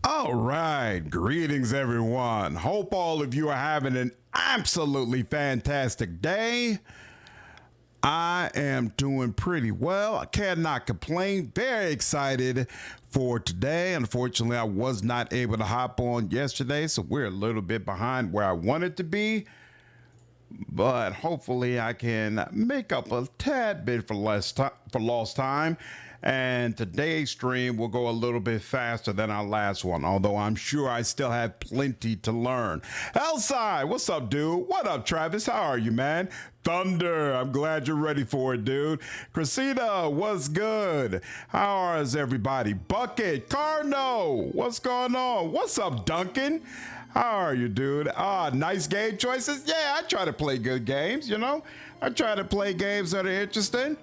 All right, greetings everyone. Hope all of you are having an absolutely fantastic day. I am doing pretty well. I cannot complain. Very excited for today. Unfortunately, I was not able to hop on yesterday, so we're a little bit behind where I wanted to be. But hopefully I can make up a tad bit for lost time. And today's stream will go a little bit faster than our last one, although I'm sure I still have plenty to learn. Elside, what's up, dude? What up, Travis? How are you, man? Thunder, I'm glad you're ready for it, dude. Chrisita, what's good? How is everybody? Bucket, Carno, what's going on? What's up, Duncan? How are you, dude? Nice game choices. Yeah, I try to play good games, you know? I try to play games that are interesting.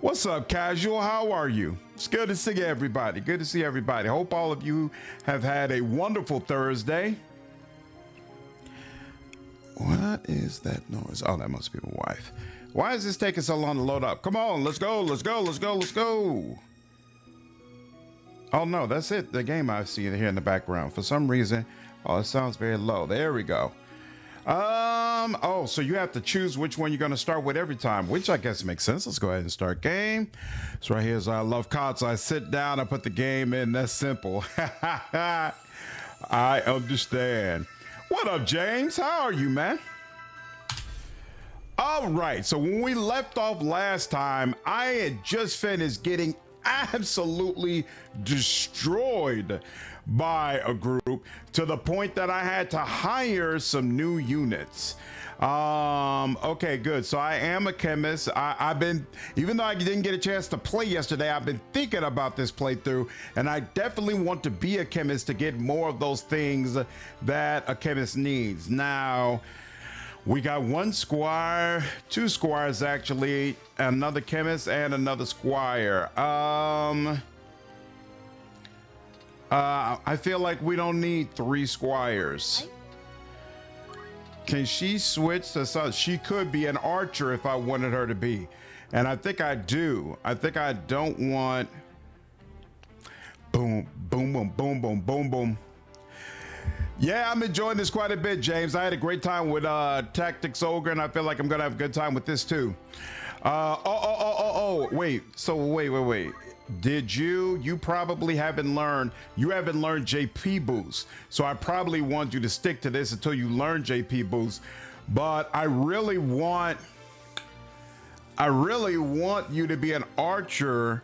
What's up, Casual? How are you? It's good to see everybody. Good to see everybody. Hope all of you have had a wonderful Thursday. What is that noise? Oh, that must be my wife. Why is this taking so long to load up? Come on, let's go, let's go, let's go, let's go. Oh, no, that's it. The game I see here in the background. For some reason, oh, it sounds very low. There we go. Oh, so you have to choose which one you're going to start with every time, which I guess makes sense. Let's go ahead and start game. So right here is I love COD. So I sit down, I put the game in. That's simple. I understand. What up, James? How are you, man? All right. So when we left off last time, I had just finished getting absolutely destroyed by a group to the point that I had to hire some new units. Okay, good. So I am a chemist. I've been, even though I didn't get a chance to play yesterday, I've been thinking about this playthrough, and I definitely want to be a chemist to get more of those things that a chemist needs. Now, we got one squire, two squires actually, another chemist and another squire. I feel like we don't need three squires. Can she switch to something? She could be an archer if I wanted her to be. And I think I do. I think I don't want boom, boom, boom, boom, boom, boom, boom. Yeah, I'm enjoying this quite a bit, James. I had a great time with Tactics Ogre, and I feel like I'm gonna have a good time with this too. Wait. So wait. Did you probably haven't learned JP boost. So I probably want you to stick to this until you learn JP boost. But I really want you to be an archer.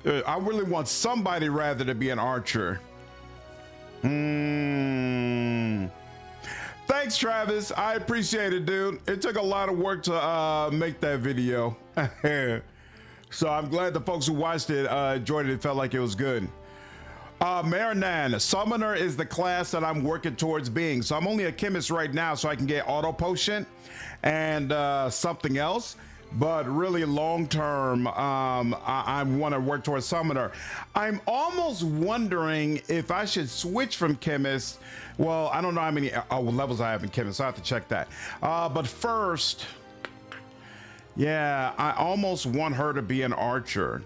I really want somebody rather to be an archer. Thanks, Travis. I appreciate it, dude. It took a lot of work to make that video. So I'm glad the folks who watched it enjoyed it and felt like it was good. Marinan, Summoner is the class that I'm working towards being. So I'm only a chemist right now, so I can get auto potion and something else. But really long term, I want to work towards Summoner. I'm almost wondering if I should switch from chemist. Well, I don't know how many levels I have in chemist, so I have to check that. But first, yeah, I almost want her to be an archer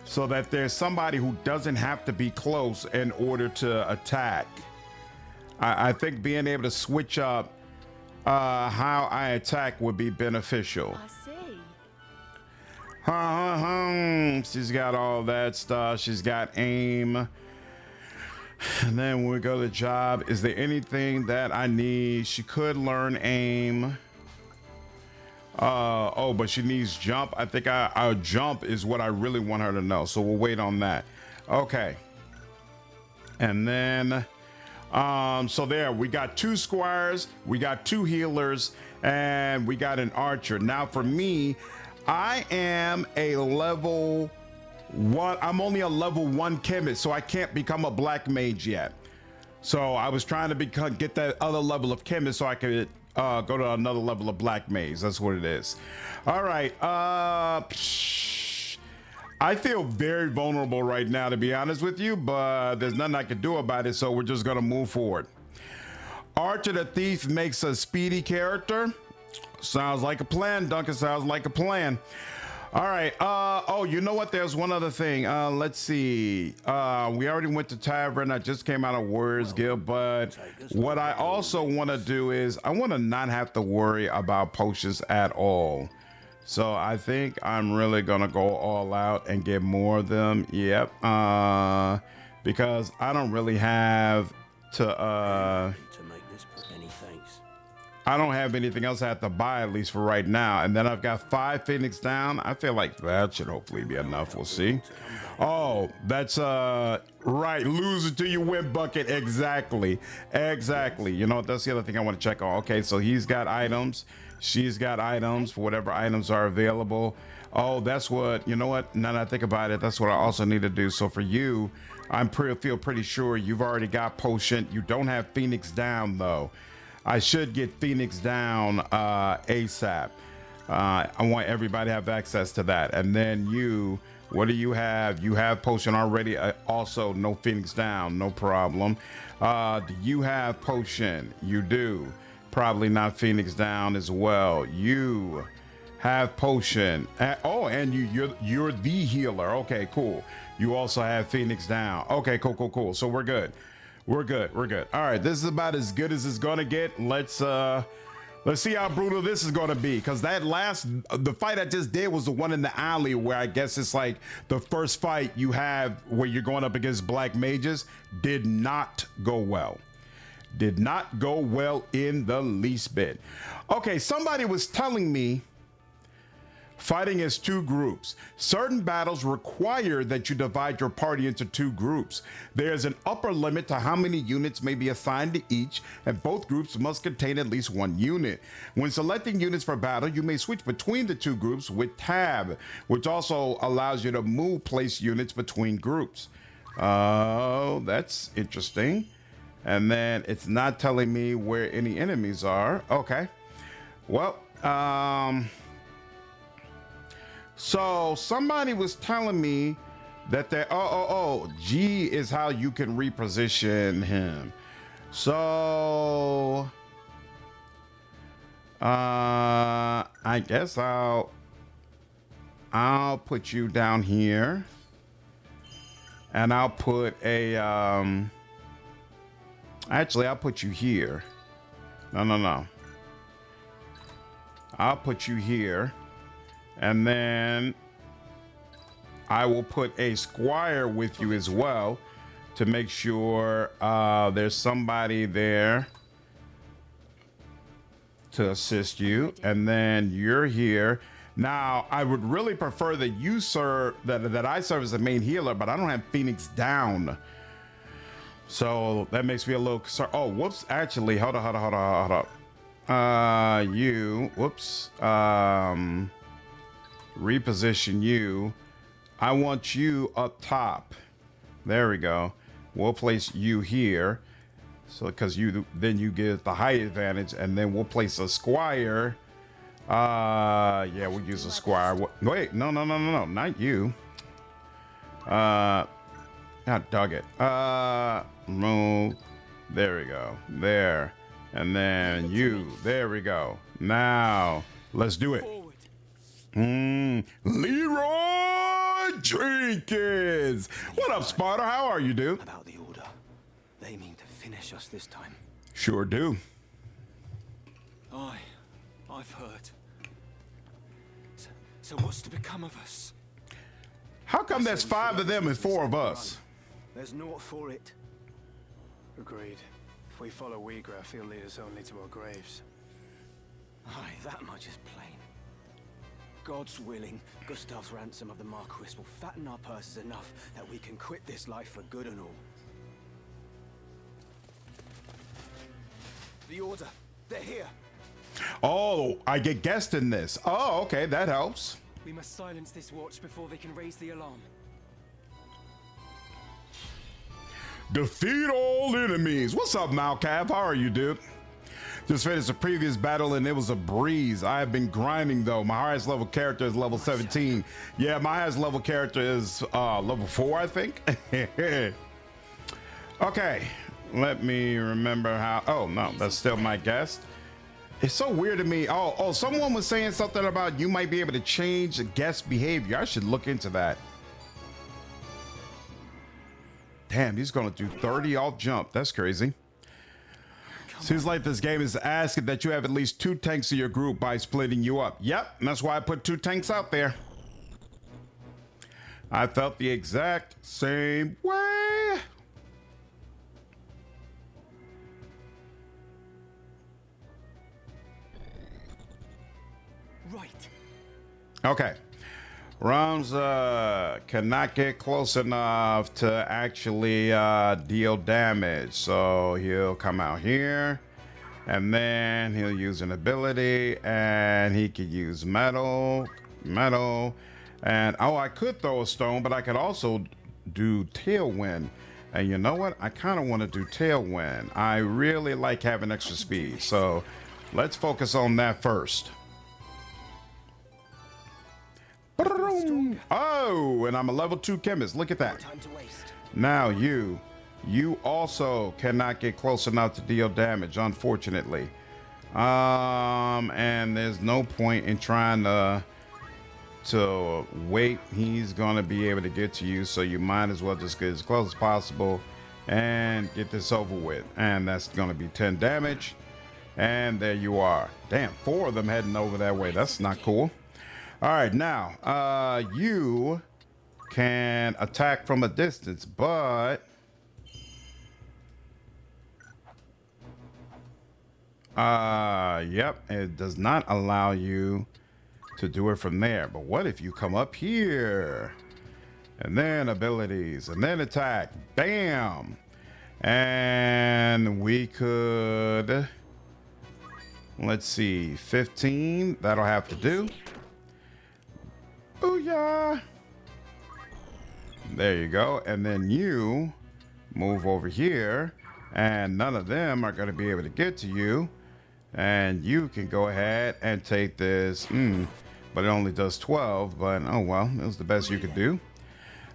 so that there's somebody who doesn't have to be close in order to attack. I think being able to switch up how I attack would be beneficial. I see. She's got all that stuff. She's got aim. And then when we go to job, is there anything that I need? She could learn aim. Oh, but she needs jump. I think our jump is what I really want her to know. So we'll wait on that. Okay. And then, so there, we got two squires, we got two healers, and we got an archer. Now for me, I am a level one. I'm only a level 1 chemist, so I can't become a black mage yet. So I was trying to get that other level of chemist so I could go to another level of black mage. That's what it is. All right. I feel very vulnerable right now, to be honest with you, but there's nothing I can do about it. So we're just going to move forward. Archer the Thief makes a speedy character. Sounds like a plan, Duncan. Sounds like a plan. All right. Oh, you know what? There's one other thing. Let's see. We already went to Tavern. I just came out of Warriors Guild, but what I also want to do is I want to not have to worry about potions at all. So I think I'm really gonna go all out and get more of them. Yep. Because I don't really have to make this any thanks. I don't have anything else I have to buy, at least for right now. And then I've got 5 Phoenix down. I feel like that should hopefully be enough. We'll see. Oh, that's right. Lose it till you win bucket. Exactly. Exactly. You know what? That's the other thing I want to check on. Okay, so he's got items. She's got items for whatever items are available. Oh, that's what, you know what? Now that I think about it, that's what I also need to do. So for you, feel pretty sure you've already got potion. You don't have Phoenix down though. I should get Phoenix down ASAP. I want everybody to have access to that. And then you, what do you have? You have potion already. Also, no Phoenix down, no problem. Do you have potion? You do. Probably not Phoenix down as well. You have potion. Oh, and you're the healer. Okay, cool. You also have Phoenix down. Okay, cool. So we're good. We're good. All right, this is about as good as it's gonna get. Let's see how brutal this is gonna be, because the fight I just did was the one in the alley where I guess it's like the first fight you have where you're going up against black mages. Did not go well. Did not go well in the least bit. Okay, somebody was telling me fighting as 2 groups. Certain battles require that you divide your party into 2 groups. There's an upper limit to how many units may be assigned to each, and both groups must contain at least 1 unit. When selecting units for battle, you may switch between the 2 groups with Tab, which also allows you to place units between groups. Oh, that's interesting. And then it's not telling me where any enemies are. Okay. Well, so somebody was telling me that G is how you can reposition him. So I guess I'll put you down here, and I'll put actually I'll put you here. No. I'll put you here. And then I will put a squire with you as well to make sure there's somebody there to assist you. And then you're here. Now, I would really prefer that you serve, that I serve as the main healer, but I don't have Phoenix down. So that makes me a little concerned. Oh, whoops. Actually, hold up. Whoops. Reposition you. I want you up top. There we go. We'll place you here, so because then you get the height advantage, and then we'll place a squire. Yeah, we'll use a squire. Wait, no, not you. God dug it. Move. There we go. There, and then you. There we go. Now let's do it. Leroy Jenkins! What up, Sparta? How are you, dude? About the order. They mean to finish us this time. Sure do. I've heard. So what's to become of us? How come there's 5 of them and 4 of us? There's naught for it. Agreed. If we follow Uyghur, he'll lead us only to our graves. Aye, that much is plain. God's willing, Gustav's ransom of the Marquis will fatten our purses enough that we can quit this life for good and all. The order. They're here. Oh, I get guessed in this. Oh, okay, that helps. We must silence this watch before they can raise the alarm. Defeat all enemies. What's up, Malcav? How are you, dude? Just finished a previous battle and it was a breeze. I have been grinding though. My highest level character is level 17. Yeah, my highest level character is level 4, I think. Okay, let me remember how. Oh no, that's still my guest. It's so weird to me. Oh, someone was saying something about you might be able to change the guest behavior. I should look into that. Damn, he's gonna do 30 off jump. That's crazy. Seems like this game is asking that you have at least 2 tanks in your group by splitting you up. Yep, that's why I put 2 tanks out there. I felt the exact same way. Right. Okay. Rams cannot get close enough to actually deal damage. So he'll come out here and then he'll use an ability and he could use metal. And oh, I could throw a stone, but I could also do tailwind. And you know what? I kind of want to do tailwind. I really like having extra speed. So let's focus on that first. Oh, and I'm a level 2 chemist. Look at that. Time to waste. Now you also cannot get close enough to deal damage, unfortunately. And there's no point in trying to wait. He's gonna be able to get to you, so you might as well just get as close as possible and get this over with. And that's gonna be 10 damage. And there you are. Damn, 4 of them heading over that way. That's not cool. All right, now you can attack from a distance, but yep, it does not allow you to do it from there. But what if you come up here and then abilities and then attack? Bam! And we could, let's see, 15. That'll have to do. Booyah! There you go. And then you move over here and none of them are going to be able to get to you. And you can go ahead and take this. But it only does 12. But oh well, it was the best you could do.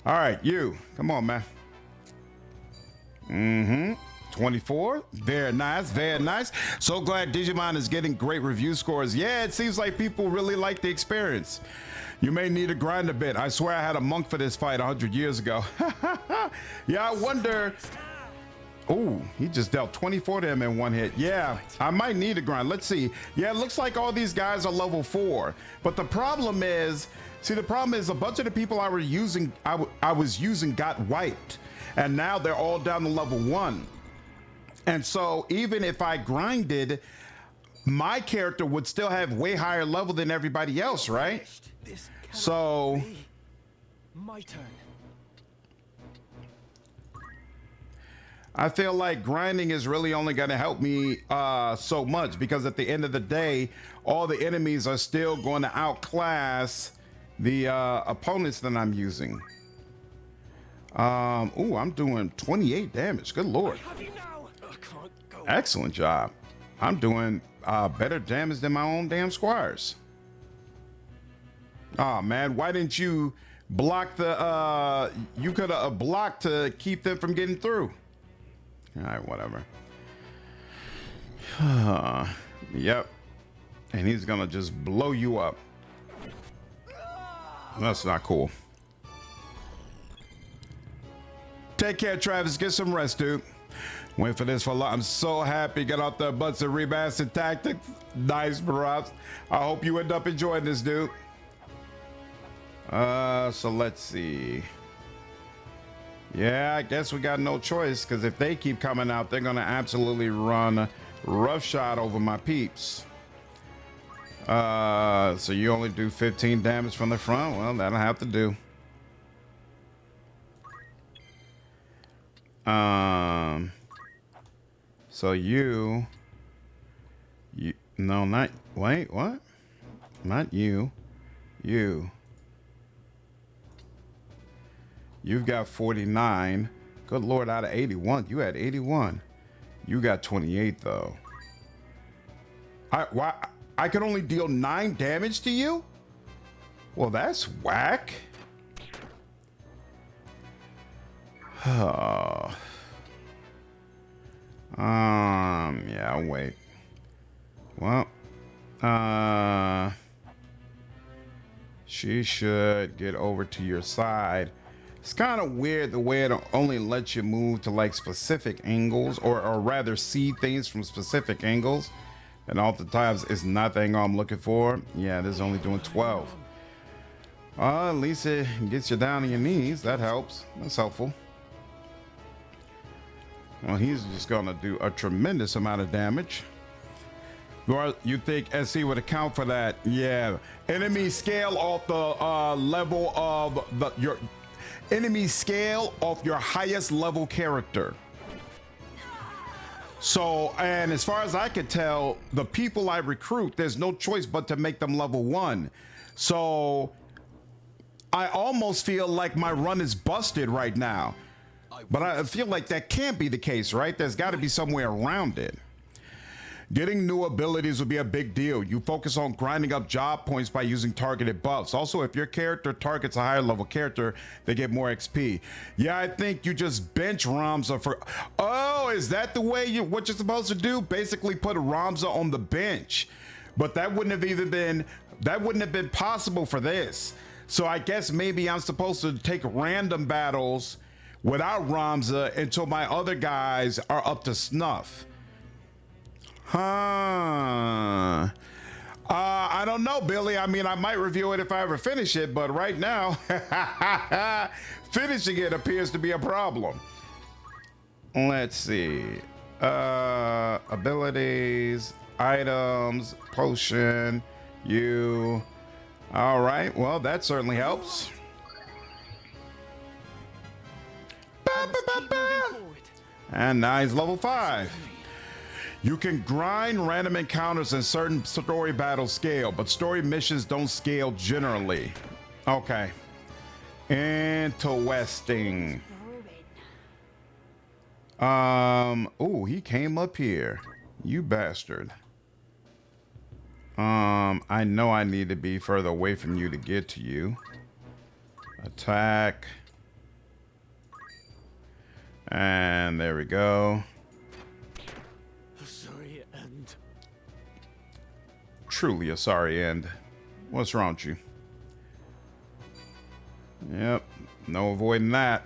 All right, you. Come on, man. 24. Very nice. Very nice. So glad Digimon is getting great review scores. Yeah, it seems like people really like the experience. You may need to grind a bit. I swear I had a monk for this fight 100 years ago. Yeah, I wonder. Oh, he just dealt 24 to him in one hit. Yeah, I might need to grind. Let's see. Yeah, it looks like all these guys are level 4. But the problem is, a bunch of the people I was using got wiped. And now they're all down to level 1. And so even if I grinded, my character would still have way higher level than everybody else, right? So my turn. I feel like grinding is really only going to help me so much, because at the end of the day, all the enemies are still going to outclass the opponents that I'm using. I'm doing 28 damage. Good Lord. Excellent job. I'm doing better damage than my own damn squires. Oh man, why didn't you block the you could have blocked to keep them from getting through. All right, whatever. Yep. And he's gonna just blow you up. That's not cool. Take care, Travis. Get some rest, dude. Went for this for a lot. I'm so happy. Got off the butts of remastered tactics. Nice, Barabbs. I hope you end up enjoying this, dude. So let's see. Yeah, I guess we got no choice, because if they keep coming out, they're gonna absolutely run roughshod over my peeps. So you only do 15 damage from the front. Well, that'll have to do. So no, not, wait, what? Not you. You've got 49. Good Lord, out of 81. You had 81. You got 28 though. I could only deal 9 damage to you? Well, that's whack. Yeah, I'll wait. Well, She should get over to your side. It's kind of weird the way it only lets you move to like specific angles, or rather see things from specific angles. And oftentimes it's not the angle I'm looking for. Yeah, this is only doing 12. At least it gets you down on your knees. That helps. That's helpful. Well, he's just gonna do a tremendous amount of damage. You think SC would account for that? Yeah. Enemy scale off the level of your enemy scale off your highest level character. So, and as far as I could tell, the people I recruit, there's no choice but to make them level 1. So I almost feel like my run is busted right now. But I feel like that can't be the case, right? There's got to be some way around it. Getting new abilities would be a big deal. You focus on grinding up job points by using targeted buffs. Also, if your character targets a higher level character, they get more XP. Yeah, I think you just bench Ramza for... Oh, is that the way what you're supposed to do? Basically put Ramza on the bench. But that wouldn't have been possible for this. So I guess maybe I'm supposed to take random battles without Ramza until my other guys are up to snuff. I don't know, Billy. I mean, I might review it if I ever finish it, but right now, finishing it appears to be a problem. Let's see. Abilities, items, potion, you. All right, well, that certainly helps. And now he's level 5. You can grind random encounters in certain story battles scale, but story missions don't scale generally. Okay. Interesting. Oh, he came up here. You bastard. I know I need to be further away from you to get to you. Attack. And there we go. Truly a sorry end. What's wrong with you? Yep, no avoiding that.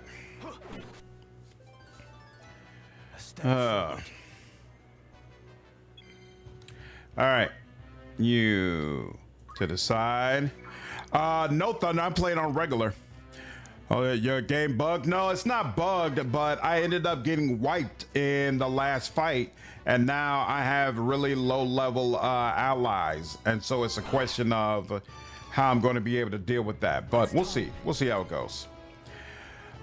All right, you to the side. No, Thunder, I'm playing on regular. Oh, your game bugged? No, it's not bugged, but I ended up getting wiped in the last fight, and now I have really low level allies, and so it's a question of how I'm going to be able to deal with that. But we'll see how it goes.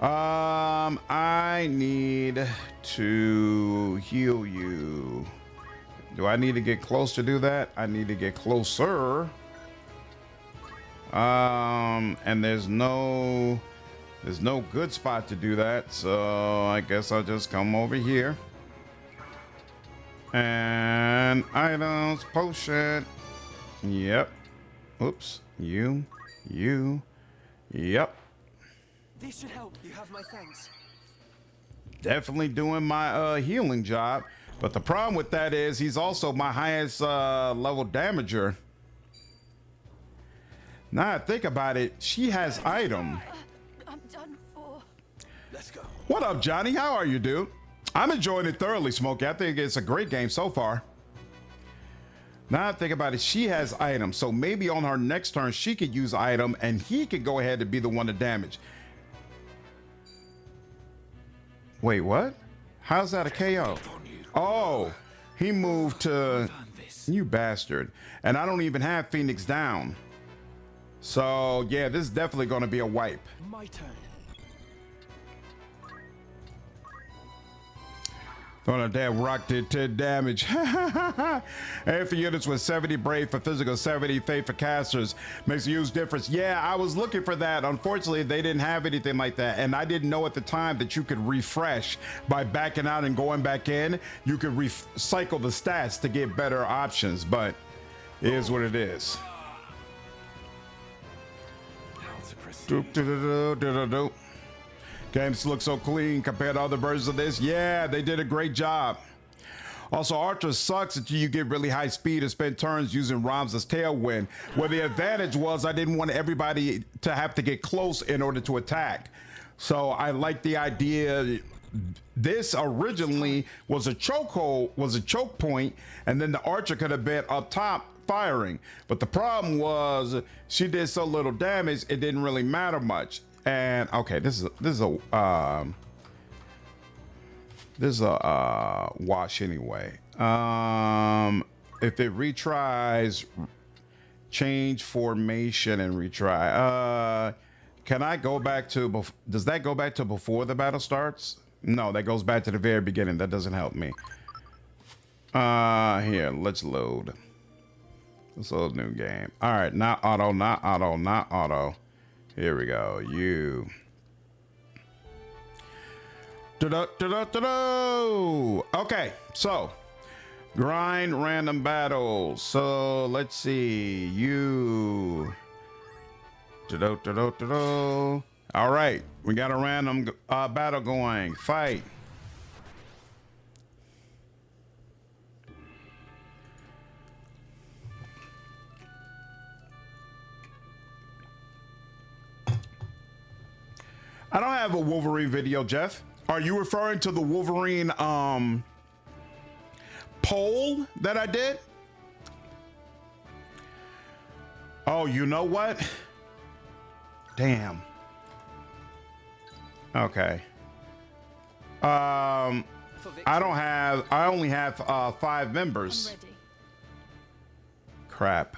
I need to heal you. Do I need to get close to do that? I need to get closer. And there's no good spot to do that, so I guess I'll just come over here. And items, potion. Yep. Oops. You. Yep. This should help. You have my thanks. Definitely doing my healing job. But the problem with that is he's also my highest level damager. Now I think about it, she has item. I'm done for. Let's go. What up, Johnny? How are you, dude? I'm enjoying it thoroughly, Smokey. I think it's a great game so far. Now I think about it, she has item, so maybe on her next turn she could use item and he could go ahead and be the one to damage. Wait, what? How's that a KO? Oh, he moved to... You bastard. And I don't even have Phoenix down. So yeah, this is definitely going to be a wipe. My turn. Oh, that rock did 10 damage. And for units with 70 brave for physical, 70 faith for casters. Makes a huge difference. Yeah, I was looking for that. Unfortunately, they didn't have anything like that. And I didn't know at the time that you could refresh by backing out and going back in. You could recycle the stats to get better options, but it is what it is. Games look so clean compared to other versions of this. Yeah, they did a great job. Also, Archer sucks until you get really high speed and spend turns using Ramza's tailwind, where the advantage was I didn't want everybody to have to get close in order to attack. So I like the idea. This originally was a choke point, and then the Archer could have been up top firing. But the problem was she did so little damage, it didn't really matter much. And okay, this is a wash anyway. If it retries, change formation and retry. Can I go back to, does that go back to before the battle starts? No, that goes back to the very beginning. That doesn't help me. Here, let's load. Let's load new game. All right, not auto, not auto, not auto. Here we go. You. Okay, so grind random battles. So let's see. You. All right, we got a random battle going. Fight. I don't have a Wolverine video, Jeff. Are you referring to the Wolverine poll that I did? Oh, you know what? Damn. Okay. I only have 5 members. I'm ready. Crap.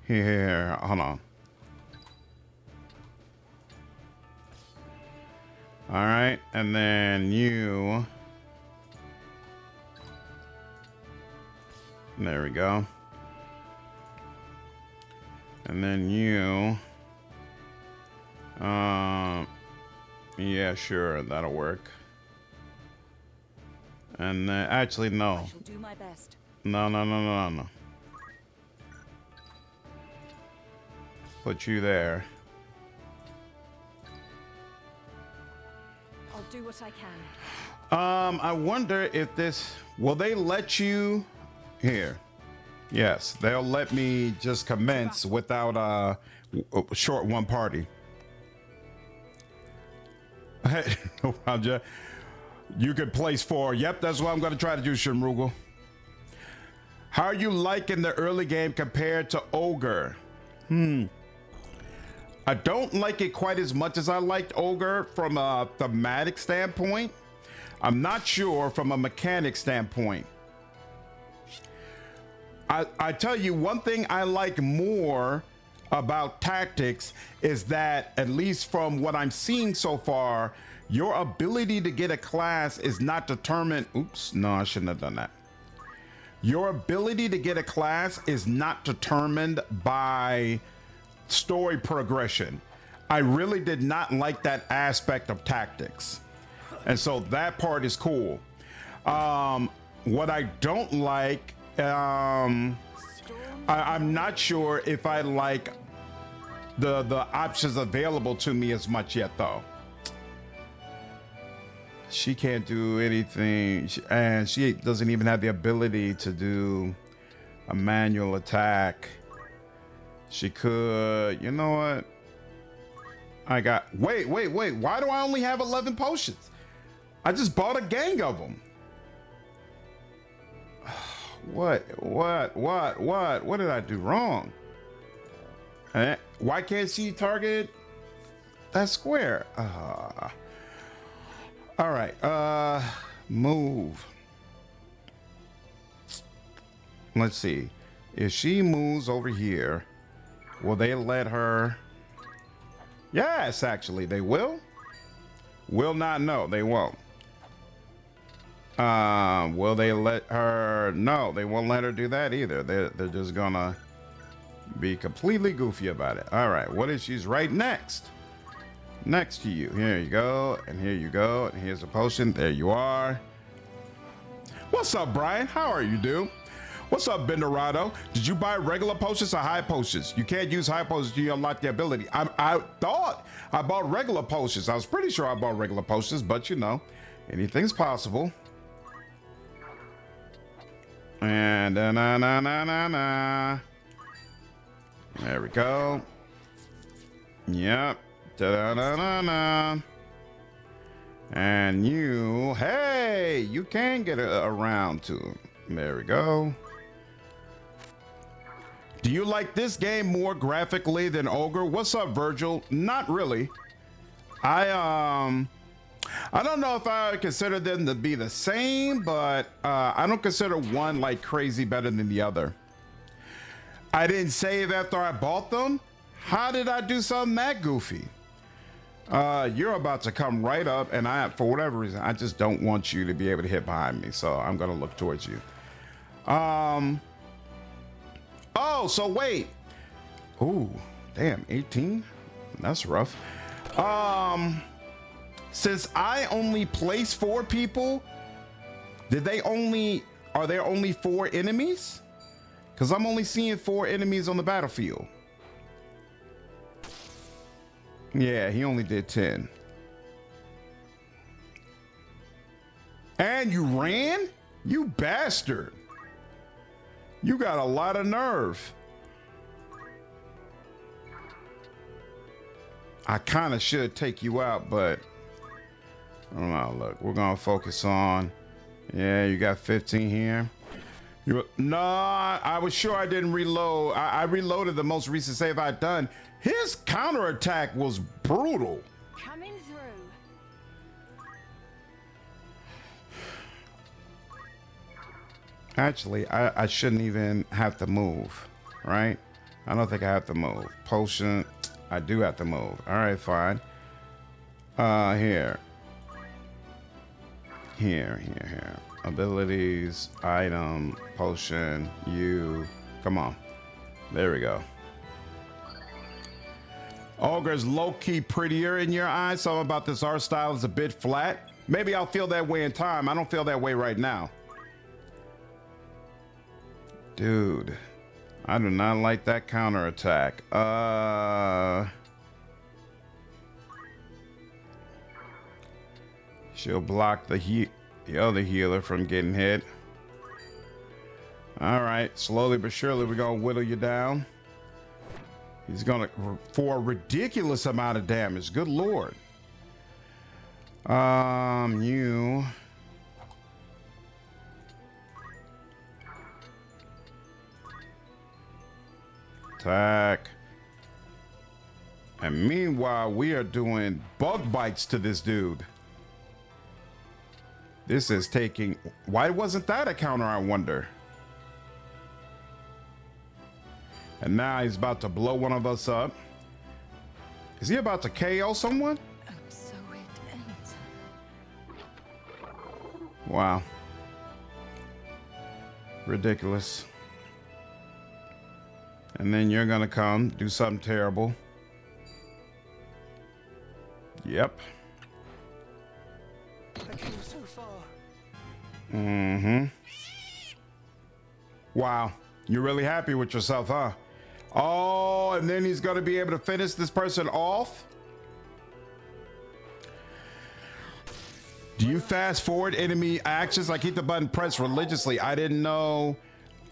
Here, hold on. All right, and then you. There we go. And then you. Yeah, sure, that'll work. And then, actually, no. I shall do my best. No. Put you there. I'll do what I can. I wonder if this, will they let you here? Yes, they'll let me just commence without a short one party. No problem, Jeff. You could place 4. Yep, that's what I'm going to try to do, Shinrugal. How are you liking the early game compared to Ogre? I don't like it quite as much as I liked Ogre from a thematic standpoint. I'm not sure from a mechanic standpoint. I tell you, one thing I like more about tactics is that, at least from what I'm seeing so far, your ability to get a class is not determined. Oops, no, I shouldn't have done that. Your ability to get a class is not determined by story progression. I really did not like that aspect of tactics. And so that part is cool. What I don't like, I'm not sure if I like the options available to me as much yet, though. She can't do anything, and she doesn't even have the ability to do a manual attack. She could, you know what? I got, wait. Why do I only have 11 potions? I just bought a gang of them. What did I do wrong? Why can't she target that square? All right, move. Let's see. If she moves over here, will they let her? Yes, actually, they will. Will not, no, they won't. Will they let her? No, they won't let her do that either. They're just gonna be completely goofy about it. All right, what if she's right next to you? Here you go, and here you go, and here's a potion. There you are. What's up, Brian? How are you, dude? What's up, Bendorado? Did you buy regular potions or high potions? You can't use high potions to unlock the ability. I thought I bought regular potions. I was pretty sure I bought regular potions, but you know, anything's possible. And na. There we go. Yep. Da-da-da-da-da. And you, hey, you can get around to him. There we go. Do you like this game more graphically than Ogre? What's up, Virgil? Not really. I don't know if I consider them to be the same, but I don't consider one like crazy better than the other. I didn't save after I bought them. How did I do something that goofy? You're about to come right up, and for whatever reason, I just don't want you to be able to hit behind me, so I'm gonna look towards you. Oh, so wait. Ooh, damn, 18? That's rough. Since I only placed 4 people, are there only 4 enemies? Because I'm only seeing 4 enemies on the battlefield. Yeah, he only did 10. And you ran? You bastard. You got a lot of nerve. I kind of should take you out, but I don't know. Look, we're going to focus on, yeah, you got 15 here. No, I was sure I didn't reload. I reloaded the most recent save I'd done. His counterattack was brutal. Coming through. Actually, I shouldn't even have to move, right? I don't think I have to move. Potion, I do have to move. All right, fine. Here. Abilities, item, potion, you. Come on. There we go. Ogre's low-key prettier in your eyes. Something about this art style is a bit flat. Maybe I'll feel that way in time. I don't feel that way right now. Dude, I do not like that counterattack. She'll block the other healer from getting hit. All right, slowly but surely we're gonna whittle you down. He's gonna, for a ridiculous amount of damage. Good Lord. You. Attack. And meanwhile, we are doing bug bites to this dude. This is taking... Why wasn't that a counter, I wonder? And now he's about to blow one of us up. Is he about to KO someone? And so it ends. Wow. Ridiculous. And then you're gonna come do something terrible. Yep. I came so far. Mm-hmm. Wow. You're really happy with yourself, huh? Oh, and then he's gonna be able to finish this person off? Do you fast forward enemy actions? I keep the button pressed religiously. I didn't know.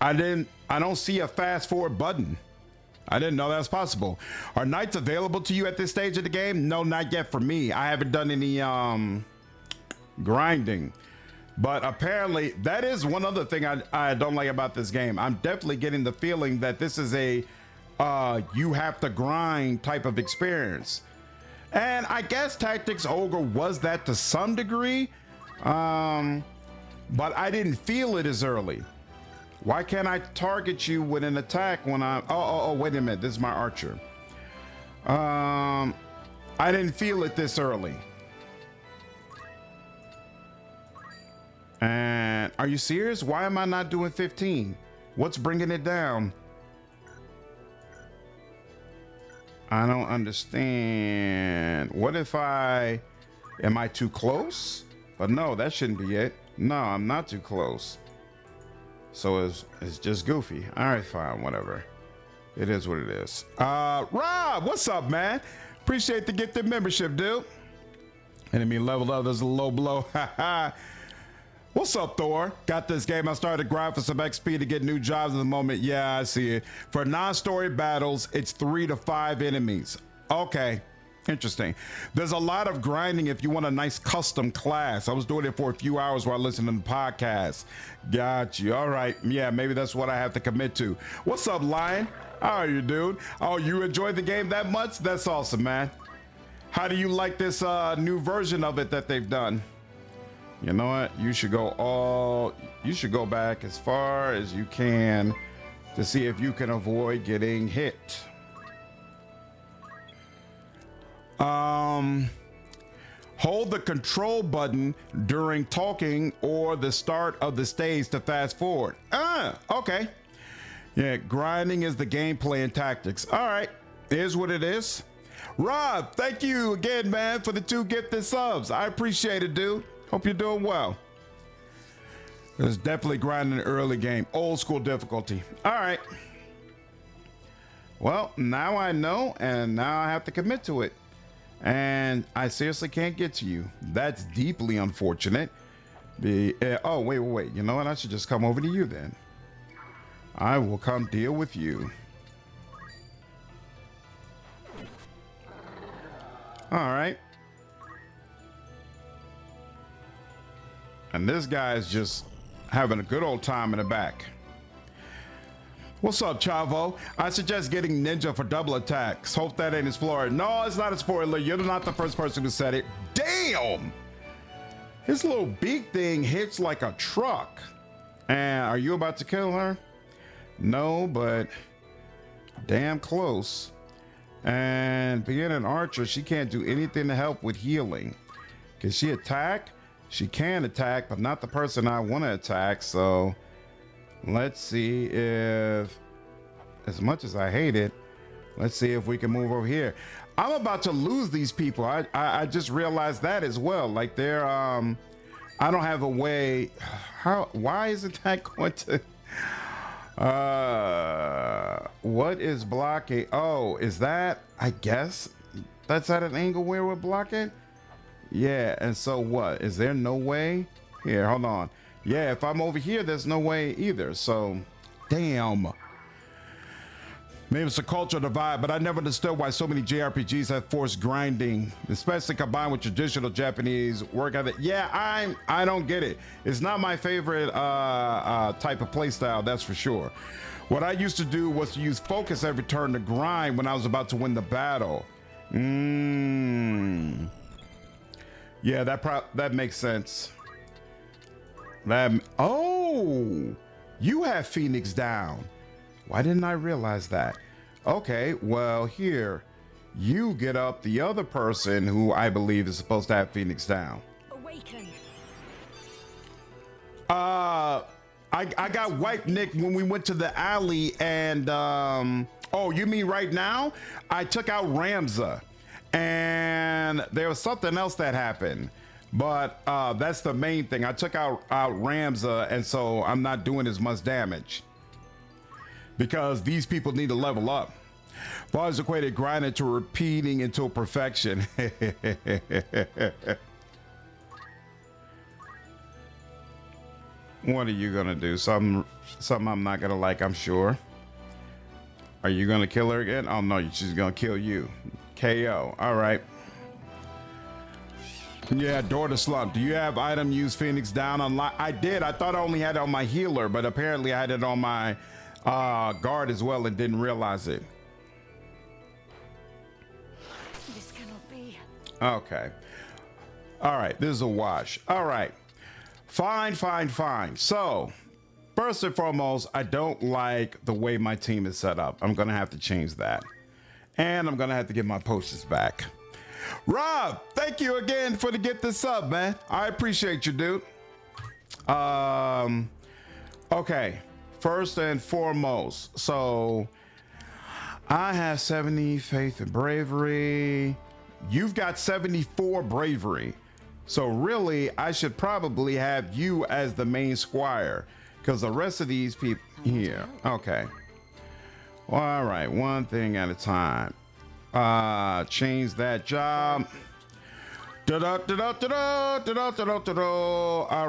I don't see a fast forward button. I didn't know that was possible. Are knights available to you at this stage of the game? No, not yet for me. I haven't done any grinding. But apparently that is one other thing I don't like about this game. I'm definitely getting the feeling that this is a you have to grind type of experience. And I guess Tactics Ogre was that to some degree. But I didn't feel it as early. Why can't I target you with an attack when I'm... Oh, wait a minute. This is my archer. I didn't feel it this early. And are you serious? Why am I not doing 15? What's bringing it down? I don't understand. What if am I too close? But no, that shouldn't be it. No, I'm not too close. So it's just goofy. All right, fine, whatever. It is what it is. Rob, what's up, man? Appreciate the gifted membership, dude. Enemy leveled up. There's a low blow. What's up, Thor? Got this game. I started to grind for some XP to get new jobs at the moment. Yeah, I see it. For non-story battles, it's 3 to 5 enemies. Okay, interesting. There's a lot of grinding if you want a nice custom class. I was doing it for a few hours while listening to podcasts. Got you. All right. Yeah, maybe that's what I have to commit to. What's up, Lion? How are you, dude? Oh, you enjoyed the game that much? That's awesome, man. How do you like this new version of it that they've done? You know what? You should go back as far as you can to see if you can avoid getting hit. Hold the control button during talking or the start of the stage to fast forward. Okay. Yeah, grinding is the gameplay and tactics. All right, here's what it is. Rob, thank you again, man, for the 2 gifted subs. I appreciate it, dude. Hope you're doing well. There's definitely grinding in the early game. Old school difficulty. All right. Well, now I know, and now I have to commit to it. And I seriously can't get to you. That's deeply unfortunate. Oh, wait. You know what? I should just come over to you then. I will come deal with you. All right. And this guy is just having a good old time in the back. What's up, Chavo? I suggest getting Ninja for double attacks. Hope that ain't a spoiler. No, it's not a spoiler. You're not the first person who said it. Damn! His little beak thing hits like a truck. And are you about to kill her? No, but damn close. And being an archer, she can't do anything to help with healing. Can she attack? She can attack, but not the person I want to attack. So let's see if, as much as I hate it, let's see if we can move over here. I'm about to lose these people. I just realized that as well. Like they're, I don't have a way. Why isn't that going to, what is blocking? Oh, is that, I guess that's at an angle where we're blocking? Yeah, and so what? Is there no way? Here, hold on. Yeah, if I'm over here, there's no way either. So, damn. Maybe it's a cultural divide, but I never understood why so many JRPGs have forced grinding, especially combined with traditional Japanese work ethic. Yeah, I don't get it. It's not my favorite type of playstyle, that's for sure. What I used to do was to use focus every turn to grind when I was about to win the battle. Yeah, that makes sense. Oh, you have Phoenix down. Why didn't I realize that? Okay, well, here, you get up the other person who I believe is supposed to have Phoenix down. Awaken. I got wiped, Nick, when we went to the alley and, oh, you mean right now? I took out Ramza and there was something else that happened. But that's the main thing. I took out Ramza, and so I'm not doing as much damage. Because these people need to level up. Bars equated grinding to repeating until perfection. What are you gonna do? Something I'm not gonna like, I'm sure. Are you gonna kill her again? Oh no, she's gonna kill you. KO. All right. Yeah, door to slump. Do you have item use Phoenix down on I did. I thought I only had it on my healer, but apparently I had it on my guard as well and didn't realize it. This cannot be. Okay. All right, this is a wash. All right. Fine. So, first and foremost, I don't like the way my team is set up. I'm going to have to change that. And I'm going to have to get my potions back. Rob, thank you again for the gift this sub, man. I appreciate you, dude. Okay. First and foremost, so I have 70 faith and bravery. You've got 74 bravery. So really, I should probably have you as the main squire because the rest of these people here. Okay. Well, all right. One thing at a time. Change that job. All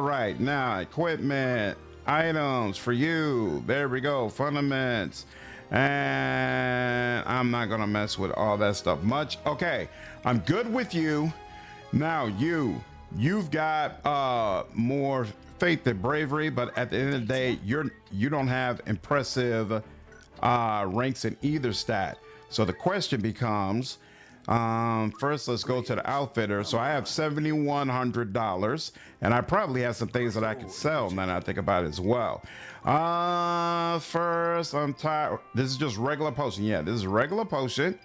right, now equipment, items for you. There we go, fundaments. And I'm not gonna mess with all that stuff much. Okay, I'm good with you. Now you've got more faith than bravery, but at the end of the day, you don't have impressive ranks in either stat. So the question becomes, first let's go to the outfitter. So I have $7,100, and I probably have some things that I could sell now that I think about it as well. First, I'm tired. This is just regular potion. Yeah, this is regular potion,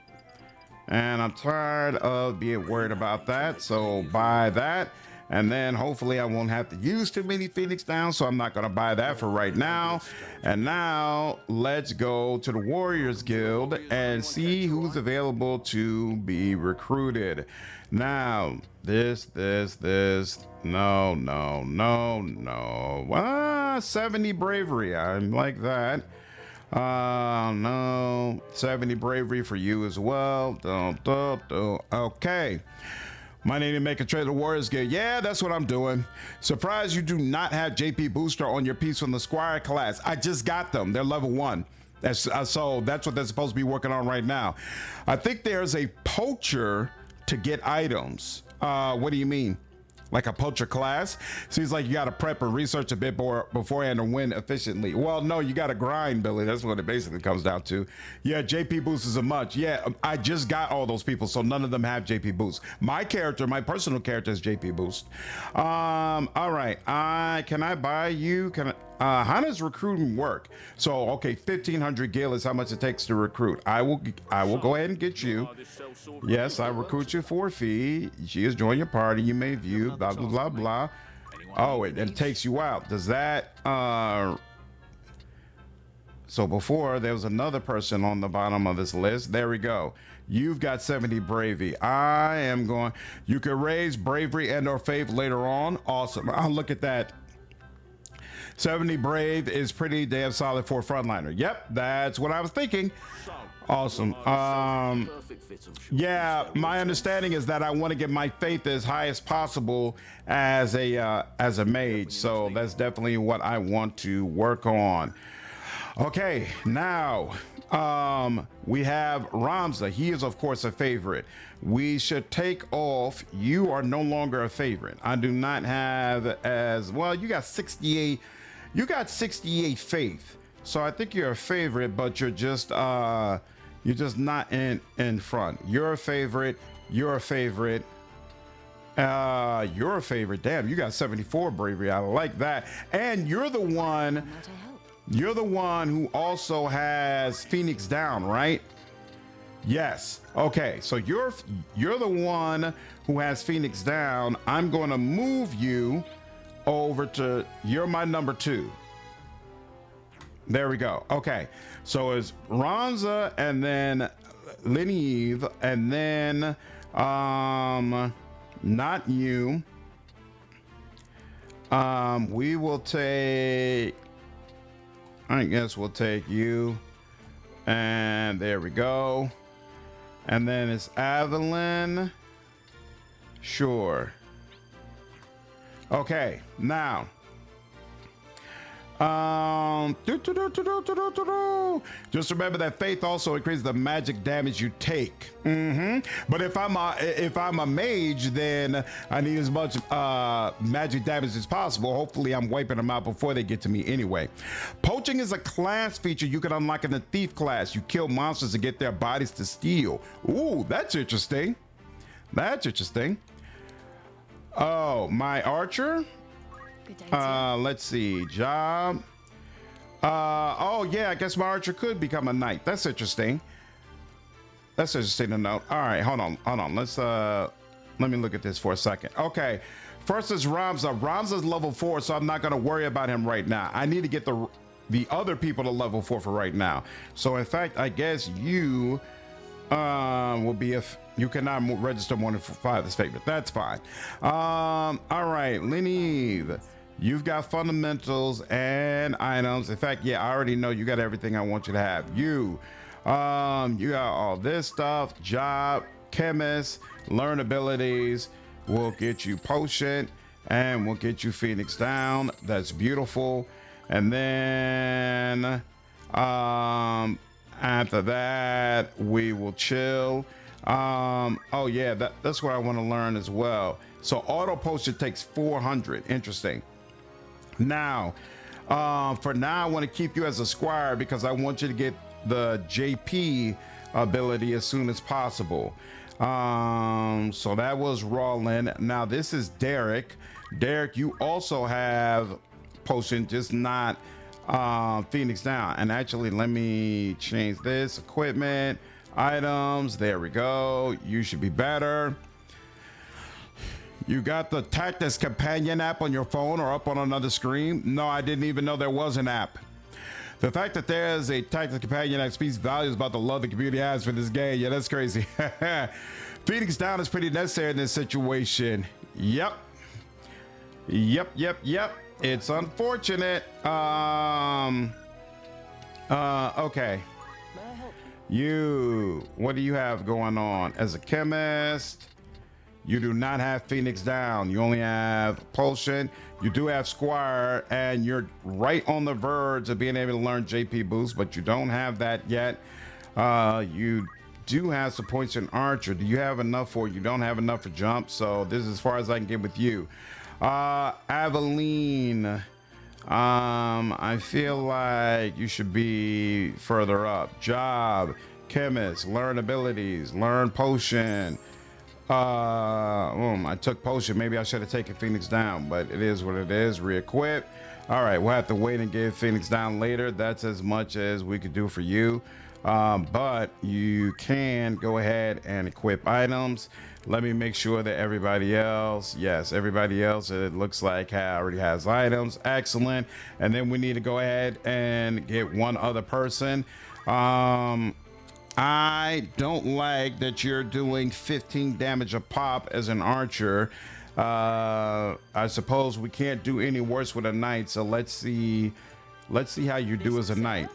and I'm tired of being worried about that. So buy that, and then hopefully I won't have to use too many Phoenix down, so I'm not going to buy that for right now. And now let's go to the Warriors Guild and see who's available to be recruited. Now, this, no. 70 bravery, I like that. No, 70 bravery for you as well. Okay. My name is Making Trade the Warriors Guild. Yeah, that's what I'm doing. Surprised you do not have JP Booster on your piece from the Squire class. I just got them. They're level 1. So that's what they're supposed to be working on right now. I think there's a poacher to get items. What do you mean? Like a poacher class? Seems like you got to prep and research a bit more beforehand to win efficiently. Well, no, you got to grind, Billy. That's what it basically comes down to. Yeah, JP Boost is a much. Yeah, I just got all those people, so none of them have JP Boost. My character, my personal character is JP Boost. All right. Can I buy you? How does recruiting work? So, okay, 1,500 gil is how much it takes to recruit. I will go ahead and get you. Yes, I recruit you for a fee. She has joined your party. You may view, blah, blah, blah, blah. Oh, it takes you out. Does that, so before there was another person on the bottom of this list. There we go. You've got 70 bravery. I am going, you can raise bravery and or faith later on. Awesome. I'll look at that. 70 brave is pretty damn solid for a frontliner. Yep, that's what I was thinking. Awesome. Yeah, my understanding is that I want to get my faith as high as possible as a mage. So that's definitely what I want to work on. Okay, now we have Ramza. He is of course a favorite. We should take off. You are no longer a favorite. I do not have as well. You got 68. You got 68 faith. So I think you're a favorite, but you're just not in front. You're a favorite. You're a favorite. You're a favorite. Damn, you got 74 bravery. I like that. And you're the one. You're the one who also has Phoenix down, right? Yes. Okay. So you're the one who has Phoenix down. I'm going to move you over to, you're my number 2. There we go. Okay. So it's Ronza and then Leneve and then not you. We will take, I guess we'll take you. And there we go. And then it's Evelyn. Sure. Okay, now. Just remember that faith also increases the magic damage you take. But if I'm a mage, then I need as much magic damage as possible. Hopefully I'm wiping them out before they get to me anyway. Poaching is a class feature you can unlock in the thief class. You kill monsters to get their bodies to steal. Ooh, that's interesting. That's interesting. Oh, my archer. Good day to you. Let's see, job. Oh yeah, I guess my archer could become a knight. That's interesting. That's interesting to know. All right, hold on. Let's let me look at this for a second. Okay, first is Ramza. Ramza's level 4, so I'm not gonna worry about him right now. I need to get the other people to level 4 for right now. So in fact, I guess you will be if you cannot register more than 5 as favorite. That's fine. All right, Leneve. You've got fundamentals and items. In fact, yeah, I already know you got everything I want you to have. You got all this stuff, job, chemist, learn abilities. We'll get you potion, and we'll get you Phoenix down. That's beautiful. And then after that, we will chill. Oh yeah, that's what I want to learn as well. So auto potion takes 400. Interesting. Now, for now, I want to keep you as a squire because I want you to get the JP ability as soon as possible. So that was Roland. Now this is Derek. Derek, you also have potion, just not Phoenix down. And actually, let me change this. Equipment, items, there we go. You should be better. You got the Tactics Companion app on your phone or up on another screen? No, I didn't even know there was an app. The fact that there's a Tactics Companion that speaks volumes about the love the community has for this game. Yeah, that's crazy. Phoenix down is pretty necessary in this situation. Yep. It's unfortunate. Okay. What do you have going on? As a chemist, you do not have Phoenix down. You only have potion. You do have squire, and you're right on the verge of being able to learn JP boost, but you don't have that yet. You do have some points in archer. Do you have enough for? You don't have enough for jump, so this is as far as I can get with you. Aveline, I feel like you should be further up. Job, chemist, learn abilities, learn potion. I took potion. Maybe I should have taken Phoenix down, but it is what it is. Re-equip. All right, we'll have to wait and get Phoenix down later. That's as much as we could do for you. But you can go ahead and equip items. Let me make sure that everybody else, yes, everybody else, it looks like already has items. Excellent. And then we need to go ahead and get one other person. I don't like that you're doing 15 damage a pop as an archer. I suppose we can't do any worse with a knight, so let's see how you do as a knight.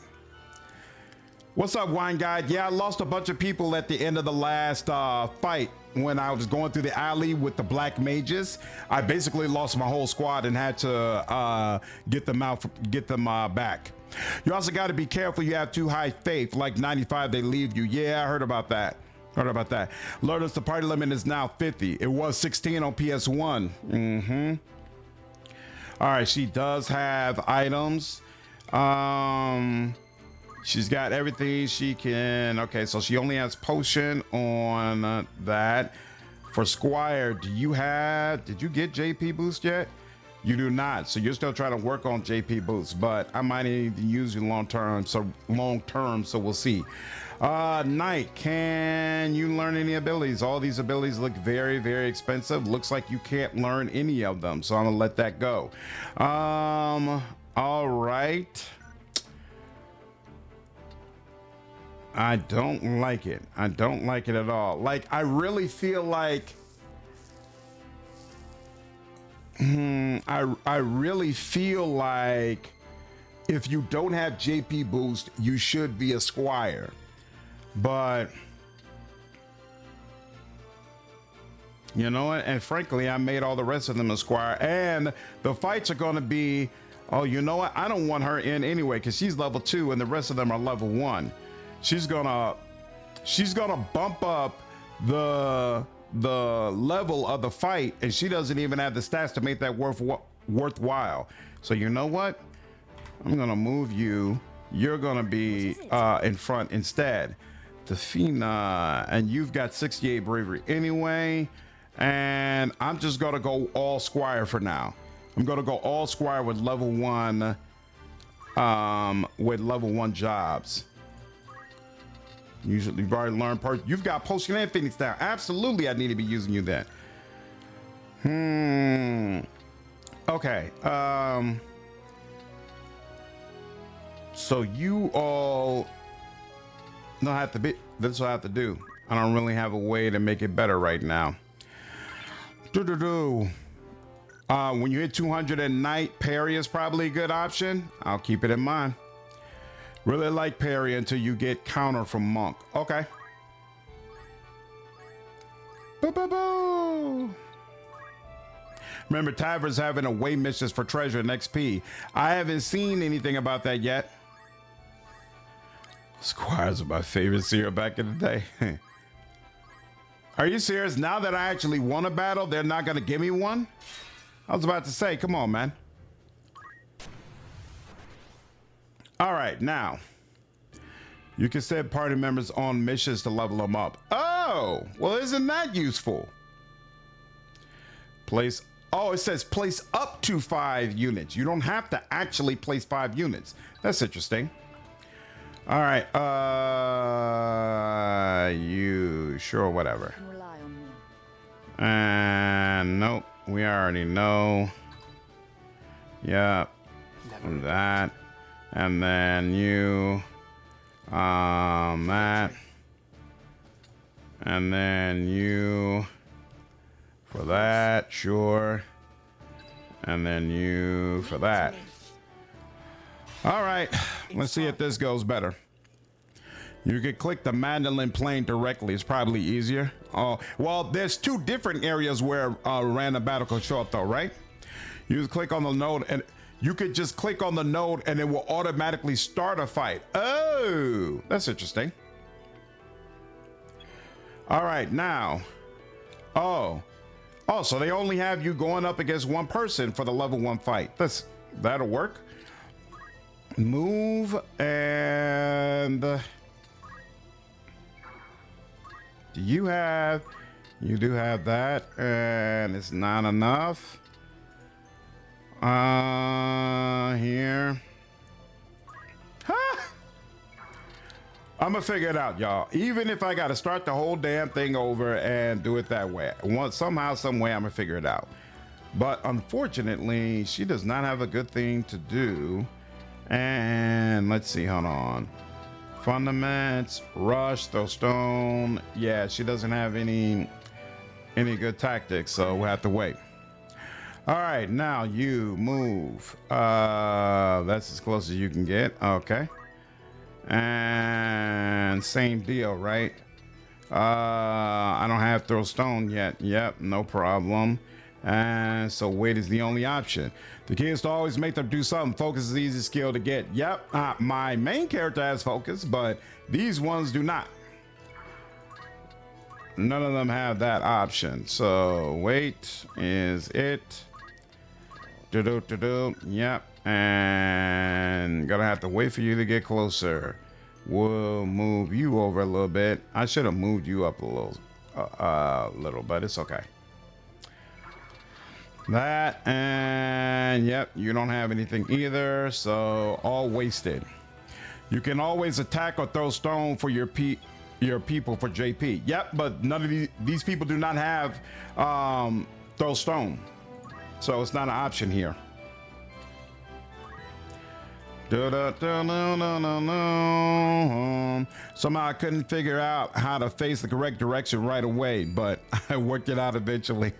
What's up, Wine Guide? Yeah, I lost a bunch of people at the end of the last fight when I was going through the alley with the black mages. I basically lost my whole squad and had to get them back. You also got to be careful. You have too high faith, like 95, they leave you. Yeah, I heard about that. Lotus, the party limit is now 50. It was 16 on PS1. All right, she does have items. She's got everything she can. Okay, so she only has potion on that. For Squire, did you get JP boost yet? You do not, so you're still trying to work on JP boost, but I might need to use you long term, so we'll see. Knight, can you learn any abilities? All these abilities look very, very expensive. Looks like you can't learn any of them, so I'm gonna let that go. All right. I don't like it. I don't like it at all. Like, I really feel like I really feel like if you don't have JP boost, you should be a squire. But you know what? And frankly, I made all the rest of them a squire. And the fights are going to be, oh, you know what? I don't want her in anyway because she's level 2 and the rest of them are level 1. She's gonna bump up the level of the fight, and she doesn't even have the stats to make that worthwhile. So you know what? I'm gonna move you. You're gonna be in front instead. Defina, and you've got 68 bravery anyway. And I'm just gonna go all squire for now. I'm gonna go all squire with level 1, jobs. Usually you've already learned you've got potion and Phoenix down. Absolutely, I need to be using you then. Okay. So you all don't have to be. That's what I have to do. I don't really have a way to make it better right now. When you hit 200 at night, parry is probably a good option. I'll keep it in mind. Really like parry until you get counter from Monk. Okay. Boo, boo, boo. Remember, Taver's having away missions for treasure and XP. I haven't seen anything about that yet. Squires are my favorite seer back in the day. Are you serious? Now that I actually won a battle, they're not going to give me one? I was about to say, come on, man. All right, now. You can set party members on missions to level them up. Oh, well, isn't that useful? Place, oh, it says place up to 5 units. You don't have to actually place 5 units. That's interesting. All right, you sure, whatever. Can rely on me. And nope, we already know. Yep, that, and then you, that, and then you for that, sure, and then you for that. All right, let's see if this goes better. You can click the mandolin plane directly. It's probably easier. Oh, well, there's 2 different areas where random battle can show up though, right? You just click on the node and you could just click on the node and it will automatically start a fight. Oh, that's interesting. All right, now. Oh, so they only have you going up against one person for the level 1 fight. That'll work. Move and you do have that, and it's not enough. Here. I'm gonna figure it out, y'all. Even if I gotta start the whole damn thing over and do it that way, somehow, some way, I'm gonna figure it out. But unfortunately, she does not have a good thing to do. And let's see, hold on. Fundaments, rush, throw stone. Yeah, she doesn't have any good tactics, so we'll have to wait. All right, now you move. That's as close as you can get. Okay. And same deal, right? I don't have throw stone yet. Yep, no problem. And so wait is the only option. The key is to always make them do something. Focus is the easy skill to get. Yep, my main character has focus, but these ones do not. None of them have that option. So wait is it. Yep, and gonna have to wait for you to get closer. We'll move you over a little bit. I should have moved you up a little, but it's okay. That, and yep, you don't have anything either, so all wasted. You can always attack or throw stone for your people for JP. Yep, but none of these people do not have throw stone, so it's not an option here. Somehow I couldn't figure out how to face the correct direction right away, but I worked it out eventually.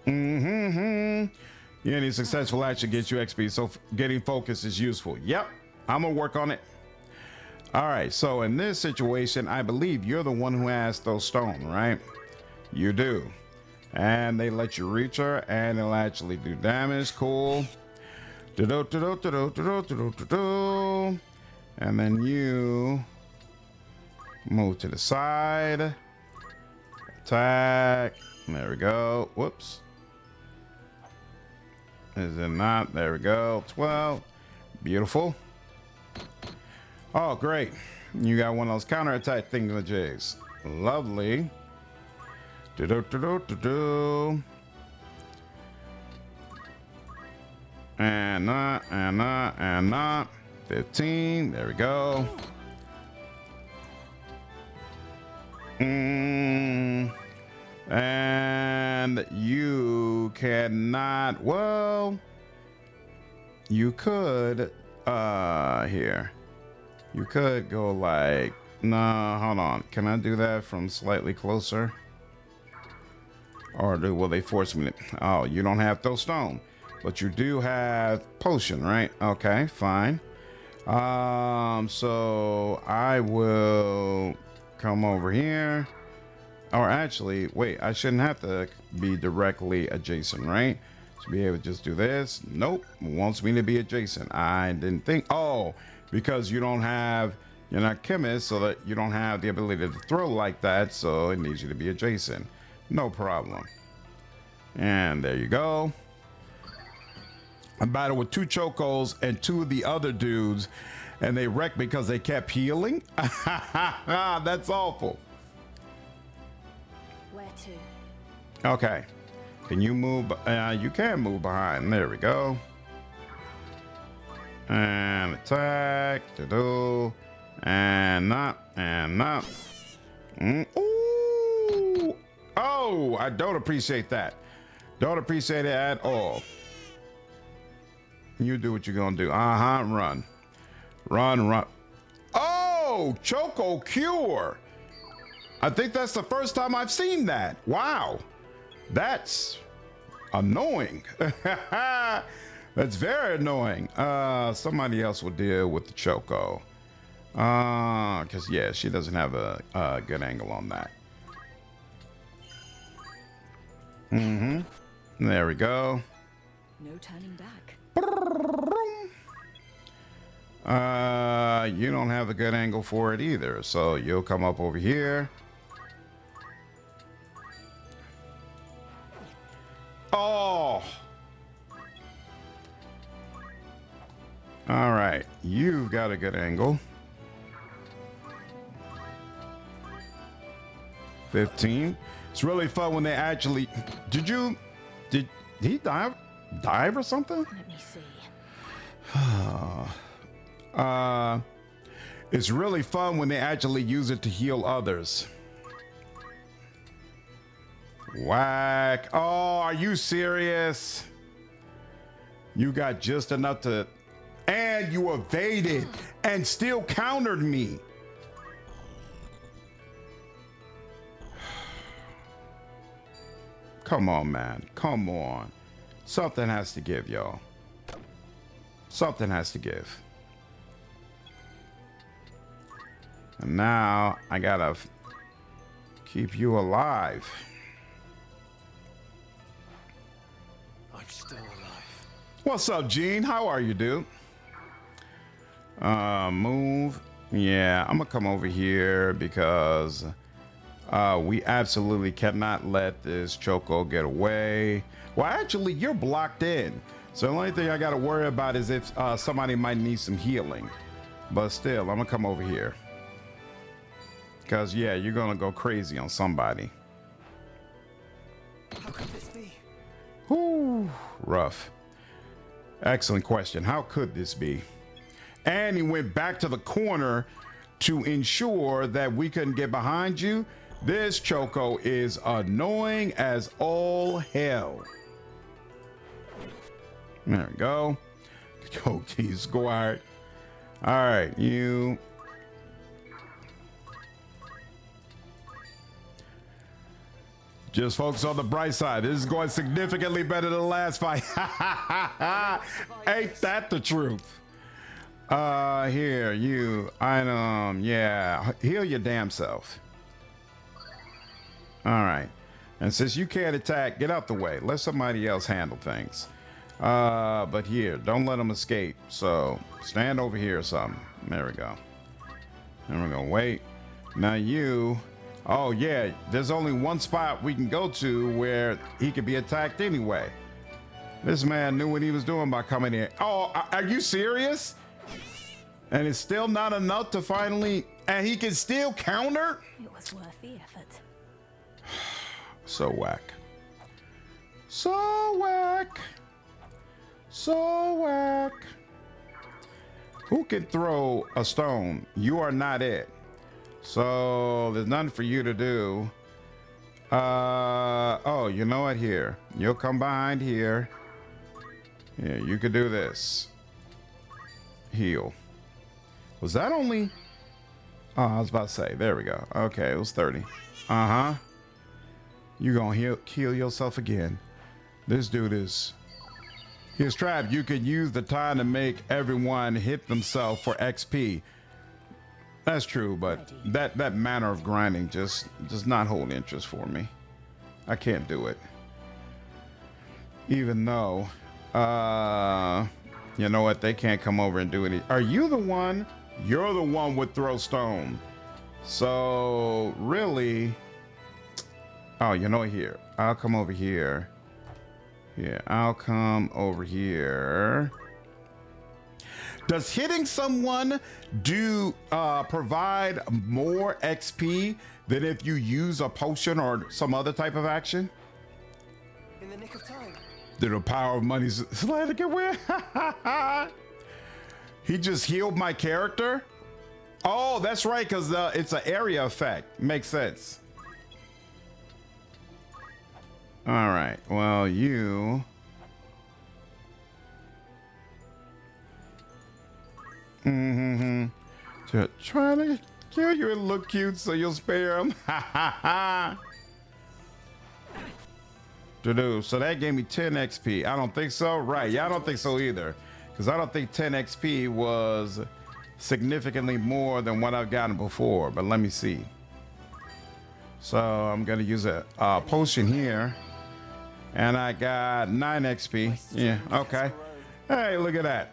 Any successful action gets you XP, so getting focus is useful. Yep, I'm gonna work on it. All right, so in this situation, I believe you're the one who has those stone, right? You do. And they let you reach her, and it'll actually do damage. Cool. And then you move to the side. Attack. There we go. Whoops. Is it not? There we go. 12. Beautiful. Oh, great. You got one of those counterattack thingamajigs. Lovely. And not. 15. There we go. And you cannot, well, you could, here. You could go like, no, hold on. Can I do that from slightly closer? Or will they force me to, oh, you don't have throw stone, but you do have potion, right? Okay, fine. So I will come over here. or actually, wait, I shouldn't have to be directly adjacent, right? To be able to just do this. Nope, wants me to be adjacent. I didn't think, oh, because you're not chemist, so that you don't have the ability to throw like that, so it needs you to be adjacent. No problem. And there you go. I battled with 2 chocos and 2 of the other dudes, and they wrecked because they kept healing. That's awful. Where to? Okay. Can you move? You can move behind. There we go. And attack. To-do. And not. And not. Ooh. Oh, I don't appreciate that. Don't appreciate it at all. You do what you're gonna do. Run. Run. Oh, Choco Cure. I think that's the first time I've seen that. Wow. That's annoying. That's very annoying. Somebody else will deal with the Choco. Because, yeah, she doesn't have a good angle on that. There we go. No turning back. You don't have a good angle for it either, so you'll come up over here. Oh! All right, you've got a good angle. 15. It's really fun when they actually... Did he dive or something? Let me see. It's really fun when they actually use it to heal others. Whack. Oh, are you serious? You got just enough to... And you evaded and still countered me. Come on, man. Come on. Something has to give, y'all. Something has to give. And now I gotta keep you alive. I'm still alive. What's up, Gene? How are you, dude? Move. Yeah, I'm gonna come over here because we absolutely cannot let this Choco get away. Well, actually, you're blocked in. So the only thing I gotta worry about is if somebody might need some healing. But still, I'm gonna come over here. Because, yeah, you're gonna go crazy on somebody. How could this be? Whew, rough. Excellent question. How could this be? And he went back to the corner to ensure that we couldn't get behind you. This Choco is annoying as all hell. There we go. Oh, geez, Squire. All right, you. Just focus on the bright side. This is going significantly better than the last fight. Ain't that the truth? Here, you item, yeah, heal your damn self. All right, and since you can't attack, get out the way. Let somebody else handle things. But here, don't let them escape. So stand over here or something. There we go. And we're gonna wait. Now you. Oh yeah, there's only one spot we can go to where he could be attacked anyway. This man knew what he was doing by coming in. Oh, are you serious? And it's still not enough to finally, and he can still counter? It was worth the effort. So whack. So whack. So whack. Who can throw a stone? You are not it. So there's nothing for you to do. Oh, you know what? Here, you'll come behind here. Yeah, you could do this. Heal. Was that only? Oh, I was about to say. There we go. Okay, it was 30. You're gonna heal yourself again. This dude is. He's trapped. You could use the time to make everyone hit themselves for XP. That's true, but that manner of grinding just does not hold interest for me. I can't do it. Even though, you know what? They can't come over and do it. Are you the one? You're the one with throw stone. So really, oh, you know, here, I'll come over here. Yeah, I'll come over here. Does hitting someone provide more XP than if you use a potion or some other type of action? In the nick of time. Did the power of money slide to get where? He just healed my character? Oh, that's right, because it's an area effect. Makes sense. All right, well, you... Trying to kill you and look cute so you'll spare him. So that gave me 10 XP. I don't think so. Right. Yeah, I don't think so either. Because I don't think 10 XP was significantly more than what I've gotten before. But let me see. So I'm going to use a potion here. And I got 9 XP. Yeah, okay. Hey, look at that.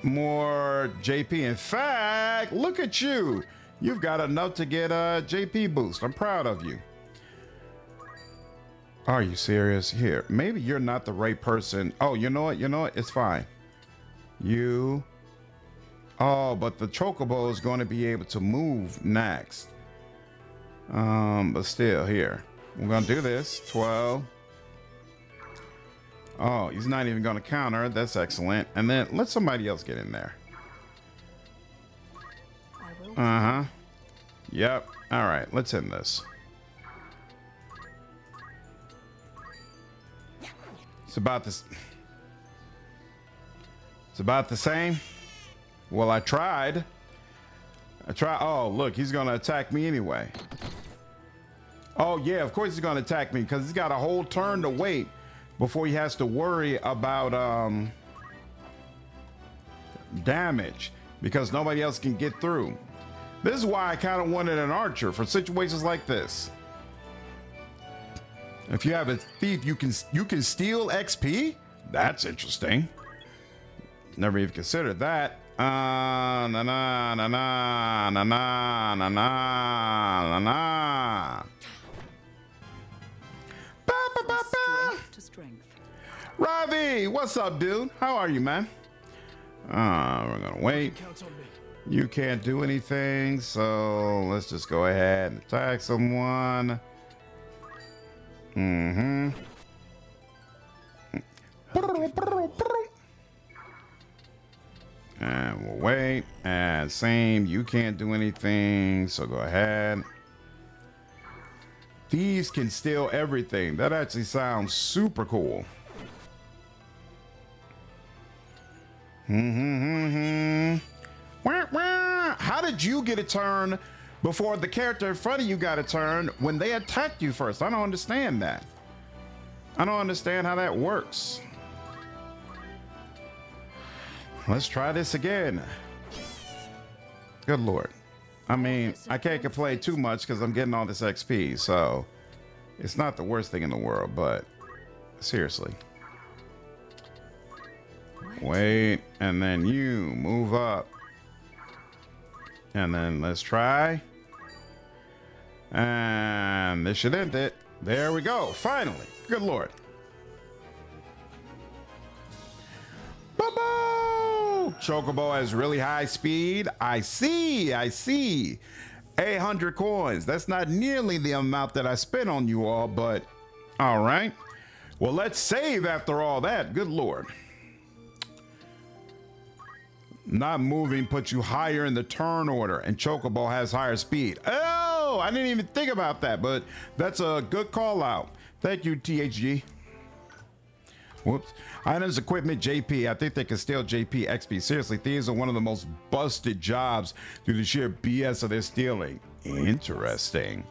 More JP. In fact, look at you. You've got enough to get a JP boost. I'm proud of you. Are you serious? Here, maybe you're not the right person. Oh, you know what? You know what? It's fine. You. Oh, but the chocobo is going to be able to move next. But still, here. We're going to do this. 12. Oh, he's not even going to counter. That's excellent. And then let somebody else get in there. Uh-huh. Yep. All right. Let's end this. It's about this. It's about the same. Well, I tried. Oh, look, he's going to attack me anyway. Oh, yeah, of course he's going to attack me because he's got a whole turn to wait before he has to worry about damage because nobody else can get through. This is why I kind of wanted an archer for situations like this. If you have a thief, you can steal XP? That's interesting. Never even considered that. Na na na na na na na na na na. Ba, ba, ba, ba. Strength to strength. Ravi, what's up, dude? How are you, man? We're gonna wait. You can't do anything, so let's just go ahead and attack someone. Mm-hmm. And we'll wait. And same, you can't do anything, so go ahead. These can steal everything. That actually sounds super cool. How did you get a turn before the character in front of you got a turn when they attacked you first? I don't understand that. I don't understand how that works. Let's try this again. Good Lord. I mean, I can't complain too much because I'm getting all this XP, so it's not the worst thing in the world, but seriously. Wait, and then you move up. And then let's try. And this should end it. There we go. Finally. Good Lord. Bobo! Chocobo has really high speed. I see. 800 coins. That's not nearly the amount that I spent on you all, but all right. Well, let's save after all that. Good Lord. Not moving puts you higher in the turn order, and Chocobo has higher speed. Oh, I didn't even think about that, but that's a good call out. Thank you, THG. Whoops. Items, equipment, JP. I think they can steal JP, XP. Seriously, thieves are one of the most busted jobs due to the sheer BS of their stealing. Interesting.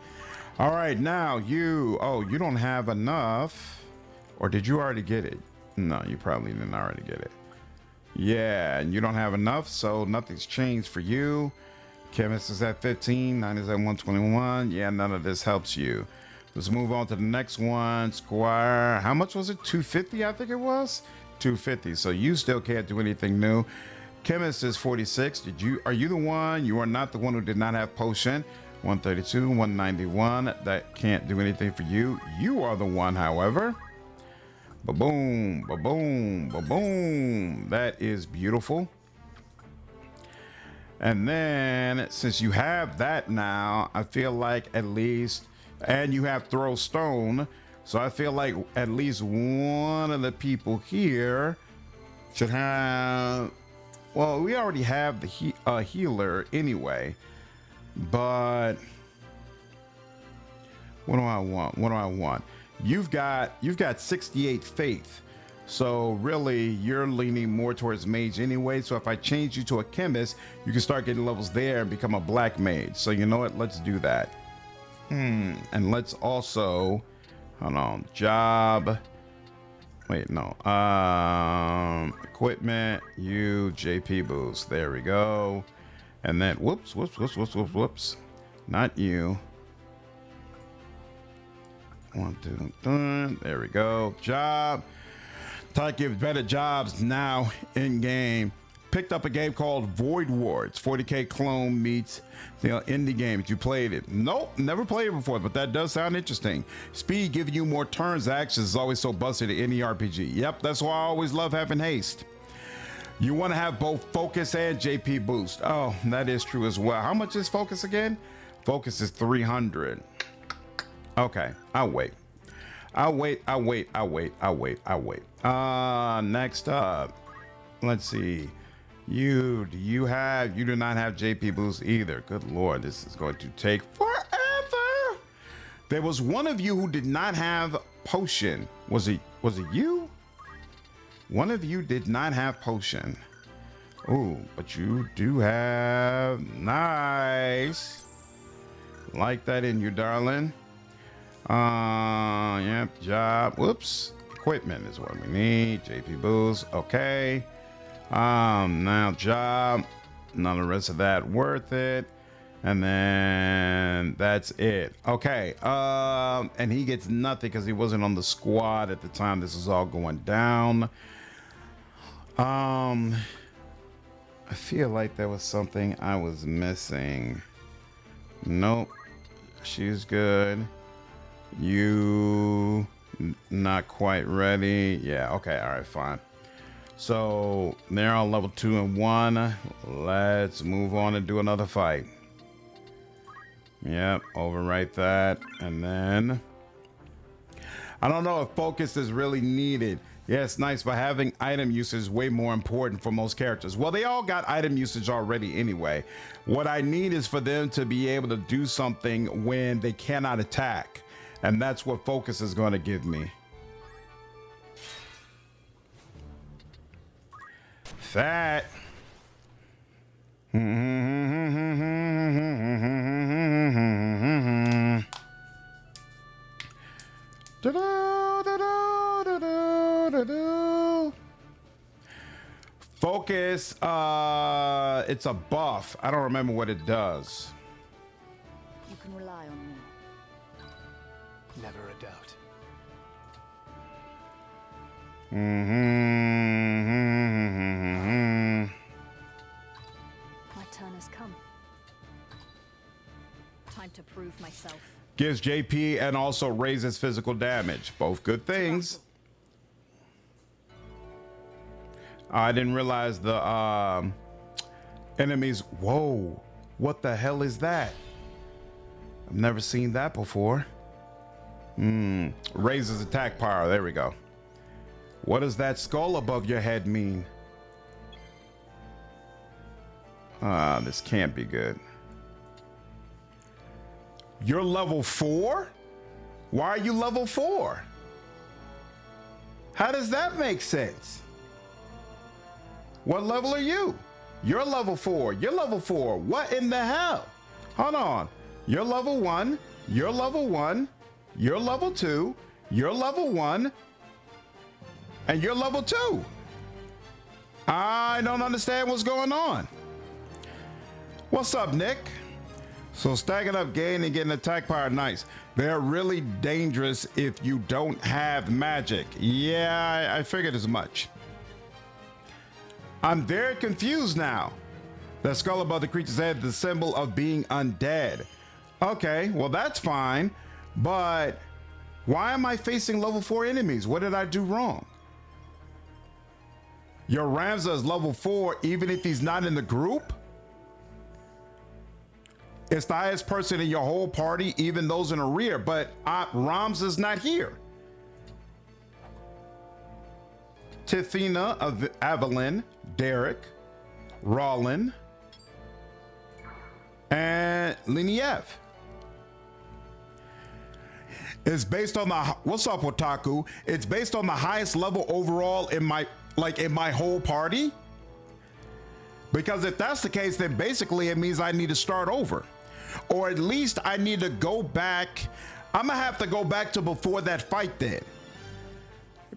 All right, now you. Oh, you don't have enough. Or did you already get it? No, you probably didn't already get it. Yeah, and you don't have enough, so nothing's changed for you. Chemist is at 15. 9 is at 121. Yeah, none of this helps you. Let's move on to the next one. Squire, how much was it? 250, I think it was. 250. So you still can't do anything new. Chemist is 46. Are you the one? You are not the one who did not have potion. 132, 191. That can't do anything for you. You are the one, however. Ba-boom, ba-boom, ba-boom. That is beautiful. And then, since you have that now, I feel like at least, and you have throw stone, so I feel like at least one of the people here should have, well, we already have the healer anyway, but what do I want? What do I want? You've got 68 faith. So really, you're leaning more towards mage anyway. So if I change you to a chemist, you can start getting levels there and become a black mage. So you know what? Let's do that. And let's also, hold on, job. Wait, no. Equipment, you, JP boost. There we go. And then, whoops. Not you. 1, 2, 3. There we go. Job. TIC gives better jobs now in game. Picked up a game called Void Wards. 40k clone meets the indie game. Did you played it? Nope, never played it before, but that does sound interesting. Speed giving you more turns. Actions is always so busted in any RPG. Yep, that's why I always love having haste. You want to have both focus and JP boost. Oh, that is true as well. How much is focus again? Focus is 300. Okay, I'll wait. Next up, let's see. You do not have JP boost either. Good Lord, this is going to take forever. There was one of you who did not have potion. Was it you? One of you did not have potion. Oh, but you do have, nice. Like that in you, darling. Yep, job. Whoops. Equipment is what we need. JP boost. Okay. Now job. None of the rest of that worth it. And then that's it. Okay. And he gets nothing because he wasn't on the squad at the time this is all going down. I feel like there was something I was missing. Nope. She's good. You not quite ready. Yeah, okay, all right, fine. So they're on level 2 and 1. Let's move on and do another fight. Yep, overwrite that. And then I don't know if focus is really needed. Yeah, it's nice, but having item usage is way more important for most characters. Well, they all got item usage already anyway. What I need is for them to be able to do something when they cannot attack. And that's what focus is going to give me. Fat. Focus, it's a buff. I don't remember what it does. You can rely on me. Never a doubt. My turn has come. Time to prove myself. Gives JP and also raises physical damage. Both good things. I didn't realize the enemies. Whoa, what the hell is that? I've never seen that before. Raises attack power. There we go. What does that skull above your head mean? This can't be good. You're level 4? Why are you level 4? How does that make sense? What level are you? You're level 4. You're level 4. What in the hell? Hold on. You're level 1. You're level 1. You're level 2. You're level 1. And you're level 2. I don't understand what's going on. What's up, Nick? So stacking up gain and getting attack power, nice. They're really dangerous if you don't have magic. Yeah, I figured as much. I'm very confused now. The skull above the creature's head, the symbol of being undead. Okay, well that's fine, but why am I facing level 4 enemies? What did I do wrong? Your Ramza is level 4 even if he's not in the group? It's the highest person in your whole party, even those in the rear, but Ramza's not here. Tithina of Avalon, Derek, Rollin, and Liniev. It's based on the, what's up, Otaku? It's based on the highest level overall in my whole party? Because if that's the case, then basically it means I need to start over. Or at least I need to go back. I'm gonna have to go back to before that fight then.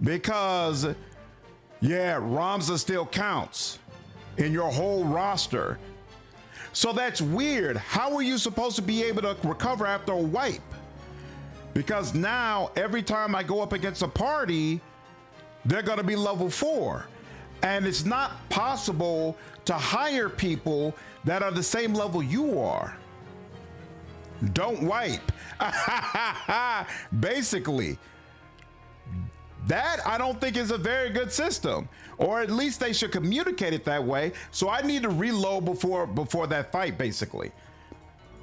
Because, yeah, Ramza still counts in your whole roster. So that's weird. How are you supposed to be able to recover after a wipe? Because now every time I go up against a party, they're gonna be level 4. And it's not possible to hire people that are the same level you are. Don't wipe. Basically, that I don't think is a very good system, or at least they should communicate it that way. So I need to reload before that fight. Basically,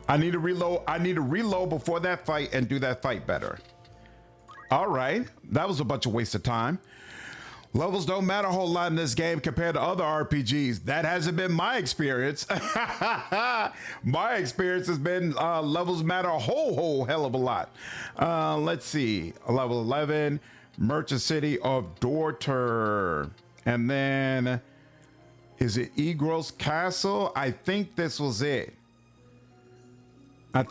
I need to reload before that fight and do that fight better. All right, that was a bunch of waste of time. Levels don't matter a whole lot in this game compared to other RPGs. That hasn't been my experience. My experience has been levels matter a whole hell of a lot. Let's see, level 11, Merchant City of Dorter. And then, is it Egros Castle? I think this was it. Like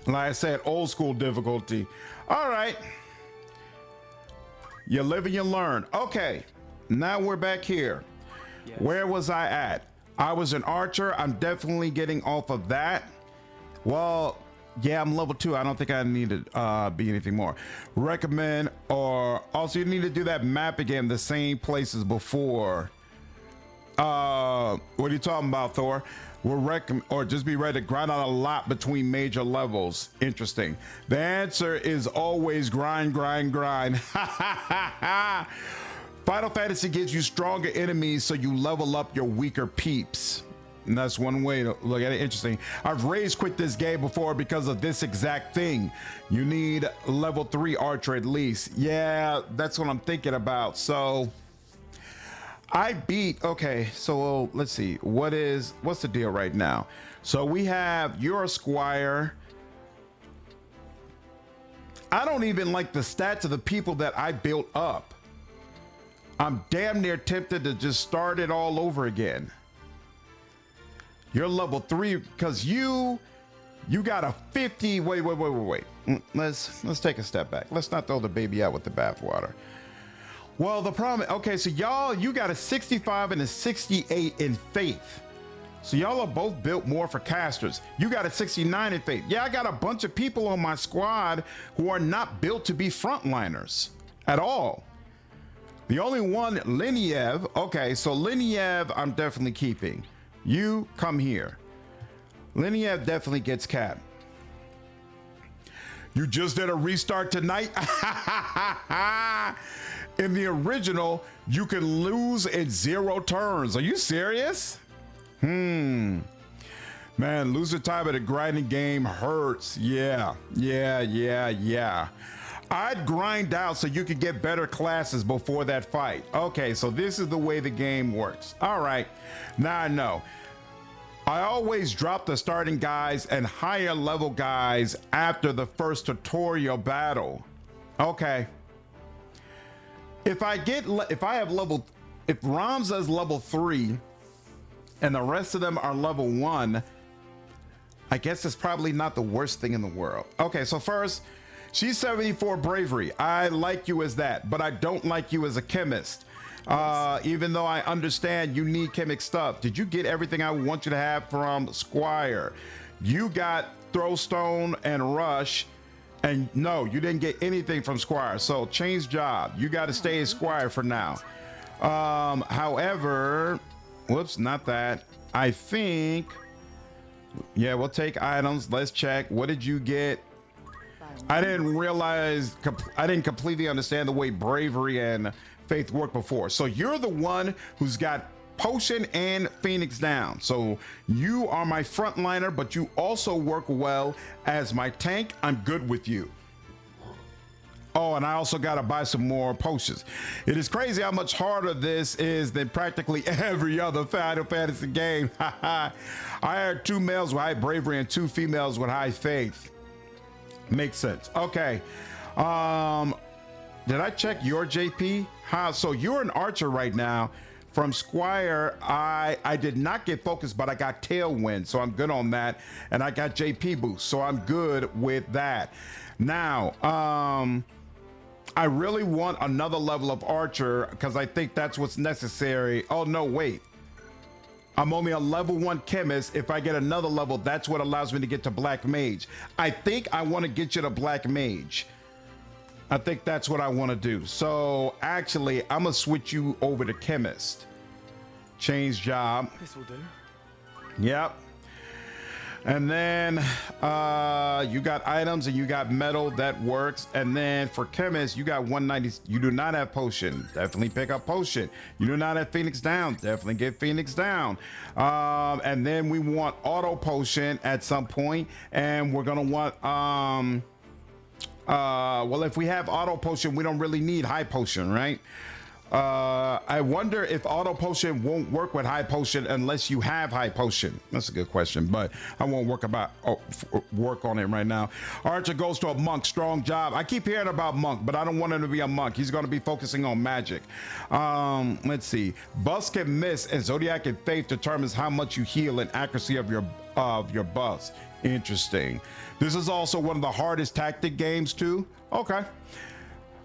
I said, old school difficulty. All right. You live and you learn. Okay, now we're back here. Yes. Where was I at? I was an archer. I'm definitely getting off of that. Well, yeah, I'm level 2. I don't think I need to be anything more. Recommend, or also you need to do that map again, the same places before. What are you talking about, Thor? Or just be ready to grind out a lot between major levels. Interesting. The answer is always grind. Final Fantasy gives you stronger enemies so you level up your weaker peeps. And that's one way to look at it. Interesting. I've rage quit this game before because of this exact thing. You need level 3 archer at least. Yeah, that's what I'm thinking about. So I beat, okay, so let's see, what's the deal right now? So we have your squire. I don't even like the stats of the people that I built up. I'm damn near tempted to just start it all over again. You're level 3 because you got a 50, wait. Let's take a step back. Let's not throw the baby out with the bathwater. Well, the problem, okay, so y'all, you got a 65 and a 68 in faith. So y'all are both built more for casters. You got a 69 in faith. Yeah, I got a bunch of people on my squad who are not built to be frontliners at all. The only one, Liniev, okay, so Liniev I'm definitely keeping. You come here. Liniev definitely gets capped. You just did a restart tonight? In the original, you can lose in 0 turns. Are you serious? Man, losing time at a grinding game hurts. Yeah. I'd grind out so you could get better classes before that fight. Okay, so this is the way the game works. All right, now I know. I always drop the starting guys and higher level guys after the first tutorial battle. Okay. If Ramza's level 3 and the rest of them are level 1, I guess it's probably not the worst thing in the world. Okay, so first, she's 74 bravery. I like you as that, but I don't like you as a chemist. Even though I understand you need chemic stuff, did you get everything I want you to have from Squire? You got Throwstone and Rush, and no, you didn't get anything from Squire. So change job. You got to stay as Squire for now. However, whoops, not that. I think, yeah, we'll take items. Let's check. What did you get? I didn't realize, I didn't completely understand the way bravery and faith work before. So you're the one who's got potion and Phoenix down. So you are my frontliner, but you also work well as my tank. I'm good with you. Oh, and I also got to buy some more potions. It is crazy how much harder this is than practically every other Final Fantasy game. I had 2 males with high bravery and 2 females with high faith. Makes sense. Okay. Did I check your JP? So you're an archer right now. From Squire, I did not get focused, but I got Tailwind, so I'm good on that. And I got JP boost, so I'm good with that. Now, I really want another level of archer because I think that's what's necessary. Oh, no, wait. I'm only a level 1 chemist. If I get another level, that's what allows me to get to Black Mage. I think I want to get you to Black Mage. I think that's what I want to do. So actually, I'm going to switch you over to chemist. Change job. This will do. Yep. And then you got items and you got metal. That works. And then for chemist, you got 190. You do not have potion. Definitely pick up potion. You do not have Phoenix down. Definitely get Phoenix down. And then we want auto potion at some point. And we're going to want... well, if we have auto potion, we don't really need high potion, right? I wonder if auto potion won't work with high potion unless you have high potion. That's a good question, but I won't work on it right now. Archer goes to a monk. Strong job. I keep hearing about monk, but I don't want him to be a monk. He's going to be focusing on magic. Let's see. Buffs can miss, and Zodiac and Faith determines how much you heal and accuracy of your buffs. Interesting. This is also one of the hardest tactic games too. Okay.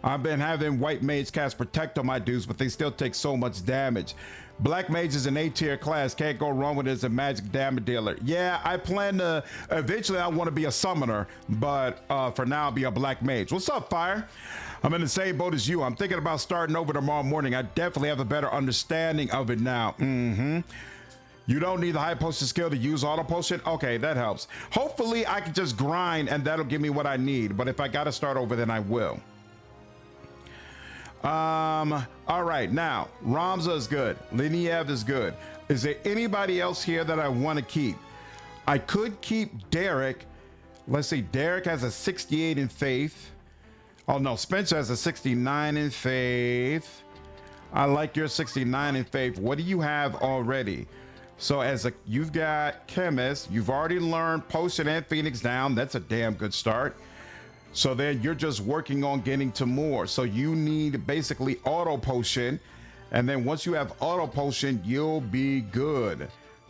I've been having white mage cast protect on my dudes, but they still take so much damage. Black mage is an A-tier class. Can't go wrong with it as a magic damage dealer. Yeah, I plan to, eventually I want to be a summoner, but for now I'll be a black mage. What's up, Fire? I'm in the same boat as you. I'm thinking about starting over tomorrow morning. I definitely have a better understanding of it now. You don't need the high potion skill to use auto potion? Okay, that helps. Hopefully I can just grind and that'll give me what I need. But if I got to start over, then I will. All right, now Ramza is good. Liniev is good. Is there anybody else here that I want to keep? I could keep Derek. Let's see, Derek has a 68 in faith. Oh no, Spencer has a 69 in faith. I like your 69 in faith. What do you have already? So you've got chemist, you've already learned potion and Phoenix down. That's a damn good start. So then you're just working on getting to more. So you need basically auto potion. And then once you have auto potion, you'll be good.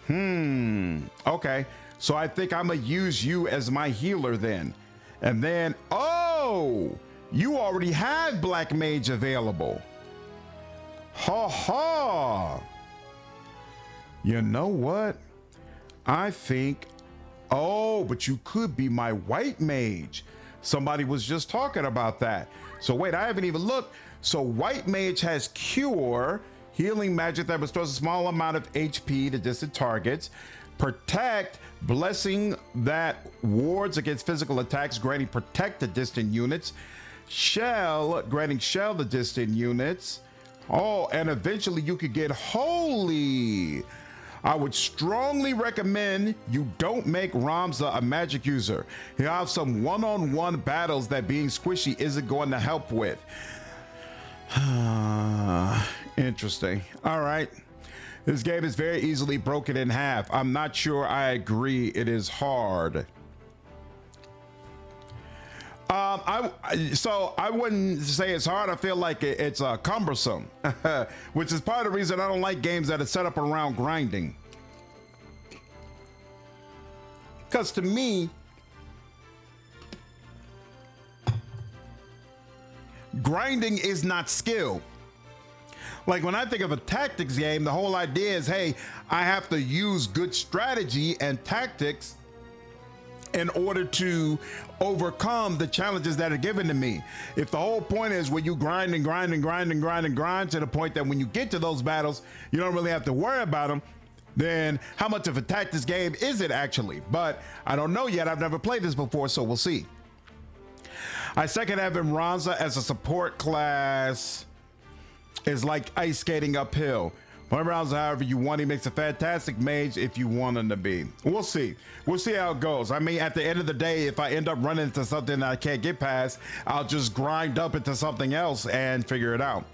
Okay. So I think I'm gonna use you as my healer then. And then, oh, you already have Black Mage available. Ha ha. You know what? I think, oh, but you could be my white mage. Somebody was just talking about that. So wait, I haven't even looked. So white mage has cure, healing magic that bestows a small amount of HP to distant targets. Protect, blessing that wards against physical attacks, granting protect to distant units. Shell, granting shell to distant units. Oh, and eventually you could get holy. I would strongly recommend you don't make Ramza a magic user. He'll have some one-on-one battles that being squishy isn't going to help with. Interesting. All right. This game is very easily broken in half. I'm not sure I agree. It is hard. So I wouldn't say it's hard. I feel like it's cumbersome, which is part of the reason I don't like games that are set up around grinding. Because to me, grinding is not skill. Like when I think of a tactics game, the whole idea is, hey, I have to use good strategy and tactics in order to overcome the challenges that are given to me. If the whole point is when you grind and grind and grind and grind and grind to the point that when you get to those battles, you don't really have to worry about them, then how much of a tactics game is it actually? But I don't know yet. I've never played this before, so we'll see. I second having Ramza as a support class is like ice skating uphill. One Ramza, however you want, he makes a fantastic mage if you want him to be. We'll see. We'll see how it goes. I mean, at the end of the day, if I end up running into something that I can't get past, I'll just grind up into something else and figure it out.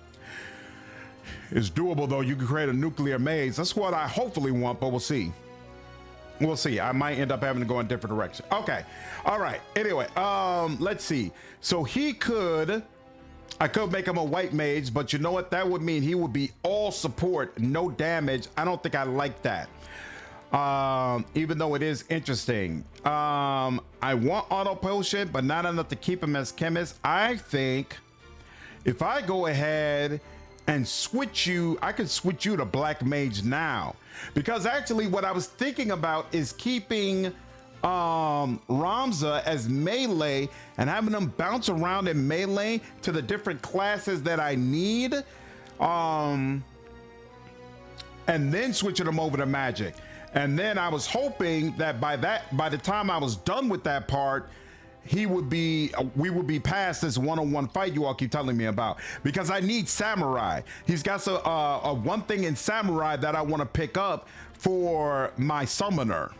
It's doable though. You can create a nuclear maze. That's what I hopefully want, but we'll see. We'll see. I might end up having to go in a different direction. Okay. All right. Anyway, let's see. So I could make him a white mage, but you know what? That would mean he would be all support, no damage. I don't think I like that. Even though it is interesting. I want auto potion, but not enough to keep him as chemist. I think if I go ahead and switch you, I could switch you to black mage now, because actually what I was thinking about is keeping Ramza as melee and having them bounce around in melee to the different classes that I need, and then switching them over to magic. And then I was hoping that by the time I was done with that part, we would be past this one-on-one fight you all keep telling me about, because I need samurai. He's got a one thing in samurai that I want to pick up for my summoner.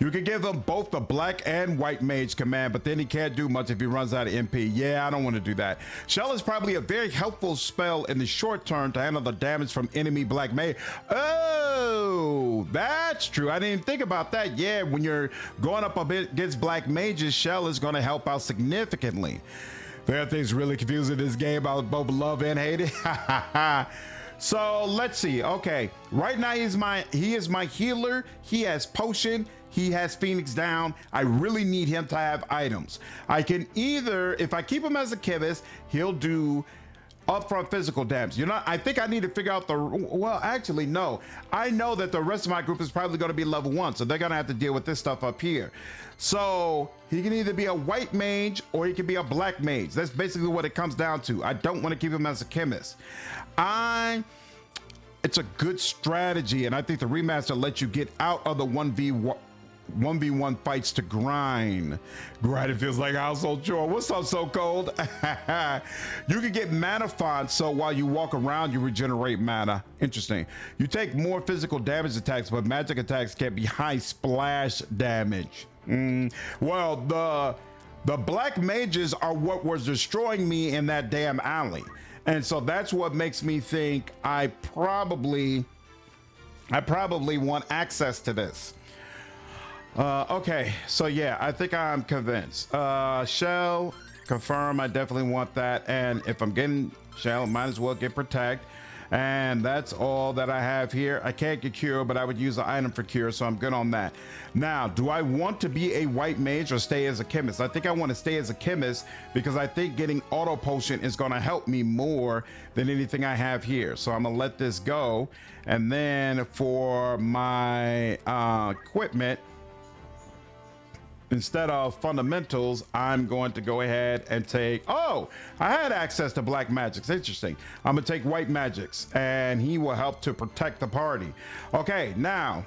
You can give him both the black and white mage command, but then he can't do much if he runs out of MP. Yeah, I don't want to do that. Shell is probably a very helpful spell in the short term to handle the damage from enemy black mage. Oh, that's true. I didn't even think about that. Yeah, when you're going up a bit against black mages, Shell is going to help out significantly. There are things really confusing in this game. I both love and hate it. So let's see. Okay, right now he is my healer. He has potion. He has Phoenix down. I really need him to have items. I can either, if I keep him as a chemist, he'll do upfront physical damage. You know, I think I need to figure out well, actually, no. I know that the rest of my group is probably going to be level 1, so they're going to have to deal with this stuff up here. So he can either be a white mage or he can be a black mage. That's basically what it comes down to. I don't want to keep him as a chemist. It's a good strategy, and I think the remaster lets you get out of the 1v1 fights to grind. Grind, it feels like a household chore. What's up, So Cold? You can get mana font, so while you walk around, you regenerate mana. Interesting. You take more physical damage attacks, but magic attacks can be high splash damage. Well, the black mages are what was destroying me in that damn alley. And so that's what makes me think I probably want access to this. Okay, so yeah, I think I'm convinced. Shell, confirm, I definitely want that. And if I'm getting Shell, might as well get Protect. And that's all that I have here. I can't get Cure, but I would use an item for Cure, so I'm good on that. Now, do I want to be a white mage or stay as a chemist? I think I want to stay as a chemist because I think getting auto potion is going to help me more than anything I have here. So I'm going to let this go. And then for my equipment, instead of fundamentals, I'm going to go ahead and take, oh, I had access to black magics. Interesting. I'm gonna take white magics and he will help to protect the party. Okay, now,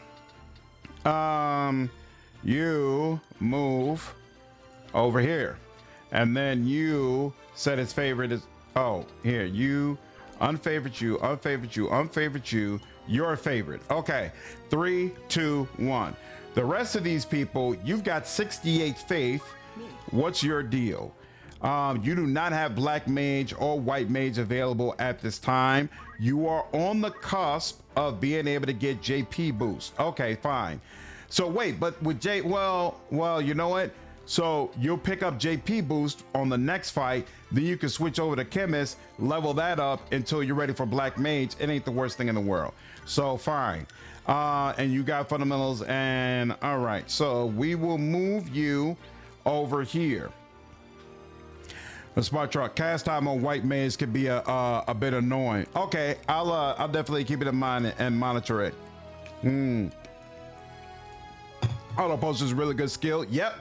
you move over here and then you set his favorite is, oh, here, you, unfavorite you, unfavorite you, unfavorite you, your favorite. Okay, 3, 2, 1. The rest of these people, you've got 68 faith. What's your deal? You do not have black mage or white mage available at this time. You are on the cusp of being able to get JP boost. Okay, fine. So wait, but with well, you know what? So you'll pick up JP boost on the next fight. Then you can switch over to chemist, level that up until you're ready for black mage. It ain't the worst thing in the world. So fine. And you got fundamentals, and all right, so we will move you over here. A smart truck. Cast time on white maize could be a bit annoying. Okay, I'll definitely keep it in mind and monitor it. Auto post is a really good skill. Yep.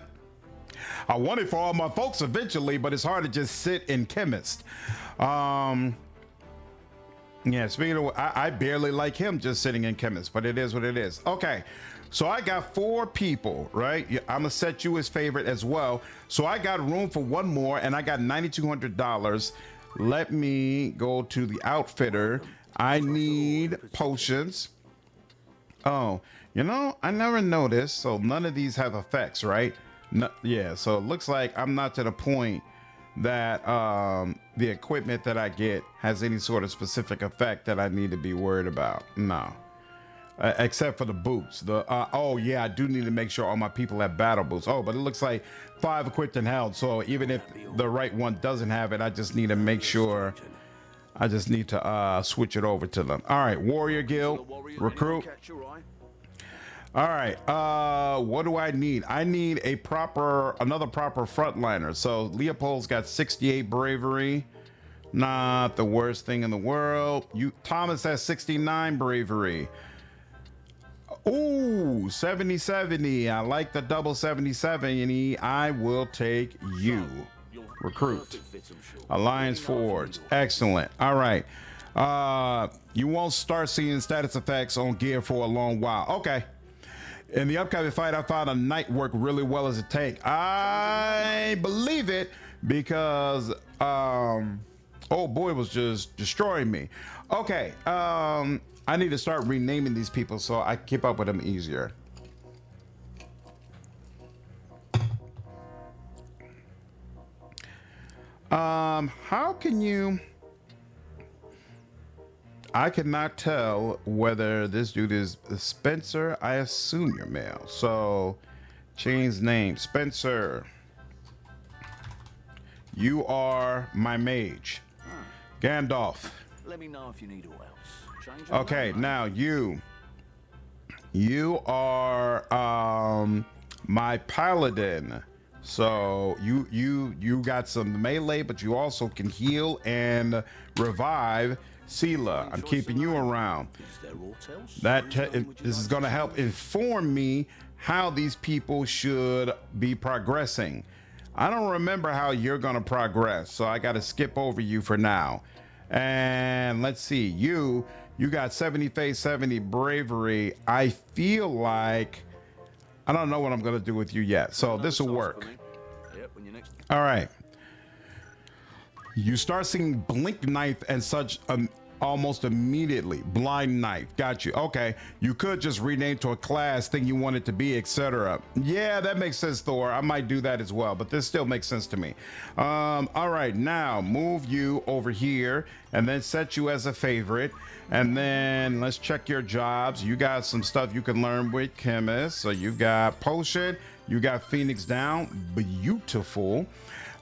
I want it for all my folks eventually, but it's hard to just sit in chemist. Yeah, speaking of, I barely like him just sitting in chemist, but it is what it is. Okay, so I got 4 people, right? I'm gonna set you as favorite as well. So I got room for one more, and I got $9,200. Let me go to the outfitter. I need potions. Oh, you know, I never noticed. So none of these have effects, right? No, yeah, so it looks like I'm not to the point that the equipment that I get has any sort of specific effect that I need to be worried about. No, except for the boots. Oh yeah, I do need to make sure all my people have battle boots. Oh, but it looks like 5 equipped and held. So even if the right one doesn't have it, I just need to make sure. I just need to switch it over to them. All right, warrior guild recruit. All right, what do I need? I need another proper frontliner. So Leopold's got 68 bravery, not the worst thing in the world. Thomas has 69 bravery. Ooh, 70-70. I like the double 70-70. I will take you. Recruit. Alliance Forge. Excellent. All right. You won't start seeing status effects on gear for a long while. Okay. In the upcoming fight, I found a knight work really well as a tank. I believe it because old boy was just destroying me. Okay, I need to start renaming these people so I keep up with them easier. How can you? I cannot tell whether this dude is Spencer. I assume you're male. So change name. Spencer. You are my mage. Gandalf. Let me know if you need all else. Change Okay, now you are my paladin. So you got some melee, but you also can heal and revive. Sela, I'm keeping you around. This is going to help inform me how these people should be progressing. I don't remember how you're going to progress, so I got to skip over you for now. And let's see, you got 70 face, 70 bravery. I feel like I don't know what I'm going to do with you yet, so this will work. All right. You start seeing blink knife and such almost immediately. Blind knife. Got you. Okay. You could just rename to a class thing you want it to be, etc. Yeah, that makes sense, Thor. I might do that as well, but this still makes sense to me. All right. Now move you over here and then set you as a favorite. And then let's check your jobs. You got some stuff you can learn with chemist. So you've got potion. You got Phoenix down. Beautiful.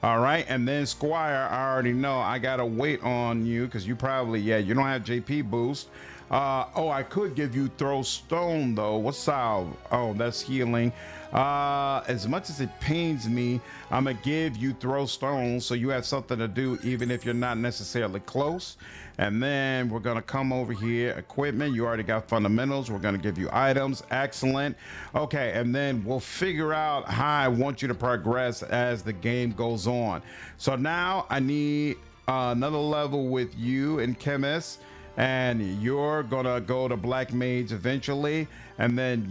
All right, and then Squire, I already know I gotta wait on you because you probably, you don't have JP boost. Oh, I could give you throw stone though. What's salve? Oh, that's healing. As much as it pains me, I'm gonna give you throw stone so you have something to do even if you're not necessarily close. And then we're gonna come over here, equipment. You already got fundamentals. We're gonna give you items. Excellent. Okay, and then we'll figure out how I want you to progress as the game goes on. So now I need another level with you in chemist, and you're gonna go to black mage eventually, and then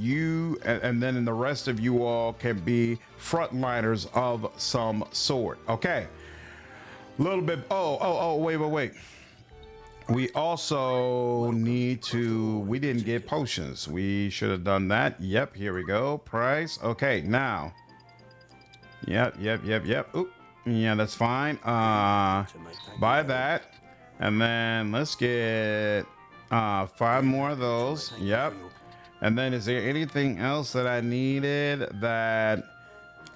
then the rest of you all can be frontliners of some sort. Okay, a little bit. Wait. We also need to, we didn't get potions. We should have done that. Yep, here we go. Price. Okay, now. Yep. Oop. Yeah, that's fine. Buy that. And then let's get 5 more of those. Yep. And then is there anything else that I needed that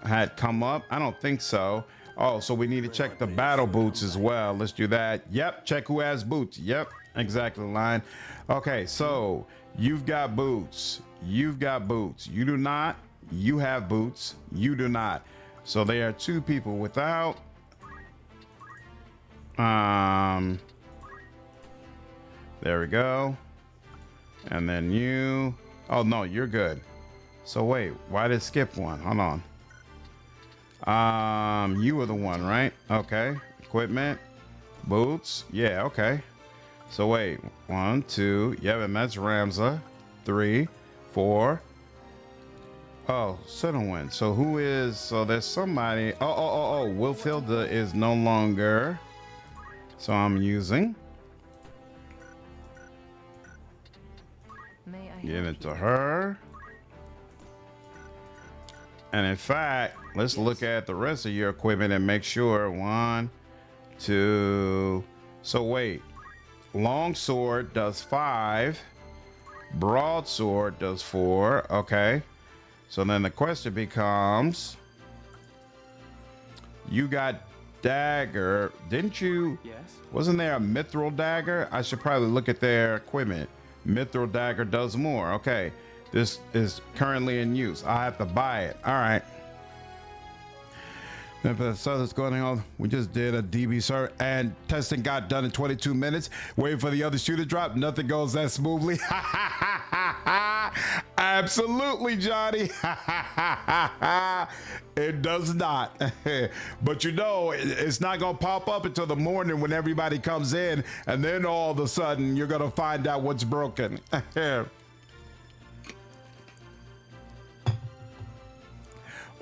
had come up? I don't think so. Oh, so we need to check the battle boots as well. Let's do that. Yep, check who has boots. Yep, exactly, line. Okay, so you've got boots. You've got boots. You do not. You have boots. You do not. So there are 2 people without. There we go. And then you. Oh no, you're good. So wait, why did it skip one? Hold on. You were the one, right? Okay. Equipment. Boots. Yeah, okay. So wait, 1, 2. Yep, and that's Ramza. 3, 4. Oh, Cinnamon. So who is? So there's somebody. Oh. Wilfilda is no longer. So I'm using. May I Give help it to you? her. And in fact, let's look at the rest of your equipment and make sure. 1, 2. So wait. Longsword does 5. Broadsword does 4. Okay. So then the question becomes, you got dagger, didn't you? Yes? Wasn't there a mithril dagger? I should probably look at their equipment. Mithril dagger does more. Okay. This is currently in use. I have to buy it. All right. Then for the stuff that's going on, we just did a DB sir, and testing got done in 22 minutes. Waiting for the other shoe to drop. Nothing goes that smoothly. Absolutely, Johnny. It does not. But you know, it's not going to pop up until the morning when everybody comes in, and then all of a sudden you're going to find out what's broken.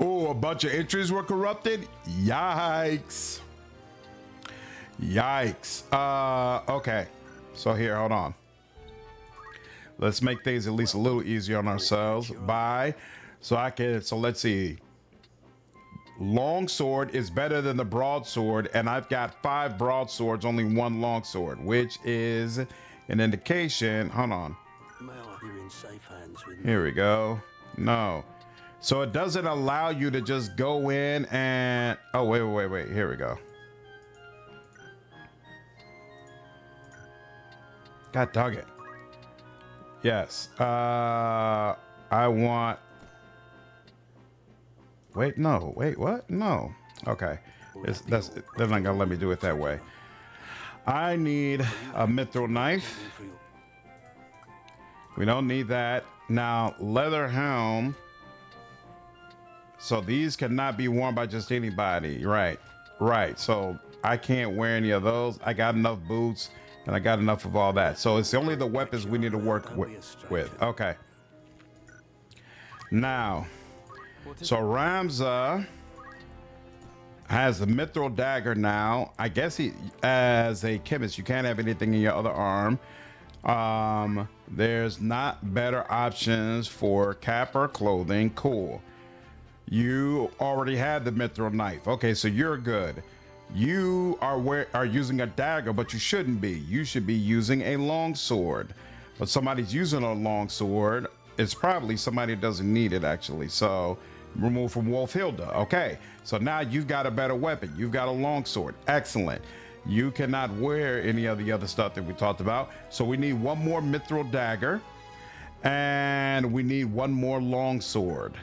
Oh, a bunch of entries were corrupted? Yikes. Yikes. Okay. So here, hold on. Let's make things at least a little easier on ourselves. Buy. So let's see. Longsword is better than the broadsword, and I've got 5 broadswords, only 1 longsword, which is an indication. Hold on. You're in safe hands with me. Here we go. No. So it doesn't allow you to just go in and... Oh, wait. Here we go. God dog it. Yes. I want... Wait, no. Wait, what? No. Okay. They're not going to let me do it that way. I need a mithril knife. We don't need that. Now, leather helm... So these cannot be worn by just anybody. Right. So I can't wear any of those. I got enough boots and I got enough of all that. So it's only the weapons we need to work with. Okay. Now, so Ramza has the mithril dagger now. I guess as a chemist, you can't have anything in your other arm. There's not better options for cap or clothing. Cool. You already had the mithril knife. Okay, so you're good. You are using a dagger, but you shouldn't be. You should be using a longsword. But somebody's using a longsword. It's probably somebody who doesn't need it, actually. So remove from Wolfhilda. Okay, so now you've got a better weapon. You've got a longsword. Excellent. You cannot wear any of the other stuff that we talked about. So we need 1 more mithril dagger. And we need 1 more longsword.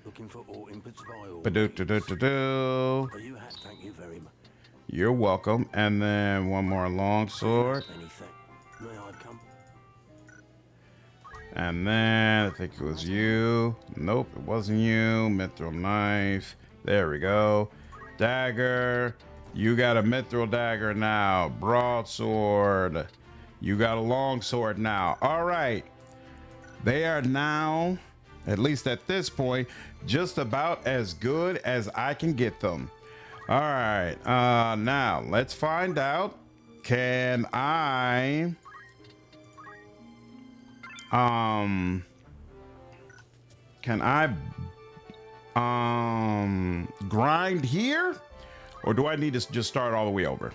Looking for all inputs by all. Ba-do-do-do-do-do. Are you hat? Thank you very much. You're welcome. And then 1 more longsword. Anything. May I come? And then I think it was you. Nope, it wasn't you. Mithril knife. There we go. Dagger. You got a mithril dagger now. Broadsword. You got a longsword now. All right. They are now, at least at this point, just about as good as I can get them. All right. Now let's find out. Can I grind here, or do I need to just start all the way over?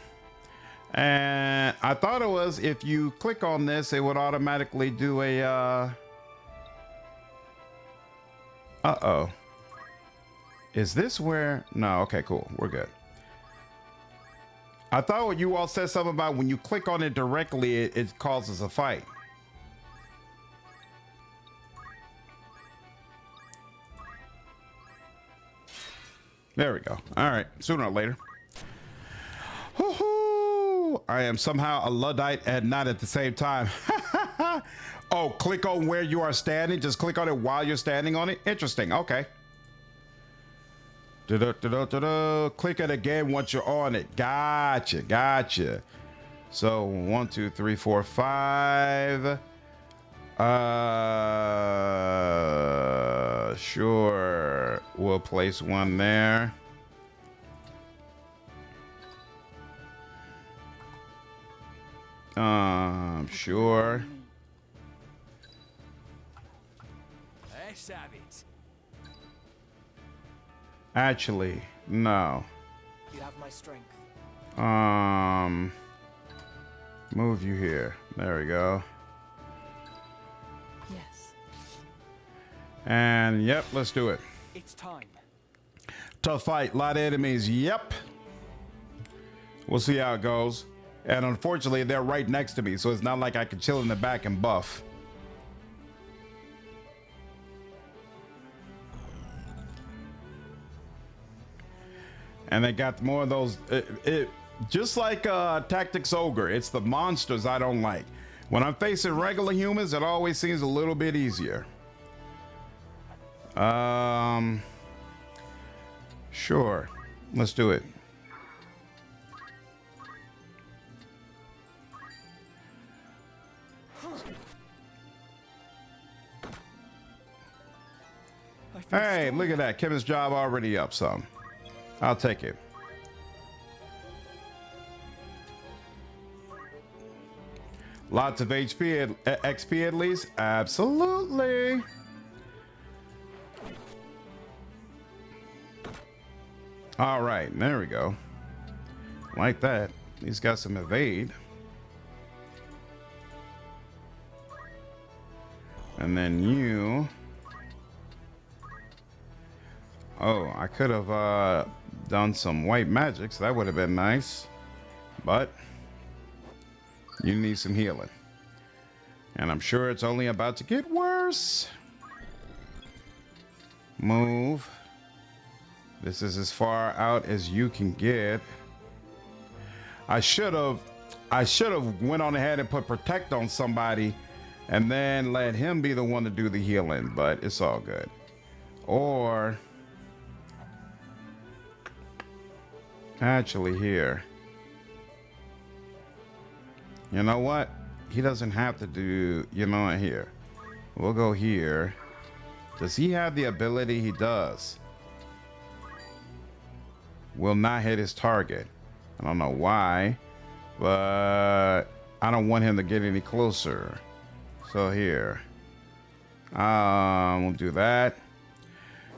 And I thought it was if you click on this, it would automatically do a uh-oh. Is this where? No, okay, cool. We're good. I thought you all said something about when you click on it directly, it causes a fight. There we go. All right. Sooner or later. Woohoo! I am somehow a Luddite and not at the same time. Oh, click on where you are standing. Just click on it while you're standing on it. Interesting. Okay. Click it again once you're on it. Gotcha. Gotcha. So 1, 2, 3, 4, 5. Sure. We'll place one there. Sure. Let's have it. Actually, no. You have my strength. Move you here. There we go. Yes. And yep, let's do it. It's time. Tough fight, lot of enemies. Yep. We'll see how it goes. And unfortunately, they're right next to me, so it's not like I can chill in the back and buff. And they got more of those. Just like Tactics Ogre, it's the monsters I don't like. When I'm facing regular humans, it always seems a little bit easier. Sure. Let's do it. Hey, look at that. Kevin's job already up some. I'll take it. Lots of XP at least? Absolutely. All right, there we go. Like that. He's got some evade. And then you... Oh, I could have done some white magic, so that would have been nice. But you need some healing. And I'm sure it's only about to get worse. Move. This is as far out as you can get. I should have went on ahead and put protect on somebody and then let him be the one to do the healing, but it's all good. Or actually here. You know what? He doesn't have to do, you know what, here. We'll go here. Does he have the ability? He does. Will not hit his target. I don't know why, but I don't want him to get any closer. So here. We'll do that.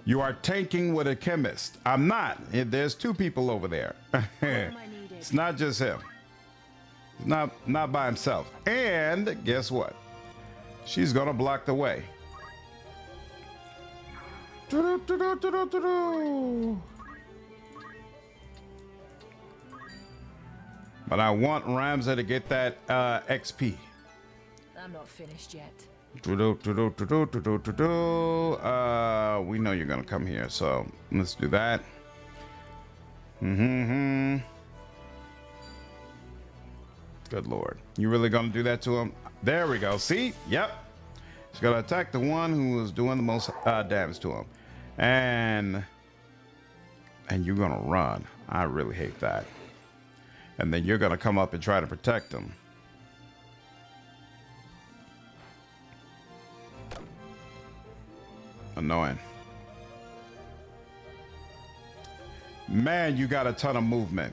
You are tanking with a chemist. I'm not. There's two people over there. It's not just him. Not by himself. And guess what? She's gonna block the way. But I want Ramza to get that XP. I'm not finished yet. We know you're gonna come here, so let's do that. Good Lord. You really gonna do that to him? There we go. See? Yep. He's gonna attack the one who is doing the most damage to him. And you're gonna run. I really hate that. And then you're gonna come up and try to protect him. Annoying. Man, you got a ton of movement.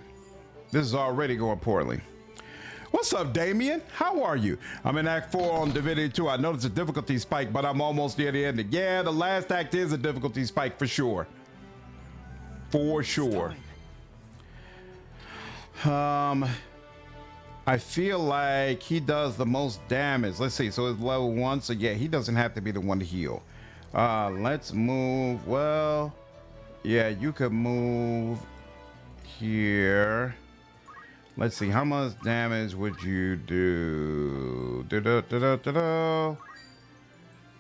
This is already going poorly. What's up, Damien? How are you? I'm in Act 4 on Divinity 2. I know it's a difficulty spike, but I'm almost near the ending. Yeah, the last act is a difficulty spike for sure. For sure. I feel like he does the most damage. Let's see. So it's level 1. So yeah, he doesn't have to be the one to heal. Let's move. Well, yeah, you could move here. Let's see. How much damage would you do?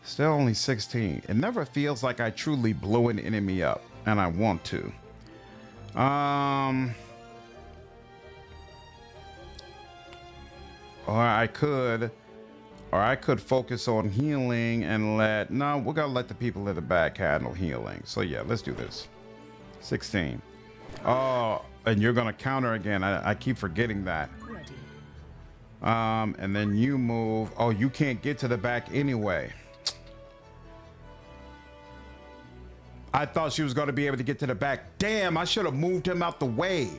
Still only 16. It never feels like I truly blow an enemy up, and I want to. Or I could focus on healing and no, we're gonna let the people in the back handle healing. So yeah, let's do this. 16. Oh, and you're gonna counter again. I keep forgetting that. Ready. And then you move. Oh, you can't get to the back anyway. I thought she was gonna be able to get to the back. Damn, I should have moved him out the way.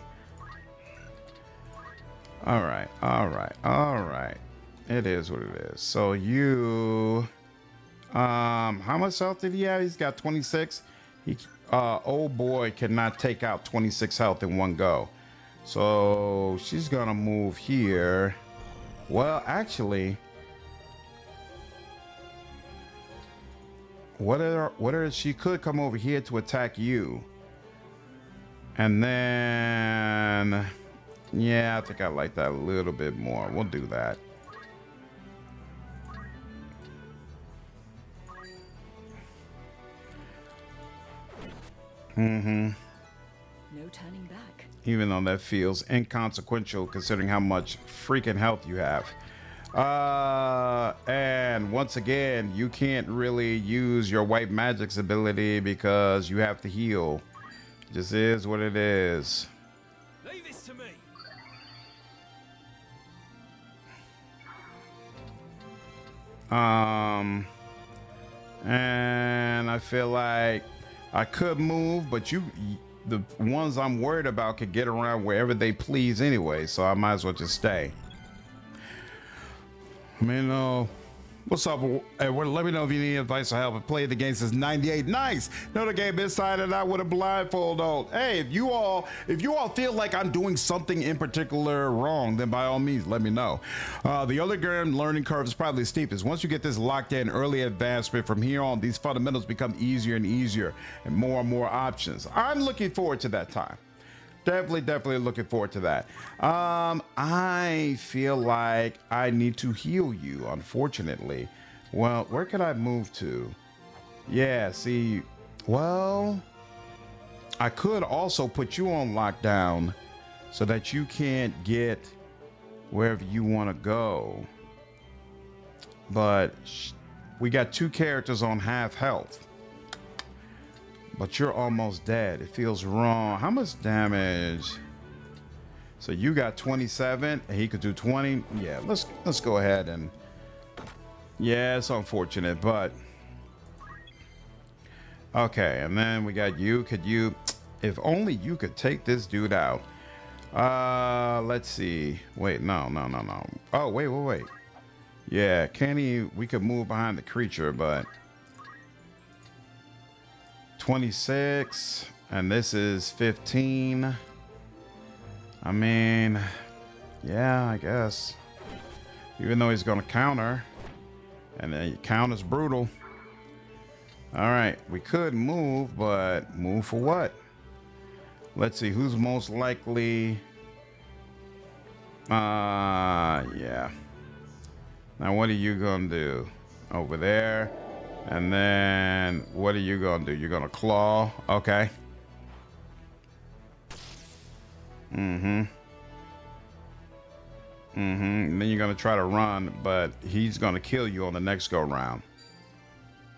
All right. It is what it is. So you, how much health did he have? He's got 26. Old boy cannot take out 26 health in one go. So she's gonna move here. Well, actually, she could come over here to attack you. And then, yeah, I think I like that a little bit more. We'll do that. No turning back. Even though that feels inconsequential considering how much freaking health you have. And once again, you can't really use your white magic's ability because you have to heal. Just is what it is. Leave this to me. And I feel like I could move, but the ones I'm worried about could get around wherever they please anyway, so I might as well just stay. I mean, what's up? Hey, let me know if you need advice or help. I played the game since '98. Nice. Know the game inside and out with a blindfold on. Hey, if you all feel like I'm doing something in particular wrong, then by all means, let me know. The other game learning curve is probably steepest. Once you get this locked in, early advancement from here on, these fundamentals become easier and easier, and more options. I'm looking forward to that time. Definitely looking forward to that. I feel like I need to heal you, unfortunately. Well, where could I move to? Yeah, see, well, I could also put you on lockdown so that you can't get wherever you want to go. But we got two characters on half health. But you're almost dead. It feels wrong. How much damage? So you got 27 and he could do 20. Yeah, let's go ahead and, yeah, it's unfortunate, but okay. And then we got you. If only you could take this dude out. Let's see. Wait, no. Oh, wait. Yeah, we could move behind the creature, but 26 and this is 15. I mean, yeah, I guess, even though he's gonna counter, and then count is brutal. All right, we could move, but move for what? Let's see who's most likely. Yeah, now what are you gonna do over there? And then what are you gonna do? You're gonna claw, okay. And then you're gonna try to run, but he's gonna kill you on the next go round.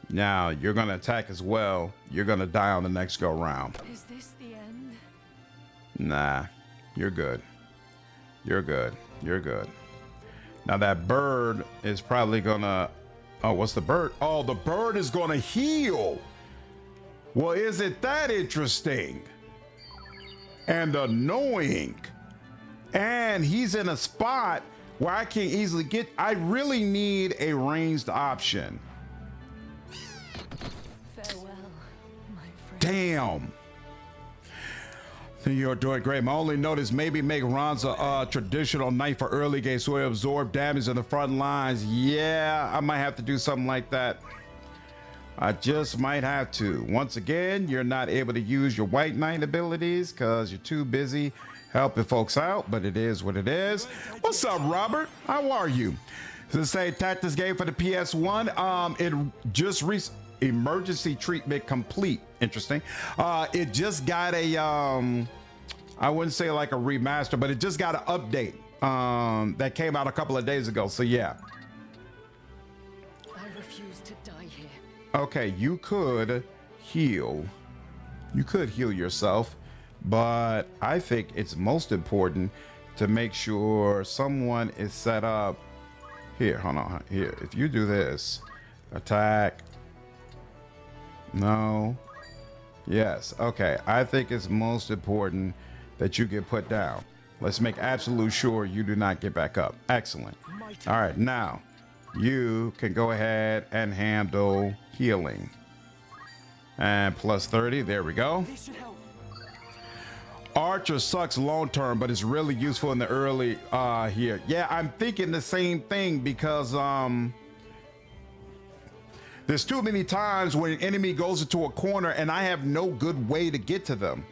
Now you're gonna attack as well. You're gonna die on the next go round. Is this the end? Nah, you're good. You're good. Now that bird is probably gonna, oh, what's the bird? Oh, the bird is gonna heal. Well, is it that interesting and annoying? And he's in a spot where I can't easily get. I really need a ranged option. Farewell, my friend. Damn. You're doing great. My only note is maybe make Ron's a traditional knight for early game so he absorb damage in the front lines. Yeah, I might have to do something like that. I just might have to. Once again, you're not able to use your white knight abilities because you're too busy helping folks out, but it is what it is. What's up, Robert? How are you? This is a tactics game for the PS1. It just emergency treatment complete. Interesting. It just got a I wouldn't say like a remaster, but it just got an update that came out a couple of days ago. So yeah. I refuse to die here. Okay, you could heal. You could heal yourself, but I think it's most important to make sure someone is set up. Here, hold on. Here, if you do this, attack. No. Yes. Okay. I think it's most important that you get put down. Let's make absolute sure you do not get back up. Excellent. All right. Now, you can go ahead and handle healing. And plus 30. There we go. This should help. Archer sucks long term, but it's really useful in the early here. Yeah, I'm thinking the same thing because there's too many times when an enemy goes into a corner and I have no good way to get to them.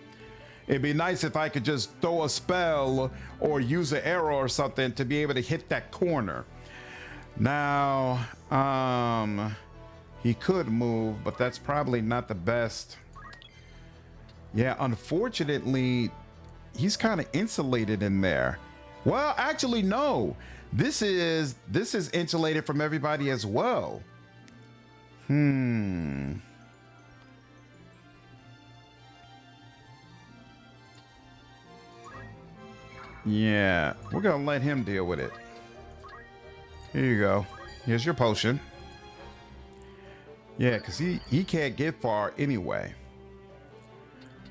It'd be nice if I could just throw a spell or use an arrow or something to be able to hit that corner. Now, he could move, but that's probably not the best. Yeah, unfortunately, he's kind of insulated in there. Well, actually, no. This is insulated from everybody as well. Yeah, we're gonna let him deal with it. Here you go. Here's your potion. Yeah, because he can't get far anyway.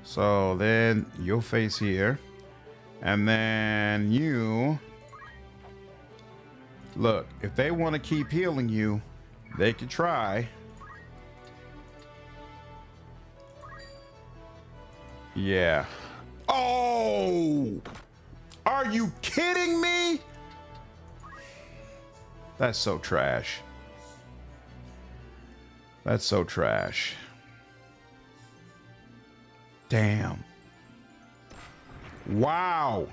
So then you'll face here. And then you... Look, if they want to keep healing you, they could try. Yeah. Oh! Are you kidding me? That's so trash. That's so trash. Damn. Wow.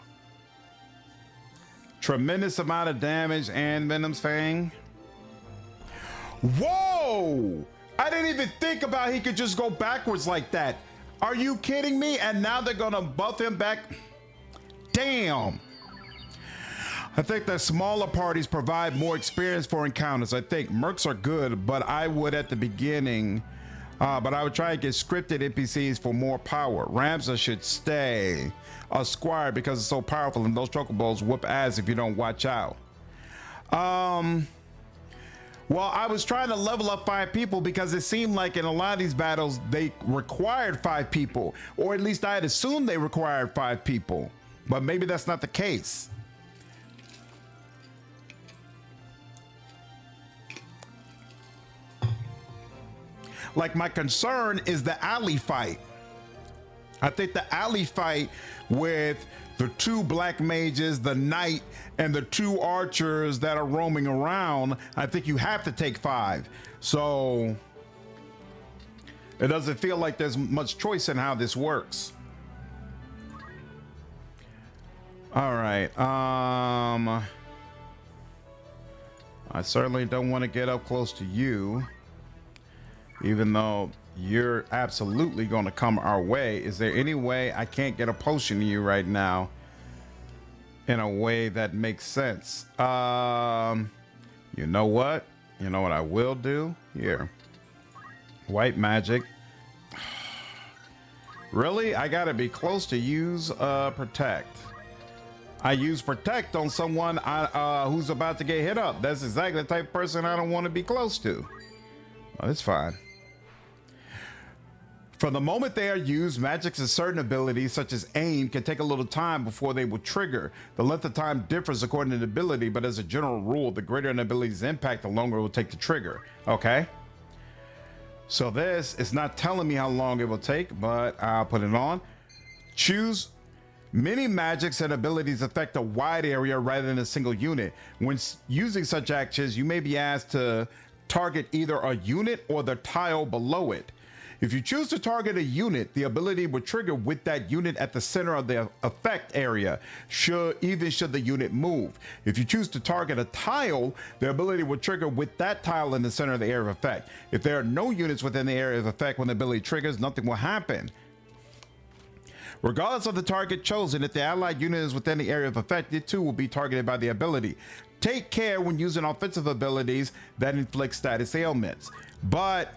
Tremendous amount of damage and Venom's Fang. Whoa! I didn't even think about he could just go backwards like that. Are you kidding me? And now they're gonna buff him back. Damn. I think that smaller parties provide more experience for encounters. I think mercs are good, but I would at the beginning, but I would try to get scripted NPCs for more power. Ramza should stay a squire because it's so powerful, and those chocobos whoop ass if you don't watch out. Well, I was trying to level up 5 people because it seemed like in a lot of these battles they required 5 people, or at least I had assumed they required 5 people, but maybe that's not the case. Like, my concern is the alley fight. I think the alley fight with the 2 black mages, the knight, and the 2 archers that are roaming around, I think you have to take 5. So it doesn't feel like there's much choice in how this works. All right. I certainly don't want to get up close to you, even though you're absolutely going to come our way. Is there any way I can't get a potion to you right now in a way that makes sense? You know what? You know what I will do? Here. White magic. Really? I gotta be close to use protect. I use protect on someone who's about to get hit up. That's exactly the type of person I don't want to be close to. Oh, it's fine. For the moment they are used, magics and certain abilities such as aim can take a little time before they will trigger. The length of time differs according to the ability, but as a general rule, the greater an ability's impact, the longer it will take to trigger. Okay. So this is not telling me how long it will take, but I'll put it on. Choose. Many magics and abilities affect a wide area rather than a single unit. When using such actions, you may be asked to target either a unit or the tile below it. If you choose to target a unit, the ability will trigger with that unit at the center of the effect area, even should the unit move. If you choose to target a tile, the ability will trigger with that tile in the center of the area of effect. If there are no units within the area of effect when the ability triggers, nothing will happen. Regardless of the target chosen, if the allied unit is within the area of effect, it too will be targeted by the ability. Take care when using offensive abilities that inflict status ailments. But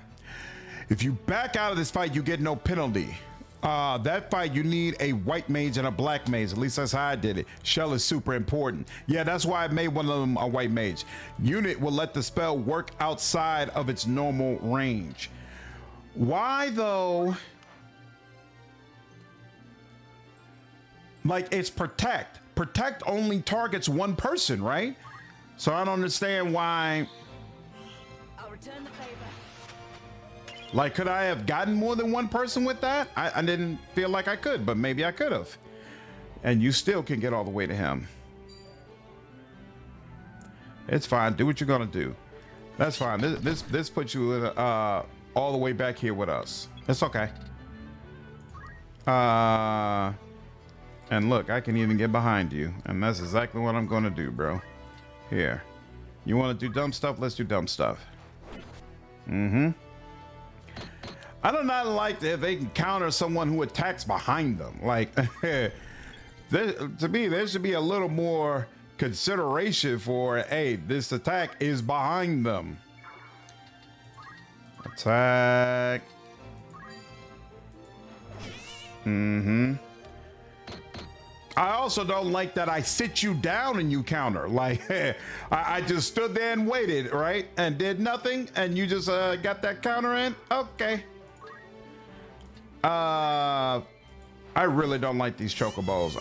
if you back out of this fight, you get no penalty. That fight, you need a white mage and a black mage. At least that's how I did it. Shell is super important. Yeah, that's why I made one of them a white mage. Unit will let the spell work outside of its normal range. Why though? Like, it's protect. Protect only targets one person, right? So I don't understand why. I'll return the favor. Like, could I have gotten more than one person with that? I didn't feel like I could, but maybe I could have. And you still can get all the way to him. It's fine. Do what you're gonna do. That's fine. This puts you in, all the way back here with us. It's okay. And look, I can even get behind you, and that's exactly what I'm gonna do, bro. Here, you want to do dumb stuff? Let's do dumb stuff. I do not like that they can counter someone who attacks behind them. Like, to me, there should be a little more consideration for, hey, this attack is behind them. Attack. I also don't like that I sit you down and you counter. Like, I just stood there and waited, right? And did nothing, and you just got that counter in? Okay. I really don't like these chocobos.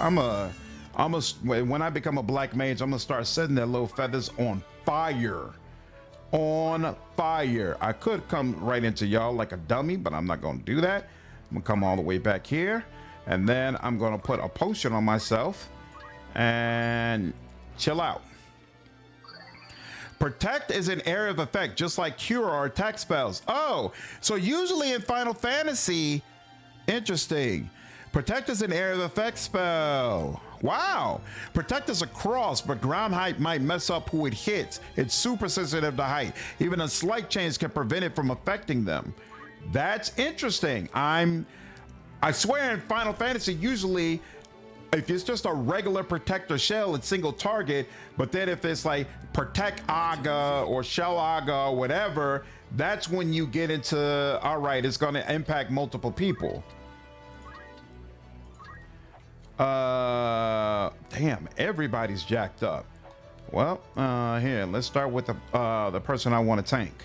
When I become a black mage, I'm gonna start setting their little feathers on fire. On fire. I could come right into y'all like a dummy, but I'm not gonna do that. I'm gonna come all the way back here. And then I'm gonna put a potion on myself and chill out. Protect is an area of effect, just like cure or attack spells. Oh, so usually in Final Fantasy, interesting. Protect is an area of effect spell. Wow. Protect is a cross, but ground height might mess up who it hits. It's super sensitive to height. Even a slight change can prevent it from affecting them. That's interesting. I swear in Final Fantasy, usually if it's just a regular protector shell, it's single target. But then if it's like protect Aga or shell Aga or whatever, that's when you get into, all right, it's going to impact multiple people. Damn, everybody's jacked up. Well, here, let's start with the person I want to tank.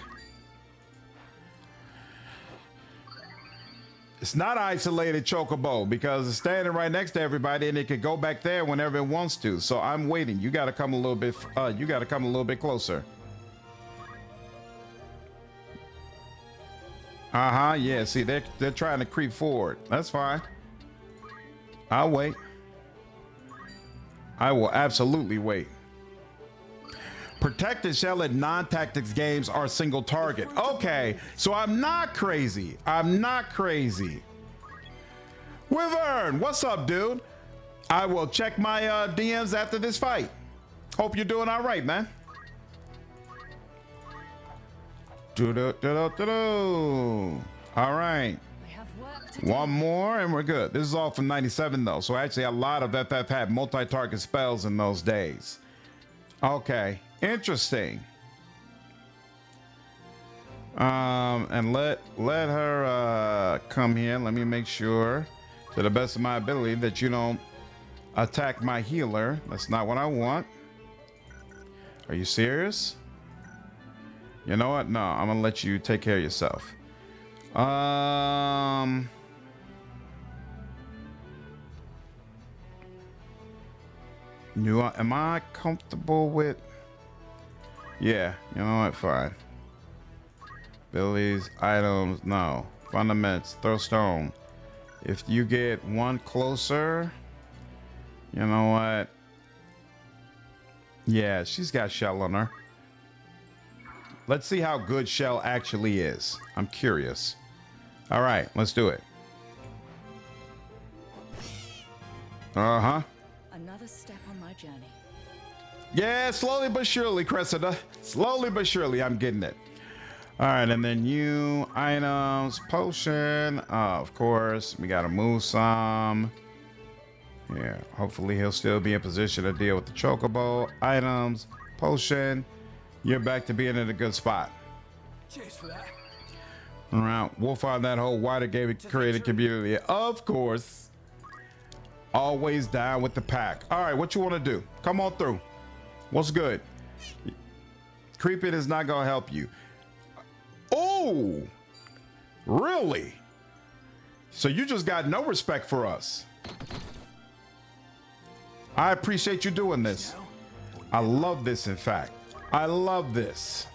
It's not isolated chocobo because it's standing right next to everybody and it can go back there whenever it wants to. So I'm waiting. You got to come a little bit. You got to come a little bit closer. Yeah. See, they're trying to creep forward. That's fine. I'll wait. I will absolutely wait. Protected shell in non-tactics games are single target. Okay, so I'm not crazy. I'm not crazy. Wyvern, what's up, dude? I will check my DMs after this fight. Hope you're doing all right, man. All right. One more and we're good. This is all from 97 though. So actually a lot of FF had multi-target spells in those days. Okay. Interesting. And let her come here. Let me make sure to the best of my ability that you don't attack my healer. That's not what I want. Are you serious? You know what? No, I'm gonna let you take care of yourself. Am I comfortable with? Yeah, you know what? Fine. Abilities, items, no. Fundamentals, throw stone. If you get one closer, you know what? Yeah, she's got shell on her. Let's see how good shell actually is. I'm curious. All right, let's do it. Another step on my journey. Yeah, slowly but surely, Cressida. Slowly but surely, I'm getting it. All right, and then you, items, potion. Of course, we gotta move some. Yeah, hopefully he'll still be in position to deal with the chocobo items, potion. You're back to being in a good spot. Cheers for that. All right, we'll find that whole wider gaming creative community. Of course. Always down with the pack. All right, what you want to do? Come on through. What's good? Creeping is not going to help you. Oh, really? So you just got no respect for us. I appreciate you doing this. I love this, in fact. I love this.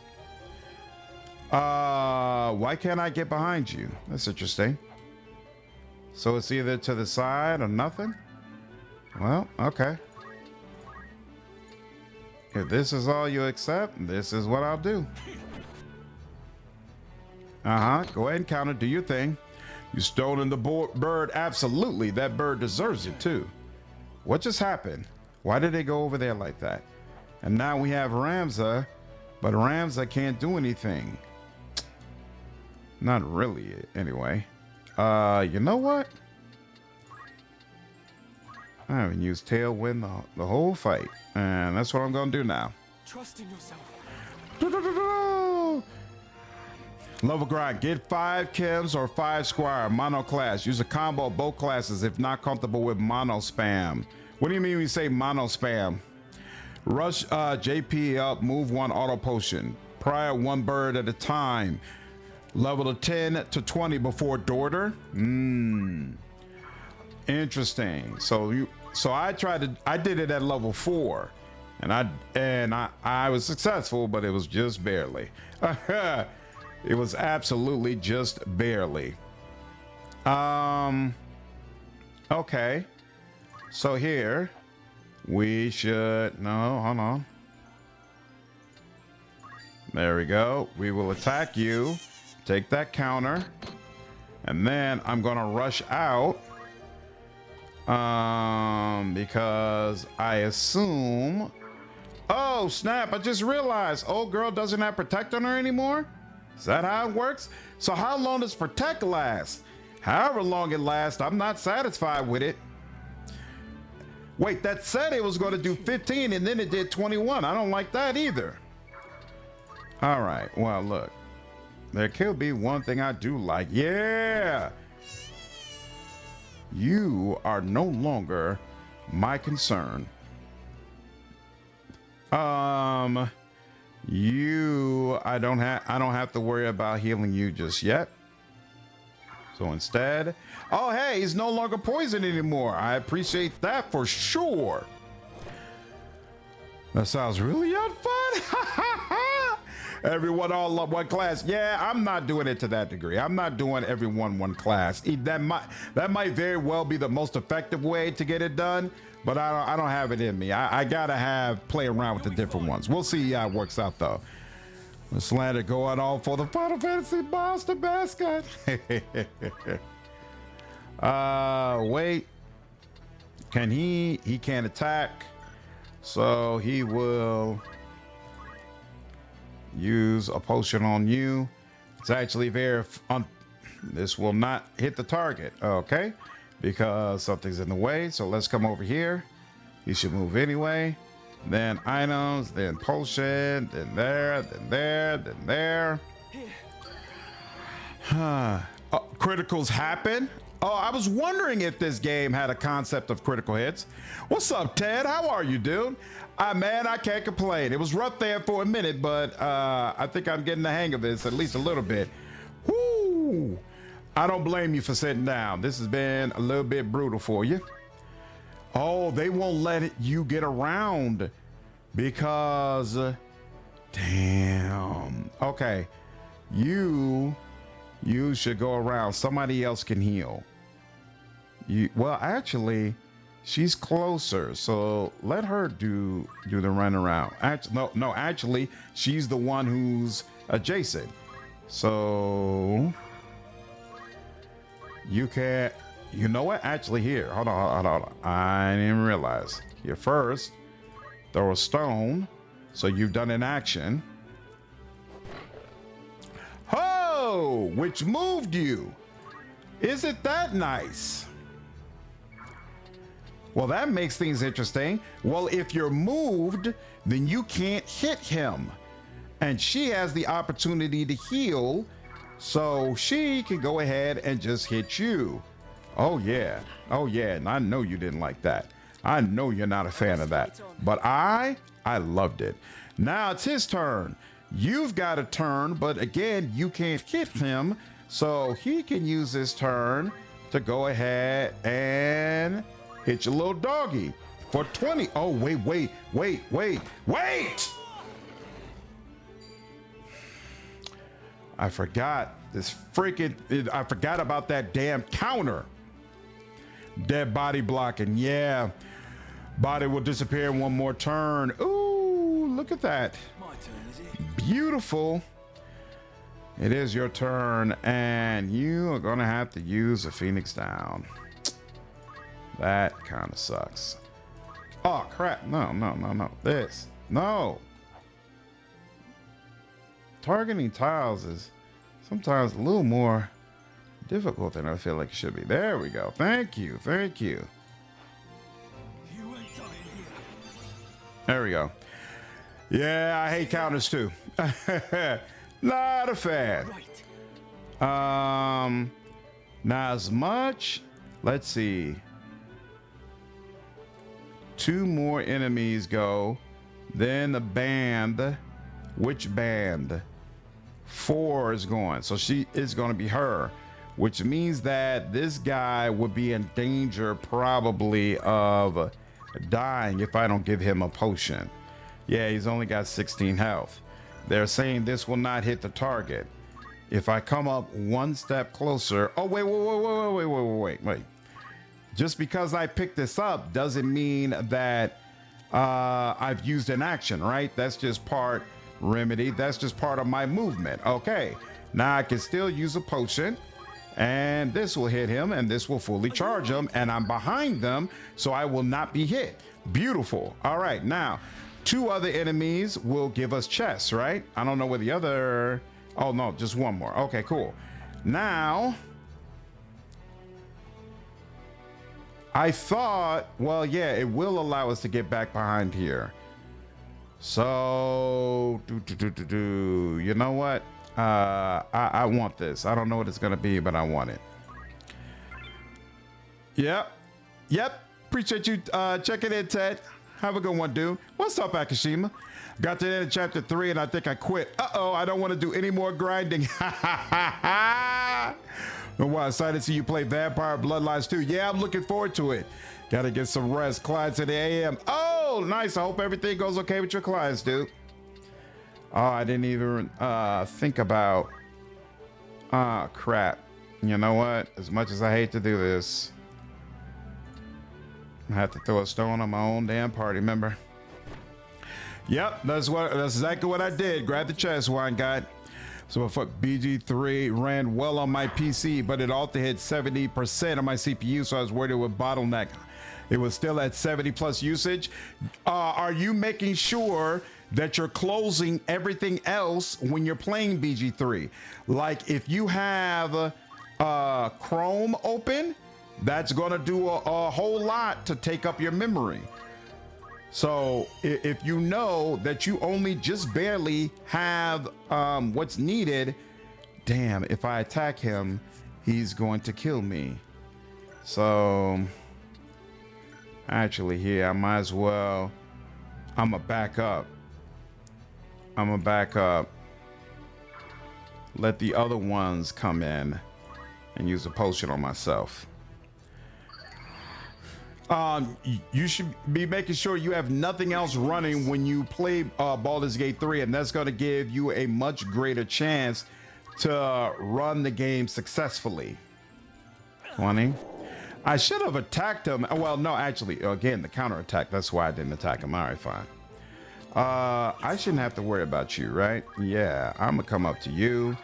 Why can't I get behind you? That's interesting. So it's either to the side or nothing? Well, okay. If this is all you accept, this is what I'll do. Go ahead and counter. Do your thing. You stolen the bird. Absolutely. That bird deserves it too. What just happened? Why did they go over there like that? And now we have Ramza, but Ramza can't do anything. Not really, anyway. You know what? I haven't used Tailwind the whole fight. And that's what I'm going to do now. Trust in yourself. Level grind. Get 5 chems or 5 squire. Mono class. Use a combo of both classes if not comfortable with mono spam. What do you mean when you say mono spam? Rush JP up. Move 1 auto potion. Prior 1 bird at a time. Level to 10 to 20 before Daughter. Interesting. So I did it at level 4, and I was successful, but it was just barely. It was absolutely just barely. Okay. So here we should hold on. There we go. We will attack you. Take that counter, and then I'm gonna rush out because I assume, oh snap, I just realized old girl doesn't have protect on her anymore. Is that how it works? So how long does protect last? However long it lasts, I'm not satisfied with it. Wait, that said it was going to do 15 and then it did 21. I don't like that either. All right, well look, there could be one thing I do like. Yeah, you are no longer my concern. I don't have to worry about healing you just yet. So instead, oh hey, he's no longer poisoned anymore. I appreciate that for sure. That sounds really fun. Everyone all love one class. Yeah, I'm not doing it to that degree. I'm not doing everyone one class. That might very well be the most effective way to get it done, but I don't have it in me. I gotta play around with the different ones. We'll see how it works out though. The slander going on for the Final Fantasy monster mascot. Wait. Can he can't attack. So he will use a potion on you. It's actually this will not hit the target, okay? Because something's in the way. So let's come over here. You should move anyway. Then items, then potion, then there, then there, then there. Criticals happen. Oh, I was wondering if this game had a concept of critical hits. What's up, Ted? How are you, dude? Man, I can't complain. It was rough there for a minute, but I think I'm getting the hang of this at least a little bit. Whoo! I don't blame you for sitting down. This has been a little bit brutal for you. Oh, they won't let you get around because, damn. Okay, you should go around. Somebody else can heal. Well, actually, she's closer, so let her do the run around. Actually, she's the one who's adjacent. So you can't. You know what? Actually, here. Hold on. I didn't realize. Here first, throw a stone. So you've done an action. Oh, which moved you. Isn't that nice? Well, that makes things interesting. Well, if you're moved, then you can't hit him. And she has the opportunity to heal, so she can go ahead and just hit you. Oh, yeah. Oh, yeah. And I know you didn't like that. I know you're not a fan of that. But I loved it. Now it's his turn. You've got a turn, but again, you can't hit him. So he can use his turn to go ahead and hit your little doggy for 20. Oh, wait. I forgot I forgot about that damn counter. Dead body blocking. Yeah. Body will disappear in one more turn. Ooh, look at that. My turn, is it? Beautiful. It is your turn, and you are going to have to use a Phoenix down. That kind of sucks. Oh, crap. No. This. No. Targeting tiles is sometimes a little more difficult than I feel like it should be. There we go. Thank you. You ain't dying here. There we go. Yeah, I hate counters too. Not a fan. Right. Not as much. Let's see. 2 more enemies go. Then the band. Which band? 4 is going. So she is going to be her, which means that this guy would be in danger probably of dying if I don't give him a potion. Yeah, he's only got 16 health. They're saying this will not hit the target. If I come up 1 step closer. Oh, wait. Just because I picked this up doesn't mean that I've used an action, right? That's just part remedy. That's just part of my movement. Okay. Now I can still use a potion, and this will hit him, and this will fully charge him, and I'm behind them, so I will not be hit. Beautiful. All right. Now, 2 other enemies will give us chests, right? I don't know where the other... Oh, no, just 1 more. Okay, cool. Now, I thought, well, yeah, it will allow us to get back behind here. So, you know what? I want this. I don't know what it's going to be, but I want it. Yep. Appreciate you checking in, Ted. Have a good one, dude. What's up, Akashima? Got to the end of chapter 3 and I think I quit. Uh-oh, I don't want to do any more grinding. Wow, excited to see you play Vampire Bloodlines 2. Yeah, I'm looking forward to it. Got to get some rest. Clients in the AM. Oh, nice. I hope everything goes okay with your clients, dude. Oh, I didn't even think about... crap. You know what? As much as I hate to do this, I have to throw a stone on my own damn party member. Yep, that's exactly what I did. Grab the chest, wine guy. So fuck, BG3 ran well on my PC, but it also hit 70% on my CPU, so I was worried it would bottleneck. It was still at 70 plus usage. Are you making sure that you're closing everything else when you're playing BG3? Like if you have Chrome open, that's gonna do a whole lot to take up your memory. So if you know that you only just barely have what's needed, damn, if I attack him, he's going to kill me. So actually here, I might as well, I'm gonna back up. Let the other ones come in and use a potion on myself. You should be making sure you have nothing else running when you play Baldur's Gate 3, and that's going to give you a much greater chance to run the game successfully. 20. I should have attacked him. Well, no, actually, again, the counterattack. That's why I didn't attack him. All right, fine. I shouldn't have to worry about you, right? Yeah, I'm gonna come up to you,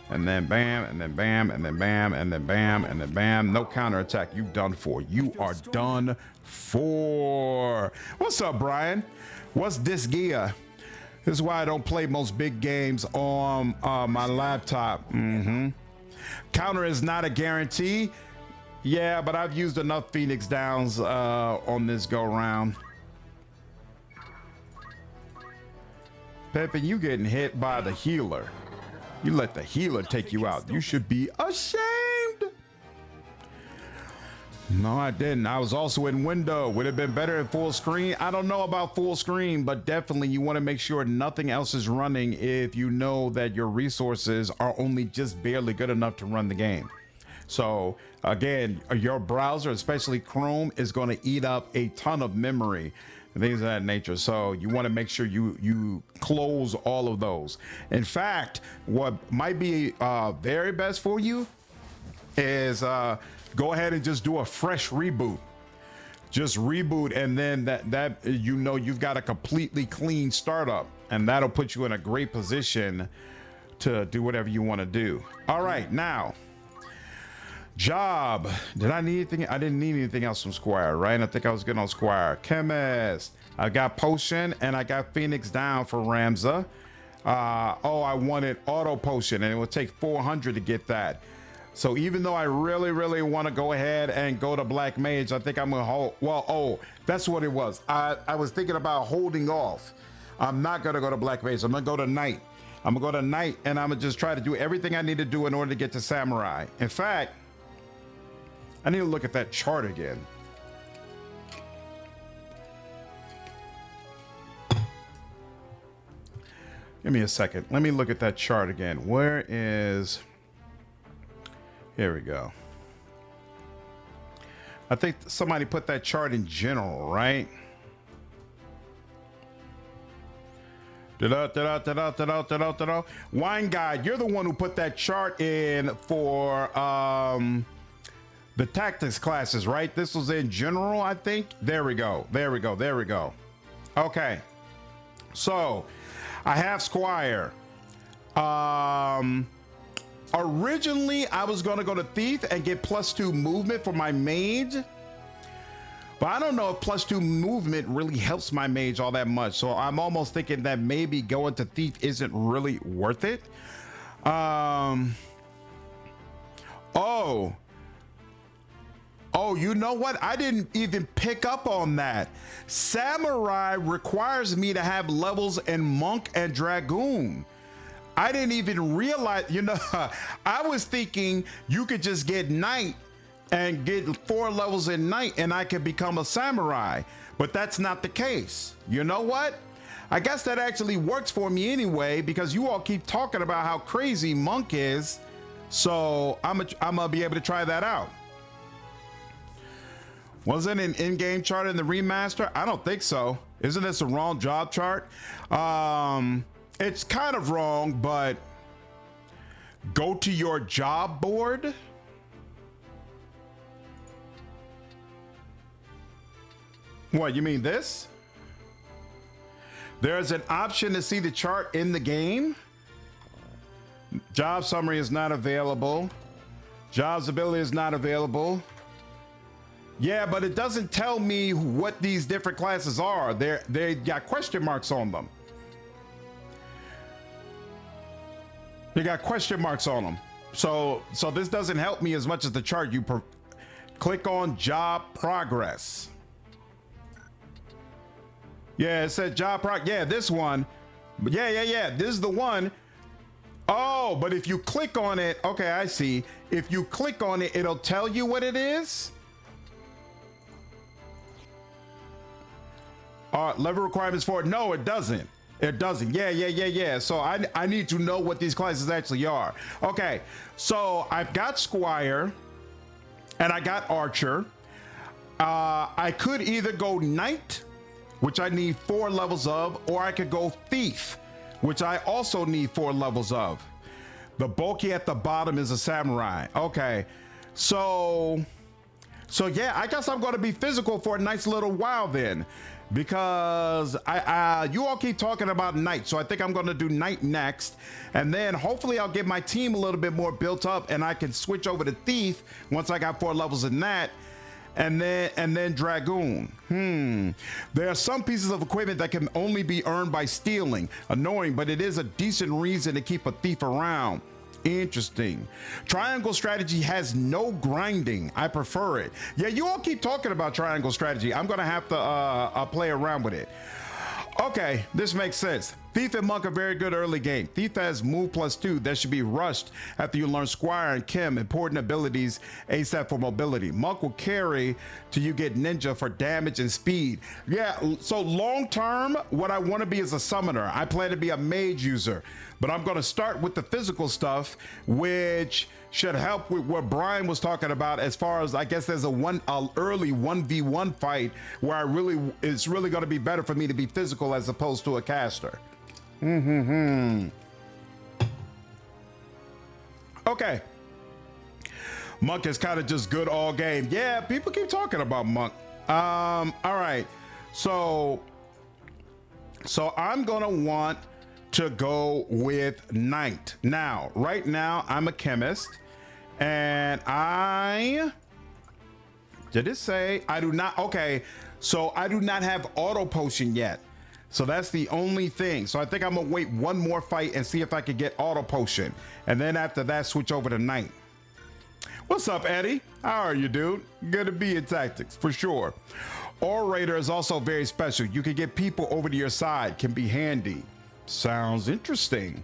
and then bam, and then bam, and then bam, and then bam, and then bam. No counterattack. You done for. You are done for. What's up, Brian? What's this gear? This is why I don't play most big games on my laptop. Counter is not a guarantee. Yeah, but I've used enough Phoenix Downs on this go round. Pippin, you getting hit by the healer. You let the healer take you out. You should be ashamed. No, I didn't. I was also in window. Would it have been better in full screen? I don't know about full screen, but definitely you want to make sure nothing else is running if you know that your resources are only just barely good enough to run the game. So again, your browser, especially Chrome, is going to eat up a ton of memory and things of that nature. So you want to make sure you close all of those. In fact, what might be very best for you is go ahead and just do a fresh reboot. Just reboot, and then that you know you've got a completely clean startup, and that'll put you in a great position to do whatever you want to do. All right, now. Job. Did I need anything? I didn't need anything else from Squire, right? I think I was good on Squire. Chemist. I got potion and I got Phoenix down for Ramza. Oh, I wanted auto potion and it would take 400 to get that. So even though I really want to go ahead and go to Black Mage, I think I'm gonna hold. Well, oh, that's what it was. I was thinking about holding off. I'm not gonna go to Black Mage. I'm gonna go to Knight. I'm gonna go to Knight and I'm gonna just try to do everything I need to do in order to get to Samurai. In fact, I need to look at that chart again. Give me a second. Let me look at that chart again. Where is... Here we go. I think somebody put that chart in general, right? Wine Guide, you're the one who put that chart in for... the tactics classes, right? This was in general, I think. There we go. Okay. So I have Squire. Originally, I was going to go to Thief and get +2 movement for my mage. But I don't know if +2 movement really helps my mage all that much. So I'm almost thinking that maybe going to Thief isn't really worth it. Oh, you know what? I didn't even pick up on that. Samurai requires me to have levels in Monk and Dragoon. I didn't even realize, you know, I was thinking you could just get Knight and get 4 levels in Knight and I could become a Samurai, but that's not the case. You know what? I guess that actually works for me anyway, because you all keep talking about how crazy Monk is. So I'm gonna be able to try that out. Wasn't an in-game chart in the remaster? I don't think so. Isn't this a wrong job chart? It's kind of wrong, but go to your job board. What, you mean this? There's an option to see the chart in the game. Job summary is not available. Jobs ability is not available. Yeah, but it doesn't tell me what these different classes are. They got question marks on them. They got question marks on them. So this doesn't help me as much as the chart. You click on job progress. Yeah, it said job yeah, this one. Yeah. This is the one. Oh, but if you click on it, okay, I see. If you click on it, it'll tell you what it is. Level requirements for it. No, it doesn't. It doesn't. Yeah. So I need to know what these classes actually are. Okay, so I've got Squire and I got Archer. I could either go Knight, which I need 4 levels of, or I could go Thief, which I also need 4 levels of. The bulky at the bottom is a Samurai. Okay, so yeah, I guess I'm going to be physical for a nice little while then, because you all keep talking about Knight, so I think I'm going to do Knight next, and then hopefully I'll get my team a little bit more built up and I can switch over to Thief once I got 4 levels in that. And then Dragoon. There are some pieces of equipment that can only be earned by stealing. Annoying, but it is a decent reason to keep a thief around. Interesting. Triangle strategy has no grinding. I prefer it. Yeah, you all keep talking about triangle strategy. I'm gonna have to play around with it. Okay, this makes sense. Thief and Monk are very good early game. Thief has move +2 that should be rushed after you learn Squire and Kim, important abilities ASAP for mobility. Monk will carry till you get Ninja for damage and speed. Yeah, so long term, what I want to be is a summoner. I plan to be a mage user, but I'm going to start with the physical stuff, which should help with what Brian was talking about as far as, I guess there's a early 1v1 fight where it's really going to be better for me to be physical as opposed to a caster. Okay. Monk is kind of just good all game. Yeah, people keep talking about Monk. All right. So I'm going to want to go with Knight. Now, right now, I'm a chemist, and did it say I do not? Okay, so I do not have auto potion yet. So that's the only thing. So I think I'm gonna wait one more fight and see if I can get auto potion. And then after that, switch over to Knight. What's up, Eddie? How are you, dude? Good to be in tactics, for sure. Orator is also very special. You can get people over to your side, can be handy. Sounds interesting.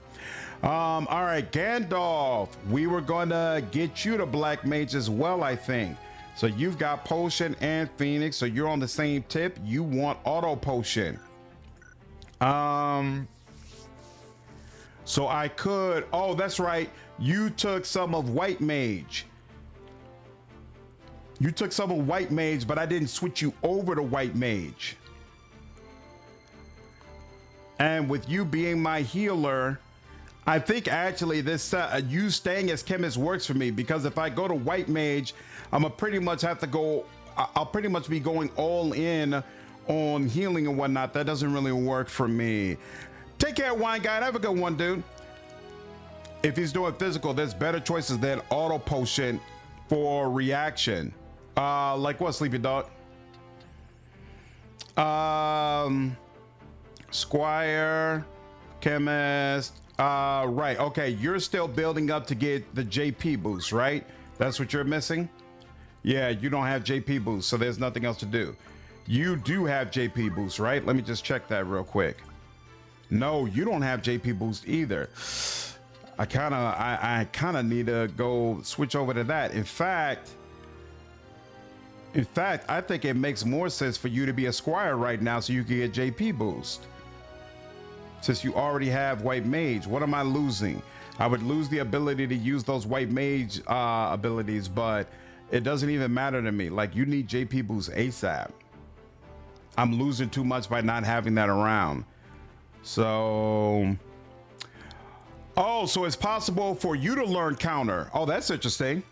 All right, Gandalf, we were gonna get you to Black Mage as well, I think. So you've got Potion and Phoenix, so you're on the same tip. You want auto potion. So I could, oh, that's right. You took some of White Mage. You took some of White Mage, but I didn't switch you over to White Mage. And with you being my healer, I think actually this you staying as chemist works for me, because if I go to White Mage, I'm gonna pretty much have to go, I'll pretty much be going all in on healing and whatnot. That doesn't really work for me. Take care, Wine Guy. Have a good one, dude. If he's doing physical, there's better choices than auto potion for reaction. Like what, Sleepy Dog? Squire, chemist. Right. Okay. You're still building up to get the JP boost, right? That's what you're missing. Yeah, you don't have JP boost, so there's nothing else to do. You do have JP boost, right? Let me just check that real quick. No, you don't have JP boost either. I kind of need to go switch over to that. In fact, I think it makes more sense for you to be a Squire right now so you can get JP boost. Since you already have White Mage, what am I losing? I would lose the ability to use those White Mage abilities, but it doesn't even matter to me. Like, you need JP boost ASAP. I'm losing too much by not having that around. So, oh, so it's possible for you to learn counter. Oh, that's interesting.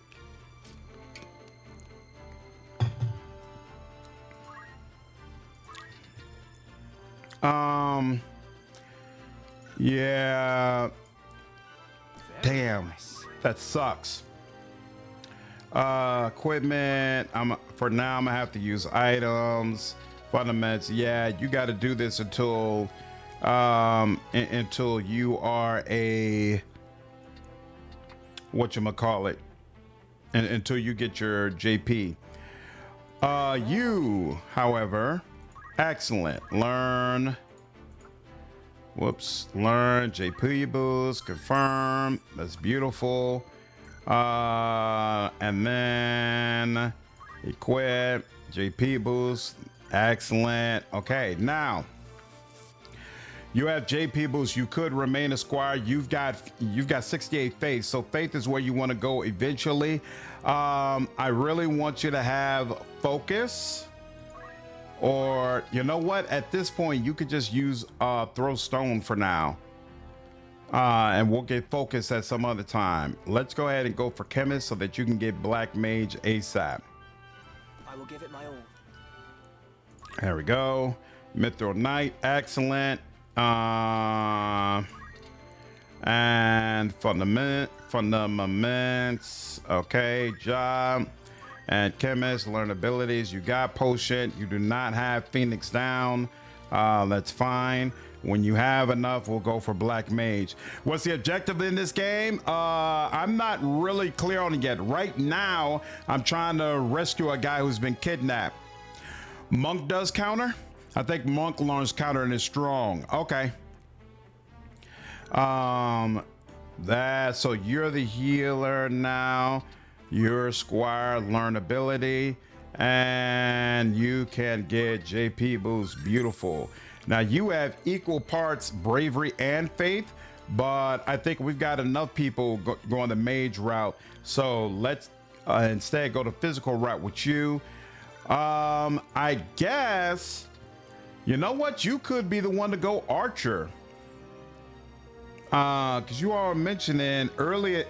Yeah. Damn, that sucks. Equipment. For now, I'm gonna have to use items. Fundamentals. Yeah, you got to do this until you are a whatchamacallit, and until you get your JP. You, however, excellent. Learn JP boost, confirm. That's beautiful. And then equip JP boost. Excellent. Okay, now you have JP boost. You could remain a Squire. You've got 68 faith. So faith is where you want to go eventually. I really want you to have focus, or you know what? At this point, you could just use throw stone for now, and we'll get focus at some other time. Let's go ahead and go for chemist so that you can get Black Mage ASAP. I will give it my all. There we go. Mithril Knight, excellent. And fundaments, okay, job. And chemist, learn abilities. You got potion. You do not have Phoenix down. That's fine. When you have enough, we'll go for Black Mage. What's the objective in this game? I'm not really clear on it yet. Right now, I'm trying to rescue a guy who's been kidnapped. Monk does counter? I think Monk learns counter and is strong. Okay. So you're the healer now. You're Squire, learn ability, and you can get JP boost. Beautiful. Now you have equal parts bravery and faith, but I think we've got enough people going the mage route. So let's instead go the physical route with you. I guess, you know what? You could be the one to go archer. Because you are mentioning earlier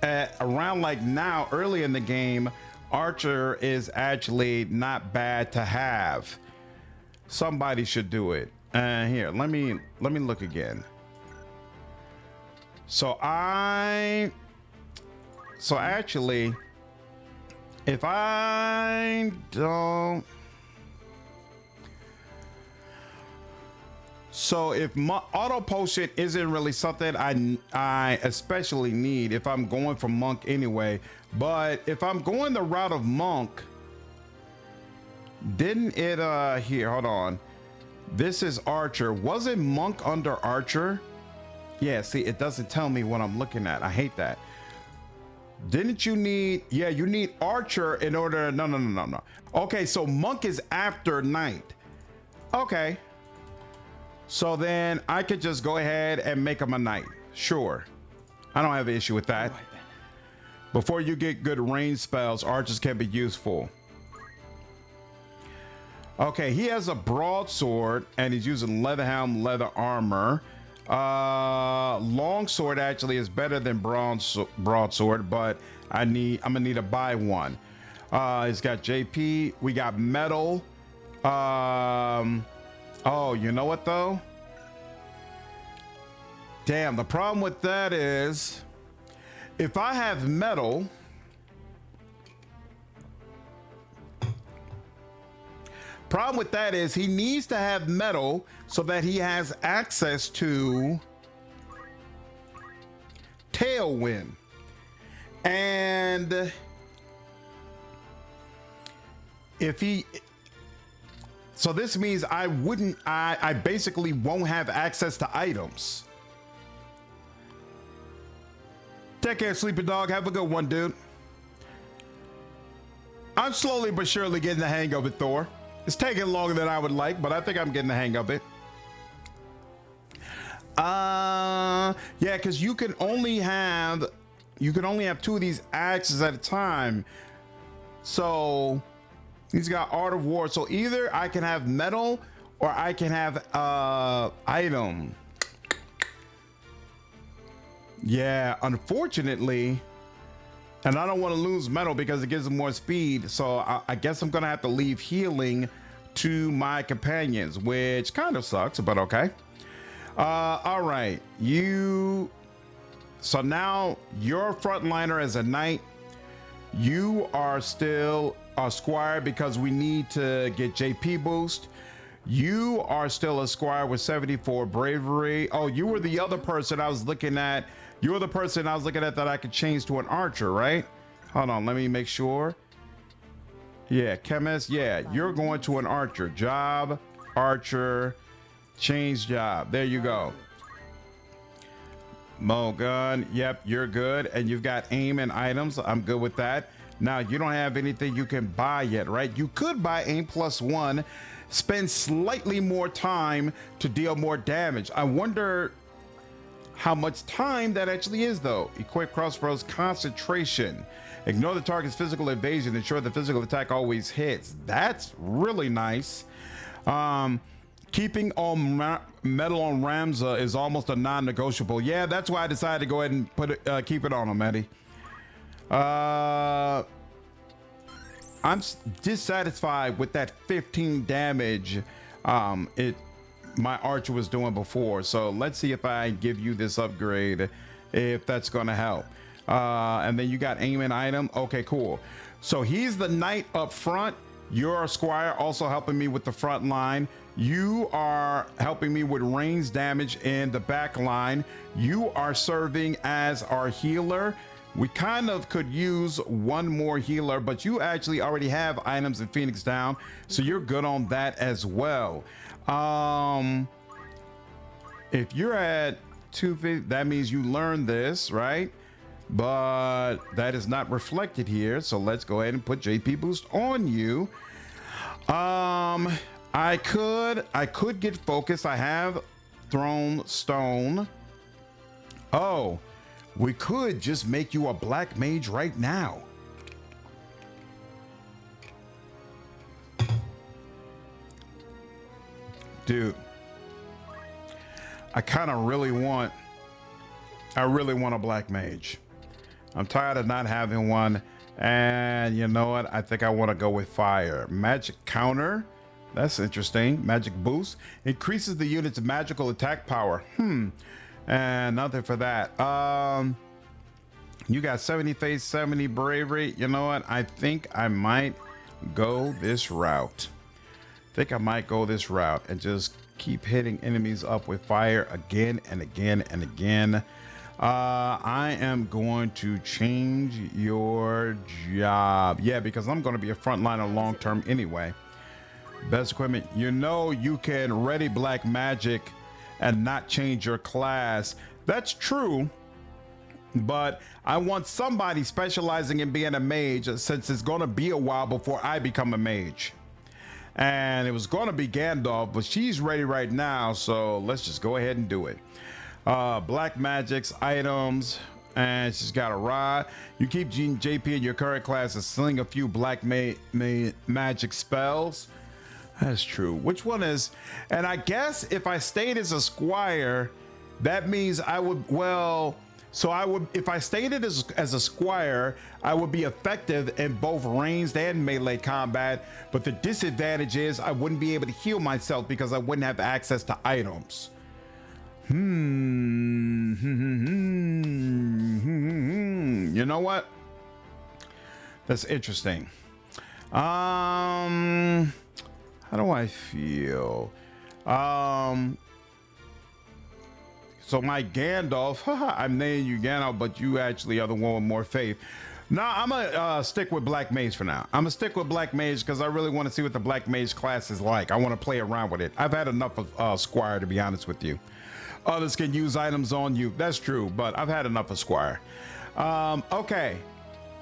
at around like now, early in the game, archer is actually not bad to have. Somebody should do it. Here, let me look again. So actually, if I don't, so if my auto potion isn't really something I especially need if I'm going for monk anyway, but if I'm going the route of monk, didn't it here, hold on. This is archer. Wasn't monk under archer? Yeah, see, it doesn't tell me what I'm looking at. I hate that. Didn't you need, yeah, you need archer in order, no. Okay, so monk is after knight. Okay. So then I could just go ahead and make him a knight. Sure. I don't have an issue with that. Right then. Before you get good range spells, archers can be useful. Okay, he has a broadsword and he's using leather helm, leather armor. Longsword actually is better than broadsword, but I'm gonna need to buy one. He's got JP. We got metal. Oh, you know what though? Damn, the problem with that is if I have metal, problem with that is he needs to have metal so that he has access to Tailwind. And if he, so this means I basically won't have access to items. Take care, sleeping dog. Have a good one, dude. I'm slowly but surely getting the hang of it, Thor. It's taking longer than I would like, but I think I'm getting the hang of it. Yeah, because you can only have two of these axes at a time. So he's got Art of War. So either I can have metal or I can have item. Yeah, unfortunately, and I don't want to lose metal because it gives them more speed. So I guess I'm gonna have to leave healing to my companions, which kind of sucks, but okay. All right, so now your frontliner is a knight. You are still a squire because we need to get JP boost. You are still a squire with 74 bravery. Oh, you were the other person I was looking at. You were the person I was looking at that I could change to an archer, right? Hold on, let me make sure. Yeah, chemist. Yeah, you're going to an archer. Job, archer, change job. There you go. Mo gun. Yep, you're good. And you've got aim and items. I'm good with that. Now, you don't have anything you can buy yet, right? You could buy aim +1, spend slightly more time to deal more damage. I wonder how much time that actually is, though. Equip crossbows concentration. Ignore the target's physical evasion. Ensure the physical attack always hits. That's really nice. Keeping all metal on Ramza is almost a non-negotiable. Yeah, that's why I decided to go ahead and put it, keep it on him, Eddie. I'm dissatisfied with that 15 damage my archer was doing before. So let's see if I give you this upgrade, if that's gonna help. And then you got aim and item. Okay, cool. So he's the knight up front. You're a squire, also helping me with the front line. You are helping me with range damage in the back line. You are serving as our healer. We kind of could use one more healer, but you actually already have items in Phoenix Down, so you're good on that as well. If you're at 250, that means you learned this, right? But that is not reflected here, so let's go ahead and put JP boost on you. I could get focus. I have thrown stone. Oh, we could just make you a black mage right now. Dude, I kind of really want a black mage. I'm tired of not having one. And you know what? I think I want to go with fire. Magic counter. That's interesting. Magic boost. Increases the unit's magical attack power. And nothing for that. You got 70 faith, 70 bravery. You know what? I think I might go this route. And just keep hitting enemies up with fire again and again and again. I am going to change your job. Yeah, because I'm going to be a frontliner long term anyway. Best equipment. You know, you can ready black magic and not change your class. That's true. But I want somebody specializing in being a mage, since it's going to be a while before I become a mage. And it was going to be Gandalf, but she's ready right now. So let's just go ahead and do it. Black magics, items, and she's got a rod. You keep JP in your current class and sling a few black magic spells. That's true. Which one is? And I guess if I stayed as a squire, that means I would, well, so I would, if I stayed as a squire, I would be effective in both ranged and melee combat. But the disadvantage is I wouldn't be able to heal myself because I wouldn't have access to items. You know what? That's interesting. How do I feel? So my Gandalf, I'm naming you Gandalf, but you actually are the one with more faith. Nah, I'm gonna stick with Black Mage for now. I'm gonna stick with Black Mage because I really want to see what the Black Mage class is like. I want to play around with it. I've had enough of Squire, to be honest with you. Others can use items on you. That's true, but I've had enough of Squire. Okay.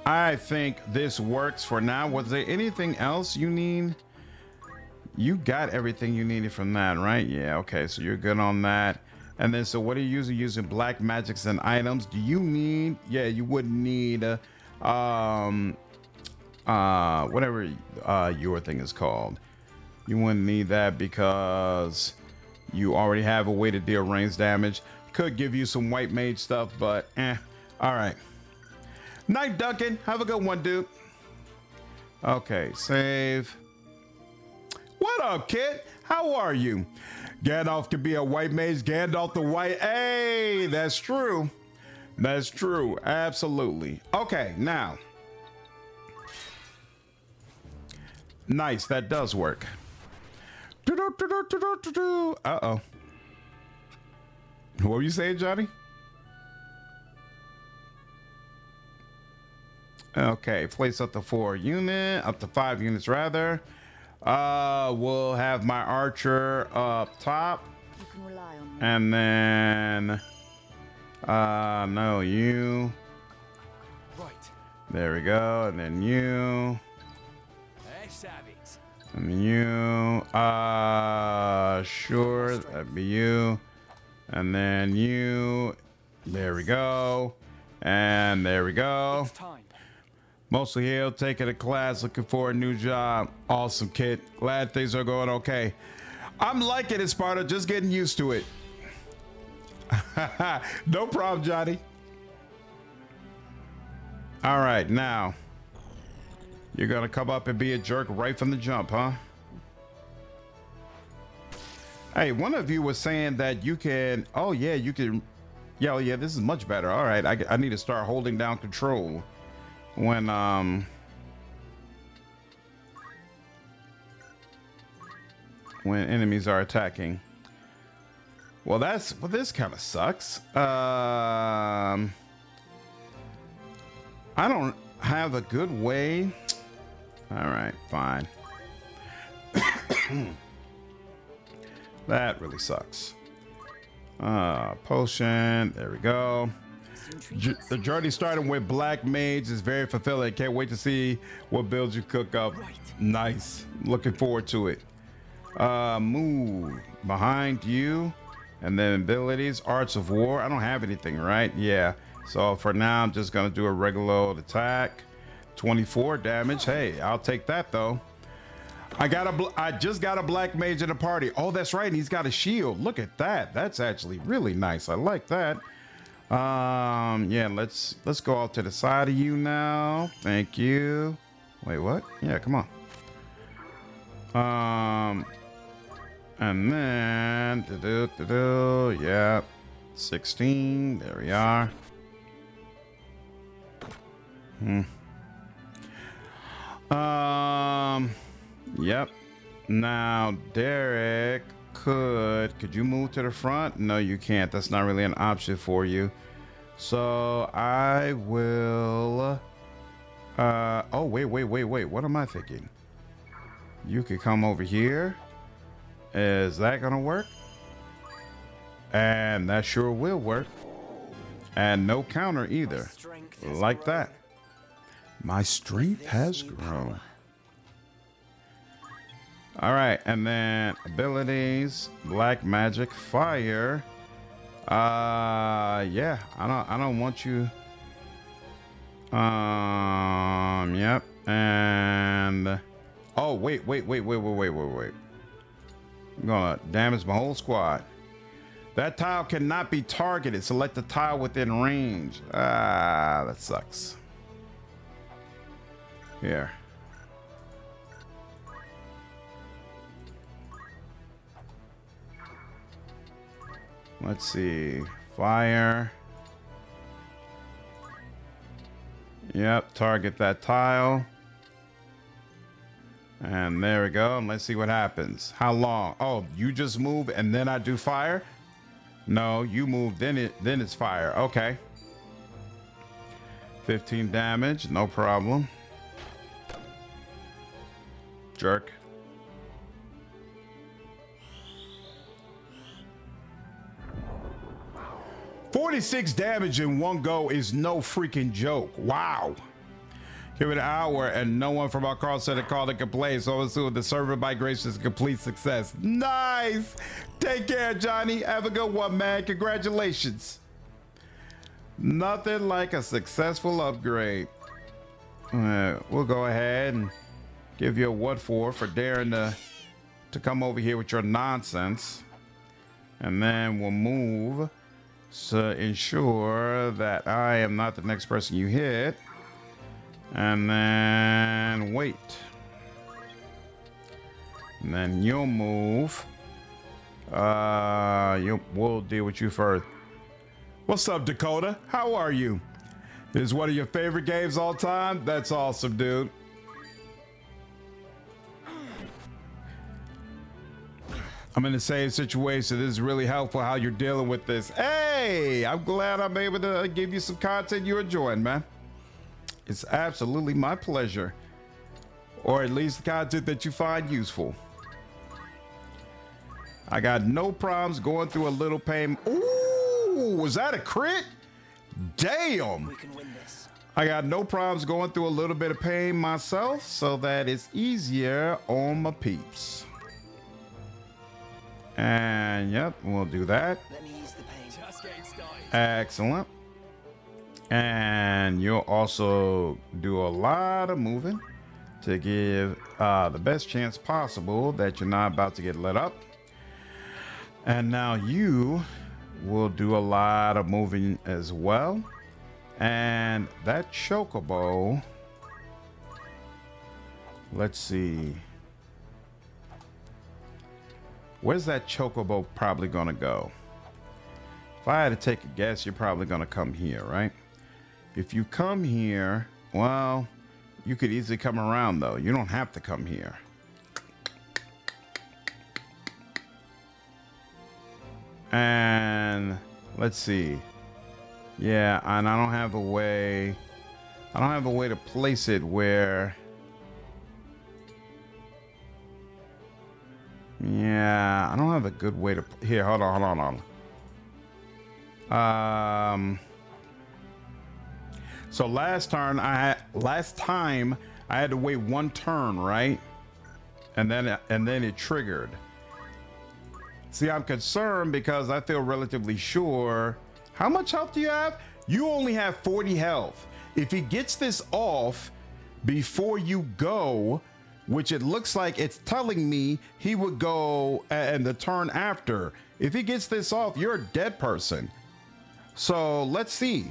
I think this works for now. Was there anything else you need? You got everything you needed from that, right? Yeah, okay, so you're good on that. And then, so what are you using? Using black magics and items. Do you need, yeah, you wouldn't need, whatever your thing is called. You wouldn't need that because you already have a way to deal range damage. Could give you some white mage stuff, but all right. Night, Duncan. Have a good one, dude. Okay, save. What up, kid? How are you? Gandalf could be a white mage. Gandalf the white. Hey, that's true. That's true. Absolutely. Okay, now. Nice. That does work. Uh-oh. What were you saying, Johnny? Okay, place up to 4 units, up to 5 units rather. We'll have my archer up top. You can rely on me. And then no, you. Right. There we go. And then you. And then you. Sure, that'd be you. And then you. There we go. And there we go. It's time. Mostly he'll taking a class, looking for a new job. Awesome, kid. Glad things are going okay. I'm liking it, Sparta. Just getting used to it. No problem, Johnny. All right, now you're gonna come up and be a jerk right from the jump, huh? Hey, one of you was saying that you can. Oh yeah, you can. Yeah, oh, yeah. This is much better. All right, I need to start holding down control when when enemies are attacking. Well, this kind of sucks. I don't have a good way. All right, fine. That really sucks. Potion. There we go. The journey starting with Black Mage is very fulfilling. Can't wait to see what builds you cook up. Nice. Looking forward to it. Move behind you, and then abilities. Arts of War. I don't have anything, right? Yeah. So for now, I'm just gonna do a regular old attack. 24 damage. Hey, I'll take that though. I just got a Black Mage in the party. Oh, that's right. And he's got a shield. Look at that. That's actually really nice. I like that. Yeah, let's go out to the side of you now. Thank you. Wait, what? Yeah, come on. And then yeah, 16. There we are. Yep. Now, Derek, could you move to the front? No, you can't. That's not really an option for you. So I will. Oh, wait. What am I thinking? You could come over here. Is that gonna work? And that sure will work. And no counter either. Like that. My strength has grown. All right, and then abilities, Black Magic, Fire. Yeah, I don't want you. Yep, and oh wait. I'm gonna damage my whole squad. That tile cannot be targeted. Select the tile within range. That sucks. Here. Let's see. Fire. Yep, target that tile. And there we go. And let's see what happens. How long? Oh, you just move and then I do fire? No, you move, then it's fire. Okay. 15 damage, no problem. Jerk. $46 damage in one go is no freaking joke. Wow. Give it an hour and no one from our call center called and complained. So assume the server migration is a complete success. Nice. Take care, Johnny. Have a good one, man. Congratulations. Nothing like a successful upgrade. We'll go ahead and give you a what for daring to come over here with your nonsense. And then we'll move to ensure that I am not the next person you hit. And then wait. And then you'll move. We'll deal with you first. What's up, Dakota? How are you? This is one of your favorite games all time? That's awesome, dude. I'm in the same situation. This is really helpful how you're dealing with this. Hey, I'm glad I'm able to give you some content you're enjoying, man. It's absolutely my pleasure. Or at least the content that you find useful. I got no problems going through a little pain. Ooh, was that a crit? Damn. We can win this. I got no problems going through a little bit of pain myself so that it's easier on my peeps. And yep, we'll do that. Let me ease the pain. Just getting started. Excellent. And you'll also do a lot of moving to give the best chance possible that you're not about to get lit up. And now you will do a lot of moving as well. And that chocobo, let's see. Where's that chocobo probably gonna go? If I had to take a guess, you're probably gonna come here, right? If you come here, well, you could easily come around though. You don't have to come here. And let's see. Yeah, and I don't have a way. I don't have a way to place it where. Yeah, I don't have a good way to. Here, hold on. So last time I had to wait one turn, right? And then it triggered. See, I'm concerned because I feel relatively sure. How much health do you have? You only have 40 health. If he gets this off before you go, which it looks like it's telling me he would go and the turn after. If he gets this off, you're a dead person. So let's see.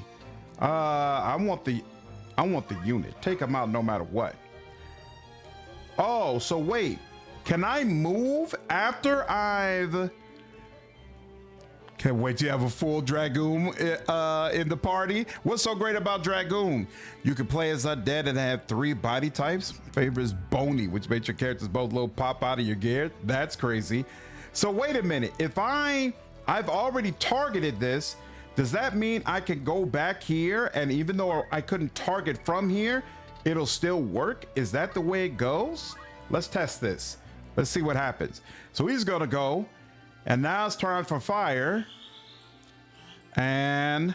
I want the unit. Take him out no matter what. Oh, so wait. Can I move after I've... Can't wait to have a full Dragoon in the party. What's so great about Dragoon? You can play as undead and have 3 body types. Favorite is bony, which makes your characters both little pop out of your gear. That's crazy. So wait a minute. If I've already targeted this, does that mean I can go back here and even though I couldn't target from here, it'll still work? Is that the way it goes? Let's test this. Let's see what happens. So he's gonna go. And now it's time for fire. And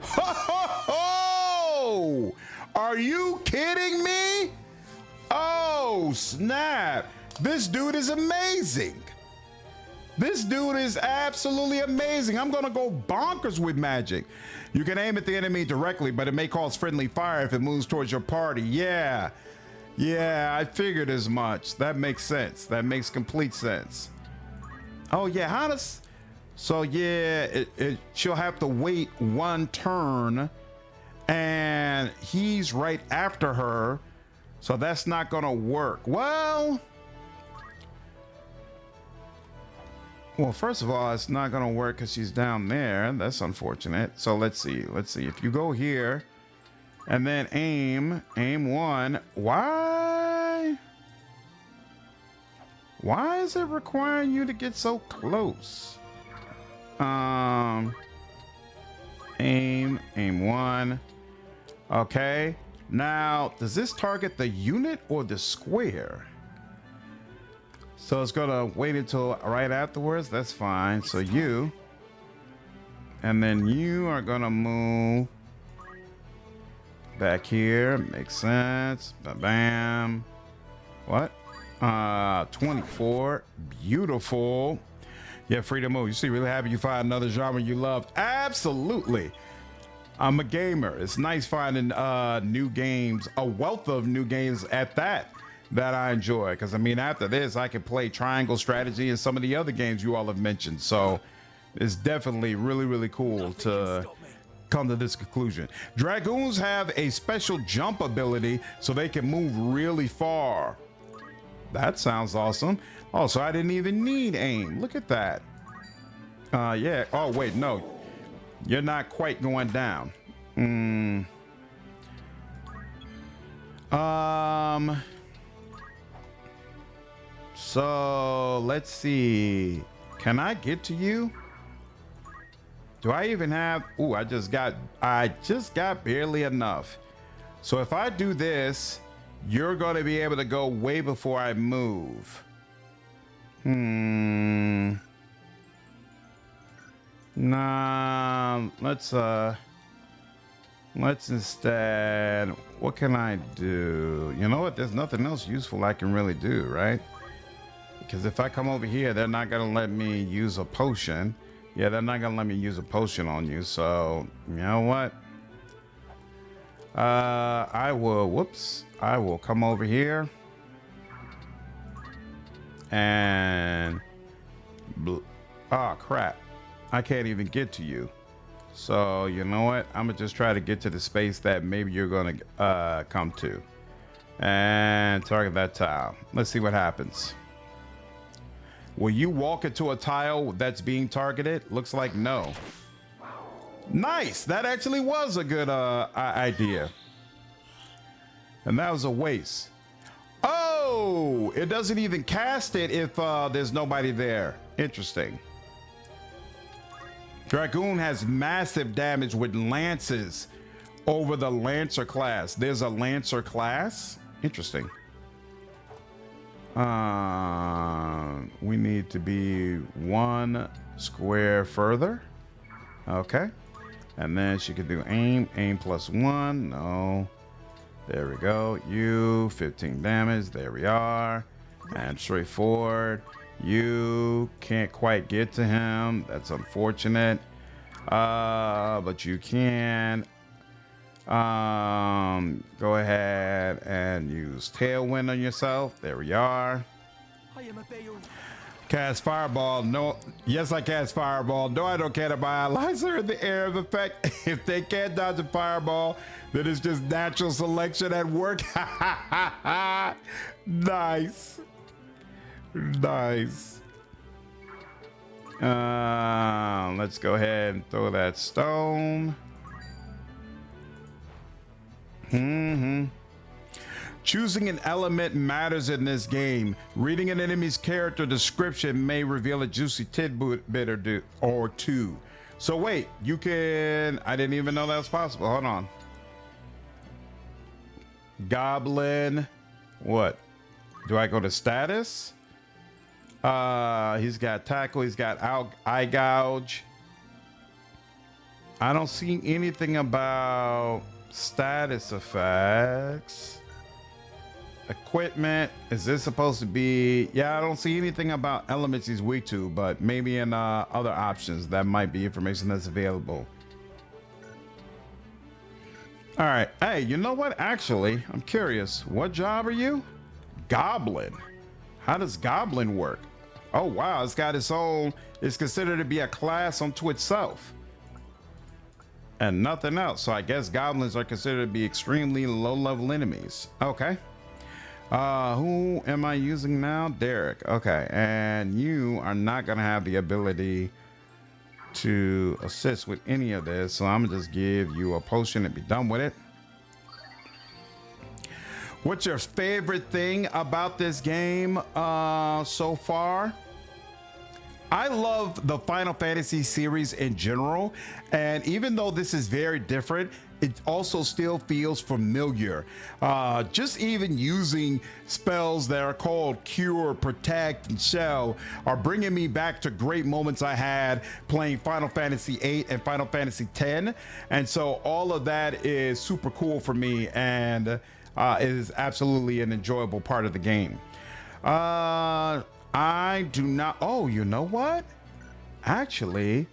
ho ho ho! Are you kidding me? Oh snap! This dude is amazing. This dude is absolutely amazing. I'm gonna go bonkers with magic. You can aim at the enemy directly, but it may cause friendly fire if it moves towards your party. Yeah, I figured as much. That makes sense. That makes complete sense. Oh yeah, how does? So yeah, she'll have to wait one turn, and he's right after her, so that's not gonna work. Well, first of all, it's not gonna work because she's down there. That's unfortunate. So let's see. If you go here, and then aim one. Why is it requiring you to get so close? Aim one. Okay. Now, does this target the unit or the square? So it's gonna wait until right afterwards. That's fine. So you, and then you are gonna move back here. Makes sense. Bam. What? 24. Beautiful. Yeah, free to move. You see, really happy you find another genre you love. Absolutely. I'm a gamer. It's nice finding new games, a wealth of new games at that I enjoy. Because I mean, after this, I can play Triangle Strategy and some of the other games you all have mentioned. So it's definitely really, really cool to come to this conclusion. Dragoons have a special jump ability so they can move really far. That sounds awesome. Oh, so I didn't even need aim. Look at that. Yeah. Oh, wait, no. You're not quite going down. So let's see. Can I get to you? Do I even have? Ooh, I just got barely enough. So if I do this, you're going to be able to go way before I move. Nah, let's instead, what can I do? You know what? There's nothing else useful I can really do, right? Because if I come over here, they're not going to let me use a potion. Yeah, they're not going to let me use a potion on you. So, you know what? I will come over here and oh crap, I can't even get to you. So you know what, I'm gonna just try to get to the space that maybe you're gonna come to and target that tile. Let's see what happens. Will you walk into a tile that's being targeted? Looks like no. Nice. That actually was a good idea. And that was a waste. Oh, it doesn't even cast it if there's nobody there. Interesting. Dragoon has massive damage with lances over the Lancer class. There's a Lancer class. Interesting. We need to be 1 square further. Okay. And then she can do aim +1. No. There we go. You 15 damage. There we are. And straightforward. You can't quite get to him. That's unfortunate. But you can go ahead and use Tailwind on yourself. There we are. Cast Fireball. No. Yes, I cast Fireball. No, I don't care about Ivalice in the air of effect. If they can't dodge a Fireball, then it's just natural selection at work. Nice. Nice. Let's go ahead and throw that stone. Choosing an element matters in this game. Reading an enemy's character description may reveal a juicy tidbit or two. So wait, you can... I didn't even know that was possible. Hold on. Goblin. What? Do I go to status? He's got tackle. He's got eye gouge. I don't see anything about status effects. Equipment. Is this supposed to be? Yeah, I don't see anything about elements he's weak to, but maybe in other options that might be information that's available. All right. Hey, you know what? Actually, I'm curious. What job are you? Goblin. How does Goblin work? Oh, wow. It's got its own. It's considered to be a class unto itself. And nothing else. So I guess goblins are considered to be extremely low-level enemies. Okay. Who am I using now? Derek. Okay. And you are not going to have the ability to assist with any of this. So I'm going to just give you a potion and be done with it. What's your favorite thing about this game so far? I love the Final Fantasy series in general, and even though this is very different, it also still feels familiar. Just even using spells that are called Cure, Protect, and Shell are bringing me back to great moments I had playing Final Fantasy VIII and Final Fantasy X, and so all of that is super cool for me, and it is absolutely an enjoyable part of the game. I do not. Oh, you know what? Actually,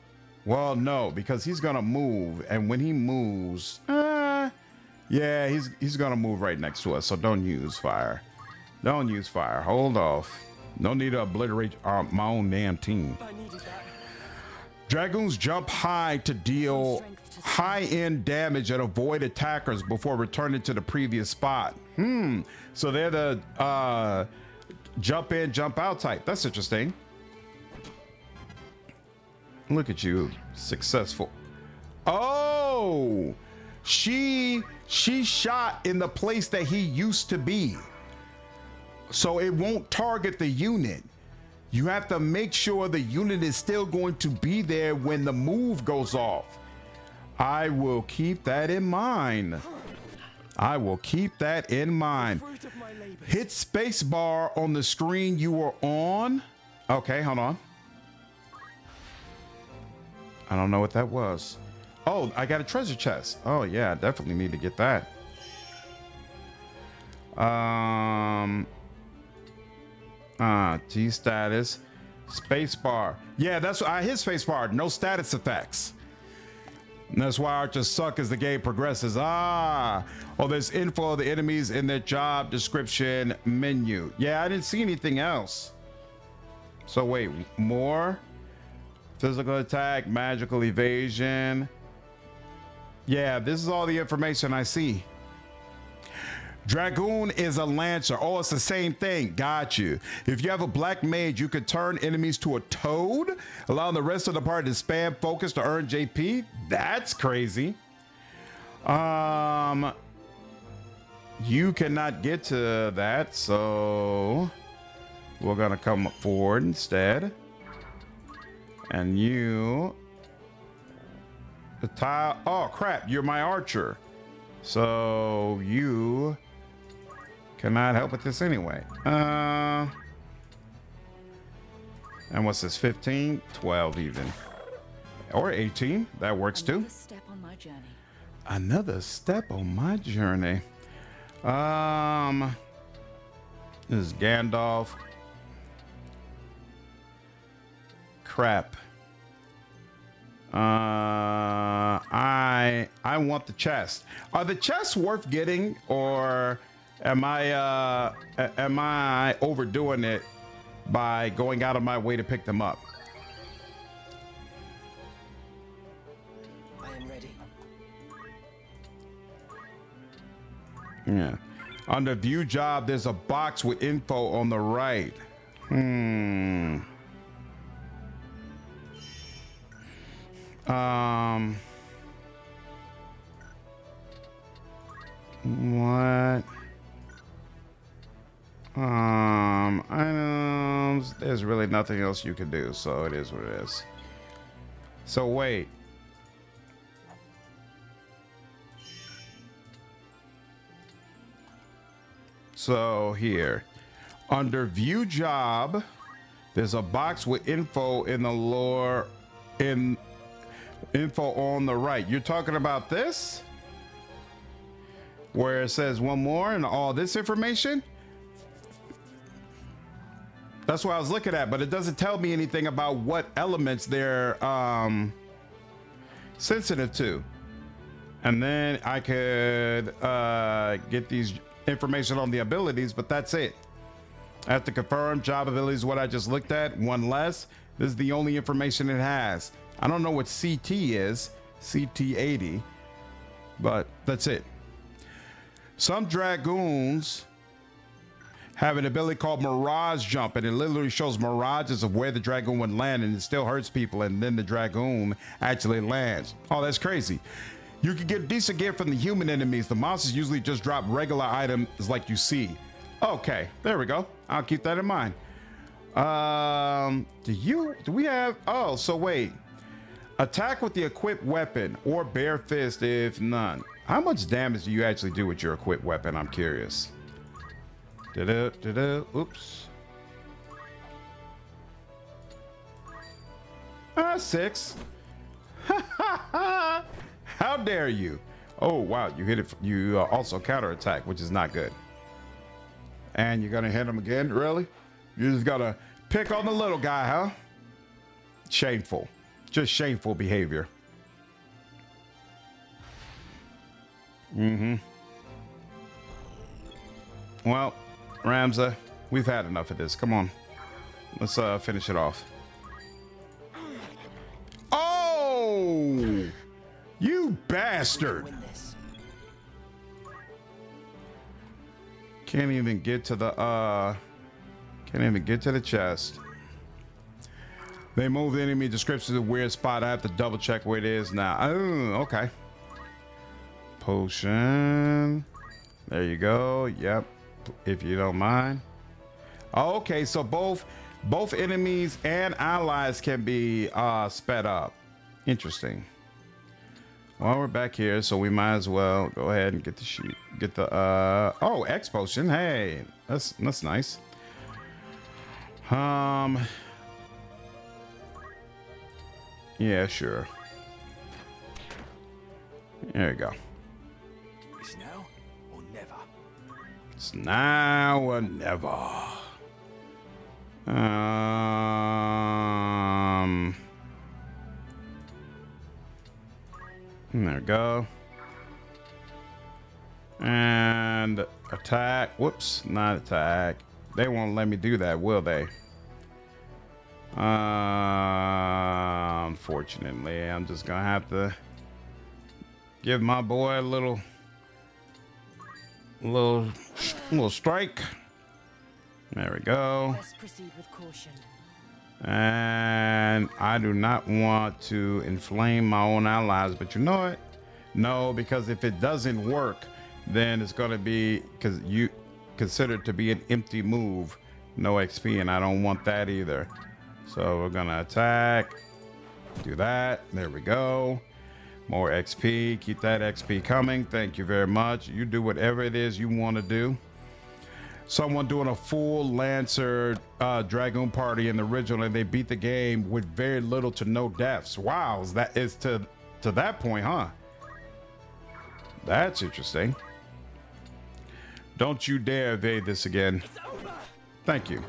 well, no, because he's gonna move, and when he moves, yeah, he's gonna move right next to us. So don't use fire. Don't use fire. Hold off. No need to obliterate my own damn team. Dragoons jump high to deal high-end damage and avoid attackers before returning to the previous spot. So they're the jump in, jump out type. That's interesting. Look at you, successful. Oh, she shot in the place that he used to be, so it won't target the unit. You have to make sure the unit is still going to be there when the move goes off. I will keep that in mind. I will keep that in mind. Hit spacebar on the screen you were on. Okay, hold on. I don't know what that was. Oh, I got a treasure chest. Oh yeah, I definitely need to get that. T status, spacebar. Yeah, that's I hit spacebar. No status effects. And that's why archers suck as the game progresses. Oh, there's info of the enemies in their job description menu. Yeah, I didn't see anything else. So wait, more? Physical attack, magical evasion. Yeah, this is all the information I see. Dragoon is a lancer. Oh, it's the same thing. Got you. If you have a black mage, you could turn enemies to a toad, allowing the rest of the party to spam focus to earn JP. That's crazy. You cannot get to that, so we're gonna come forward instead. And you The tile. Oh crap! You're my archer, so you cannot help with this anyway. And what's this? 15, 12 even, or 18? That works too. Another step on my journey. Another step on my journey. This is Gandalf. Crap. I want the chest. Are the chests worth getting, or am I overdoing it by going out of my way to pick them up? I am ready. Yeah. On the view job, there's a box with info on the right. What? Items. There's really nothing else you can do, so it is what it is. So wait. So here, under view job, there's a box with info in the lore, info on the right. You're talking about this? Where it says one more and all this information? That's what I was looking at, but it doesn't tell me anything about what elements they're sensitive to. And then I could get these information on the abilities, but that's it. I have to confirm job abilities, what I just looked at, one less. This is the only information it has. I don't know what CT is, CT80, but that's it. Some dragoons have an ability called Mirage Jump, and it literally shows mirages of where the dragoon would land, and it still hurts people, and then the dragoon actually lands. Oh, that's crazy. You can get decent gear from the human enemies. The monsters usually just drop regular items like you see. Okay, there we go. I'll keep that in mind. Do we have, oh, so wait. Attack with the equipped weapon or bare fist if none. How much damage do you actually do with your equipped weapon? I'm curious. Oops. 6. How dare you? Oh, wow. You hit it. You also counterattack, which is not good. And you're going to hit him again? Really? You just got to pick on the little guy, huh? Shameful. Just shameful behavior. Well, Ramza, we've had enough of this. Come on. Let's finish it off. Oh! You bastard! Win this. Can't even get to the chest. They move the enemy description to a weird spot. I have to double check where it is now. Oh, okay. Potion. There you go. Yep. If you don't mind. Okay, so both enemies and allies can be sped up. Interesting. Well, we're back here, so we might as well go ahead and get the sheet. Get the oh, X potion. Hey, that's nice. Yeah, sure. There you go. It's now or never. It's now or never. There we go. And attack. Whoops, not attack. They won't let me do that, will they? Unfortunately, I'm just gonna have to give my boy a little strike. There we go. Best proceed with caution. And I do not want to inflame my own allies, but you know what? No, because if it doesn't work, then it's going to be because you considered to be an empty move, no XP, and I don't want that either. So we're going to attack, do that. There we go. More XP. Keep that XP coming. Thank you very much. You do whatever it is you want to do. Someone doing a full Lancer Dragoon party in the original, and they beat the game with very little to no deaths. Wow, that is to that point, huh? That's interesting. Don't you dare evade this again. Thank you.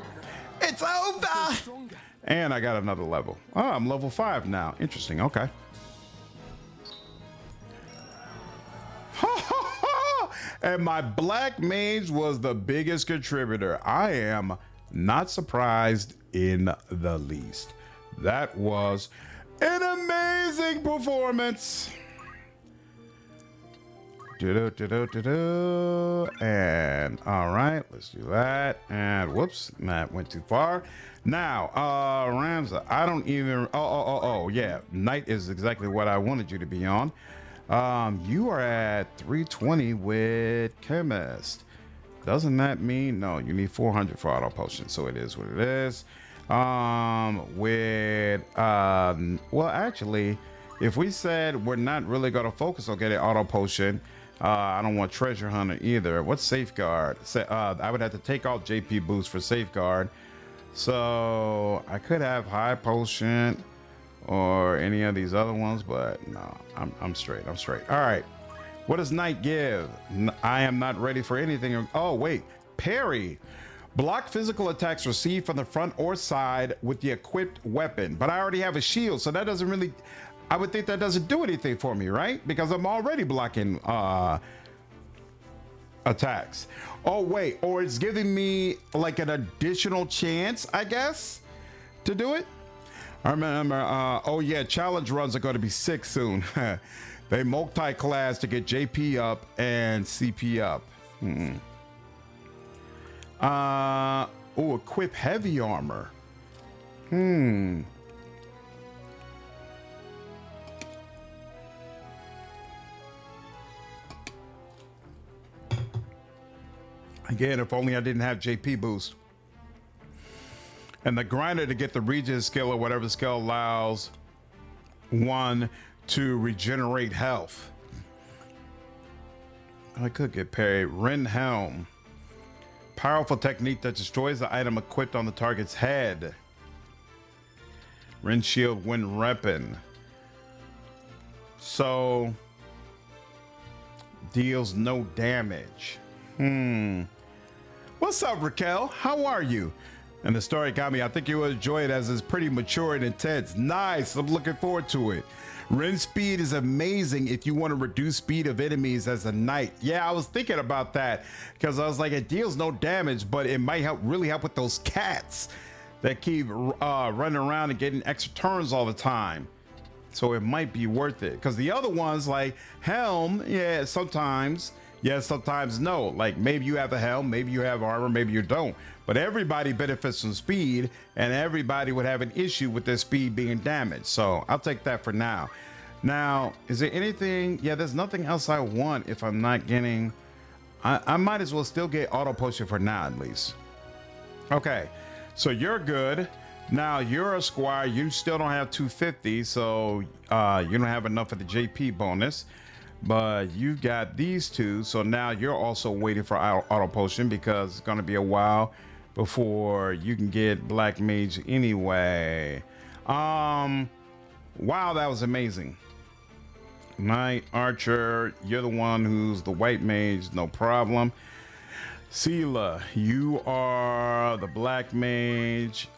It's over! And I got another level. Oh, I'm level 5 now. Interesting. Okay. And my black mage was the biggest contributor. I am not surprised in the least. That was an amazing performance. And all right, let's do that. And whoops, that went too far. Now, Ramza, I don't even. Oh, yeah. Knight is exactly what I wanted you to be on. You are at 320 with Chemist. Doesn't that mean no? You need 400 for auto potion, so it is what it is. Well, actually, if we said we're not really gonna focus on getting auto potion, I don't want treasure hunter either. What's safeguard? I would have to take off JP boost for safeguard, so I could have high potion or any of these other ones, but no, I'm straight. I'm straight. All right. What does Knight give? I am not ready for anything. Oh, wait. Parry. Block physical attacks received from the front or side with the equipped weapon. But I already have a shield, so that doesn't really... I would think that doesn't do anything for me, right? Because I'm already blocking attacks. Oh, wait. Or it's giving me like an additional chance, I guess, to do it. I remember, oh yeah, challenge runs are going to be sick soon. They multi-class to get JP up and CP up. Oh, equip heavy armor. Again, if only I didn't have JP boost. And the grinder to get the regen skill or whatever skill allows one to regenerate health. I could get parried. Ren Helm. Powerful technique that destroys the item equipped on the target's head. Ren Shield when repping. So deals no damage. What's up, Raquel? How are you? And the story got me. I think you will enjoy it as it's pretty mature and intense. Nice. I'm looking forward to it. Ren speed is amazing if you want to reduce speed of enemies as a knight. Yeah, I was thinking about that because I was like, it deals no damage, but it might really help with those cats that keep running around and getting extra turns all the time. So it might be worth it because the other ones like Helm, yeah, sometimes yes, sometimes no. Like maybe you have a helm, maybe you have armor, maybe you don't. But everybody benefits from speed, and everybody would have an issue with their speed being damaged. So I'll take that for now. Now, is there anything? Yeah, there's nothing else I want if I'm not getting... I might as well still get auto potion for now, at least. Okay, so you're good. Now, you're a squire. You still don't have 250, so you don't have enough of the JP bonus. But you got these two, so now you're also waiting for auto potion because it's going to be a while before you can get black mage anyway. Wow, that was amazing. Knight, archer, you're the one who's the white mage, no problem. Sela, you are the black mage.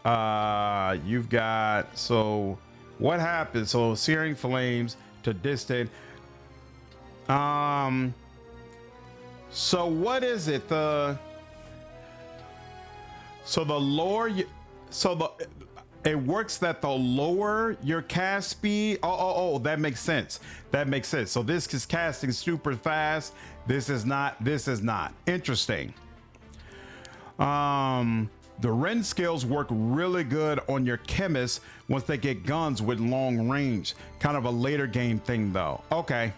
You've got, so what happens? So searing flames to distant. So what is it? It works that the lower your cast speed. Oh, that makes sense. That makes sense. So this is casting super fast. This is not. Interesting. The Ren skills work really good on your chemists once they get guns with long range. Kind of a later game thing though. Okay.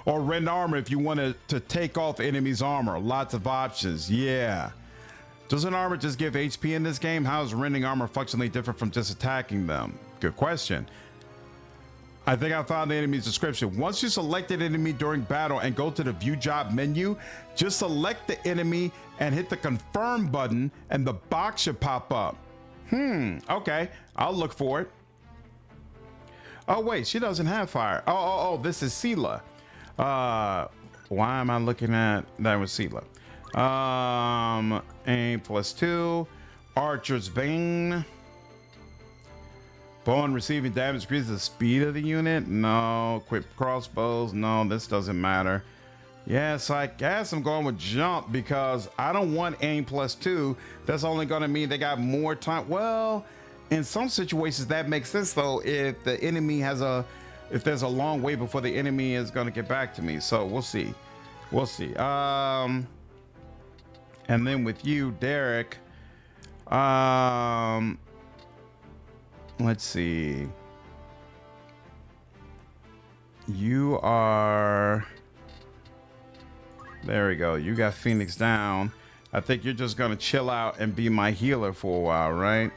Or Ren armor if you wanted to take off enemy's armor. Lots of options. Yeah. Doesn't armor just give HP in this game? How is rending armor functionally different from just attacking them? Good question. I think I found the enemy's description. Once you select an enemy during battle and go to the view job menu, just select the enemy and hit the confirm button and the box should pop up. Okay, I'll look for it. Oh wait, she doesn't have fire. Oh, this is Sela. Why am I looking at that was Sela? Aim +2, Archer's Bane. Bow and receiving damage increases the speed of the unit. No. Equip crossbows. No, this doesn't matter. Yeah, so I guess I'm going with jump because I don't want aim +2. That's only going to mean they got more time. Well, in some situations that makes sense though. If the enemy has if there's a long way before the enemy is going to get back to me. So we'll see. We'll see. And then with you, Derek, let's see. You are... There we go. You got Phoenix down. I think you're just gonna chill out and be my healer for a while, right?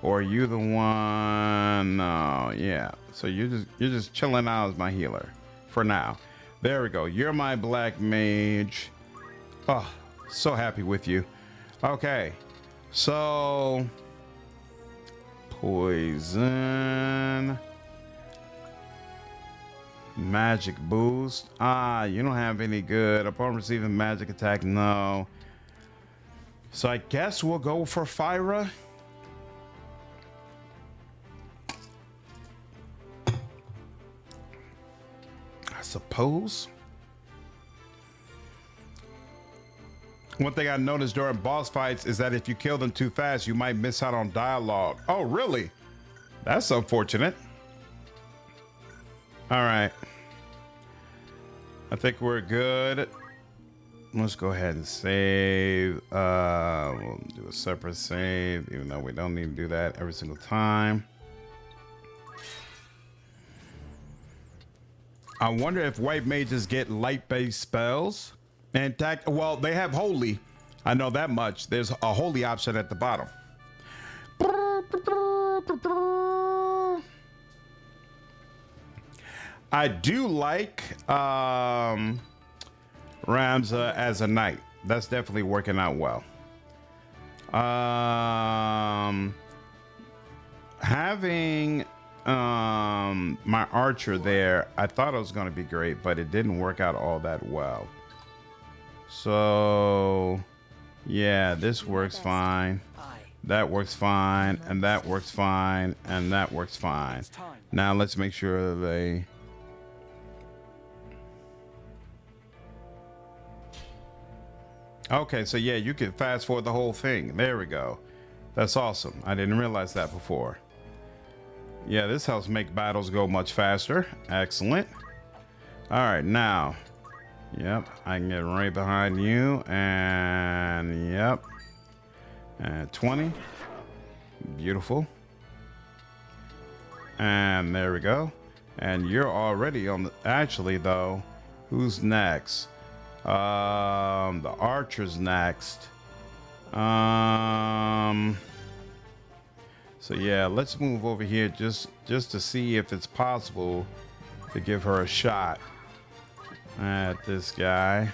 Or are you the one? No, yeah. So you're just chilling out as my healer for now. There we go. You're my black mage. Oh, so happy with you. Okay, so poison, magic boost. You don't have any good. Upon receiving magic attack, no. So I guess we'll go for Fyra. I suppose. One thing I noticed during boss fights is that if you kill them too fast, you might miss out on dialogue. Oh, really? That's unfortunate. All right. I think we're good. Let's go ahead and save. We'll do a separate save, even though we don't need to do that every single time. I wonder if white mages get light-based spells. And well, they have holy. I know that much. There's a holy option at the bottom. I do like Ramza as a knight. That's definitely working out well. Having my archer there, I thought it was going to be great, but it didn't work out all that well. So yeah, this works fine, that works fine, and that works fine, and that works fine. Now let's make sure they... Okay, so yeah, you can fast forward the whole thing. There we go. That's awesome. I didn't realize that before. Yeah, this helps make battles go much faster. Excellent. All right, now... Yep, I can get right behind you, and yep, and 20, beautiful, and there we go, and you're already on the, actually though, who's next? The archer's next. So yeah, let's move over here just to see if it's possible to give her a shot at this guy.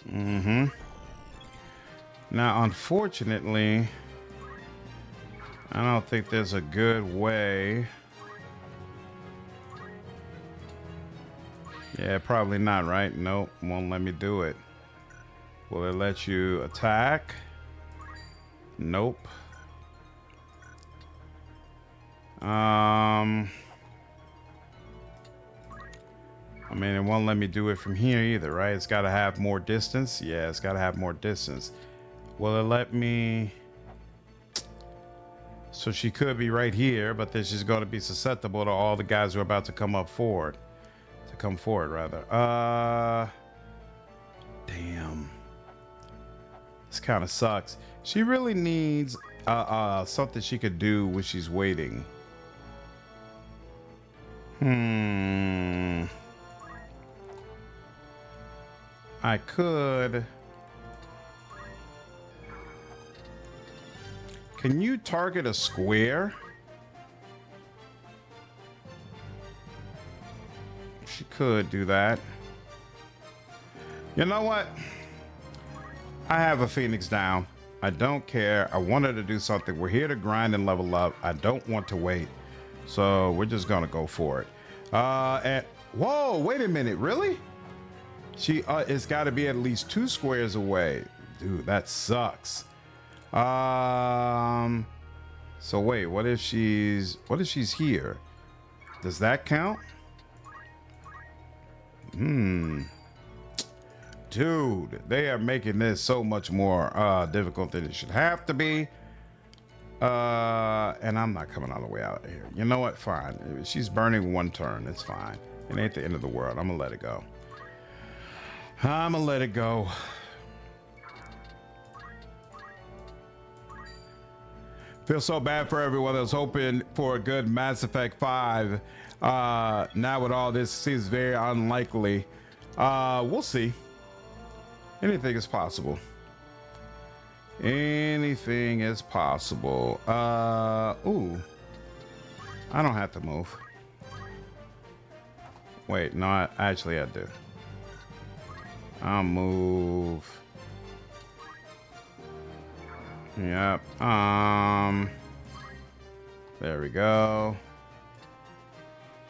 Now, unfortunately, I don't think there's a good way. Yeah, probably not, right? Nope, won't let me do it. Will it let you attack? Nope. I mean, it won't let me do it from here either, right? It's got to have more distance. Yeah, it's got to have more distance. Will it let me? So she could be right here, but then she's going to be susceptible to all the guys who are about to come up forward. To come forward, rather. Damn. This kind of sucks. She really needs something she could do when she's waiting. I could. Can you target a square? She could do that. You know what? I have a Phoenix down. I don't care. I wanted to do something. We're here to grind and level up. I don't want to wait. So we're just gonna go for it. And whoa, wait a minute, really? She it's gotta be at least 2 squares away. Dude, that sucks. So wait, what if she's here? Does that count? Dude, they are making this so much more difficult than it should have to be. And I'm not coming all the way out of here. You know what? Fine. She's burning 1 turn. It's fine. It ain't the end of the world. I'm gonna let it go. I'm gonna let it go. Feel so bad for everyone that was hoping for a good Mass Effect 5. Now with all this, seems very unlikely. We'll see. Anything is possible. Anything is possible. Ooh. I don't have to move. Wait, no, actually I do. I'll move. Yep. There we go.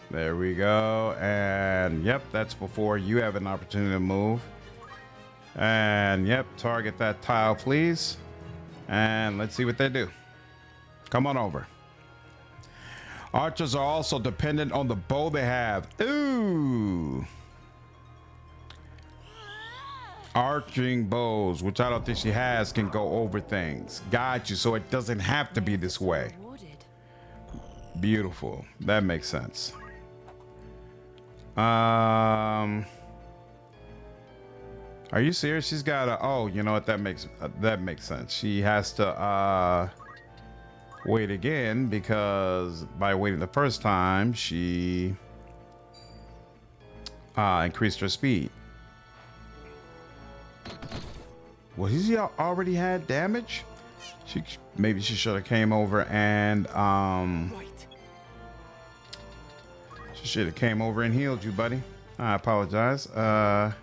There we go. And yep, that's before you have an opportunity to move. And yep, target that tile, please. And let's see what they do. Come on over. Archers are also dependent on the bow they have. Ooh. Arching bows, which I don't think she has, can go over things. Got you. So it doesn't have to be this way. Beautiful. That makes sense. Are you serious? She's got a, oh, you know what? That makes sense. She has to wait again, because by waiting the first time, she increased her speed. Well, he already had damage. Maybe she should have came over and she should have came over and healed you, buddy. I apologize. Do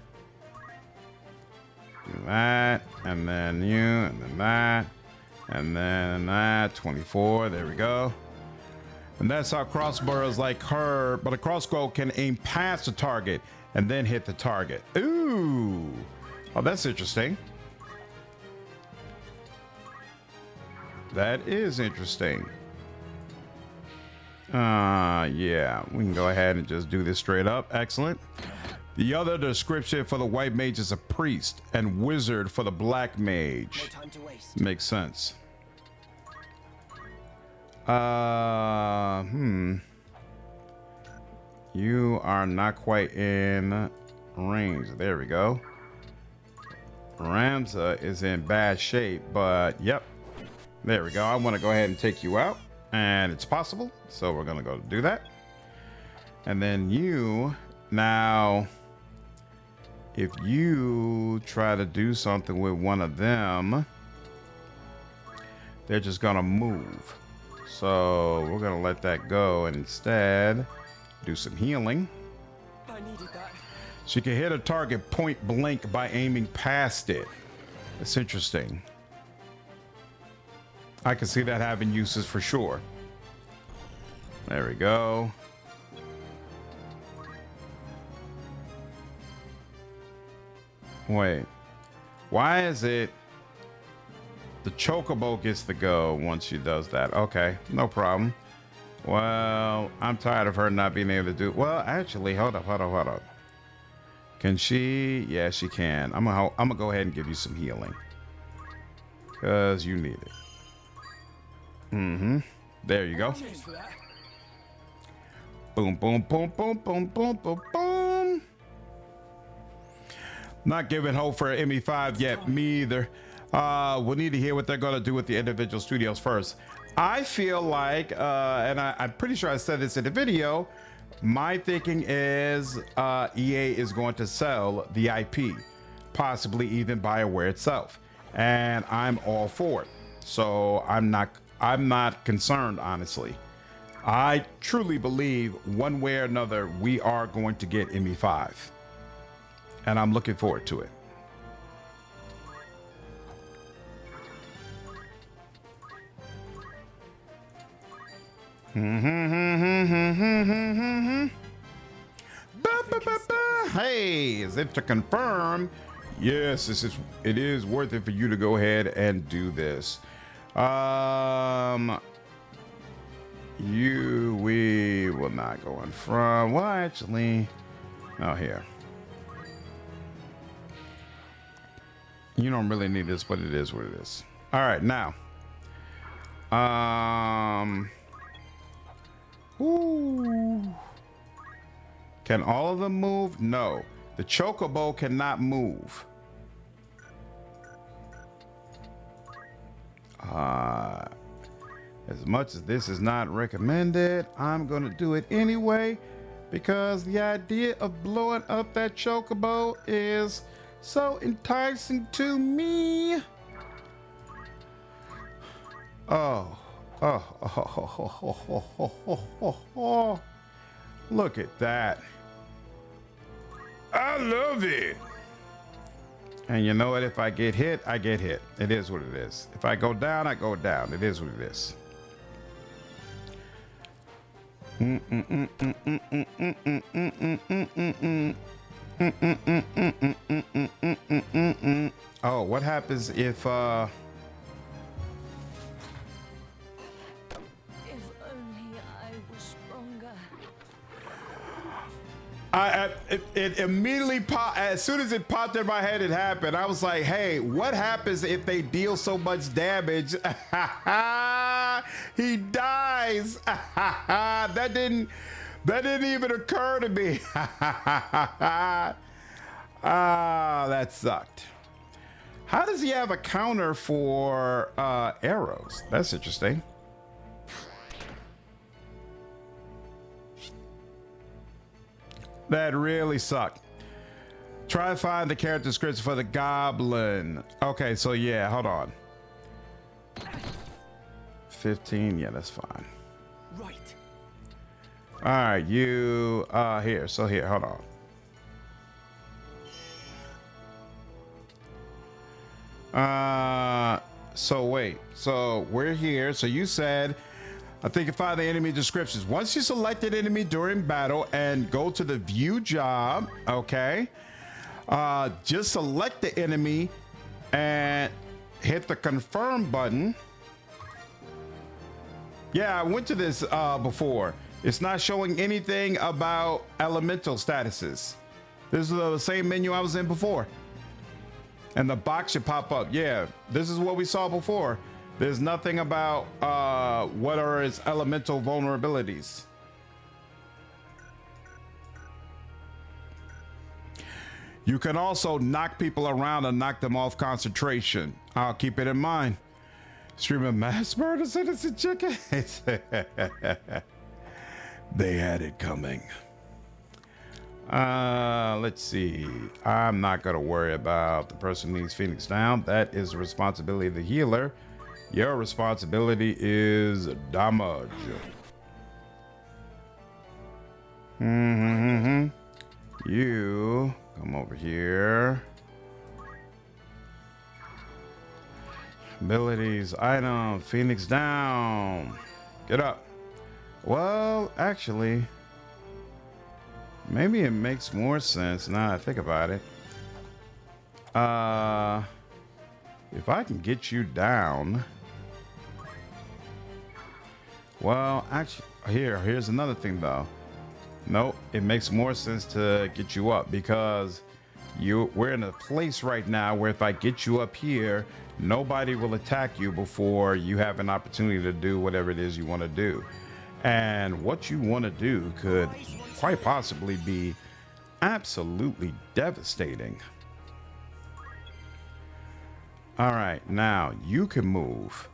that, and then you, and then that, and then that. 24. There we go. And that's how crossbows like her, but a crossbow can aim past the target and then hit the target. Ooh. Oh, that's interesting. That is interesting. Yeah, we can go ahead and just do this straight up. Excellent. The other description for the white mage is a priest, and wizard for the black mage. No time to waste. Makes sense. You are not quite in range. There we go. Ramza is in bad shape, but yep. There we go. I want to go ahead and take you out, and it's possible. So we're going to go do that. And then you, now, if you try to do something with one of them, they're just going to move. So we're going to let that go and instead do some healing. I needed that. She can hit a target point blank by aiming past it. That's interesting. I can see that having uses for sure. There we go. Wait. Why is it the chocobo gets to go once she does that? Okay, no problem. Well, I'm tired of her not being able to do. Well, actually, hold up. Can she? Yeah, she can. I'm gonna go ahead and give you some healing, because you need it. There you go. Cheers for that. Boom, boom, boom, boom, boom, boom, boom, boom. Not giving hope for ME5 yet. Me either. We'll need to hear what they're gonna do with the individual studios first. I feel like, and I'm pretty sure I said this in the video, my thinking is EA is going to sell the IP, possibly even BioWare itself, and I'm all for it. So I'm not concerned, honestly. I truly believe one way or another we are going to get ME5, and I'm looking forward to it. Hey, is it to confirm? Yes, it is worth it for you to go ahead and do this. We will not go in from. Well, actually, no, here. You don't really need this, but it is what it is. All right, now. Ooh. Can all of them move? No. The chocobo cannot move. As much as this is not recommended, I'm going to do it anyway because the idea of blowing up that chocobo is so enticing to me. Oh. Look at that. I love it. And you know what? If I get hit, I get hit. It is what it is. If I go down, I go down. It is what it is. Oh, what happens if only I was stronger. It immediately popped. As soon as it popped in my head, it happened. I was like, hey, what happens if they deal so much damage? He dies. That didn't even occur to me. That sucked. How does he have a counter for arrows? That's interesting. That really sucked. Try to find the character description for the goblin. Okay, so yeah, hold on. 15, yeah, that's fine. Right. All right, you here. So here, hold on. So wait. So we're here. So you said, I think you find the enemy descriptions. Once you select an enemy during battle and go to the view job, okay, just select the enemy and hit the confirm button. Yeah, I went to this before. It's not showing anything about elemental statuses. This is the same menu I was in before. And the box should pop up. Yeah, this is what we saw before. There's nothing about what are its elemental vulnerabilities. You can also knock people around and knock them off concentration. I'll keep it in mind. Streaming mass murder citizen chickens. They had it coming. Let's see. I'm not gonna worry about the person who needs Phoenix down. That is the responsibility of the healer. Your responsibility is damage. You come over here. Abilities, item, Phoenix down. Get up. Well, actually, maybe it makes more sense now that I think about it. If I can get you down. Well, actually, here's another thing though. Nope, it makes more sense to get you up because we're in a place right now where if I get you up here, nobody will attack you before you have an opportunity to do whatever it is you want to do. And what you want to do could quite possibly be absolutely devastating. All right, now you can move.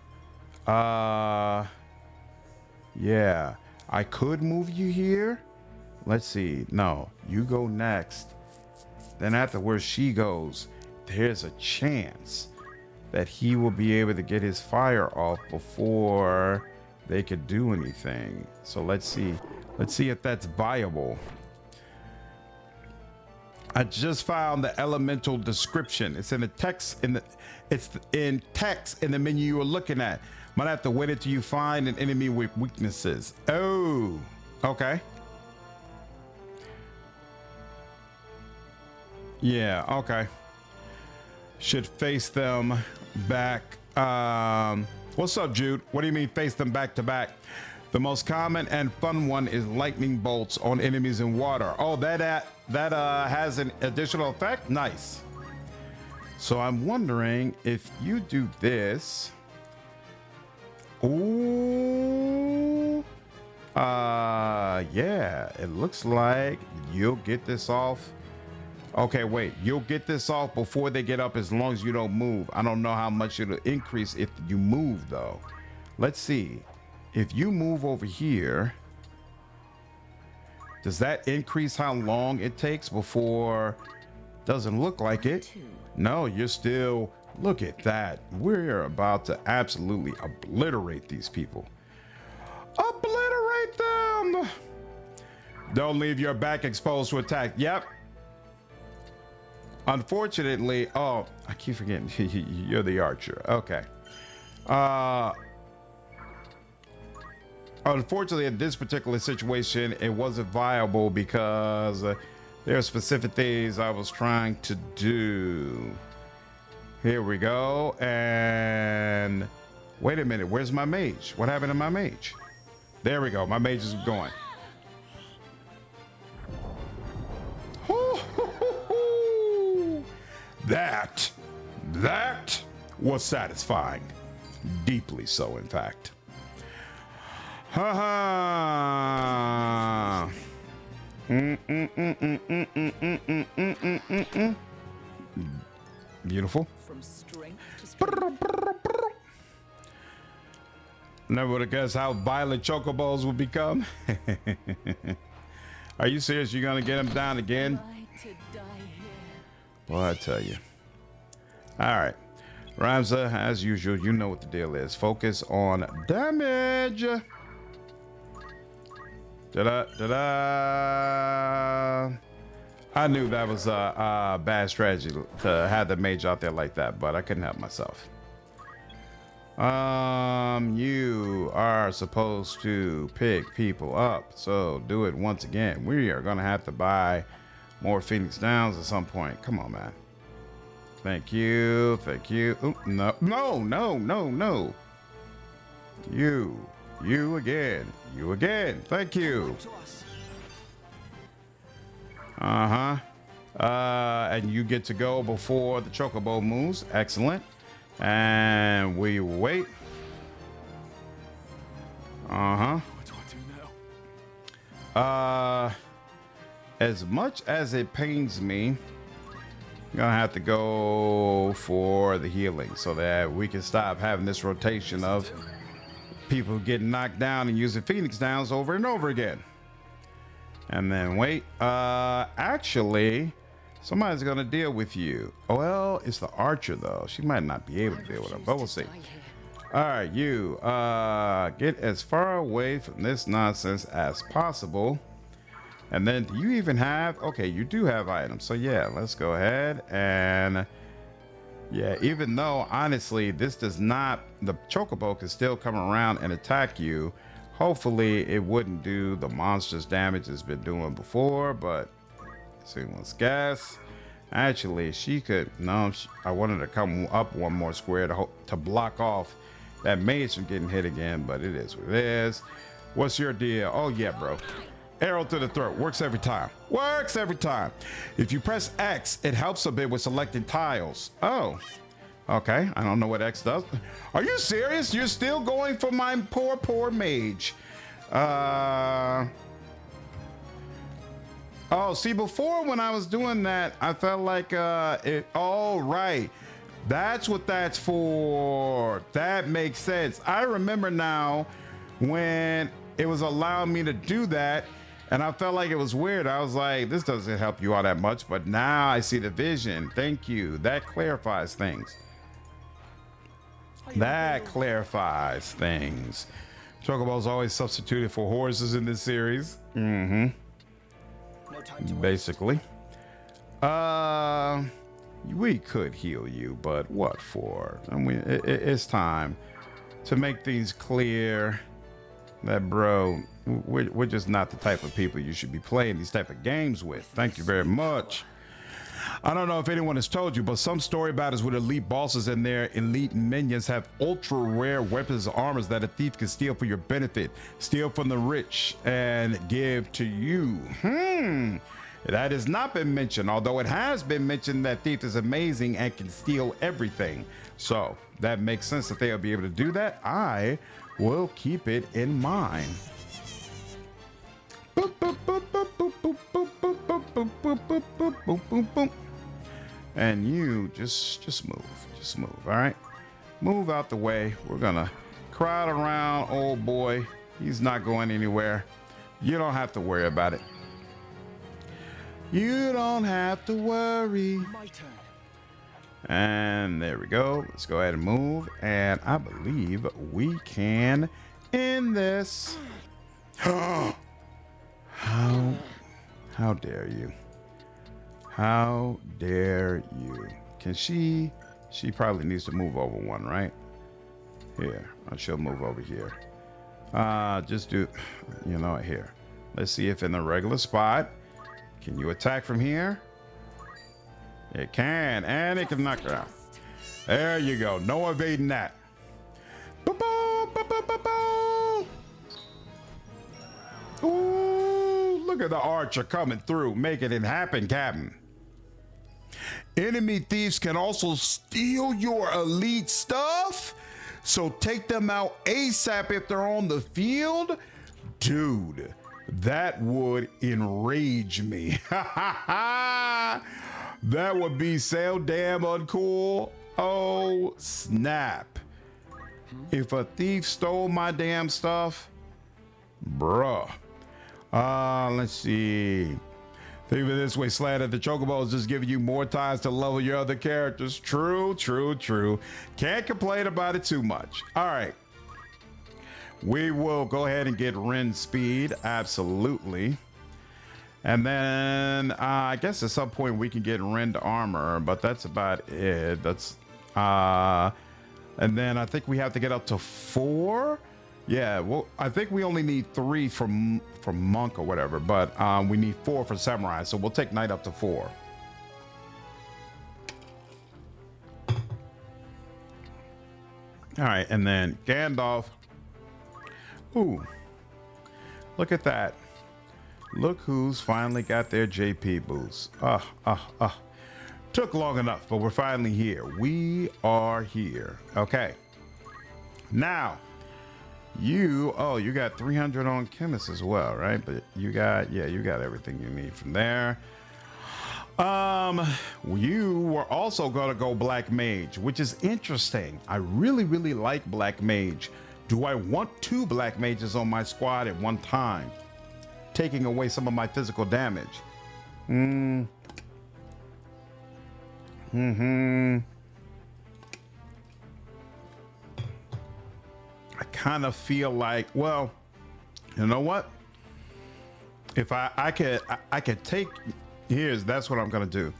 Yeah, I could move you here. Let's see. No, you go next. Then after where she goes, there's a chance that he will be able to get his fire off before they could do anything. So let's see. Let's see if that's viable. I just found the elemental description. It's in the text it's in text in the menu you were looking at. Might have to wait until you find an enemy with weaknesses. Oh, okay. Yeah, okay. Should face them back. What's up, Jude? What do you mean face them back to back? The most common and fun one is lightning bolts on enemies in water. Oh, that has an additional effect? Nice. So I'm wondering if you do this. Ooh. Yeah, it looks like you'll get this off. Okay, wait, you'll get this off before they get up as long as you don't move. I don't know how much it'll increase if you move though. Let's see. If you move over here, does that increase how long it takes before? Doesn't look like it. No, you're still, look at that. We're about to absolutely obliterate these people. Obliterate them. Don't leave your back exposed to attack. Yep. Unfortunately, oh, I keep forgetting you're the archer. Okay. Unfortunately, in this particular situation, it wasn't viable because there are specific things I was trying to do. Here we go. And wait a minute, where's my mage? What happened to my mage? There we go. My mage is going. That was satisfying. Deeply so, in fact. Ha ha. Beautiful. From strength to strength. Never would have guessed how violent chocobos would become. Are you serious? You're gonna get him down again? To die here. Well, I tell you. All right, Ramza, as usual, you know what the deal is. Focus on damage. Da-da. I knew that was a bad strategy to have the mage out there like that, but I couldn't help myself. You are supposed to pick people up, so do it once again. We are gonna have to buy more Phoenix Downs at some point. Come on, man. Thank you. Thank you. Ooh, no, no, no, no, no. You again. You again. Thank you. And you get to go before the chocobo moves. Excellent. And we wait. What do I do now? As much as it pains me, I'm gonna have to go for the healing so that we can stop having this rotation of people getting knocked down and using Phoenix Downs over and over again. And then wait, actually, somebody's gonna deal with you. Oh, well, it's the archer though. She might not be able to deal with him, but we'll see. All right, you get as far away from this nonsense as possible. And then do you even have, okay, you do have items. So yeah, let's go ahead and yeah, even though honestly, this does not, the chocobo can still come around and attack you. Hopefully it wouldn't do the monstrous damage it's been doing before, but see, let's guess. Actually, she could, no, I wanted to come up one more square to block off that mage from getting hit again, but it is what it is. What's your deal? Oh yeah, bro. Arrow to the throat. Works every time. Works every time. If you press X, it helps a bit with selecting tiles. Oh. Okay. I don't know what X does. Are you serious? You're still going for my poor mage. Oh, see, before when I was doing that, I felt like all right. That's what that's for. That makes sense. I remember now when it was allowing me to do that. And I felt like it was weird. I was like, this doesn't help you all that much, but now I see the vision. Thank you. That clarifies things. That clarifies things. Chocobo's always substituted for horses in this series. No time to Basically. We could heal you, but what for? I mean, it's time to make things clear that, bro, we're just not the type of people you should be playing these type of games with. Thank you very much. I don't know if anyone has told you, but some story battles with elite bosses and their elite minions have ultra rare weapons and armors that a thief can steal for your benefit, steal from the rich, and give to you. That has not been mentioned, although it has been mentioned that thief is amazing and can steal everything. So that makes sense that they'll be able to do that. I will keep it in mind. Boop, boop, boop, boop, boop, boop, boop, boop, boop, boop, boop, boop, boop, boop, boop, boop. And you just move, all right? Move out the way. We're gonna crowd around old boy. He's not going anywhere. You don't have to worry about it. You don't have to worry. my turn. And there we go. Let's go ahead and move. And I believe we can end this. How dare you? How dare you? Can she probably needs to move over one, right? Here, she'll move over here. Just do, you know, here. Let's see if in the regular spot, can you attack from here? It can, and it can knock her out. There you go. No evading that. Ooh, look at the archer coming through, making it happen, Captain. Enemy thieves can also steal your elite stuff, so take them out ASAP if they're on the field. Dude, that would enrage me. That would be so damn uncool. Oh, snap. If a thief stole my damn stuff, bruh. Let's see. Think of it this way, Slanted. The Chocobo is just giving you more times to level your other characters. True, true, true. Can't complain about it too much. All right. We will go ahead and get Ren speed. Absolutely. And then I guess at some point we can get Ren to armor, but that's about it. That's and then I think we have to get up to 4. Yeah, well, I think we only need 3 from monk or whatever, but we need 4 for samurai, so we'll take knight up to 4. All right, and then Gandalf. Ooh, look at that. Look who's finally got their JP boost. Took long enough, but we're finally here. We are here. Okay. Now, you got 300 on chemist as well, right? But you got everything you need from there. You were also gonna go black mage, which is interesting. I really, really like black mage. Do I want 2 black mages on my squad at one time, taking away some of my physical damage? I kind of feel like, well, you know what? If I could take, that's what I'm gonna do.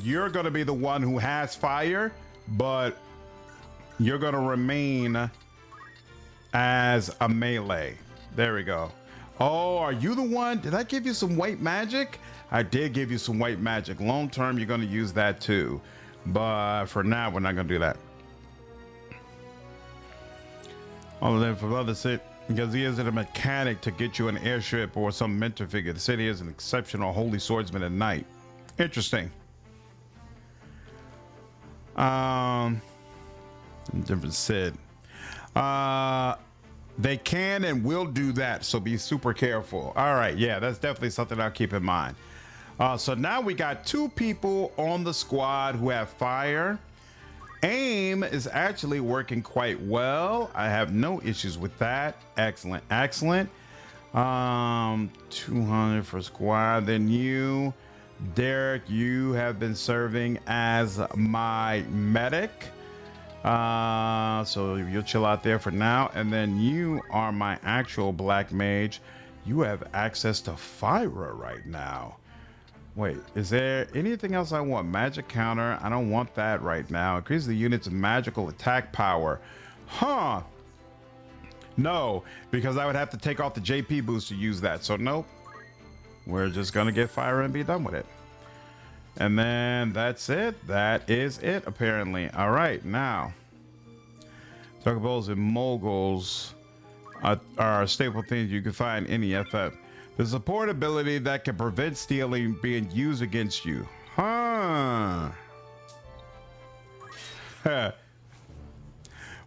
You're gonna be the one who has fire, but you're gonna remain as a melee. There we go. Oh, are you the one? Did I give you some white magic? I did give you some white magic. Long term, you're gonna use that too. But for now, we're not gonna do that. Oh, then for other sit, because he isn't a mechanic to get you an airship or some mentor figure. The city is an exceptional holy swordsman at night. Interesting. Different Sid. They can and will do that, so be super careful. All right, yeah, that's definitely something I'll keep in mind. So now we got 2 people on the squad who have fire. Aim is actually working quite well. I have no issues with that. Excellent, excellent. 200 for squad. Then you, Derek, you have been serving as my medic. So you'll chill out there for now. And then you are my actual black mage. You have access to fire right now. Wait, is there anything else I want? Magic counter. I don't want that right now. Increase the unit's magical attack power. Huh. No, because I would have to take off the JP boost to use that. So nope. We're just going to get fire and be done with it. And then that's it. That is it, apparently. All right, now. Tugboats and moguls are staple things you can find in the FF. The support ability that can prevent stealing being used against you. Huh.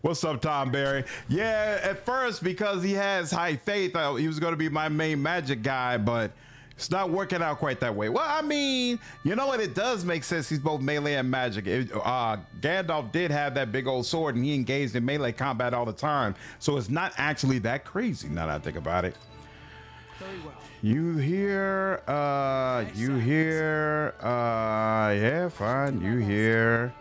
What's up, Tom Berry? Yeah, at first, because he has high faith, he was going to be my main magic guy, but it's not working out quite that way. Well, I mean, you know what? It does make sense. He's both melee and magic. Gandalf did have that big old sword, and he engaged in melee combat all the time. So it's not actually that crazy now that I think about it. Very well. You here? Yeah, fine. You here?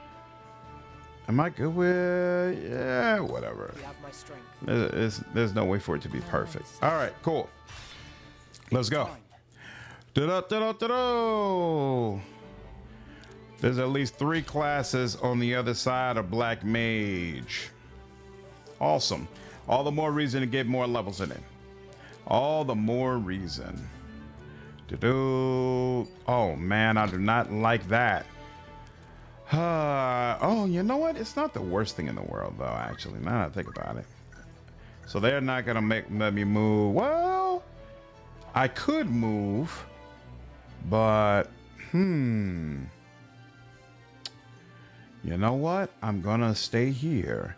Am I good with? Yeah, whatever. You have my strength. There's no way for it to be perfect. All right, cool. Let's go. Da-da-da-da-da-da. There's at least 3 classes on the other side of Black Mage. Awesome. All the more reason to get more levels in it. All the more reason. Oh man, I do not like that. Oh, you know what? It's not the worst thing in the world, though, actually, now that I think about it. So they're not going to let me move. Well, I could move, but, you know what? I'm going to stay here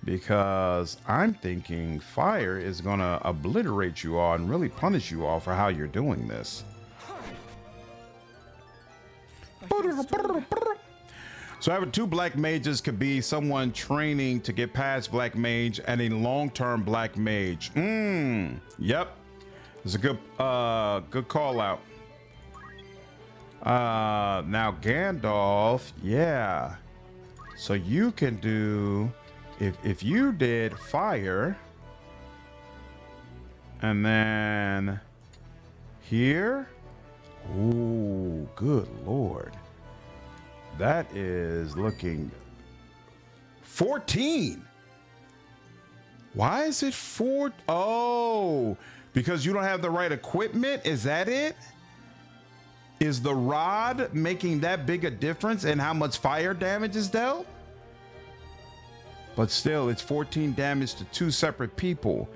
because I'm thinking fire is going to obliterate you all and really punish you all for how you're doing this. So having 2 black mages could be someone training to get past black mage and a long-term black mage. Yep. It's a good call out. Now Gandalf, yeah. So you can do, if you did fire, and then here, ooh, good Lord. That is looking 14. Why is it 4? Oh, because you don't have the right equipment. Is that it? Is the rod making that big a difference in how much fire damage is dealt? But still, it's 14 damage to 2 separate people.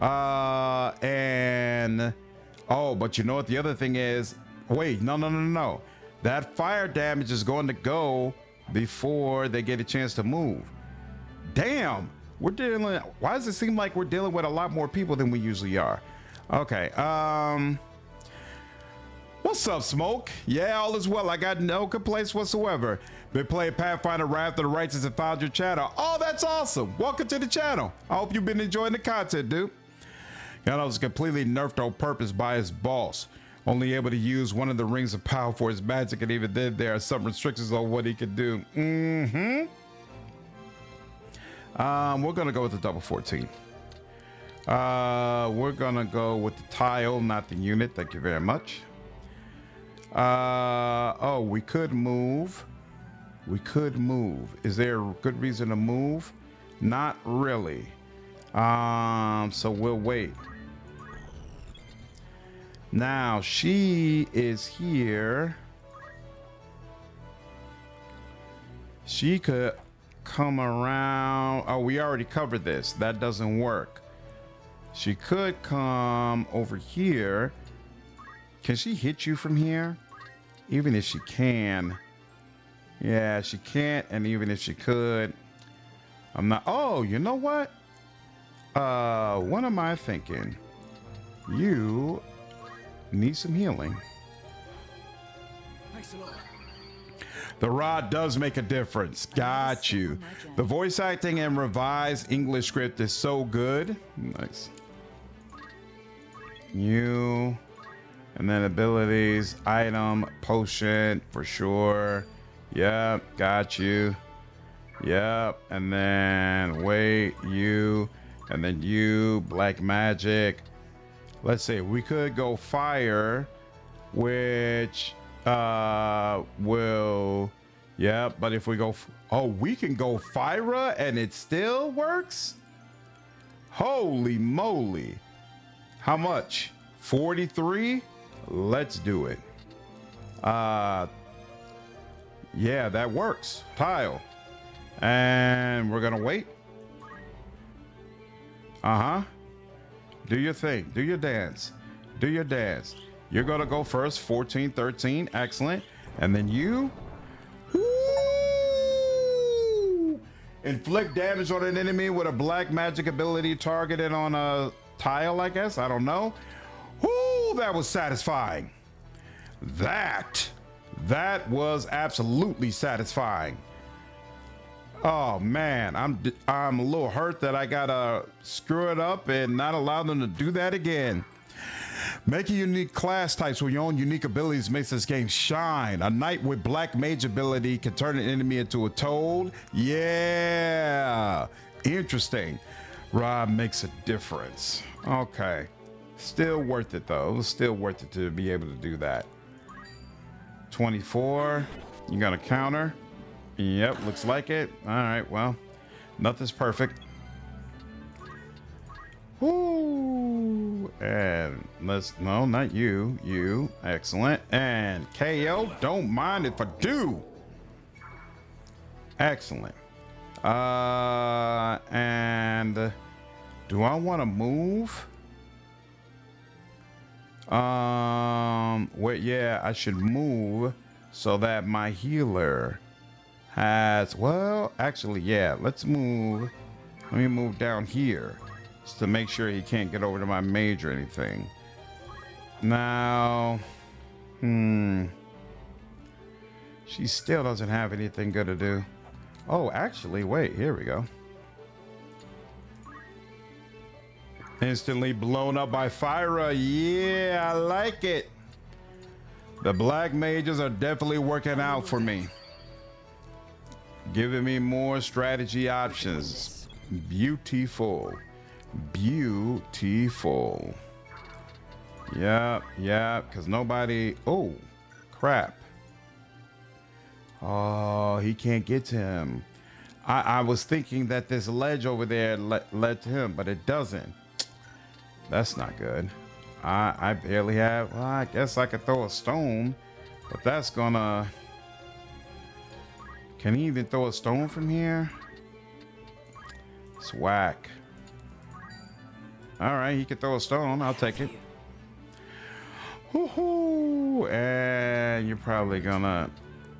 And oh, but you know what the other thing is? Wait, no. That fire damage is going to go before they get a chance to move. Damn, we're dealing. Why does it seem like we're dealing with a lot more people than we usually are? Okay. What's up, Smoke? Yeah, all is well. I got no complaints whatsoever. Been playing Pathfinder Wrath of the Righteous and found your channel. Oh, that's awesome. Welcome to the channel. I hope you've been enjoying the content, dude. Gandalf was completely nerfed on purpose by his boss. Only able to use one of the rings of power for his magic, and even then there are some restrictions on what he can do. We're gonna go with the double 14. We're gonna go with the tile, not the unit. Thank you very much. Oh, we could move. Is there a good reason to move? Not really. So we'll wait. Now she is here. She could come around. Oh, we already covered this. That doesn't work. She could come over here. Can she hit you from here? Even if she can. Yeah, she can't. And even if she could, I'm not. Oh, you know what? What am I thinking? You need some healing. Thanks a lot. The rod does make a difference. Got you. The voice acting and revised English script is so good. Nice. You, and then abilities, item, potion, for sure. Yep, got you. Yep. And then wait, you, and then you, black magic. Let's see, we could go fire, which will, yeah, but if we go, oh, we can go fire and it still works? Holy moly. How much? 43? Let's do it. Yeah, that works. Tile. And we're gonna wait. Do your thing. Do your dance. Do your dance. You're gonna go first. 14, 13. Excellent. And then you. Woo! Inflict damage on an enemy with a black magic ability targeted on a tile, I guess. I don't know. Woo! That was satisfying. That was absolutely satisfying. Oh man, I'm a little hurt that I gotta screw it up and not allow them to do that again. Making unique class types with your own unique abilities makes this game shine. A knight with black mage ability can turn an enemy into a toad. Yeah, interesting. Rob makes a difference. Okay, still worth it though. It was still worth it to be able to do that. 24, you got a counter. Yep, looks like it. All right, well, nothing's perfect. Woo! And no, not you. You, excellent. And KO, don't mind if I do. Excellent. And do I want to move? Wait, yeah, I should move so that my healer has, well, actually, yeah, let's move. Let me move down here just to make sure he can't get over to my mage or anything. Now, she still doesn't have anything good to do. Oh, actually, wait, here we go. Instantly blown up by fire. Yeah, I like it. The black mages are definitely working out for me. Giving me more strategy options. Beautiful. Beautiful. Yeah, because nobody, oh, crap. Oh, he can't get to him. I was thinking that this ledge over there led to him, but it doesn't. That's not good. I barely have, well, I guess I could throw a stone, but that's gonna, can he even throw a stone from here? It's whack. All right, he can throw a stone. I'll take it. Woohoo! And you're probably gonna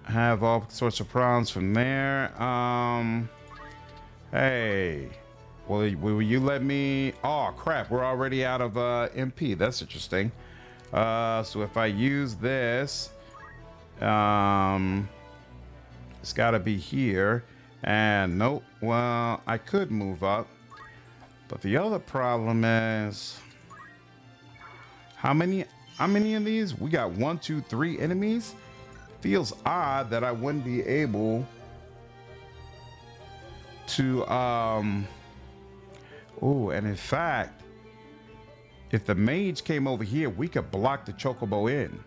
have all sorts of problems from there. Hey, will you let me? Oh crap! We're already out of MP. That's interesting. So if I use this, it's got to be here. And nope. Well, I could move up, but the other problem is how many of these? We got 1, 2, 3 enemies. Feels odd that I wouldn't be able to oh, and in fact, if the mage came over here, we could block the chocobo in.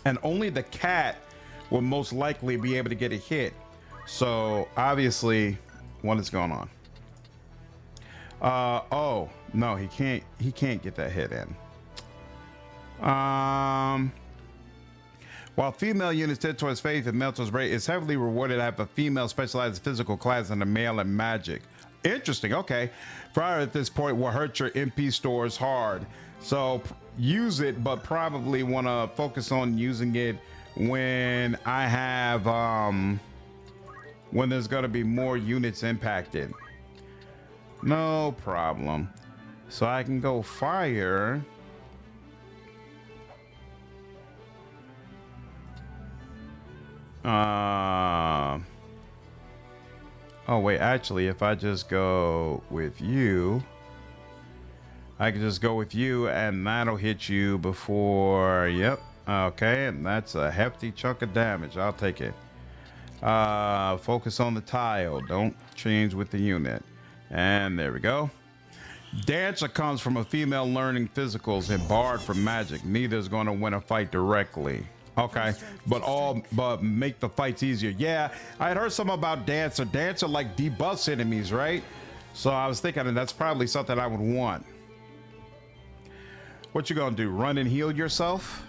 And only the cat will most likely be able to get a hit. So obviously, what is going on? Oh no, he can't get that hit in. While female units tend towards faith and male towards brain, it's heavily rewarded to have a female specialized physical class and a male in magic. Interesting. Okay, fire at this point will hurt your MP stores hard, so use it, but probably want to focus on using it when I have when there's going to be more units impacted. No problem. So I can go fire. Oh wait, actually if I just go with you, I can just go with you and that'll hit you before. Yep. Okay, and that's a hefty chunk of damage. I'll take it. Focus on the tile. Don't change with the unit. And there we go. Dancer comes from a female learning physicals and barred from magic. Neither is going to win a fight directly. Okay, but make the fights easier. Yeah, I had heard something about Dancer. Dancer like debuffs enemies, right? So I was thinking that's probably something I would want. What you gonna do? Run and heal yourself?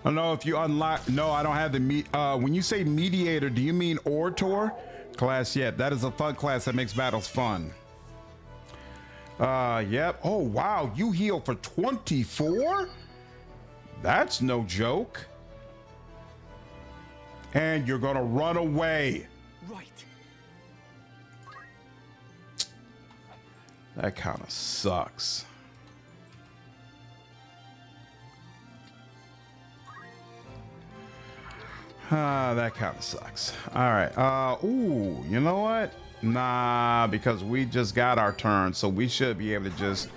I don't know if you unlock. No, I don't have the when you say mediator, do you mean orator class? Yeah, that is a fun class that makes battles fun. Yep. Oh wow, you heal for 24? That's no joke. And you're gonna run away. Right. That kind of sucks. That kind of sucks. All right. Ooh, you know what? Nah, because we just got our turn, so we should be able to just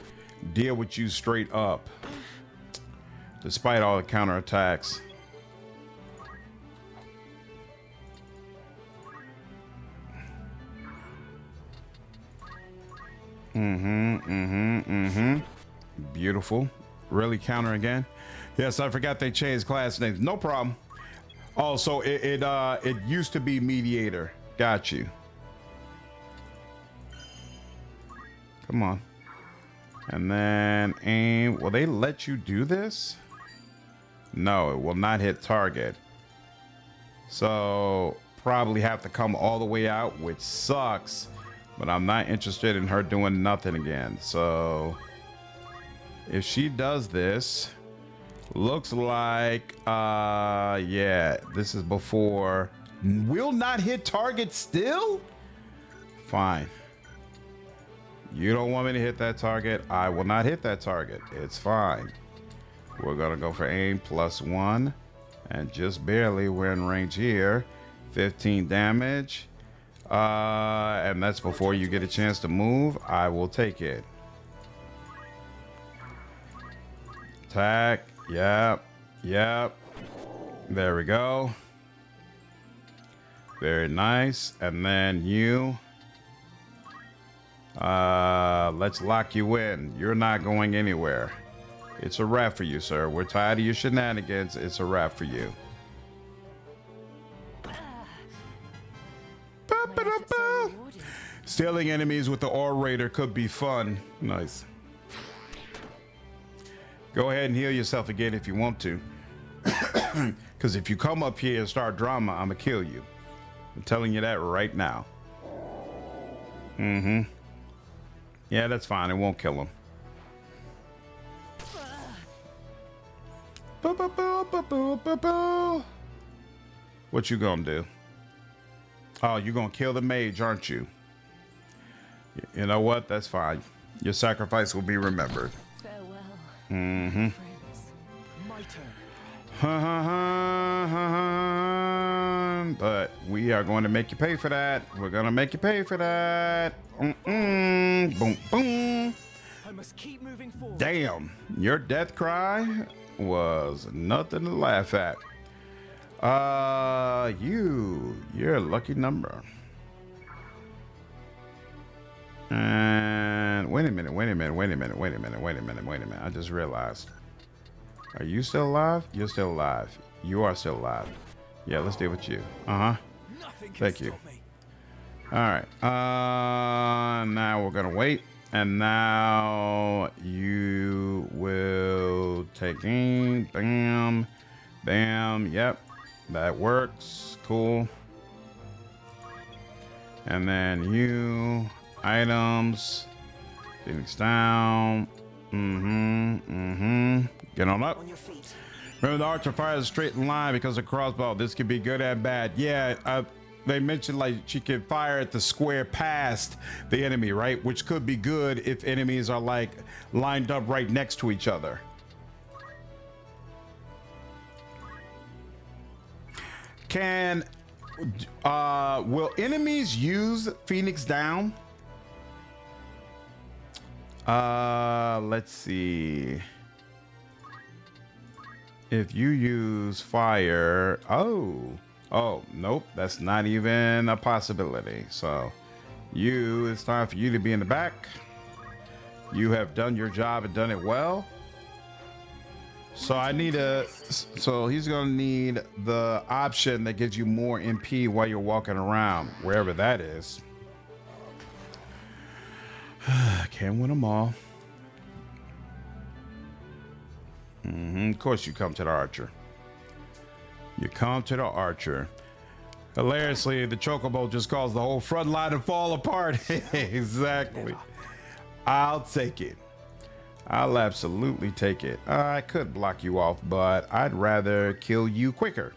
deal with you straight up, despite all the counterattacks. Beautiful. Really counter again? Yes, I forgot they changed class names. No problem. Oh, so it used to be mediator. Got you. Come on. And then aim. Will they let you do this? No, it will not hit target. So probably have to come all the way out, which sucks. But I'm not interested in her doing nothing again. So if she does this, looks like, yeah, this is before. Will not hit target still? Fine. You don't want me to hit that target. I will not hit that target. It's fine. We're gonna go for aim +1 and just barely. We're in range here. 15 damage. And that's before you get a chance to move. I will take it. Attack. Yep. Yep. There we go. Very nice. And then you. Let's lock you in. You're not going anywhere. It's a wrap for you, sir. We're tired of your shenanigans. It's a wrap for you. Stealing enemies with the orator could be fun. Nice. Go ahead and heal yourself again if you want to. Because if you come up here and start drama, I'm gonna kill you. I'm telling you that right now. Yeah, that's fine. It won't kill him. What you gonna do? Oh, you're gonna kill the mage, aren't you? You know what? That's fine. Your sacrifice will be remembered. Farewell. My turn. But we are going to make you pay for that. We're gonna make you pay for that. Boom, boom. I must keep moving forward. Damn, your death cry was nothing to laugh at. You're a lucky number. And wait a minute. I just realized. Are you still alive? You're still alive. You are still alive. Yeah, let's deal with you. Nothing can Thank you. stop me. All right. Now we're gonna wait, and now you will take aim. Bam, bam. Yep, that works. Cool. And then you items. Phoenix down. Get on up. On your feet. Remember, the archer fires a straight line because of crossbow. This could be good and bad. Yeah, they mentioned like she can fire at the square past the enemy, right? Which could be good if enemies are like lined up right next to each other. Can Will enemies use Phoenix down? Let's see. If you use fire, oh, nope, that's not even a possibility. So it's time for you to be in the back. You have done your job and done it well. So so he's gonna need the option that gives you more MP while you're walking around, wherever that is. Can't win them all. Of course you come to the archer. You come to the archer. Hilariously, the chocobo just caused the whole front line to fall apart. Exactly. I'll take it. I'll absolutely take it. I could block you off, but I'd rather kill you quicker.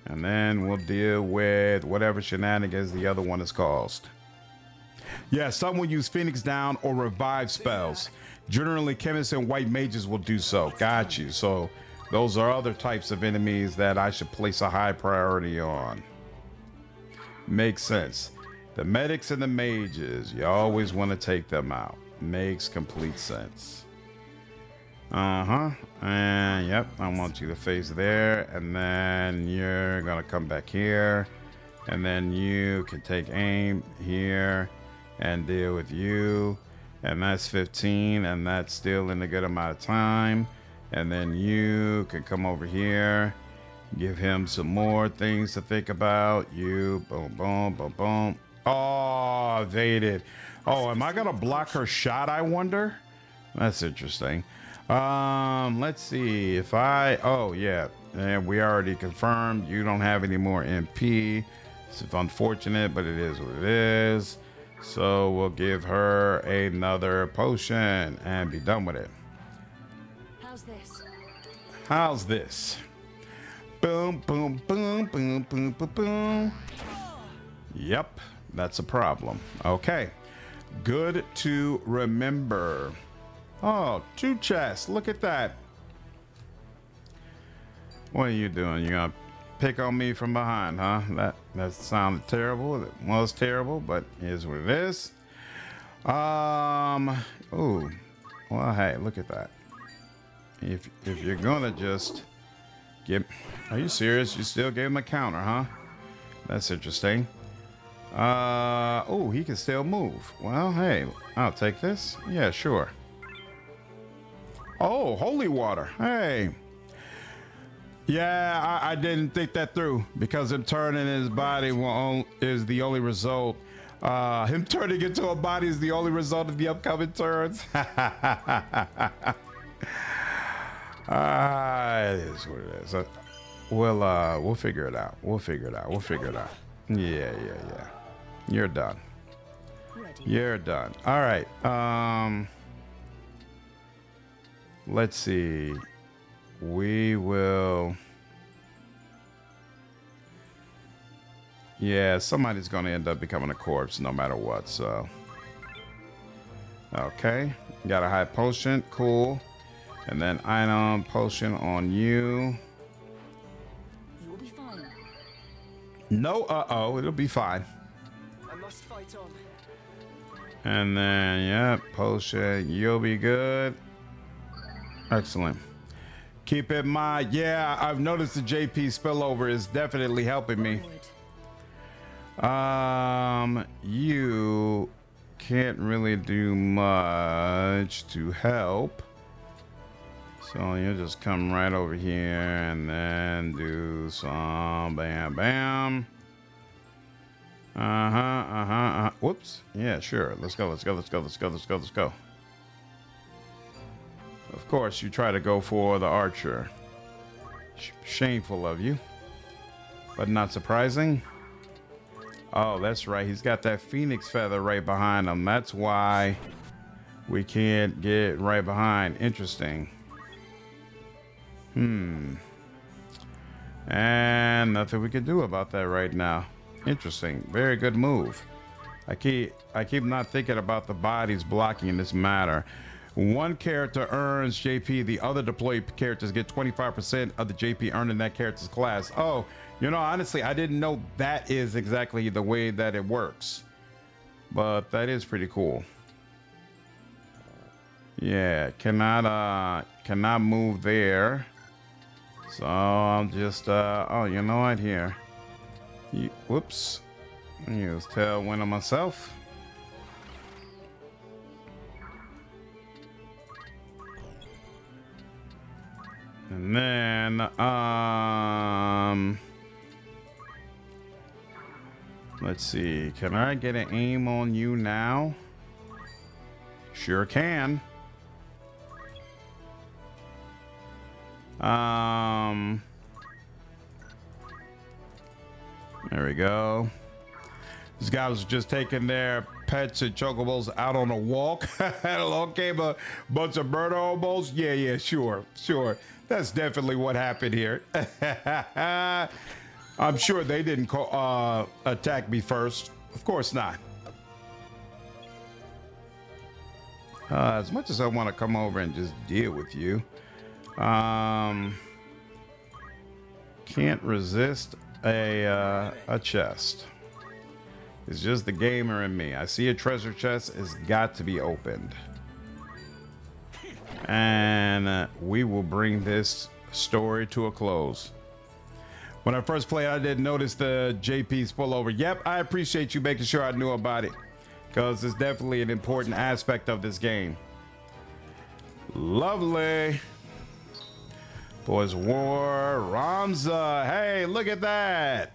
And then we'll deal with whatever shenanigans the other one has caused. Yeah, some will use Phoenix down or revive spells. Generally, chemists and white mages will do so. Got you. So those are other types of enemies that I should place a high priority on. Makes sense. The medics and the mages, you always want to take them out. Makes complete sense. And yep, I want you to face there, and then you're gonna come back here, and then you can take aim here and deal with you, and that's 15, and that's still in a good amount of time. And then you can come over here, give him some more things to think about. You boom, boom, boom, boom. Oh, evaded. Oh, am I gonna block her shot, I wonder? That's interesting. Let's see if oh yeah, and we already confirmed you don't have any more MP. It's unfortunate, but it is what it is. So we'll give her another potion and be done with it. How's this? How's this? Boom, boom, boom, boom, boom, boom, boom. Yep, that's a problem. Okay, good to remember. Oh, 2 chests. Look at that. What are you doing? You gonna pick on me from behind, huh? That sounded terrible. It was terrible, but here's what it is. Oh, well, hey, look at that. If you're gonna just give, are you serious? You still gave him a counter, huh? That's interesting. Oh, he can still move. Well, hey, I'll take this. Yeah, sure. Oh, holy water. Hey. Yeah, I didn't think that through, because him turning his body is the only result. Him turning into a body is the only result of the upcoming turns. It is what it is. We'll figure it out. We'll figure it out. Yeah. You're done. Ready. You're done. All right. Let's see. We will. Yeah, somebody's going to end up becoming a corpse no matter what. So, okay, got a high potion, cool, and then item potion on you. You'll be fine. No, it'll be fine. I must fight on. And then, yeah, potion, you'll be good. Excellent. Keep in mind, yeah, I've noticed the JP spillover is definitely helping me. You can't really do much to help. So you'll just come right over here and then do some bam, bam. Whoops. Yeah, sure. Let's go. Of course, you try to go for the archer. Shameful of you, but not surprising. Oh, that's right. He's got that phoenix feather right behind him. That's why we can't get right behind. Interesting. And nothing we can do about that right now. Interesting. Very good move. I keep not thinking about the bodies blocking this matter. One character earns JP, the other deployed characters get 25% of the JP earned in that character's class. Oh, you know, honestly, I didn't know that is exactly the way that it works, but that is pretty cool. Yeah, cannot move there. So I'll just, oh, you know what, here. Whoops. Use Tailwind on myself. And then, let's see. Can I get an aim on you now? Sure can. There we go. These guys was just taking their pets and chocobos out on a walk. Along came a bunch of murder hobos. Yeah, sure. That's definitely what happened here. I'm sure they didn't attack me first. Of course not. As much as I want to come over and just deal with you, can't resist a chest. It's just the gamer in me. I see a treasure chest. It's got to be opened. And we will bring this story to a close. When I first played, I didn't notice the JP spillover. Yep, I appreciate you making sure I knew about it, because it's definitely an important aspect of this game. Lovely. Boys War, Ramza. Hey, look at that.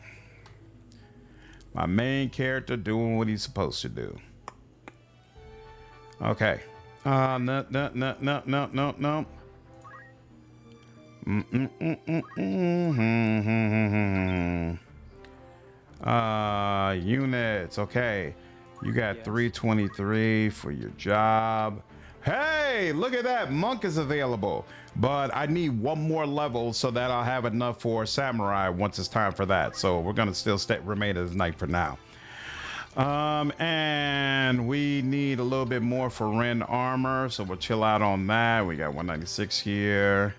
My main character doing what he's supposed to do. Okay. No. Units. Okay. You got 323 for your job. Hey, look at that. Monk is available. But I need one more level so that I'll have enough for samurai once it's time for that. So we're going to still remain as knight for now. And we need a little bit more for Ren armor. So we'll chill out on that. We got 196 here.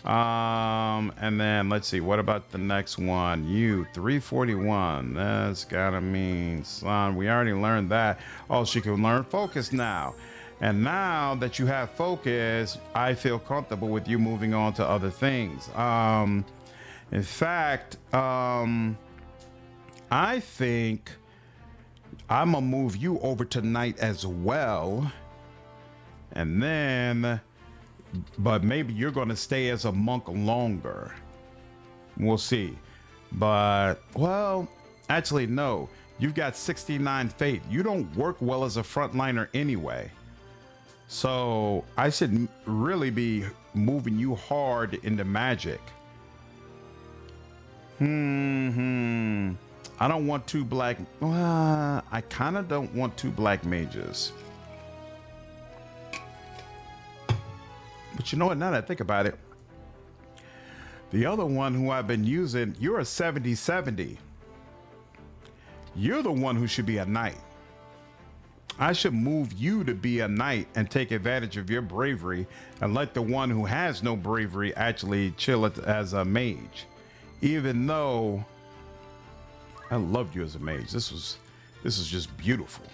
And then let's see. What about the next one? You 341. That's gotta mean, son, we already learned that. Oh, she can learn focus now. And now that you have focus, I feel comfortable with you moving on to other things. In fact, I think I'm gonna move you over to knight as well. And then, but maybe you're gonna stay as a monk longer. We'll see. But, well, actually, no. You've got 69 faith. You don't work well as a frontliner anyway. So I should really be moving you hard into magic. I don't want two black. I kind of don't want two black mages. But you know what? Now that I think about it, the other one who I've been using, you're a 70-70. You're the one who should be a knight. I should move you to be a knight and take advantage of your bravery and let the one who has no bravery actually chill it as a mage. Even though I loved you as a mage. This is just beautiful.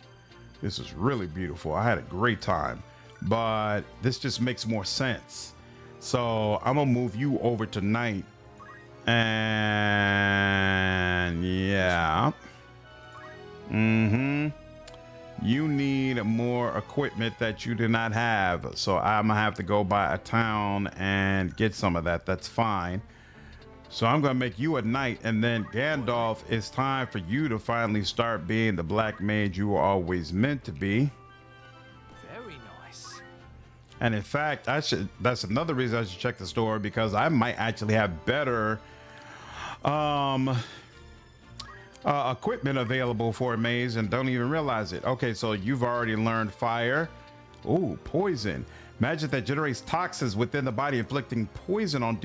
This is really beautiful. I had a great time, but this just makes more sense. So I'm gonna move you over to knight. And yeah. You need more equipment that you do not have. So I'm gonna have to go by a town and get some of that. That's fine. So I'm gonna make you a knight, and then Gandalf, it's time for you to finally start being the black mage you were always meant to be. Very nice. And in fact, that's another reason I should check the store, because I might actually have better equipment available for a maze and don't even realize it. Okay, so you've already learned fire. Ooh, poison. Magic that generates toxins within the body, inflicting poison on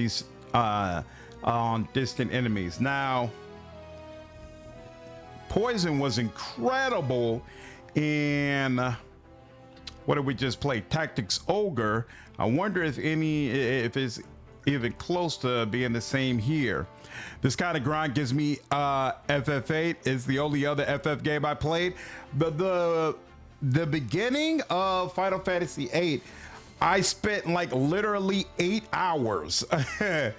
distant enemies. Now, poison was incredible in what did we just play? Tactics Ogre. I wonder if it's even close to being the same here. This kind of grind gives me FF8. It's the only other FF game I played. But the beginning of Final Fantasy VIII, I spent like literally 8 hours. 8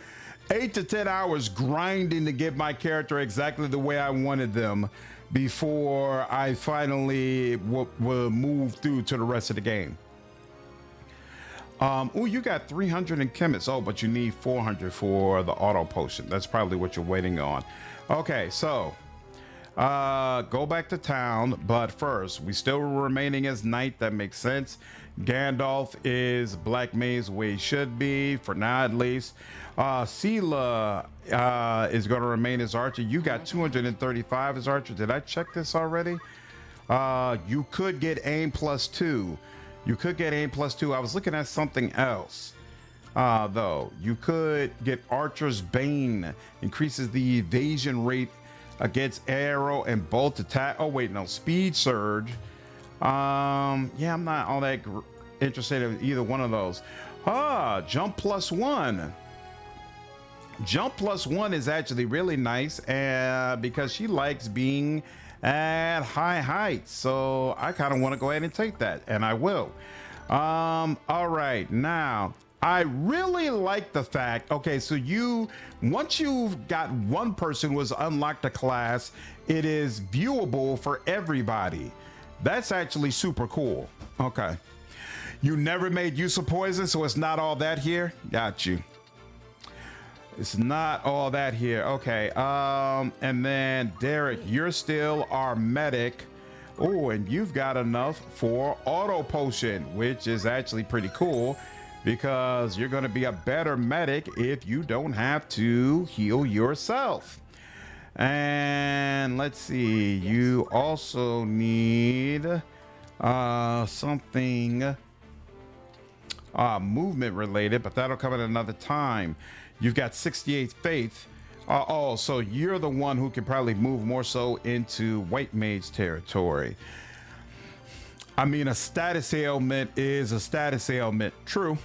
to 10 hours grinding to get my character exactly the way I wanted them before I finally will move through to the rest of the game. Oh, you got 300 in chemists. Oh, but you need 400 for the auto potion. That's probably what you're waiting on. Okay, so go back to town, but first, we still remaining as knight. That makes sense. Gandalf is Black Mage where he should be, for now at least. Sela is going to remain as archer. You got 235 as archer. Did I check this already? You could get aim +2. You could get aim +2. I was looking at something else. Though you could get Archer's Bane, increases the evasion rate against arrow and bolt attack. Oh wait, no, speed surge. Yeah, I'm not all that interested in either one of those. Jump +1. Jump +1 is actually really nice, because she likes being at high heights. So I kind of want to go ahead and take that, and I will. All right, now I really like the fact, okay, so once you've got one person who has unlocked a class, it is viewable for everybody. That's actually super cool. Okay. You never made use of poison, so it's not all that here. Got you. It's not all that here. Okay. And then Derek, you're still our medic. Oh, and you've got enough for auto potion, which is actually pretty cool because you're going to be a better medic if you don't have to heal yourself. And let's see, you also need something movement related, but that'll come at another time. You've got 68 faith. Oh, so you're the one who can probably move more so into white mage territory. I mean, a status ailment is a status ailment. True.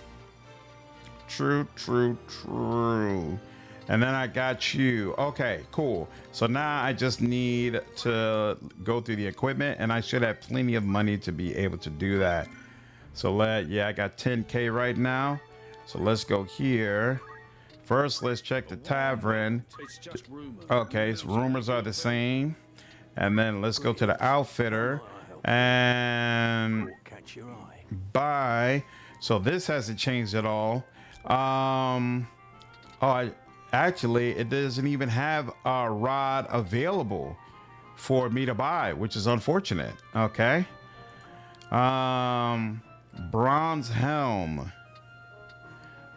True. And then I got you. Okay, cool. So now I just need to go through the equipment, and I should have plenty of money to be able to do that. So I got 10K right now. So let's go here. First, let's check the tavern. It's just rumor. Okay, so rumors are the same. And then let's go to the outfitter and Catch your eye. buy. So this hasn't changed at all. Actually, it doesn't even have a rod available for me to buy, which is unfortunate. Okay. Bronze helm.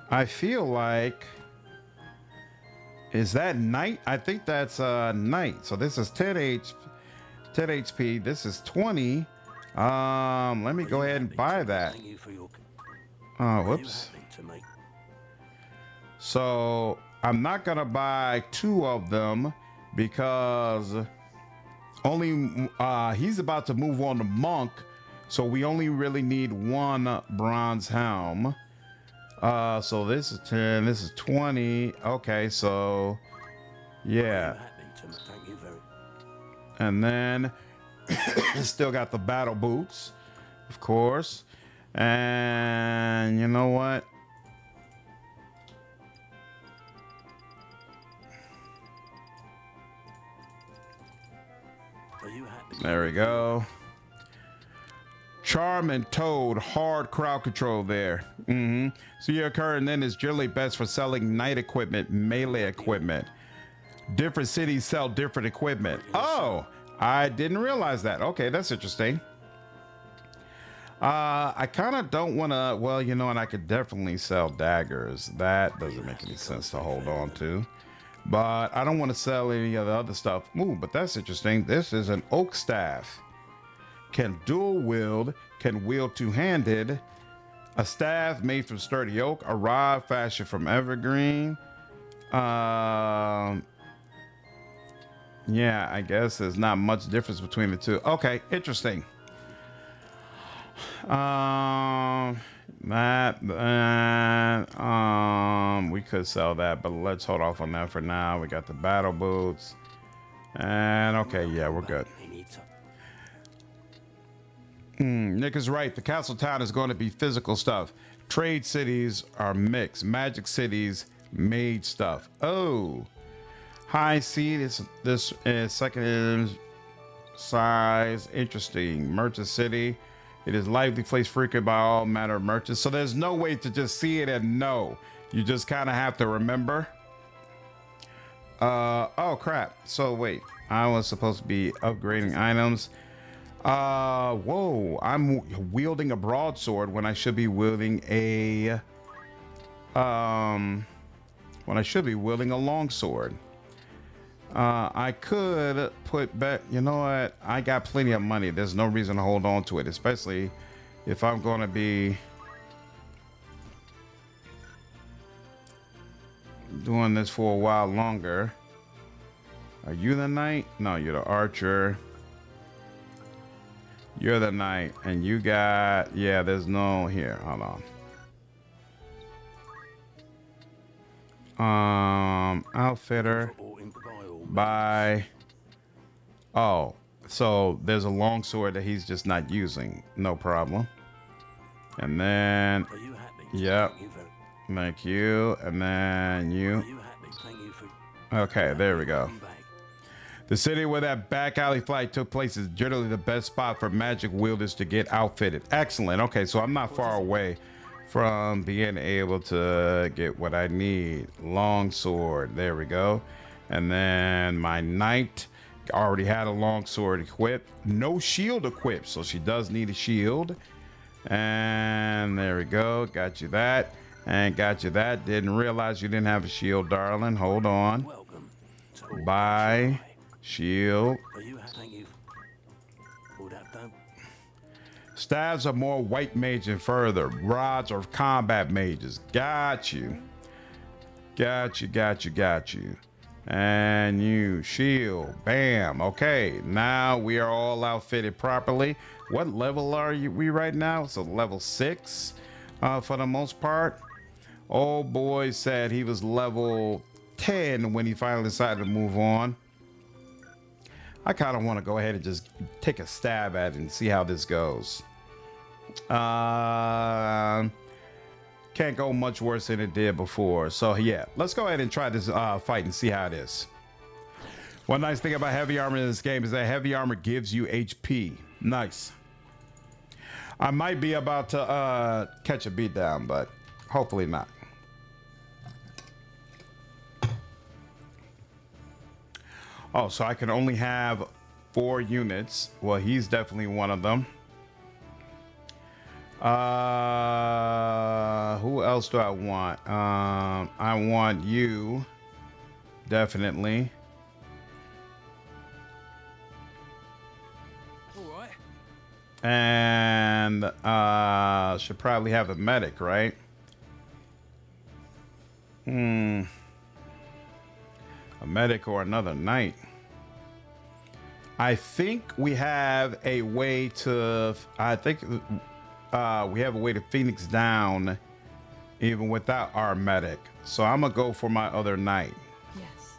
I feel like, is that knight? I think that's knight. So this is 10 HP. This is 20. Let me go ahead and buy that. Thank you for your. Oh, whoops. Happy to make. So I'm not gonna buy 2 of them because only he's about to move on to monk, so we only really need 1 bronze helm. So this is 10, this is 20. Okay, so yeah. Happy to. Thank you very. And then still got the battle boots, of course. And you know what? Are you happy? There we go. Charm and Toad, hard crowd control there. So your current then is generally best for selling knight equipment, melee equipment. Different cities sell different equipment. Oh, I didn't realize that. Okay, that's interesting. I kind of don't want to, well, you know, and I could definitely sell daggers. That doesn't make any sense to hold on to. But I don't want to sell any of the other stuff. Ooh, but that's interesting. This is an oak staff. Can dual wield, can wield two-handed. A staff made from sturdy oak, a rod fashioned from evergreen. Yeah, I guess there's not much difference between the two. Okay, interesting. We could sell that, but let's hold off on that for now. We got the battle boots. And okay, yeah, we're good. Nick is right. The castle town is going to be physical stuff. Trade cities are mixed. Magic cities, mage stuff. Oh, high C. This is second size. Interesting. Merchant city. It is lively place frequented by all manner of merchants. So there's no way to just see it and know. You just kind of have to remember. Oh crap. So wait, I was supposed to be upgrading items. Whoa, I'm wielding a broadsword when I should be wielding a longsword. I could put back, you know what? I got plenty of money. There's no reason to hold on to it, especially if I'm going to be doing this for a while longer. Are you the knight? No, you're the archer. You're the knight, and you got, yeah, there's no, here, hold on. Outfitter. By, oh, so there's a longsword that he's just not using. No problem. And then, yep, thank you. And then you. Okay, there we go. The city where that back alley fight took place is generally the best spot for magic wielders to get outfitted. Excellent. Okay, so I'm not far away from being able to get what I need. Longsword. There we go. And then my knight already had a longsword equipped. No shield equipped, so she does need a shield. And there we go. Got you that. And got you that. Didn't realize you didn't have a shield, darling. Hold on. Buy. Shield. Staves are more white mage and further. Rods are combat mages. Got you. Got you, got you, got you. And you shield. Bam. Okay, now we are all outfitted properly. What level are we right now? So level 6 for the most part. Old boy said he was level 10 when he finally decided to move on. I kind of want to go ahead and just take a stab at it and see how this goes. Can't go much worse than it did before. So yeah, let's go ahead and try this fight and see how it is. One nice thing about heavy armor in this game is that heavy armor gives you HP. Nice. I might be about to catch a beat down, but hopefully not. Oh, so I can only have 4 units. Well, he's definitely one of them. Who else do I want? I want you. Definitely. All right. And should probably have a medic, right? A medic or another knight. I think we have a way to, we have a way to Phoenix down even without our medic. So I'm gonna go for my other knight. Yes.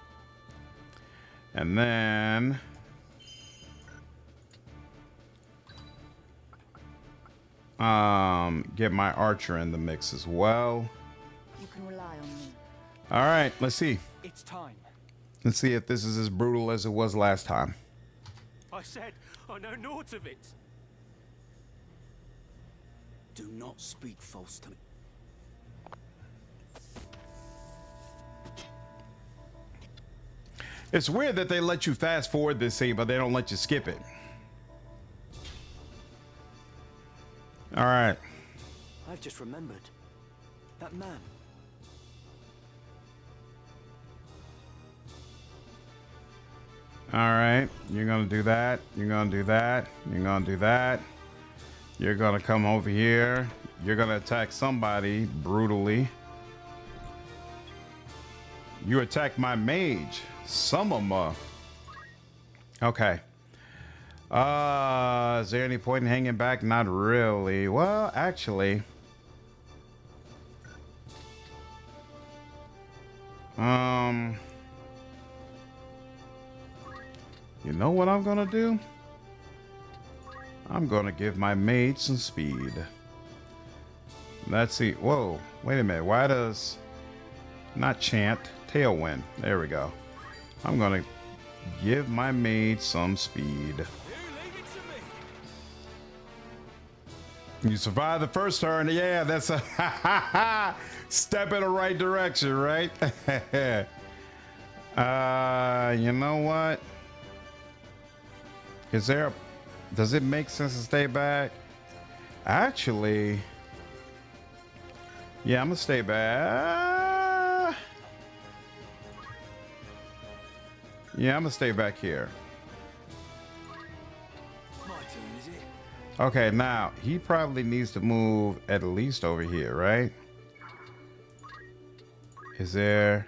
And then get my archer in the mix as well. You can rely on me. All right, let's see. It's time. Let's see if this is as brutal as it was last time. I said I know naught of it. Do not speak false to me. It's weird that they let you fast forward this scene, but they don't let you skip it. All right. I've just remembered. That man. All right, you're gonna do that. You're gonna do that. You're gonna do that. You're gonna come over here. You're gonna attack somebody brutally. You attack my mage. Some of them. Okay. Is there any point in hanging back? Not really. Well, actually. You know what I'm gonna do? I'm gonna give my maid some speed. Let's see. Whoa, wait a minute. Why does not chant, tailwind? There we go. I'm gonna give my maid some speed. You survived the first turn. Yeah, that's a step in the right direction, right? You know what? Does it make sense to stay back? Actually, yeah, I'm gonna stay back. Yeah, I'm gonna stay back here. My turn, is it? Okay, now he probably needs to move at least over here, right? Is there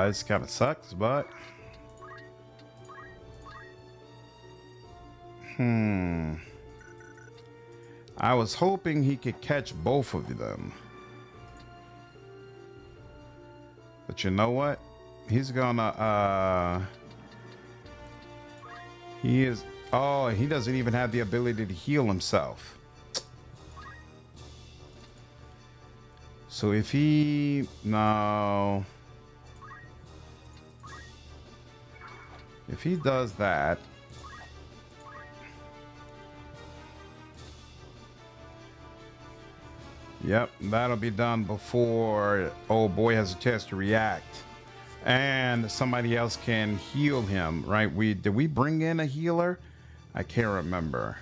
this kind of sucks, but I was hoping he could catch both of them. But you know what? He's gonna he doesn't even have the ability to heal himself. So if he does that, yep, that'll be done before old boy has a chance to react. And somebody else can heal him, right? Did we bring in a healer? I can't remember.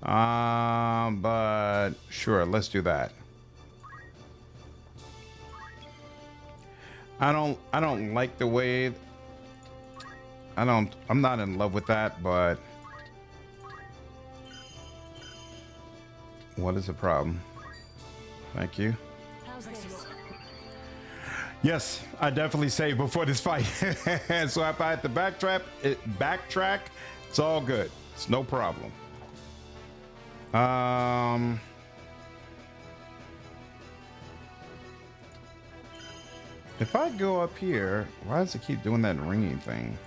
But sure, let's do that. I don't like the way I'm not in love with that, but what is the problem? Thank you. How's this? Yes, I definitely saved before this fight. So if I had to backtrack, it's all good. It's no problem. If I go up here, why does it keep doing that ringing thing?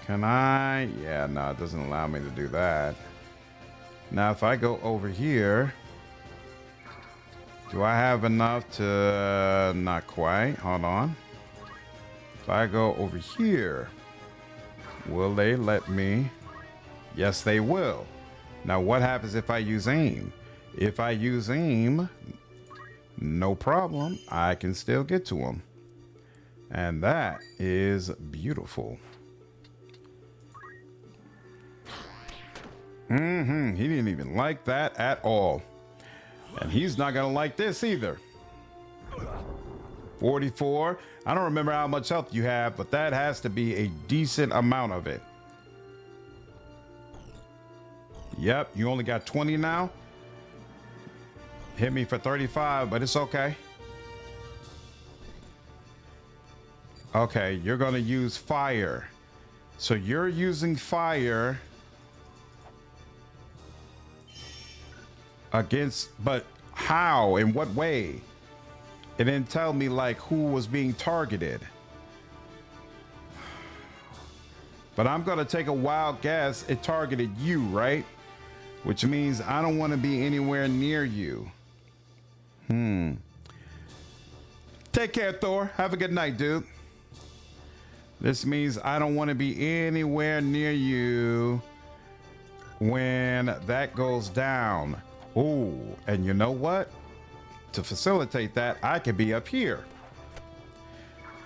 Can I? Yeah, no, it doesn't allow me to do that. Now, if I go over here, do I have enough to... not quite. Hold on. If I go over here, will they let me? Yes, they will. Now, what happens if I use aim? If I use aim, no problem. I can still get to them. And that is beautiful. He didn't even like that at all. And he's not gonna like this either. 44. I don't remember how much health you have, but that has to be a decent amount of it. Yep, you only got 20 now. Hit me for 35, but it's okay. Okay, you're gonna use fire. So you're using fire against, but how? In what way? It didn't tell me like who was being targeted. But I'm gonna take a wild guess. It targeted you, right? Which means I don't want to be anywhere near you. Take care, Thor. Have a good night, dude. This means I don't want to be anywhere near you when that goes down. Oh, and you know what? To facilitate that, I could be up here.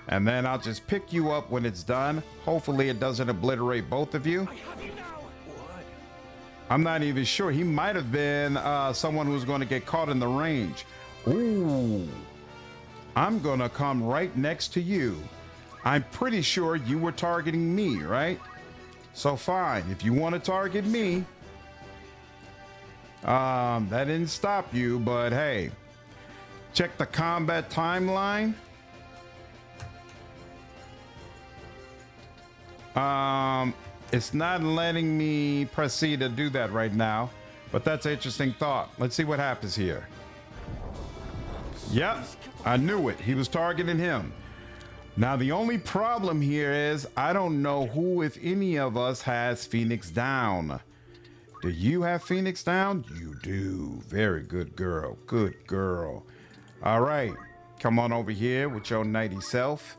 And then I'll just pick you up when it's done. Hopefully it doesn't obliterate both of you. I'm not even sure. He might have been someone who's going to get caught in the range. Ooh. I'm going to come right next to you. I'm pretty sure you were targeting me, right? So fine. If you want to target me, that didn't stop you, but hey, check the combat timeline. It's not letting me proceed to do that right now, but that's an interesting thought. Let's see what happens here. Yep, I knew it. He was targeting him. Now, the only problem here is I don't know who, if any of us, has Phoenix down. Do you have Phoenix down? You do. Very good girl. Good girl. All right. Come on over here with your nighty self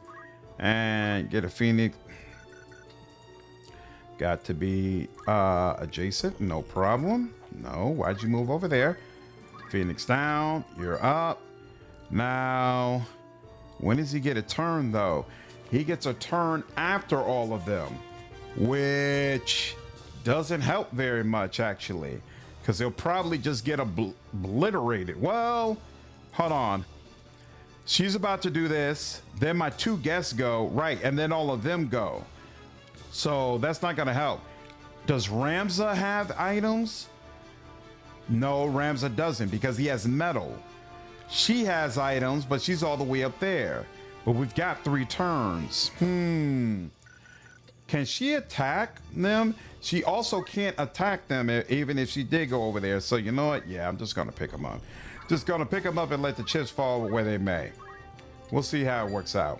and get a Phoenix. Got to be adjacent. No problem. No. Why'd you move over there? Phoenix down. You're up. Now, when does he get a turn, though? He gets a turn after all of them, which doesn't help very much, actually, because he'll probably just get obliterated. Well, hold on. She's about to do this. Then my two guests go, right, and then all of them go. So that's not going to help. Does Ramza have items? No, Ramza doesn't, because he has metal. She has items, but she's all the way up there. But we've got 3 turns. Can she attack them? She also can't attack them even if she did go over there. So you know what? Yeah, I'm just going to pick them up. Just going to pick them up and let the chips fall where they may. We'll see how it works out.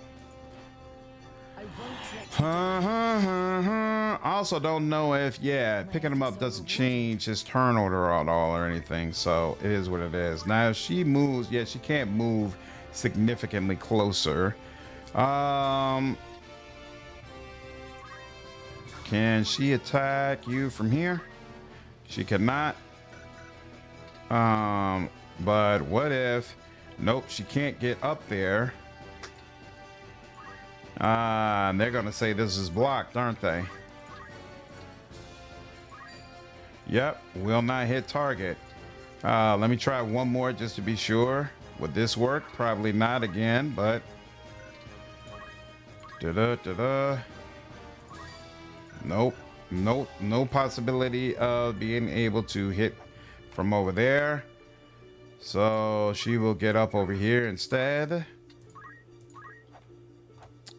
I also don't know if, picking him up doesn't change his turn order at all or anything. So it is what it is. Now, if she moves, she can't move significantly closer. Can she attack you from here? She cannot. But what if, nope, she can't get up there. And they're gonna say this is blocked, aren't they? Yep, will not hit target. Let me try one more just to be sure. Would this work? Probably not again, but nope, no possibility of being able to hit from over there. So she will get up over here instead.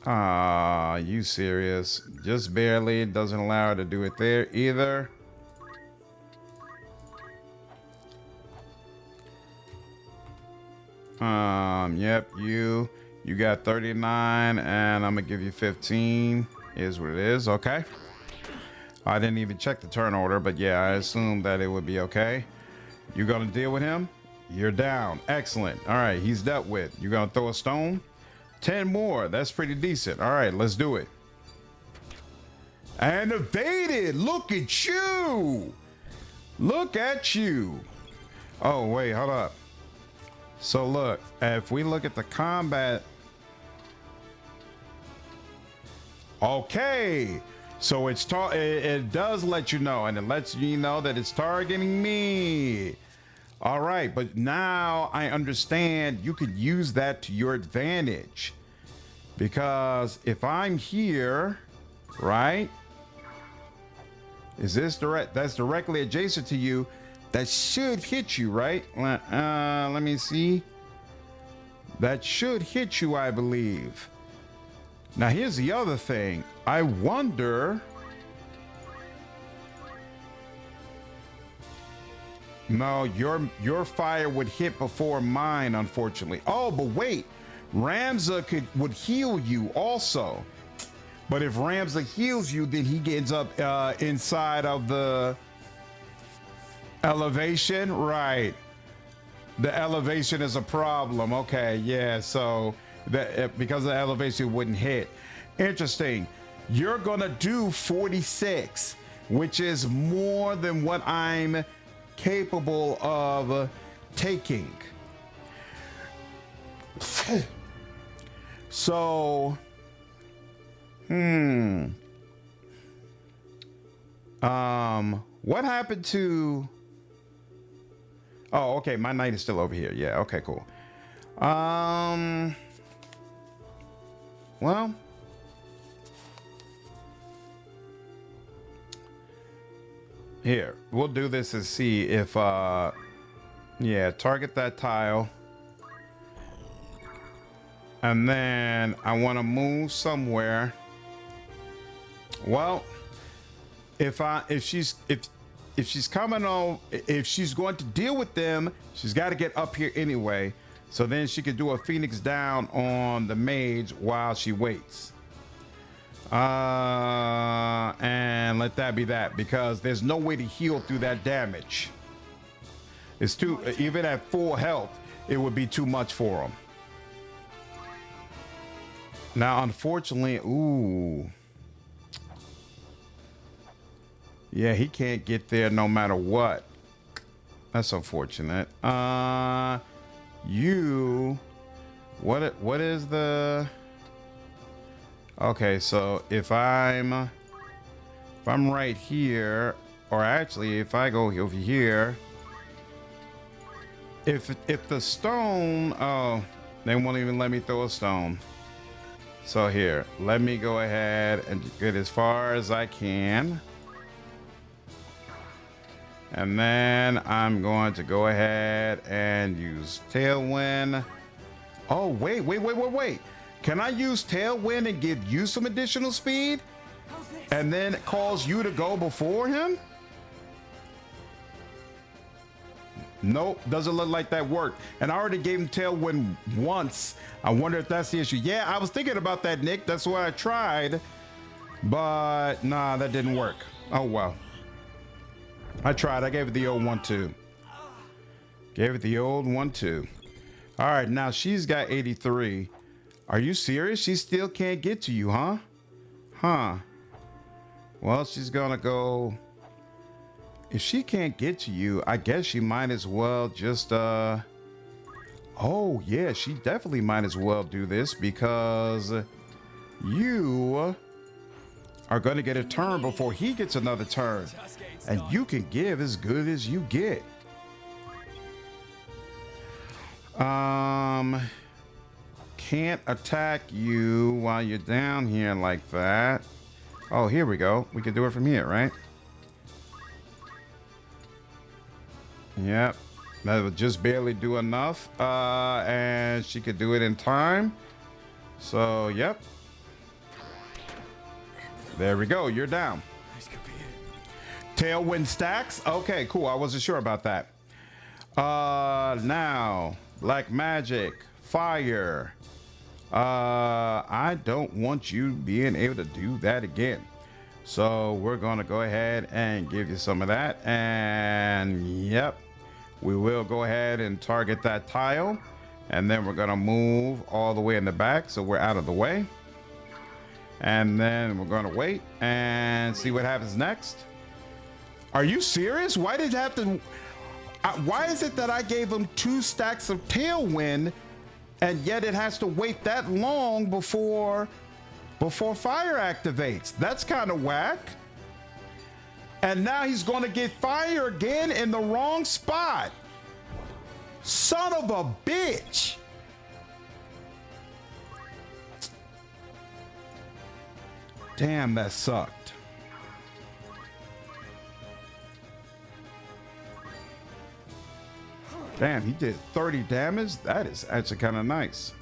You serious? Just barely. Doesn't allow her to do it there either. Yep, you got 39 and I'm gonna give you 15. Is what it is. Okay. I didn't even check the turn order, but yeah, I assumed that it would be okay. You gonna deal with him? You're down. Excellent. All right, he's dealt with. You gonna throw a stone? 10 more. That's pretty decent. All right, let's do it. And evaded. Look at you. Look at you. Oh, wait, hold up. So look, if we look at the combat. Okay. So it does let you know, and it lets you know that it's targeting me. All right, but now I understand you could use that to your advantage. Because if I'm here, right? Is this direct? That's directly adjacent to you. That should hit you, right? Let me see. That should hit you, I believe. Now, here's the other thing. I wonder. No, your fire would hit before mine, unfortunately. Oh, but wait, Ramza would heal you also. But if Ramza heals you, then he gets up inside of the elevation, right? The elevation is a problem. Okay, yeah. So that because of the elevation, it wouldn't hit. Interesting. You're gonna do 46, which is more than what I'm capable of taking. So, what happened to? Oh, okay, my knight is still over here. Yeah, okay, cool. Well, here, we'll do this and see if, yeah, target that tile. And then I want to move somewhere. Well, if she's coming on, if she's going to deal with them, she's got to get up here anyway. So then she could do a Phoenix down on the mage while she waits. And let that be that, because there's no way to heal through that damage. It's too, even at full health, it would be too much for him. Now, unfortunately, ooh. Yeah, he can't get there no matter what. That's unfortunate. What is the... Okay, so if I'm right here, or actually if I go over here, if the stone, oh, they won't even let me throw a stone. So here, let me go ahead and get as far as I can. And then I'm going to go ahead and use Tailwind. Oh, wait. Can I use Tailwind and give you some additional speed? And then cause you to go before him? Nope, doesn't look like that worked. And I already gave him Tailwind once. I wonder if that's the issue. Yeah, I was thinking about that, Nick. That's why I tried. But nah, that didn't work. Oh, well. I tried. I gave it the old 1-2. Gave it the old 1-2. All right, now she's got 83. Are you serious? She still can't get to you, huh? Huh. Well, she's gonna go... If she can't get to you, I guess she might as well just, Oh, yeah, she definitely might as well do this, because you are gonna get a turn before he gets another turn. And you can give as good as you get. Can't attack you while you're down here like that. Oh, here we go. We can do it from here, right? Yep. That would just barely do enough. And she could do it in time. So, yep. There we go. You're down. Tailwind stacks. Okay, cool. I wasn't sure about that. Now, black magic, fire. I don't want you being able to do that again. So we're going to go ahead and give you some of that. And yep, we will go ahead and target that tile. And then we're going to move all the way in the back, so we're out of the way. And then we're going to wait and see what happens next. Are you serious? Why did it have to... why is it that I gave him 2 stacks of Tailwind, and yet it has to wait that long before fire activates? That's kind of whack. And now he's going to get fire again in the wrong spot. Son of a bitch. Damn, that sucked. Damn, he did 30 damage. That is actually kind of nice.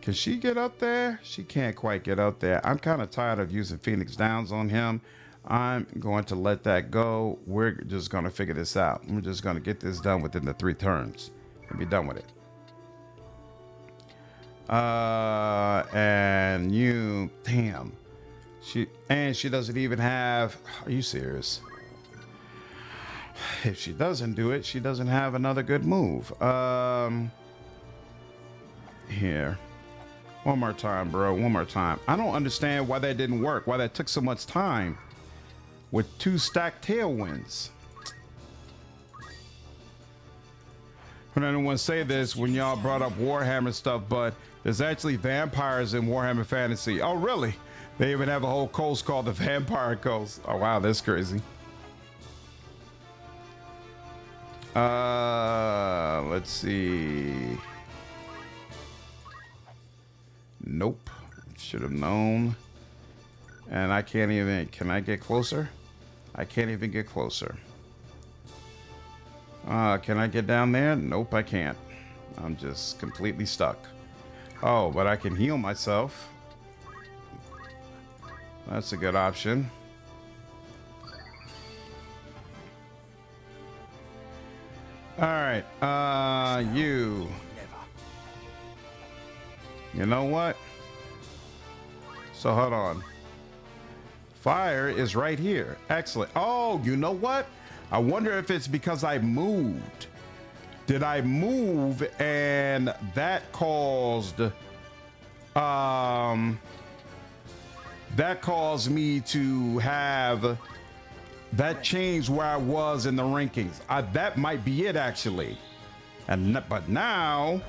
Can she get up there? She can't quite get up there. I'm kind of tired of using Phoenix Downs on him. I'm going to let that go. We're just going to figure this out. We're just going to get this done within the 3 turns and be done with it. And you, damn. She doesn't even have, are you serious? If she doesn't do it, she doesn't have another good move. Here. One more time, bro. One more time. I don't understand why that didn't work. Why that took so much time with 2 stacked Tailwinds. I don't want to say this when y'all brought up Warhammer stuff, but there's actually vampires in Warhammer Fantasy. Oh, really? They even have a whole coast called the Vampire Coast. Oh, wow. That's crazy. Let's see. Nope. Should have known. And I can't even, can I get closer? I can't even get closer. Can I get down there? Nope, I can't. I'm just completely stuck. Oh, but I can heal myself. That's a good option. All right, you know what? So hold on. Fire is right here. Excellent. Oh, you know what? I wonder if it's because I moved. Did I move and that caused me to have that change where I was in the rankings. That might be it actually. But now,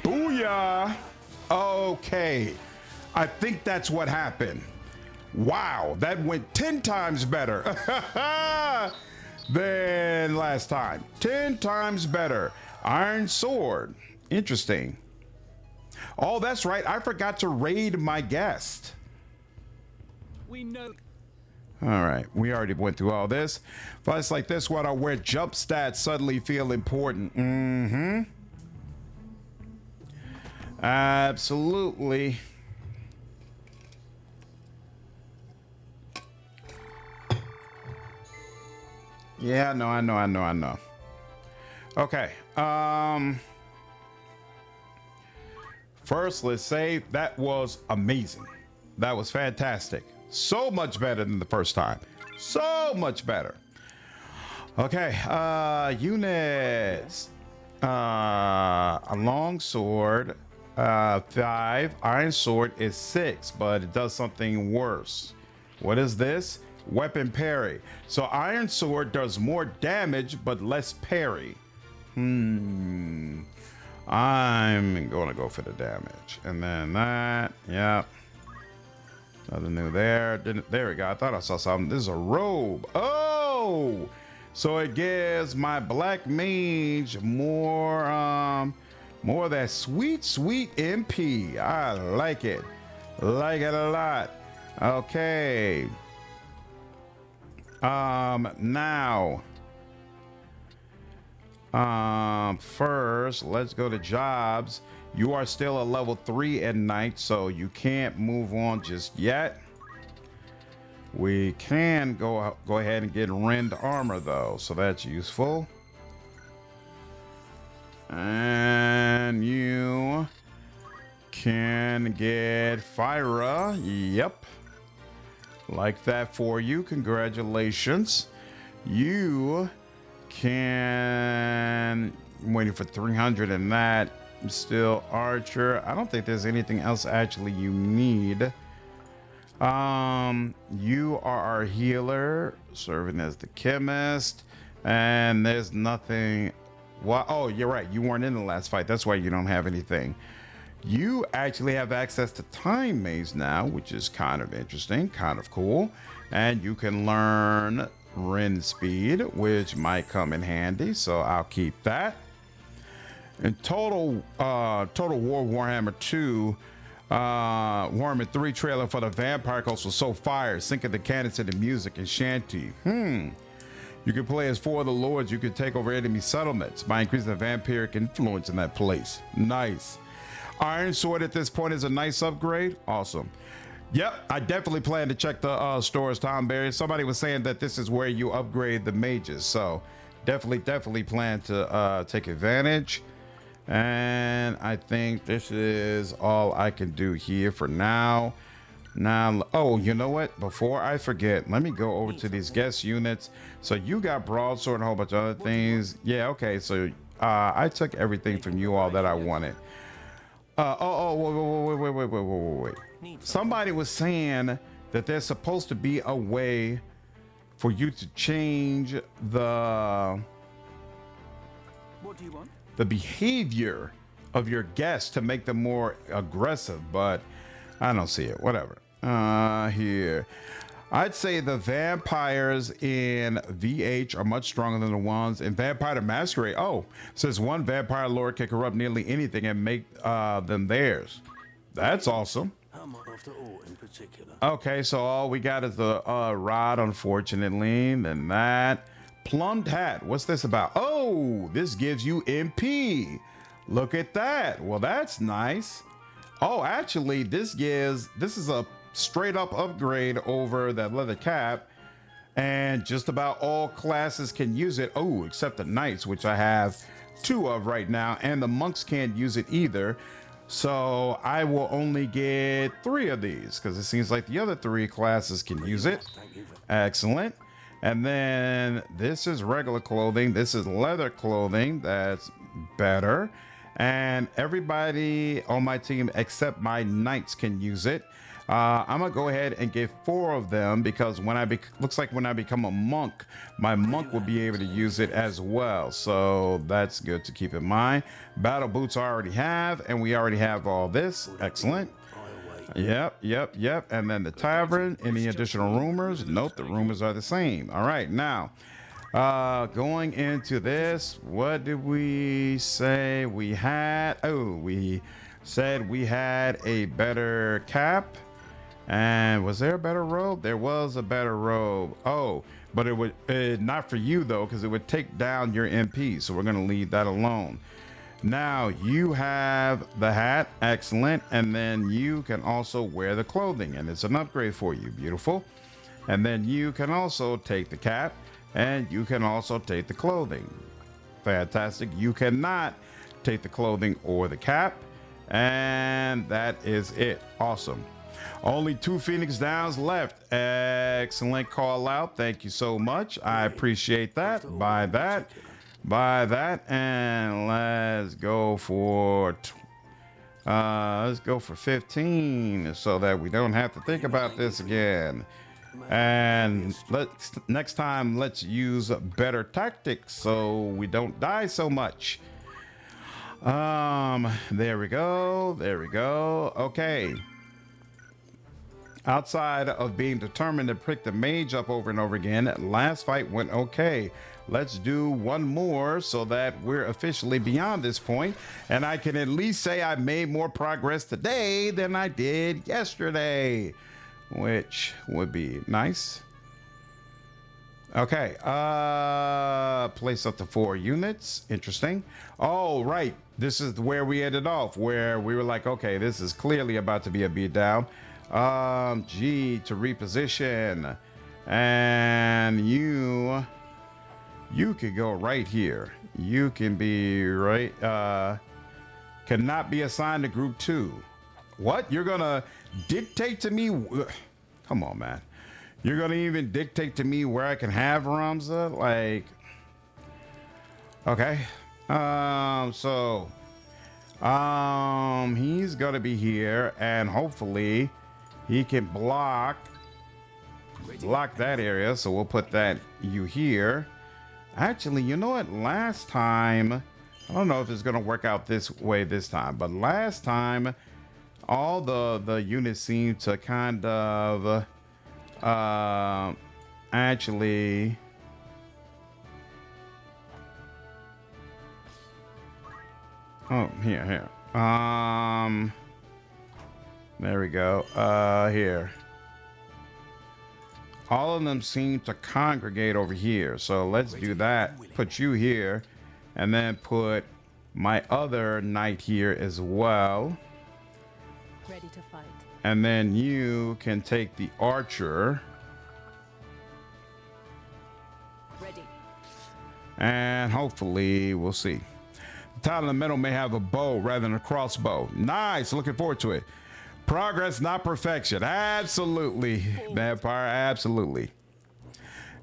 booyah. Okay, I think that's what happened. Wow, that went 10 times better than last time. 10 times better. Iron sword. Interesting. Oh, that's right. I forgot to raid my guest. We know. All right, we already went through all this. Fights like this one are where jump stats suddenly feel important. Mm-hmm. Absolutely. Yeah, no, I know. Okay. First, let's say that was amazing. That was fantastic. So much better than the first time. So much better. Okay, units. A long sword, 5. Iron sword is 6, but it does something worse. What is this? Weapon parry. So iron sword does more damage, but less parry. I'm gonna go for the damage. And then that, yep. Nothing new there. There we go. I thought I saw something. This is a robe. Oh, so it gives my black mage more of that sweet MP. I like it. Like it a lot. Okay. Now. First, let's go to jobs. You are still a level 3 at night, so you can't move on just yet. We can go ahead and get rend armor though, so that's useful. And you can get Fyra. Yep. Like that for you. Congratulations. You can, I'm waiting for 300 in that. Still archer. I don't think there's anything else actually you need. You are our healer, serving as the chemist, and there's nothing. Well, oh, you're right. You weren't in the last fight. That's why you don't have anything. You actually have access to time maze now, which is kind of interesting, kind of cool. And you can learn rend speed, which might come in handy. So I'll keep that. In Total War Warhammer 2, Warhammer 3 trailer for the Vampire Coast was so fire, syncing the cannons to the music and shanty. You can play as 4 of the lords. You can take over enemy settlements by increasing the vampiric influence in that place. Nice. Iron sword at this point is a nice upgrade. Awesome. Yep, I definitely plan to check the stores, Tom Barry. Somebody was saying that this is where you upgrade the mages, so definitely plan to take advantage. And I think this is all I can do here for now. Now, oh, you know what? Before I forget, let me go over to these guest units. So you got broadsword and a whole bunch of other things. Yeah, okay. So I took everything from you all that I wanted. Wait. Somebody was saying that there's supposed to be a way for you to change the What do you want? the behavior of your guests to make them more aggressive, but I don't see it. Whatever. Here. I'd say the vampires in VH are much stronger than the ones in Vampire the Masquerade. Oh, says one vampire lord can corrupt nearly anything and make them theirs. That's awesome. How much after all in particular? Okay, so all we got is the rod, unfortunately. Then that. Plumbed hat. What's this about? Oh, this gives you MP. Look at that. Well, that's nice. Oh, actually, this is a straight up upgrade over that leather cap. And just about all classes can use it. Oh, except the knights, which I have 2 of right now. And the monks can't use it either. So I will only get 3 of these because it seems like the other 3 classes can use it. Excellent. And then this is regular clothing. This is leather clothing. That's better. And everybody on my team except my knights can use it. I'm gonna go ahead and get 4 of them because when looks like when I become a monk, my monk will be able to use it as well. So that's good to keep in mind. Battle boots I already have, and we already have all this. Excellent. Yep. And then the tavern. Any additional rumors? Nope, the rumors are the same. All right, now going into this, what did we say we had? Oh, we said we had a better cap. And was there a better robe? There was a better robe. Oh, but it would not for you though, because it would take down your MP. So we're gonna leave that alone. Now you have the hat, excellent, and then you can also wear the clothing, and it's an upgrade for you, beautiful. And then you can also take the cap, and you can also take the clothing, fantastic. You cannot take the clothing or the cap, and that is it. Awesome. Only 2 Phoenix Downs left. Excellent call out. Thank you so much. I appreciate that. Buy that, and let's go for 15 so that we don't have to think about this again. And next time let's use better tactics so we don't die so much. There we go. Okay. Outside of being determined to pick the mage up over and over again, last fight went okay. Let's do one more so that we're officially beyond this point, and I can at least say I made more progress today than I did yesterday, which would be nice. Okay, place up to 4 units. Interesting. Oh, right. This is where we ended off, where we were like, okay, this is clearly about to be a beatdown. G to reposition, and you could go right here. You can be right, cannot be assigned to group 2. What? You're gonna dictate to me? Come on, man. You're gonna even dictate to me where I can have Ramza? Like, okay. He's gonna be here, and hopefully he can block that area. So we'll put that you here. Actually, you know what? Last time, I don't know if it's gonna work out this way this time, but last time, all the units seemed to kind of actually. Oh, here. There we go. Here. All of them seem to congregate over here. So let's do that. Put you here, and then put my other knight here as well. Ready to fight. And then you can take the archer. Ready. And hopefully we'll see. The tile in the middle may have a bow rather than a crossbow. Nice. Looking forward to it. Progress, not perfection. Absolutely, vampire. Absolutely.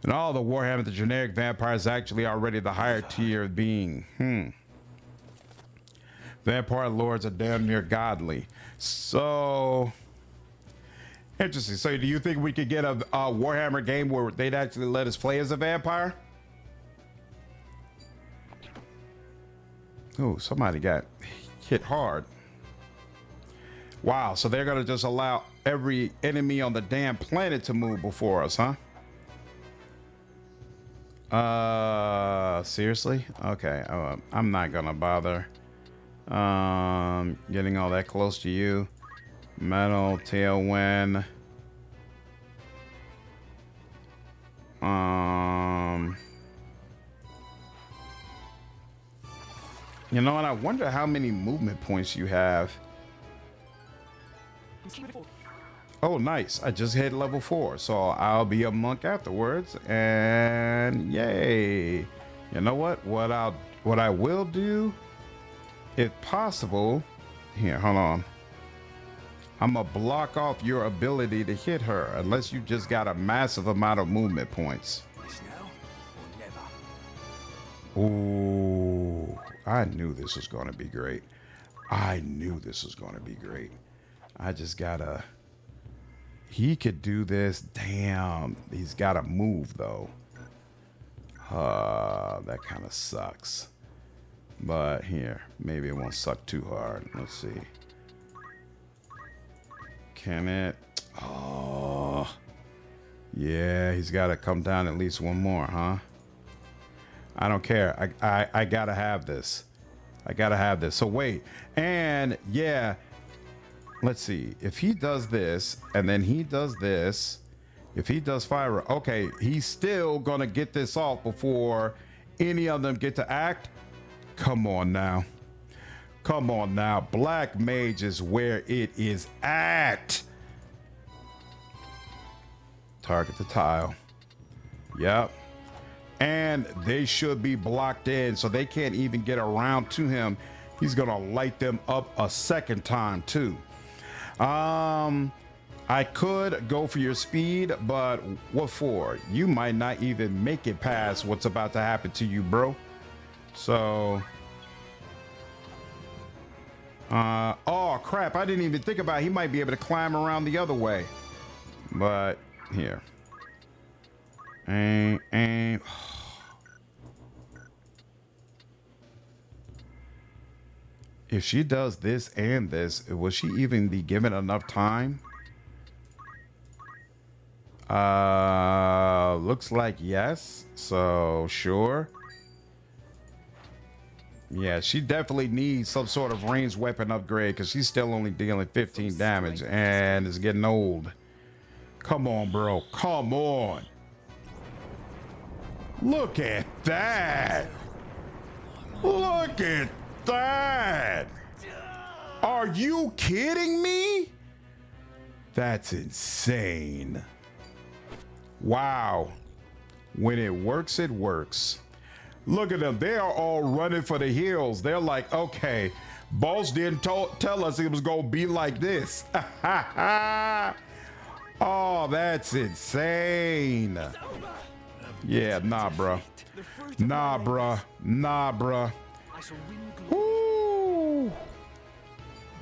And all the Warhammer, the generic vampire is actually already the higher tier being. Vampire lords are damn near godly. So interesting. So do you think we could get a Warhammer game where they'd actually let us play as a vampire? Oh, somebody got hit hard. Wow, so they're gonna just allow every enemy on the damn planet to move before us, huh? Seriously? Okay, I'm not gonna bother getting all that close to you. Metal, tailwind. You know, and I wonder how many movement points you have. Oh, nice. I just hit level 4, so I'll be a monk afterwards. And yay. You know what? What I will do, if possible, here, hold on. I'm gonna block off your ability to hit her unless you just got a massive amount of movement points. This now or never. Ooh, I knew this was gonna be great. I knew this was gonna be great. I just gotta. He could do this. Damn, he's gotta move though. That kind of sucks. But here, maybe it won't suck too hard. Let's see. Can it? Oh, yeah, he's got to come down at least one more, huh? I don't care. I gotta have this. I gotta have this. So wait, and yeah, let's see. If he does this, and then he does this, if he does fire, okay, he's still gonna get this off before any of them get to act. Come on now. Come on now. Black Mage is where it is at. Target the tile. Yep. And they should be blocked in, so they can't even get around to him. He's gonna light them up a second time too. I could go for your speed, but what for? You might not even make it past what's about to happen to you, bro. So, oh crap, I didn't even think about it. He might be able to climb around the other way. But here. And if she does this and this, will she even be given enough time? Looks like yes. So sure. Yeah, she definitely needs some sort of ranged weapon upgrade because she's still only dealing 15 damage and is getting old. Come on, bro. Come on. Look at that. Look at that. Are you kidding me? That's insane. Wow. When it works, it works. Look at them. They are all running for the hills. They're like, okay, boss didn't tell us it was going to be like this. Oh, that's insane. Yeah, nah, bruh. Nah, bruh. Nah, bruh. Woo.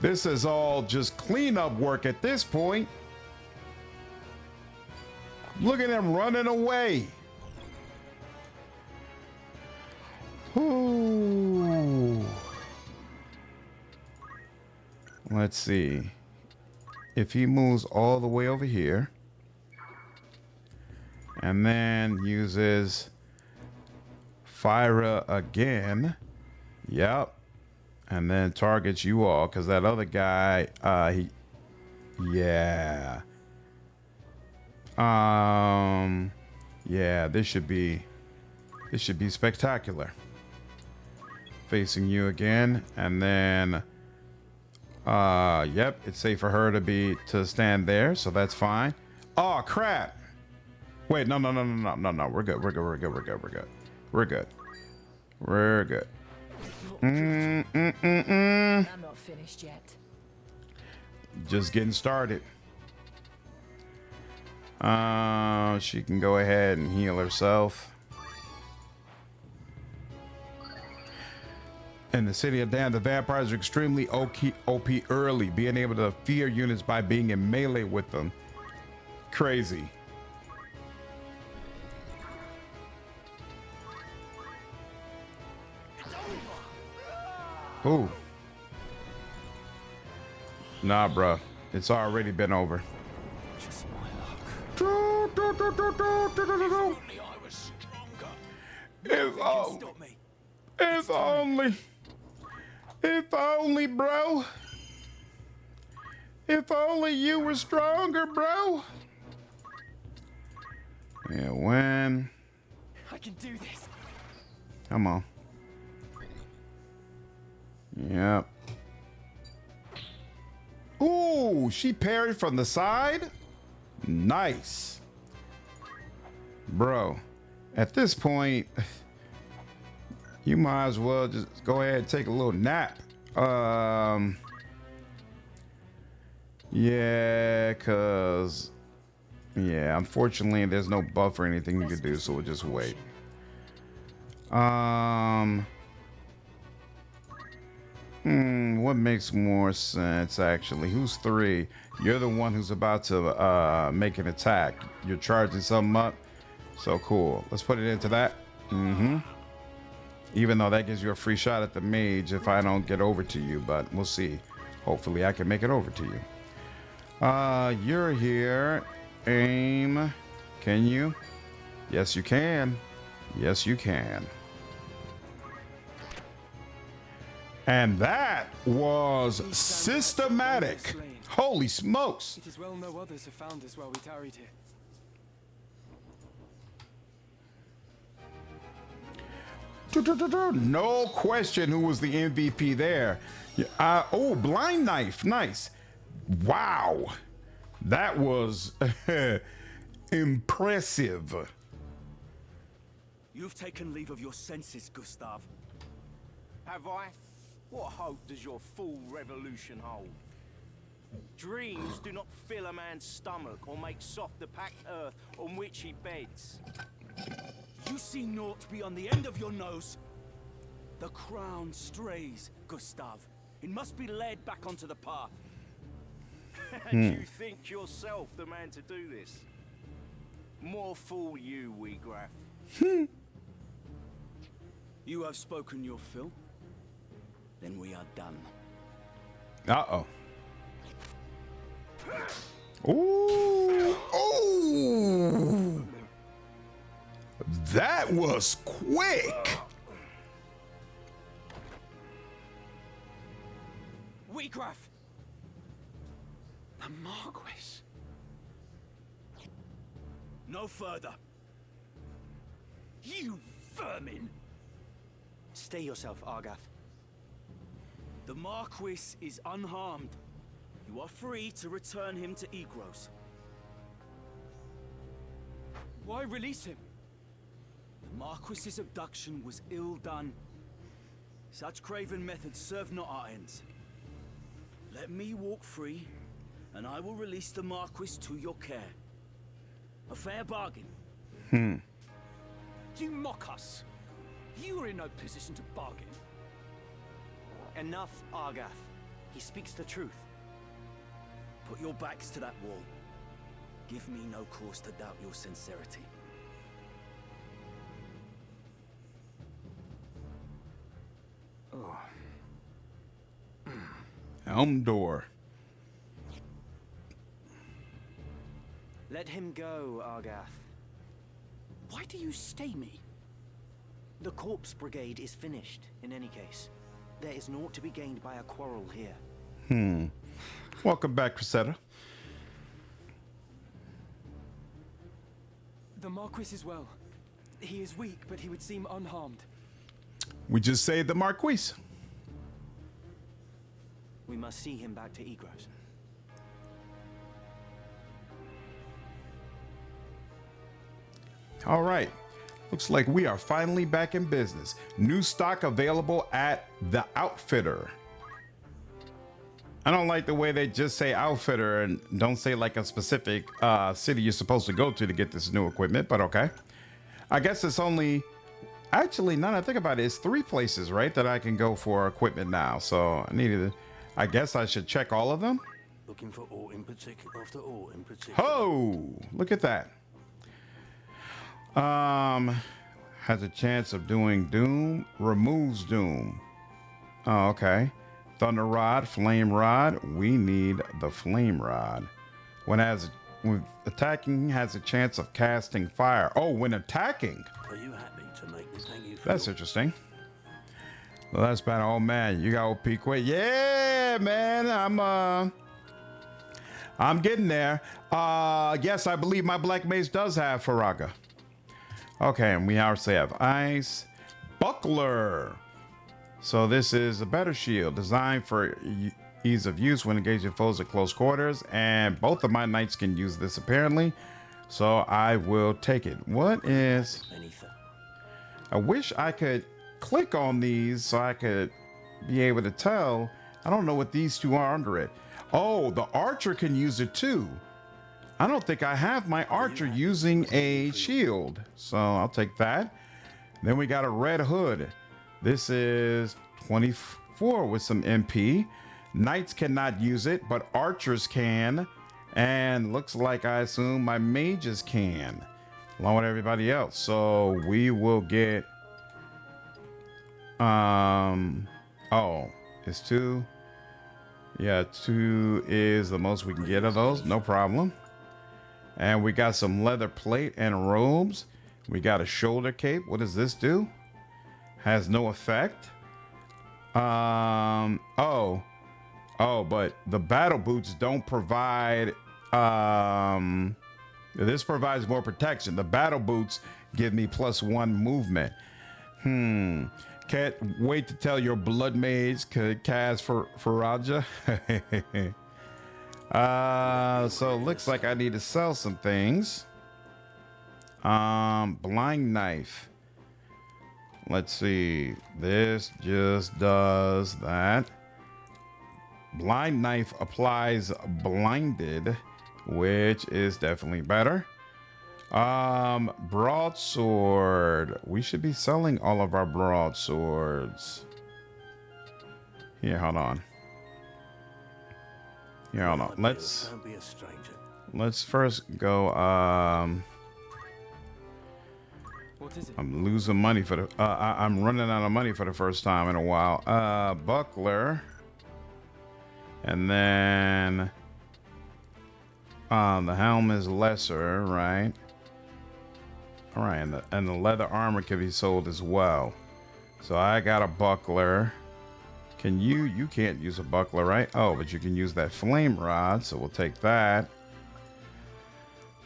This is all just cleanup work at this point. Look at them running away. Ooh. Let's see. If he moves all the way over here and then uses Fire again. Yep. And then targets you all because that other guy, yeah. Yeah, this should be spectacular. Facing you again, and then yep, it's safe for her to stand there, so that's fine. Oh crap. Wait, no. We're good. I'm not finished yet. Just getting started. She can go ahead and heal herself. In the city of Dan, the vampires are extremely OP early, being able to fear units by being in melee with them. Crazy. Ooh. Nah, bruh. It's already been over. Just my luck. If only, bro. If only you were stronger, bro. Yeah, when? I can do this. Come on. Yep. Ooh, she parried from the side. Nice. Bro, at this point, you might as well just go ahead and take a little nap. Yeah, cause yeah, unfortunately there's no buff or anything you could do, so we'll just wait. What makes more sense actually? Who's 3? You're the one who's about to make an attack. You're charging something up. So cool. Let's put it into that. Even though that gives you a free shot at the mage if I don't get over to you, but we'll see. Hopefully I can make it over to you. You're here. Aim. Can you? Yes, you can. Yes, you can. And that was systematic. Holy smokes. It is well no others have found us while we tarried here. No question who was the MVP there. Oh, blind knife. Nice. Wow. That was impressive. You've taken leave of your senses, Gustav. Have I? What hope does your full revolution hold? Dreams do not fill a man's stomach or make soft the packed earth on which he beds. You see naught beyond the end of your nose. The crown strays, Gustav. It must be led back onto the path. And you think yourself the man to do this? More fool you, Weegraf. You have spoken your fill. Then we are done. Uh-oh. Ooh. Ooh. That was quick. Weegraf! The Marquis. No further. You vermin! Stay yourself, Argath. The Marquis is unharmed. You are free to return him to Egros. Why release him? The Marquis's abduction was ill done. Such craven methods serve not our ends. Let me walk free, and I will release the Marquis to your care. A fair bargain. You mock us. You are in no position to bargain. Enough, Argath. He speaks the truth. Put your backs to that wall. Give me no cause to doubt your sincerity. Helm door. Let him go, Argath. Why do you stay me? The corpse brigade is finished, in any case. There is naught to be gained by a quarrel here. Welcome back, Cressida. The Marquis is well. He is weak, but he would seem unharmed. We just saved the Marquis. We must see him back to Egros. All right. Looks like we are finally back in business. New stock available at the Outfitter. I don't like the way they just say Outfitter and don't say like a specific city you're supposed to go to get this new equipment, but okay. I guess it's only, actually, now that I think about it, it's 3 places, right, that I can go for equipment now. So I guess I should check all of them. Looking for ore in particular after ore in particular. Oh, look at that. Has a chance of doing Doom, removes Doom. Oh, okay. Thunder Rod, Flame Rod. We need the Flame Rod. When attacking, has a chance of casting fire. Oh, when attacking. Are you happy to make this hang you? That's interesting. Well, that's bad. Oh man, you got OP quick. Yeah, man. I'm getting there. Yes, I believe my Black Mage does have Faraga. Okay, and we also have Ice. Buckler. So this is a better shield designed for ease of use when engaging foes at close quarters, and both of my knights can use this apparently. So I will take it. What is... I wish I could click on these so I could be able to tell. I don't know what these two are under it. Oh, the archer can use it too. I don't think I have my archer using a shield, so I'll take that. Then we got a red hood. This is 24 with some MP. Knights cannot use it, but archers can. And looks like, I assume, my mages can, along with everybody else. So we will get, oh, it's 2. Yeah, 2 is the most we can get of those, no problem. And we got some leather plate and robes. We got a shoulder cape. What does this do? Has no effect. Oh, but the battle boots don't provide, this provides more protection. The battle boots give me +1 movement. Can't wait to tell your blood mage could cast for Raja. So it looks like I need to sell some things. Blind knife. Let's see. This just does that. Blind knife applies blinded, which is definitely better. Broadsword. We should be selling all of our broadswords. Here, hold on. Here, hold on. Let's first go. What is it? I'm losing money for the. I'm running out of money for the first time in a while. Buckler, and then the helm is lesser, right? All right, and the leather armor can be sold as well. So I got a buckler. Can you can't use a buckler, right? Oh, but you can use that flame rod, so we'll take that.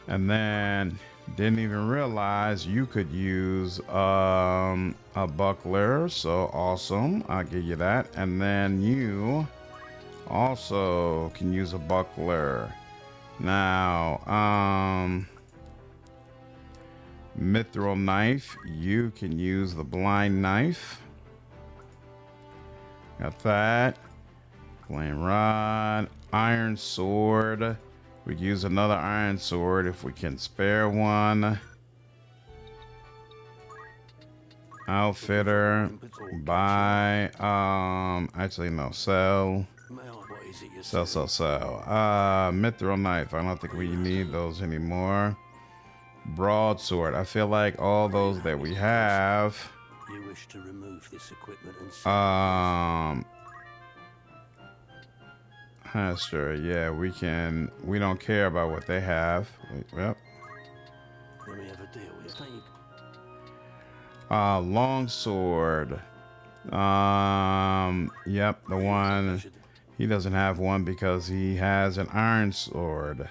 And then didn't even realize you could use a buckler, so awesome. I'll give you that. And then you also can use a buckler. Now, mithril knife, you can use the blind knife. Got that. Flame rod, iron sword. We could use another iron sword if we can spare one. Outfitter. Buy. Actually no. Sell. Sell. Mithril knife. I don't think we need those anymore. Broadsword. I feel like all those that we have. You wish to remove this equipment and Sure, yeah, we can. We don't care about what they have. Yep. Let me have a deal with you. Long sword. Yep, the one. He doesn't have one because he has an iron sword.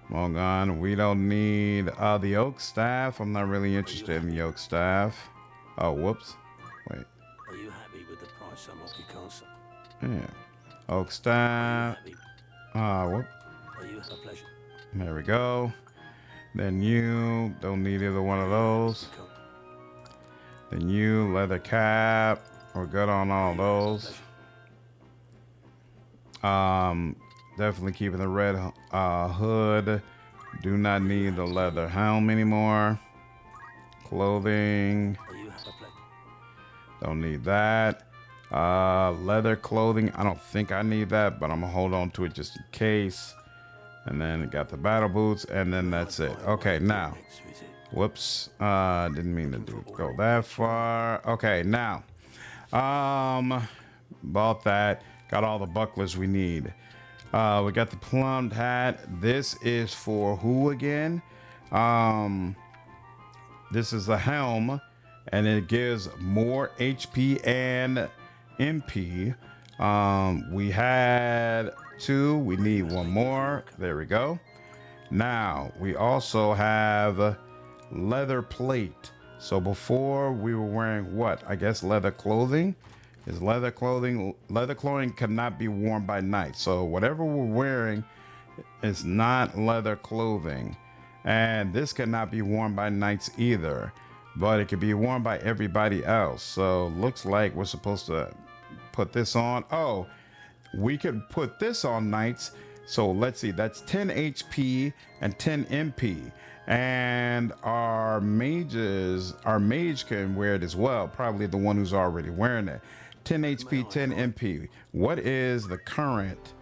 Mogon, we don't need the oak staff. I'm not really interested in the oak staff. Oh, whoops. Wait. Are you happy with the price I'm off your castle? Yeah. Oak staff. Whoop. Are you a pleasure? There we go. Then you don't need either one of those. Then you leather cap. We're good on all those. Definitely keeping the red hood. Do not need the leather helm anymore. Clothing. Don't need that. Leather clothing. I don't think I need that, but I'm gonna hold on to it just in case. And then it got the battle boots, and then that's it. Okay, now. Whoops. Didn't mean to go that far. Okay, now. Bought that. Got all the bucklers we need. We got the plumbed hat. This is for who again? This is the helm, and it gives more HP and MP. We had 2. We need 1 more. There we go. Now we also have leather plate. So before we were wearing what? I guess leather clothing. is leather clothing. Leather clothing cannot be worn by knights. So whatever we're wearing is not leather clothing. And this cannot be worn by knights either, but it can be worn by everybody else. So looks like we're supposed to put this on. Oh, we could put this on knights. So let's see, that's 10 HP and 10 MP. And our mage can wear it as well. Probably the one who's already wearing it. 10 HP, 10 MP. What is the current?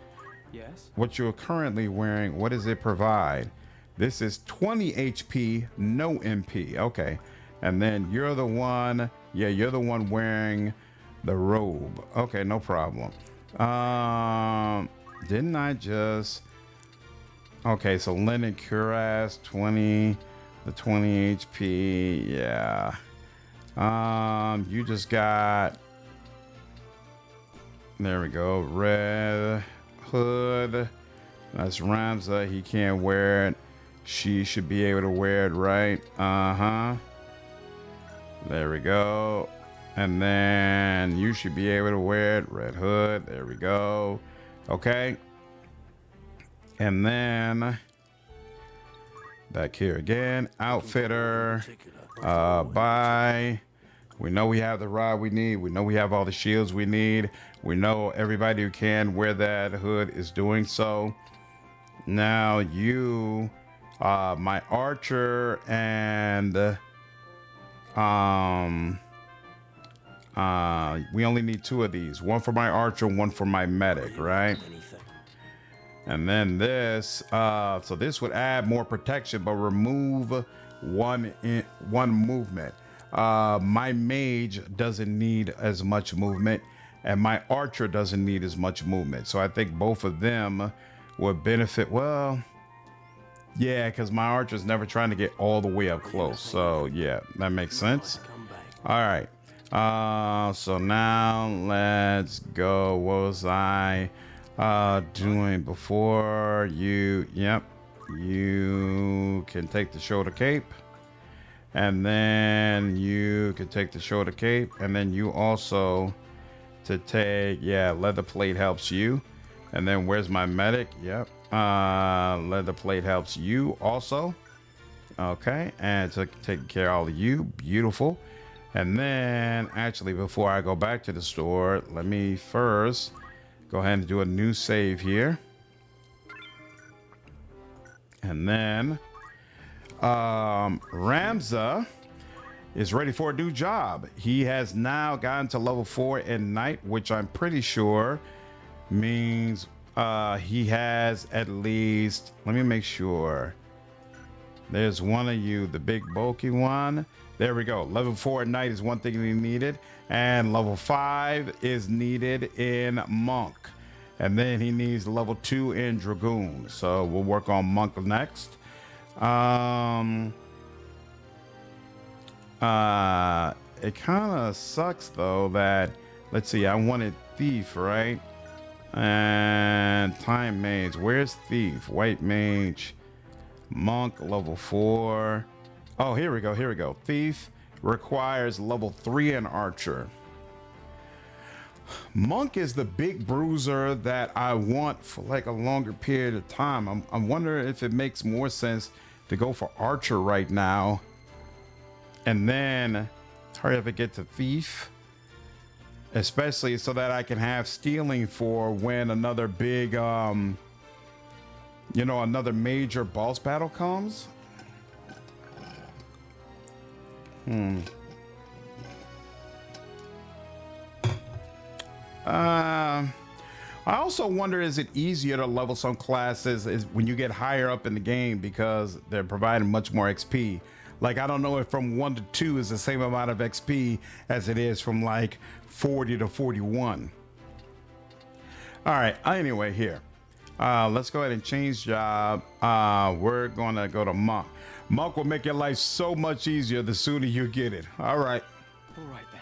Yes? What you're currently wearing, what does it provide? This is 20 HP, no MP. Okay. And then you're the one, yeah, you're the one wearing the robe. Okay, no problem. Didn't I just... Okay, so linen cuirass, 20, the 20 HP, yeah. You just got... There we go, red hood. That's Ramza, he can't wear it. She should be able to wear it, right? There we go. And then you should be able to wear it. Red hood. There we go. Okay. And then back here again. Outfitter. Buy. We know we have the rod we need. We know we have all the shields we need. We know everybody who can wear that hood is doing so. Now you... my archer and we only need 2 of these, one for my archer, one for my medic, right? And then this, so this would add more protection but remove one movement. My mage doesn't need as much movement and my archer doesn't need as much movement, so I think both of them would benefit. Well, yeah, because my archer's never trying to get all the way up close. So, yeah, that makes sense. All right. So now let's go. What was I doing before? Yep. You can take the shoulder cape. And then you can take the shoulder cape. And then you also to take, yeah, leather plate helps you. And then where's my medic? Yep. Leather plate helps you also. Okay, and to take care of all of you. Beautiful. And then actually before I go back to the store, let me first go ahead and do a new save here. And then Ramza is ready for a new job. He has now gotten to level 4 in Knight, which I'm pretty sure means he has at least, let me make sure. There's one of you, the big bulky one. There we go. Level 4 at Knight is one thing we needed. And level 5 is needed in Monk. And then he needs level 2 in Dragoon. So we'll work on Monk next. It kind of sucks though that, let's see, I wanted Thief, right? And Time Mage. Where's Thief? White Mage. Monk, level 4. Oh, here we go. Here we go. Thief requires level 3 in Archer. Monk is the big bruiser that I want for like a longer period of time. I'm wondering if it makes more sense to go for Archer right now. And then hurry up and get to Thief. Especially so that I can have stealing for when another big, you know, another major boss battle comes. I also wonder, is it easier to level some classes is when you get higher up in the game because they're providing much more XP? Like, I don't know if from 1 to 2 is the same amount of XP as it is from like 40 to 41. All right, anyway, here. Let's go ahead and change job. We're gonna go to Monk. Monk will make your life so much easier the sooner you get it. All right. All right then.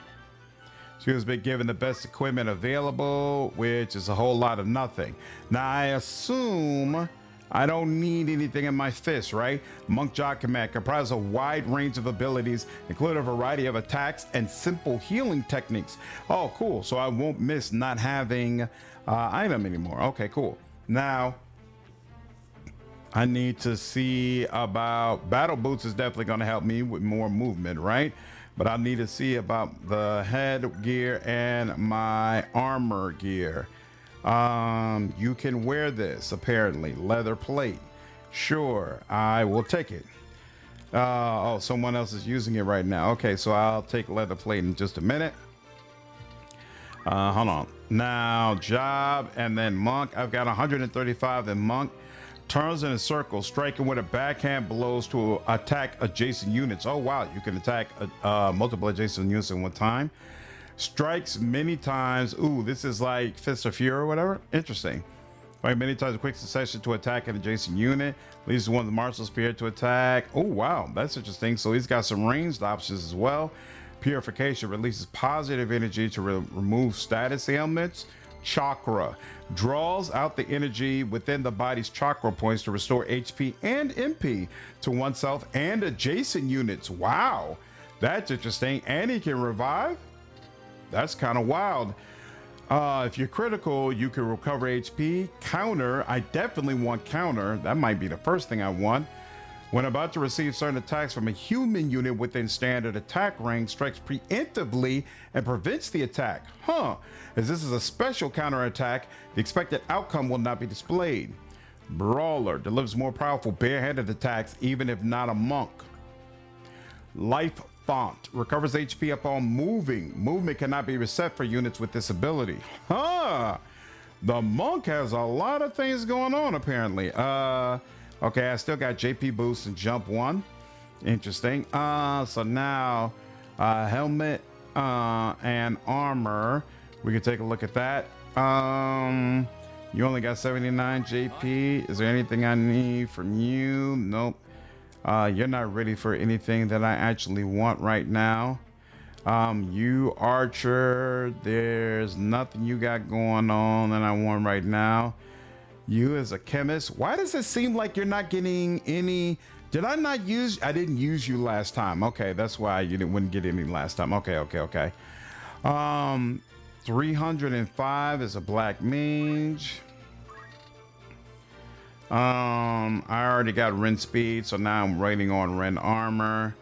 She has been given the best equipment available, which is a whole lot of nothing. Now, I assume I don't need anything in my fist, right? Monk Jock Command comprises a wide range of abilities, including a variety of attacks and simple healing techniques. Oh, cool. So I won't miss not having item anymore. Okay, cool. Now, I need to see about battle boots is definitely going to help me with more movement, right? But I need to see about the headgear and my armor gear. You can wear this, apparently. Leather plate. Sure, I will take it. Oh, someone else is using it right now. Okay, so I'll take leather plate in just a minute. Hold on. Now, job and then monk. I've got 135 in monk. Turns in a circle, striking with a backhand blows to attack adjacent units. Oh, wow. You can attack multiple adjacent units in one time. Strikes many times. Ooh, this is like Fist of Fury or whatever. Interesting. Right, many times in quick succession to attack an adjacent unit. Leads one of the martial spear to attack. Oh, wow. That's interesting. So he's got some ranged options as well. Purification releases positive energy to remove status ailments. Chakra draws out the energy within the body's chakra points to restore HP and MP to oneself and adjacent units. Wow, that's interesting. And he can revive. That's kind of wild. If you're critical, you can recover HP. Counter, I definitely want counter. That might be the first thing I want. When about to receive certain attacks from a human unit within standard attack range, strikes preemptively and prevents the attack. Huh. As this is a special counterattack, the expected outcome will not be displayed. Brawler delivers more powerful barehanded attacks even if not a monk. Life Font recovers HP upon moving. Movement cannot be reset for units with this ability. Huh. The monk has a lot of things going on apparently. Okay, I still got JP boost and jump 1. Interesting. So now helmet and armor. We can take a look at that. You only got 79 JP. Is there anything I need from you? Nope. You're not ready for anything that I actually want right now. You archer, there's nothing you got going on that I want right now. You as a chemist, why does it seem like you're not getting any? Did I not use? I didn't use you last time. Okay, that's why you wouldn't get any last time. Okay. 305 is a black mage. I already got Ren speed, so now I'm waiting on Ren armor.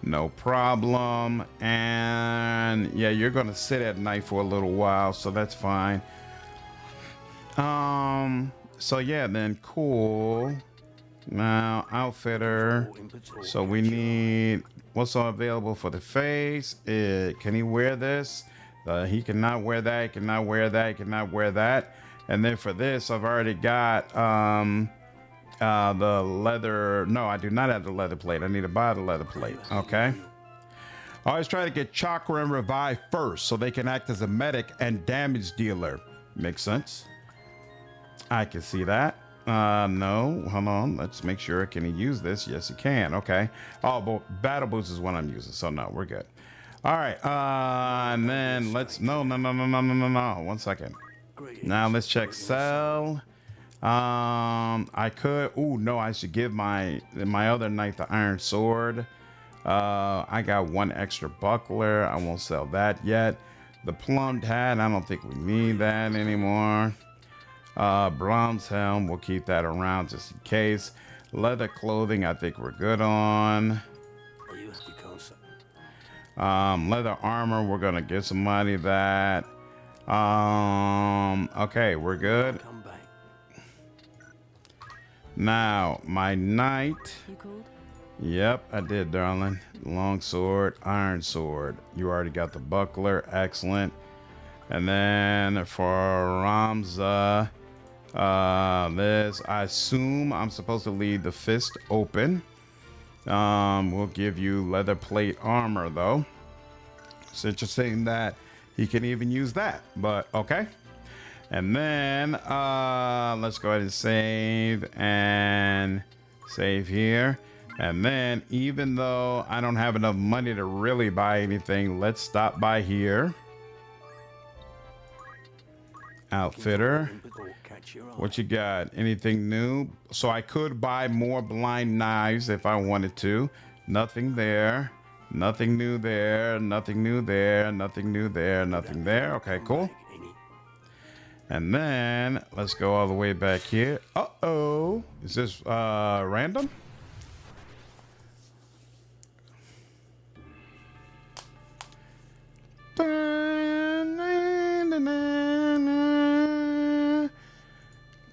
No problem. And yeah, you're gonna sit at night for a little while, so that's fine. So yeah, then cool. Now outfitter. So we need what's all available for the face. Can he wear this? He cannot wear that. He cannot wear that. He cannot wear that. And then for this, I've already got the leather. No, I do not have the leather plate. I need to buy the leather plate. Okay. I always try to get chakra and revive first, so they can act as a medic and damage dealer. Makes sense. I can see that. No, hold on. Let's make sure. Can he use this? Yes, he can. Okay. Oh, but battle boots is what I'm using, so no, we're good. All right. And then let's. No. 1 second. Now let's check sell. I could. Oh no, I should give my other knight the iron sword. I got 1 extra buckler. I won't sell that yet. The plumbed hat. I don't think we need that anymore. Bronze helm, we'll keep that around just in case. Leather clothing, I think we're good on. Leather armor, we're gonna give somebody that. Okay, we're good. Now, my knight. You called? Yep, I did, darling. Long sword, iron sword. You already got the buckler, excellent. And then for Ramza, this, I assume I'm supposed to leave the fist open. We'll give you leather plate armor though. It's interesting that he can even use that, but okay. And then let's go ahead and save here. And then even though I don't have enough money to really buy anything, let's stop by here. Outfitter. catch your eye. What you got? Anything new? So I could buy more blind knives if I wanted to. Nothing there. Nothing new there. Nothing new there. Nothing new there. Nothing there. Okay, cool. And then let's go all the way back here. Uh-oh. Is this random?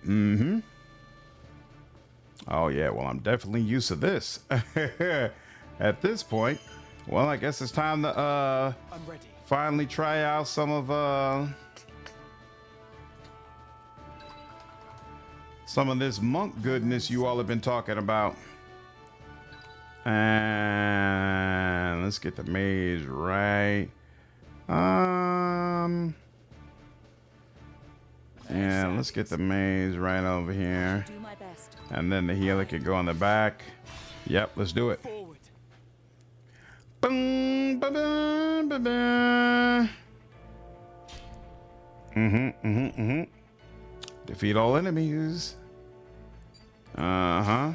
Mm-hmm. Oh yeah, well I'm definitely used to this. At this point, well I guess it's time to I'm ready. finally try out some of this monk goodness you all have been talking about. And let's get the maze right. And let's get the maze right over here. Do my best. And then the healer could go on the back. Yep, let's do it. Forward. Boom, ba-ba, ba-ba. Defeat all enemies. Uh-huh.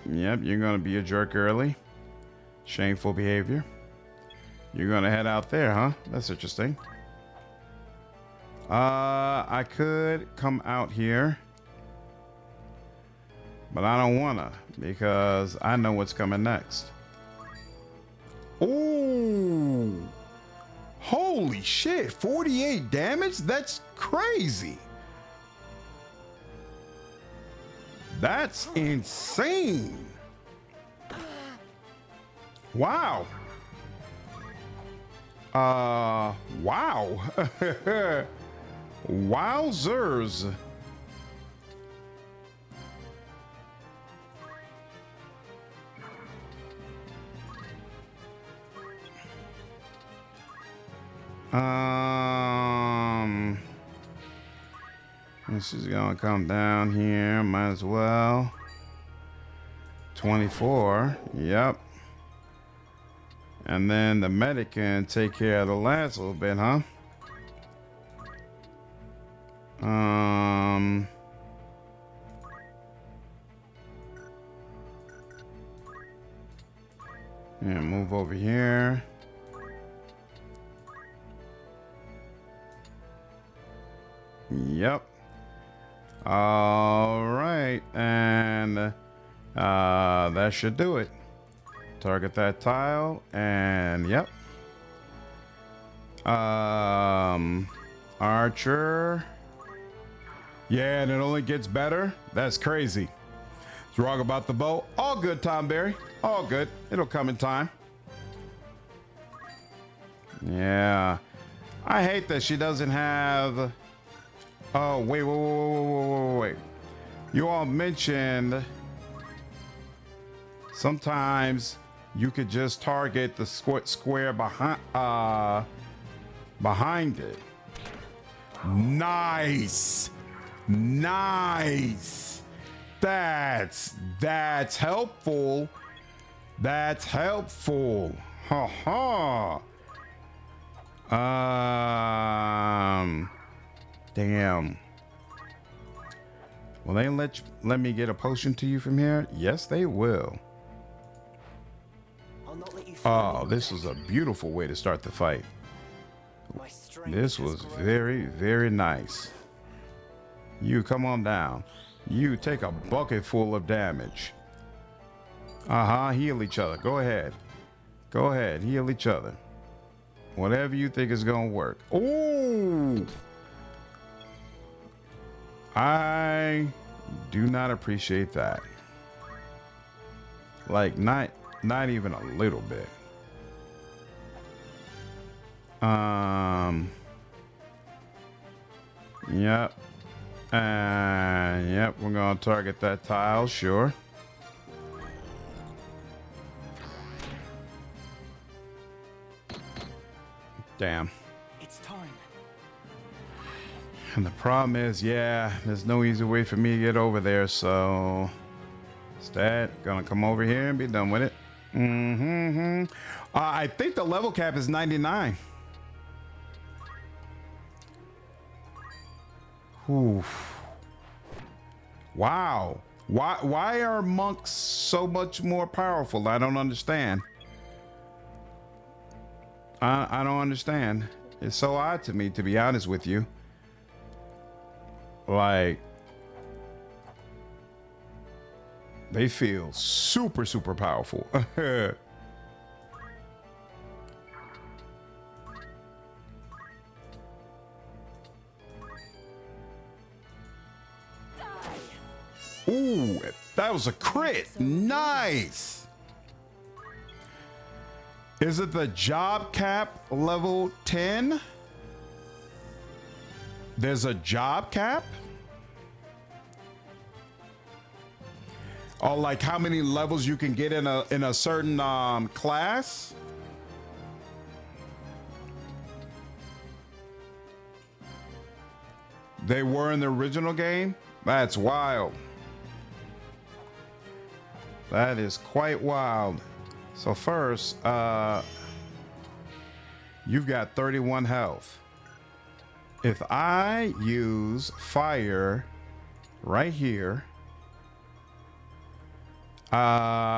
Yep, you're gonna be a jerk early. Shameful behavior. You're gonna head out there, huh? That's interesting. I could come out here, but I don't wanna because I know what's coming next. Ooh, holy shit, 48 damage? That's crazy. That's insane. Wow. Wow. Wowzers. This is gonna come down here, might as well. 24, yep. And then the medic can take care of the last little bit, huh? Yeah, move over here. Yep. All right, and that should do it. Target that tile, and yep. Archer. Yeah, and it only gets better. That's crazy. What's wrong about the bow? All good, Tom Berry. All good. It'll come in time. Yeah. I hate that she doesn't have... Oh, wait. You all mentioned sometimes you could just target the square behind it. Nice. That's helpful. That's helpful. Ha ha. Damn. Will they let me get a potion to you from here? Yes, they will. I'll not let you Oh, this was a beautiful way to start the fight. My strength This has was grown. very, very nice. You come on down. You take a bucket full of damage. Heal each other. Go ahead. Go ahead. Heal each other. Whatever you think is gonna work. Ooh. I do not appreciate that. Like not even a little bit. Yep. Yep, we're gonna target that tile, sure. Damn. It's time. And the problem is, yeah, there's no easy way for me to get over there, so instead, gonna come over here and be done with it. I think the level cap is 99. Oof. Wow. Why are monks so much more powerful? I don't understand. I don't understand. It's so odd to me, to be honest with you. Like, they feel super, super powerful. Ooh, that was a crit. Nice. Is it the job cap level 10? There's a job cap? Oh, like how many levels you can get in a certain class? They were in the original game? That's wild. That is quite wild. So first, you've got 31 health. If I use fire right here, my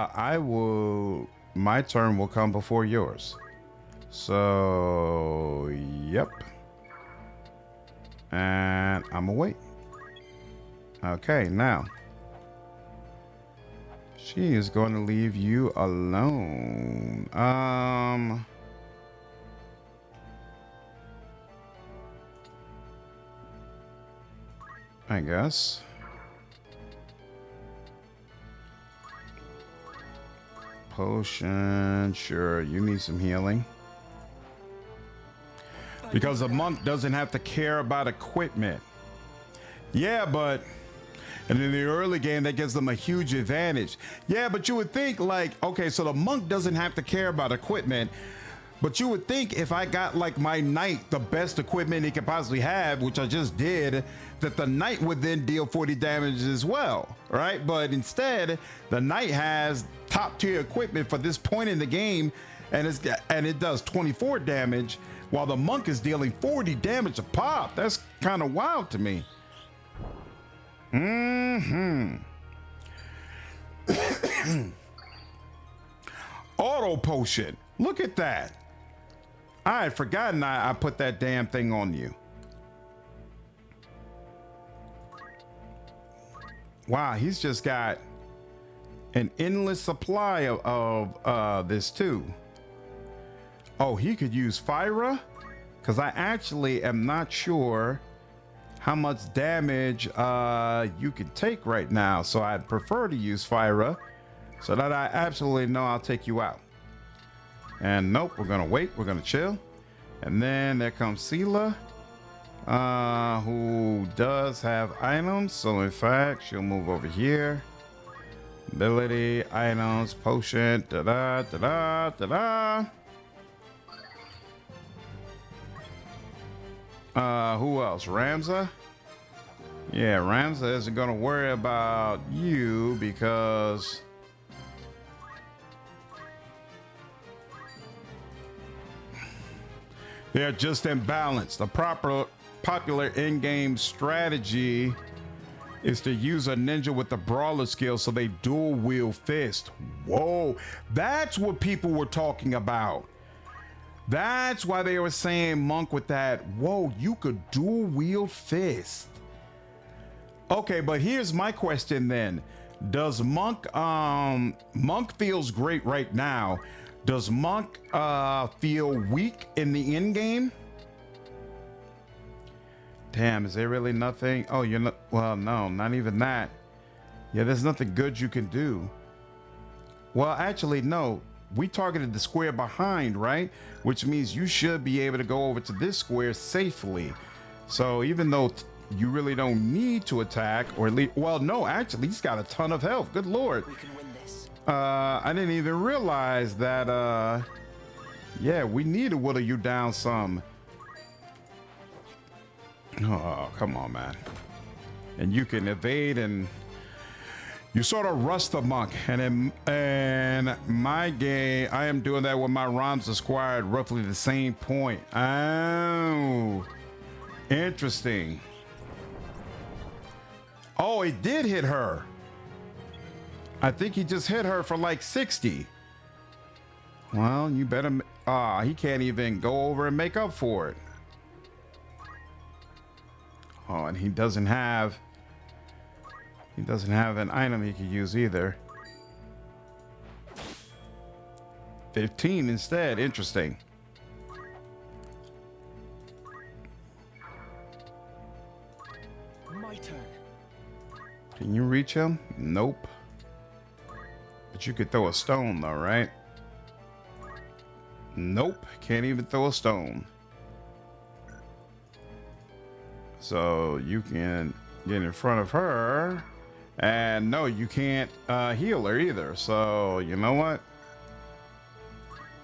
turn will come before yours. So, yep. And I'm gonna wait. Okay, now. She is going to leave you alone. I guess. Potion, sure, you need some healing. Because a monk doesn't have to care about equipment. Yeah, but... And in the early game, that gives them a huge advantage. Yeah, but you would think like, okay, so the monk doesn't have to care about equipment, but you would think if I got like my knight the best equipment he could possibly have, which I just did, that the knight would then deal 40 damage as well, right? But instead, the knight has top tier equipment for this point in the game, and it does 24 damage, while the monk is dealing 40 damage a pop. That's kind of wild to me. Auto potion. Look at that. I had forgotten I put that damn thing on you. Wow, he's just got an endless supply of this too. Oh, he could use Fyra? Because I actually am not sure how much damage you can take right now. So I'd prefer to use Fyra so that I absolutely know I'll take you out. And nope, we're gonna wait, we're gonna chill. And then there comes Sela, who does have items. So in fact, she'll move over here. Ability, items, potion, da-da, da-da, da-da. Who else? Ramza? Yeah, Ramza isn't gonna worry about you because they're just imbalanced. The popular in-game strategy is to use a ninja with the brawler skill so they dual wield fist. Whoa, that's what people were talking about. That's why they were saying monk with that. Whoa, you could dual wield fist. Okay, but here's my question then. Does monk feels great right now. Does monk feel weak in the end game? Damn, is there really nothing? Oh, you're not, well, no, not even that. Yeah, there's nothing good you can do. Well, actually, no. We targeted the square behind, right? Which means you should be able to go over to this square safely. So even though you really don't need to attack, or at least, well, no, actually, he's got a ton of health. Good Lord. We can win this. I didn't even realize that, yeah, we need to whittle you down some. Oh, come on, man. And you can evade and you sort of rust the monk. And in my game, I am doing that with my Ramza squad at roughly the same point. Oh, interesting. Oh, it did hit her. I think he just hit her for like 60. Well, you better. He can't even go over and make up for it. Oh, and he doesn't have an item he could use either. 15 instead. Interesting. My turn. Can you reach him? Nope. But you could throw a stone though, right? Nope. Can't even throw a stone. So you can get in front of her. And no, you can't heal her either. So you know what?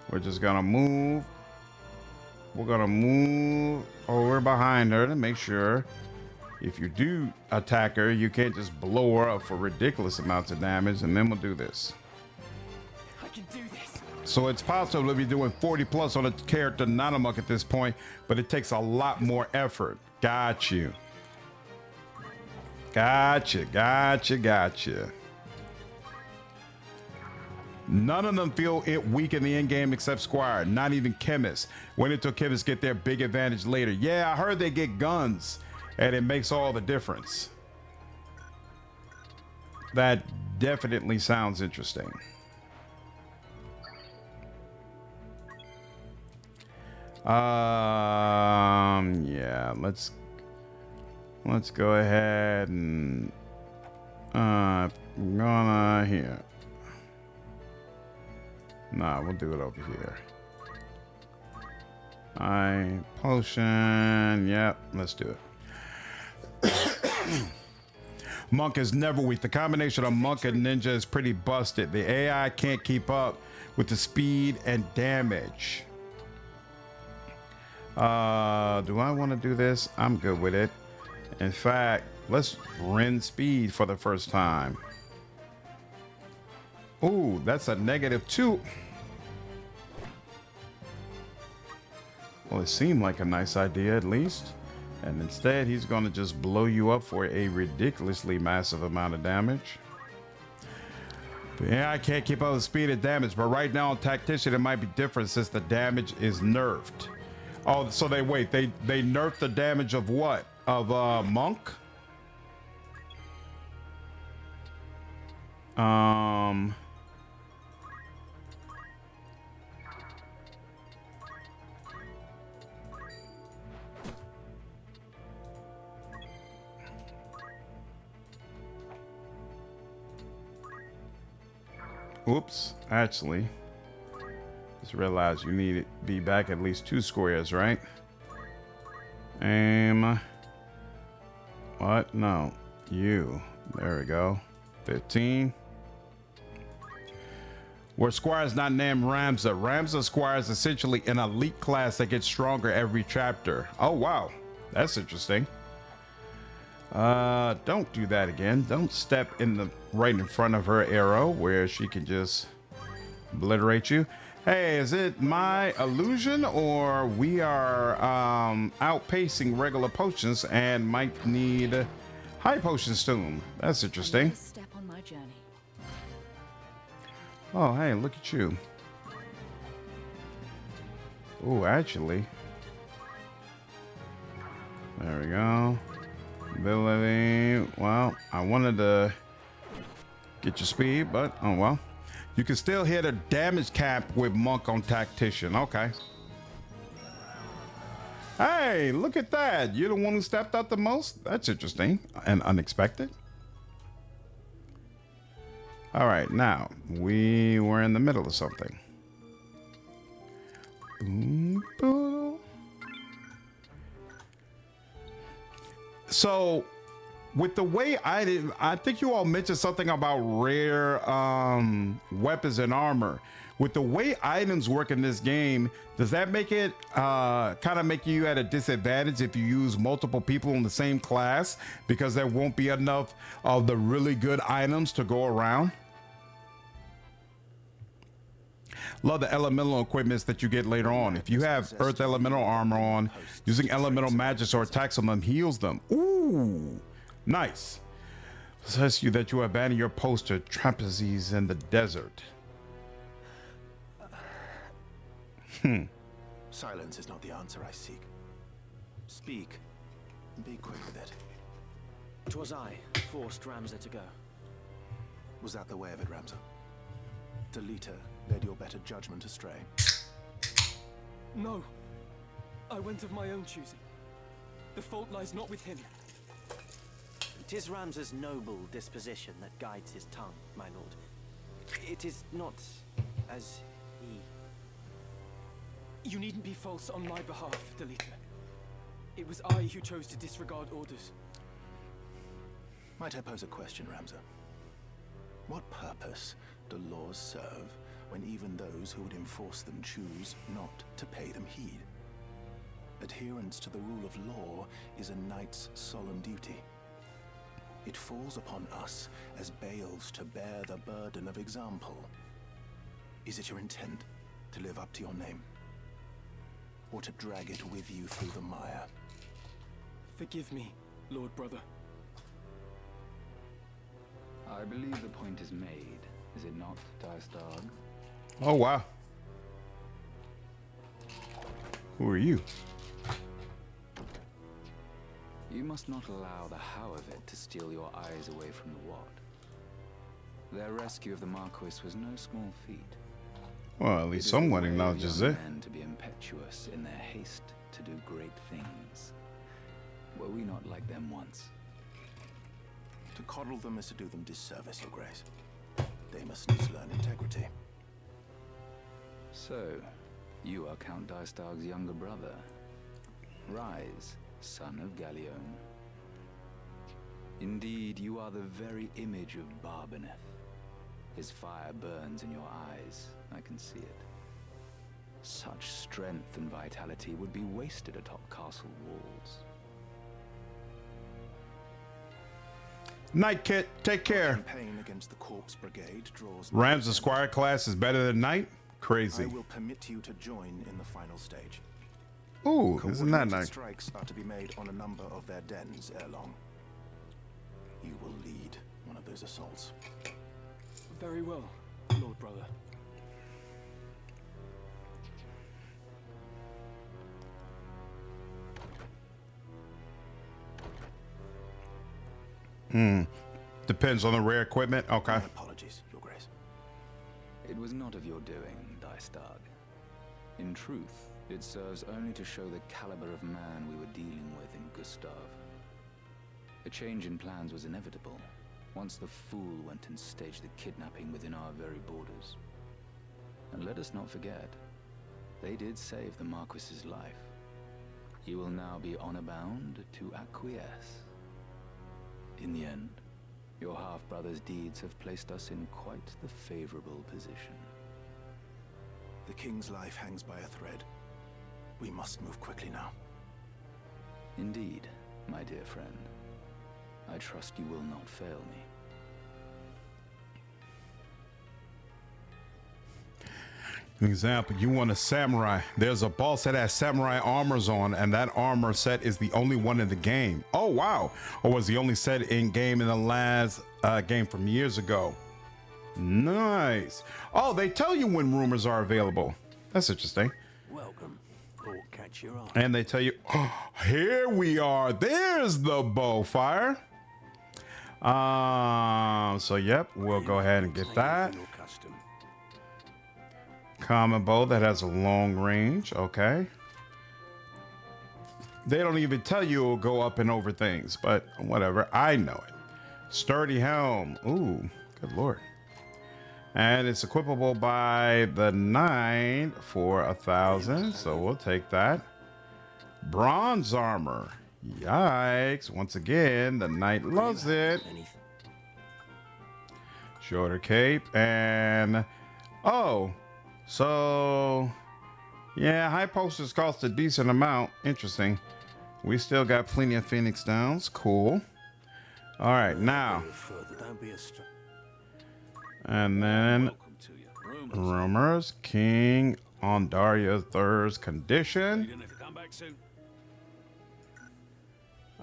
We're just gonna move. We're gonna move over behind her to make sure if you do attack her, you can't just blow her up for ridiculous amounts of damage. And then we'll do this. I can do this. So it's possible to be doing 40 plus on a character not a monk at this point, but it takes a lot more effort. Got you. Gotcha. None of them feel it weak in the end game except Squire, not even Chemists. Wait until Chemists get their big advantage later. Yeah, I heard they get guns, and it makes all the difference. That definitely sounds interesting. Yeah, let's go ahead and gonna here. Nah, we'll do it over here. Potion. Yep, let's do it. Monk is never weak. The combination of monk and ninja is pretty busted. The AI can't keep up with the speed and damage. Do I want to do this? I'm good with it. In fact, let's rend speed for the first time. Ooh, that's a -2. Well, it seemed like a nice idea at least. And instead, he's going to just blow you up for a ridiculously massive amount of damage. Yeah, I can't keep up with speed and damage, but right now on Tactician, it might be different since the damage is nerfed. Oh, so they nerfed the damage of what? Of Monk? Oops, actually, just realized you need to be back at least 2 squares, right? What? No, you. There we go. 15. Where Squire is not named Ramza. Ramza Squire is essentially an elite class that gets stronger every chapter. Oh, wow. That's interesting. Don't do that again. Don't step right in front of her arrow where she can just obliterate you. Hey, is it my illusion or we are outpacing regular potions and might need high potions soon? That's interesting. Another step on my journey. Oh, hey, look at you. Oh, actually. There we go. Ability. Well, I wanted to get your speed, but oh well. You can still hit a damage cap with Monk on Tactician. Okay. Hey, look at that. You're the one who stepped out the most? That's interesting and unexpected. All right, now we were in the middle of something. So with the way I think you all mentioned something about rare weapons and armor. With the way items work in this game, does that make it kind of make you at a disadvantage if you use multiple people in the same class because there won't be enough of the really good items to go around? Love the elemental equipments that you get later on. If you have earth elemental armor on, using elemental magic or attacks on them heals them. Ooh, nice. Says you that you abandon your post to trapezes in the desert. Silence is not the answer I seek. Speak. Be quick with it. 'Twas I forced Ramza to go. Was that the way of it, Ramza? Delita led your better judgment astray. No. I went of my own choosing. The fault lies not with him. 'Tis Ramza's noble disposition that guides his tongue, my lord. It is not as he... You needn't be false on my behalf, Delita. It was I who chose to disregard orders. Might I pose a question, Ramza? What purpose do laws serve when even those who would enforce them choose not to pay them heed? Adherence to the rule of law is a knight's solemn duty. It falls upon us as bailiffs to bear the burden of example. Is it your intent to live up to your name? Or to drag it with you through the mire? Forgive me, Lord Brother. I believe the point is made, is it not, Dystard? Oh, wow. Who are you? You must not allow the how of it to steal your eyes away from the what. Their rescue of the Marquis was no small feat. Well, at least someone acknowledges it. Men to be impetuous in their haste to do great things. Were we not like them once? To coddle them is to do them disservice, Your Grace. They must needs learn integrity. So, you are Count Dystard's younger brother. Rise, son of Galleon. Indeed, you are the very image of Barbeneth. His fire burns in your eyes, I can see it. Such strength and vitality would be wasted atop castle walls. Knight Kit, take care. Campaign against the Corpse Brigade draws... Rams Esquire class is better than Knight? I Crazy. will permit you to join in the final stage. Ooh, isn't that Coordinated nice? strikes are to be made on a number of their dens ere long. You will lead one of those assaults. Very well, Lord Brother. Depends on the rare equipment. Okay. My apologies, Your Grace. It was not of your doing, Dystard. In truth, it serves only to show the caliber of man we were dealing with in Gustav. A change in plans was inevitable, once the fool went and staged the kidnapping within our very borders. And let us not forget, they did save the Marquis's life. He will now be honor-bound to acquiesce. In the end, your half-brother's deeds have placed us in quite the favorable position. The King's life hangs by a thread. We must move quickly now. Indeed, my dear friend. I trust you will not fail me. An example, you want a samurai. There's a boss that has samurai armors on, and that armor set is the only one in the game. Oh, wow. Or was the only set in game in the last game from years ago. Nice. Oh, they tell you when rumors are available. That's interesting. Welcome. Thought catch your eye. And they tell you, oh, here we are. There's the bow fire. So yep, we'll go ahead and get that. Your custom. Common bow that has a long range. Okay. They don't even tell you it'll go up and over things, but whatever. I know it. Sturdy helm. Ooh, good lord. And it's equipable by the knight for 1,000. So we'll take that. Bronze armor. Yikes. Once again, the knight loves it. Shorter cape and oh, so yeah, high posters cost a decent amount. Interesting. We still got plenty of Phoenix Downs. Cool. All right, now. And then rumors. King Ondaria III's condition.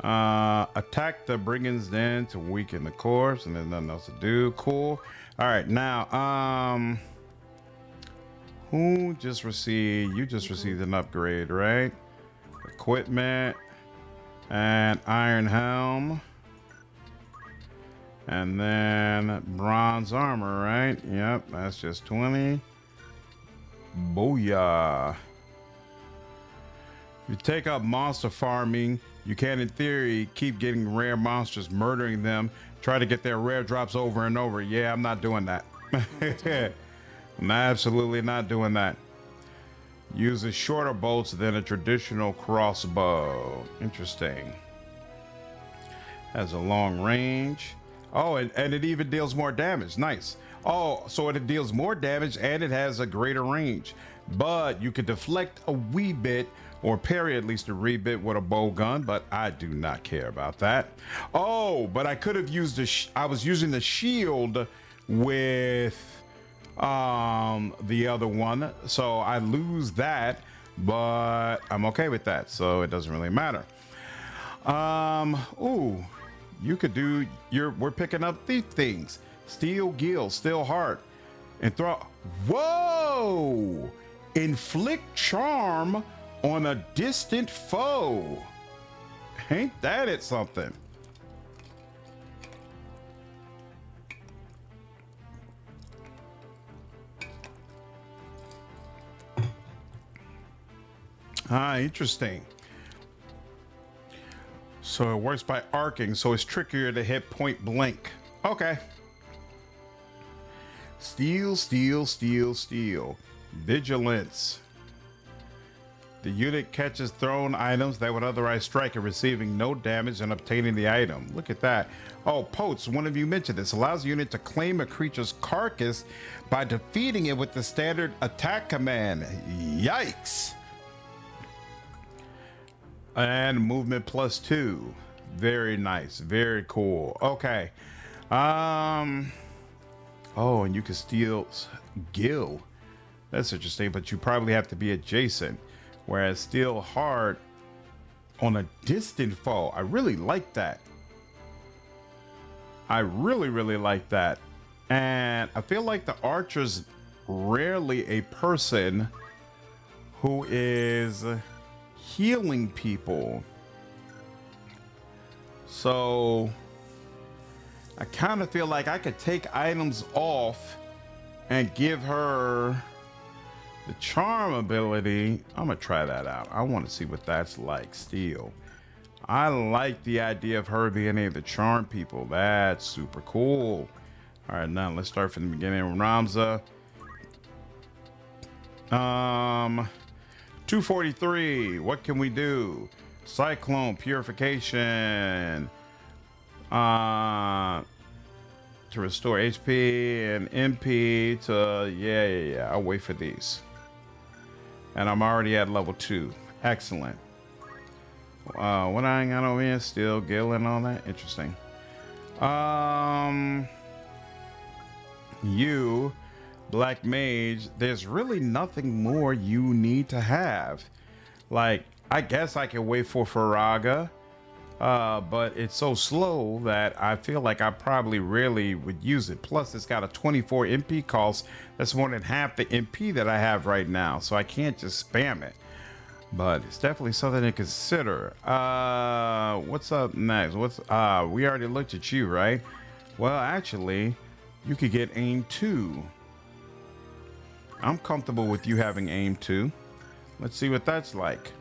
Attack the brigands then to weaken the corpse, and there's nothing else to do. Cool. All right, now, who just received? You just received an upgrade, right? Equipment and iron helm, and then bronze armor, right? Yep, that's just 20. Booyah. If you take up monster farming, you can, in theory, keep getting rare monsters, murdering them, try to get their rare drops over and over. Yeah, I'm not doing that. I'm absolutely not doing that. Uses shorter bolts than a traditional crossbow. Interesting. Has a long range. Oh, and it even deals more damage. Nice. Oh, so it deals more damage and it has a greater range. But you can deflect a wee bit, or parry at least a wee bit with a bow gun, but I do not care about that. Oh, but I could have used I was using the shield with the other one, so I lose that, but I'm okay with that, so it doesn't really matter. Ooh, you could do we're picking up these things. Steel gill, steel heart, and throw. Whoa! Inflict charm on a distant foe. Ain't that it something? Interesting. So it works by arcing, so it's trickier to hit point blank. Okay. Steel, steel, steel, steel. Vigilance. The unit catches thrown items that would otherwise strike it, receiving no damage and obtaining the item. Look at that. Oh, Potes, one of you mentioned this. Allows the unit to claim a creature's carcass by defeating it with the standard attack command. Yikes. And movement +2. Very nice. Very cool. Okay. Oh, and you can steal Gil. That's interesting, but you probably have to be adjacent. Whereas Steel Heart on a distant foe. I really like that. I really, really like that. And I feel like the archer's rarely a person who is healing people. So I kind of feel like I could take items off and give her the charm ability. I'm gonna try that out. I want to see what that's like. Steel. I like the idea of her being able to charm people. That's super cool. All right, now let's start from the beginning. Ramza. 243. What can we do? Cyclone purification. To restore HP and MP to yeah. I'll wait for these. And I'm already at level 2. Excellent. What I ain't got over here? Steel Gill and all that. Interesting. You, Black Mage, there's really nothing more you need to have. Like, I guess I can wait for Faraga, but it's so slow that I feel like I probably rarely would use it. Plus, it's got a 24 MP cost. That's more than half the MP that I have right now, so I can't just spam it. But it's definitely something to consider. What's up next? We already looked at you, right? Well, actually, you could get aim 2. I'm comfortable with you having aim 2. Let's see what that's like.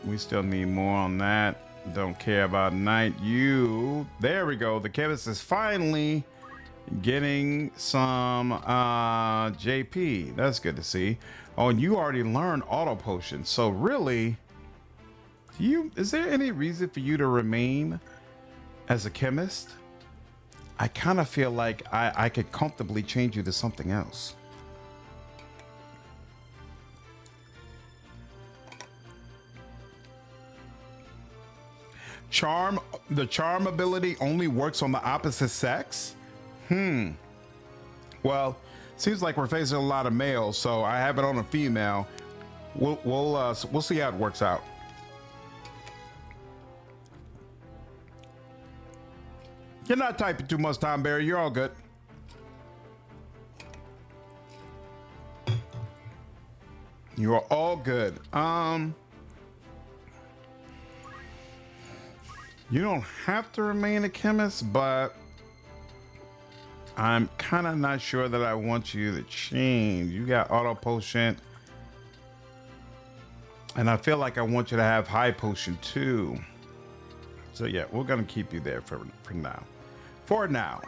We still need more on that. Don't care about night. There we go. The chemist is finally getting some JP. That's good to see. Oh, and you already learned auto potion. So really, is there any reason for you to remain as a chemist? I kind of feel like I could comfortably change you to something else. The charm ability only works on the opposite sex? Well, seems like we're facing a lot of males, so I have it on a female. We'll see how it works out. You're not typing too much, Tom Barry. You're all good. You are all good. You don't have to remain a chemist, but I'm kind of not sure that I want you to change. You got auto potion, and I feel like I want you to have high potion too. So yeah, we're gonna keep you there for now. For now.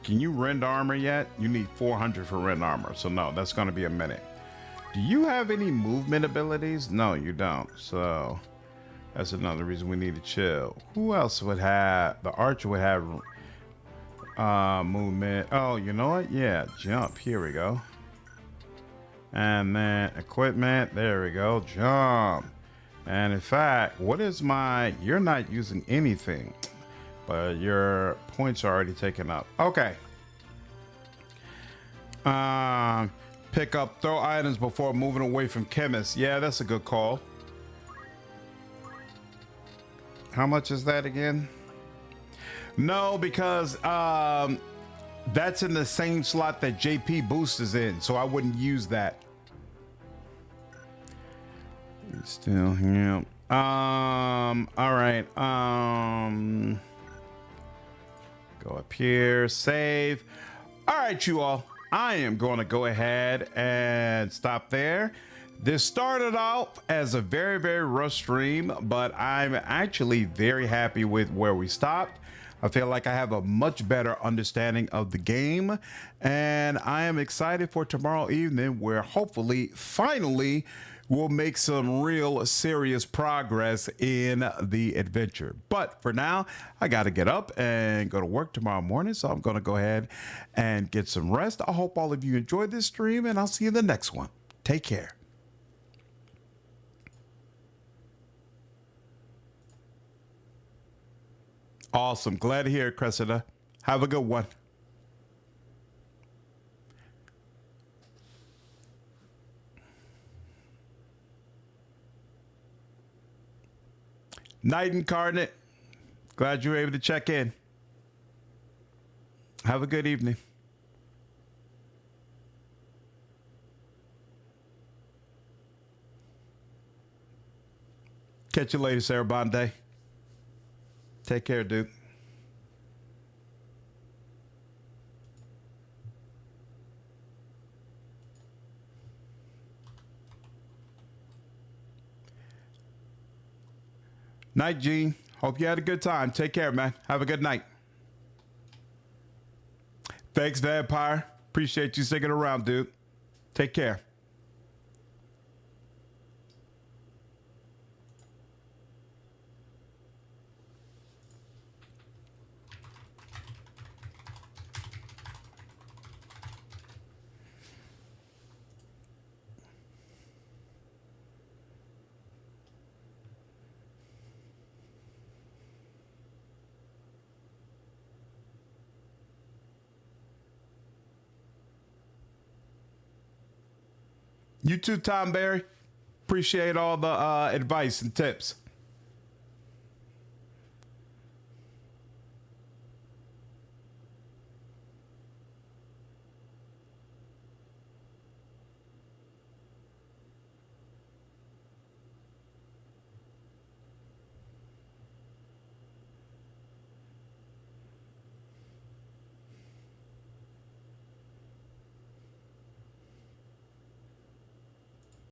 Can you rend armor yet? You need 400 for rend armor, so no, that's gonna be a minute. Do you have any movement abilities? No, you don't. So that's another reason we need to chill. Who else would have? The archer would have movement. Oh, you know what? Yeah, jump. Here we go. And then equipment. There we go. Jump. And in fact, what is my? You're not using anything, but your points are already taken up. Okay. Pick up, throw items before moving away from chemists. Yeah, that's a good call. How much is that again? No, because that's in the same slot that JP boost is in, so I wouldn't use that. Still here. All right. Go up here, save. All right, you all. I am going to go ahead and stop there. This started off as a very, very rough stream, but I'm actually very happy with where we stopped. I feel like I have a much better understanding of the game, and I am excited for tomorrow evening where hopefully, finally, we'll make some real serious progress in the adventure. But for now, I got to get up and go to work tomorrow morning, so I'm going to go ahead and get some rest. I hope all of you enjoyed this stream, and I'll see you in the next one. Take care. Awesome. Glad to hear it, Cressida. Have a good one. Night Incarnate. Glad you were able to check in. Have a good evening. Catch you later, Sarah Bonde. Take care, dude. Night, Gene. Hope you had a good time. Take care, man. Have a good night. Thanks, Vampire. Appreciate you sticking around, dude. Take care. You too, Tom Barry. Appreciate all the advice and tips.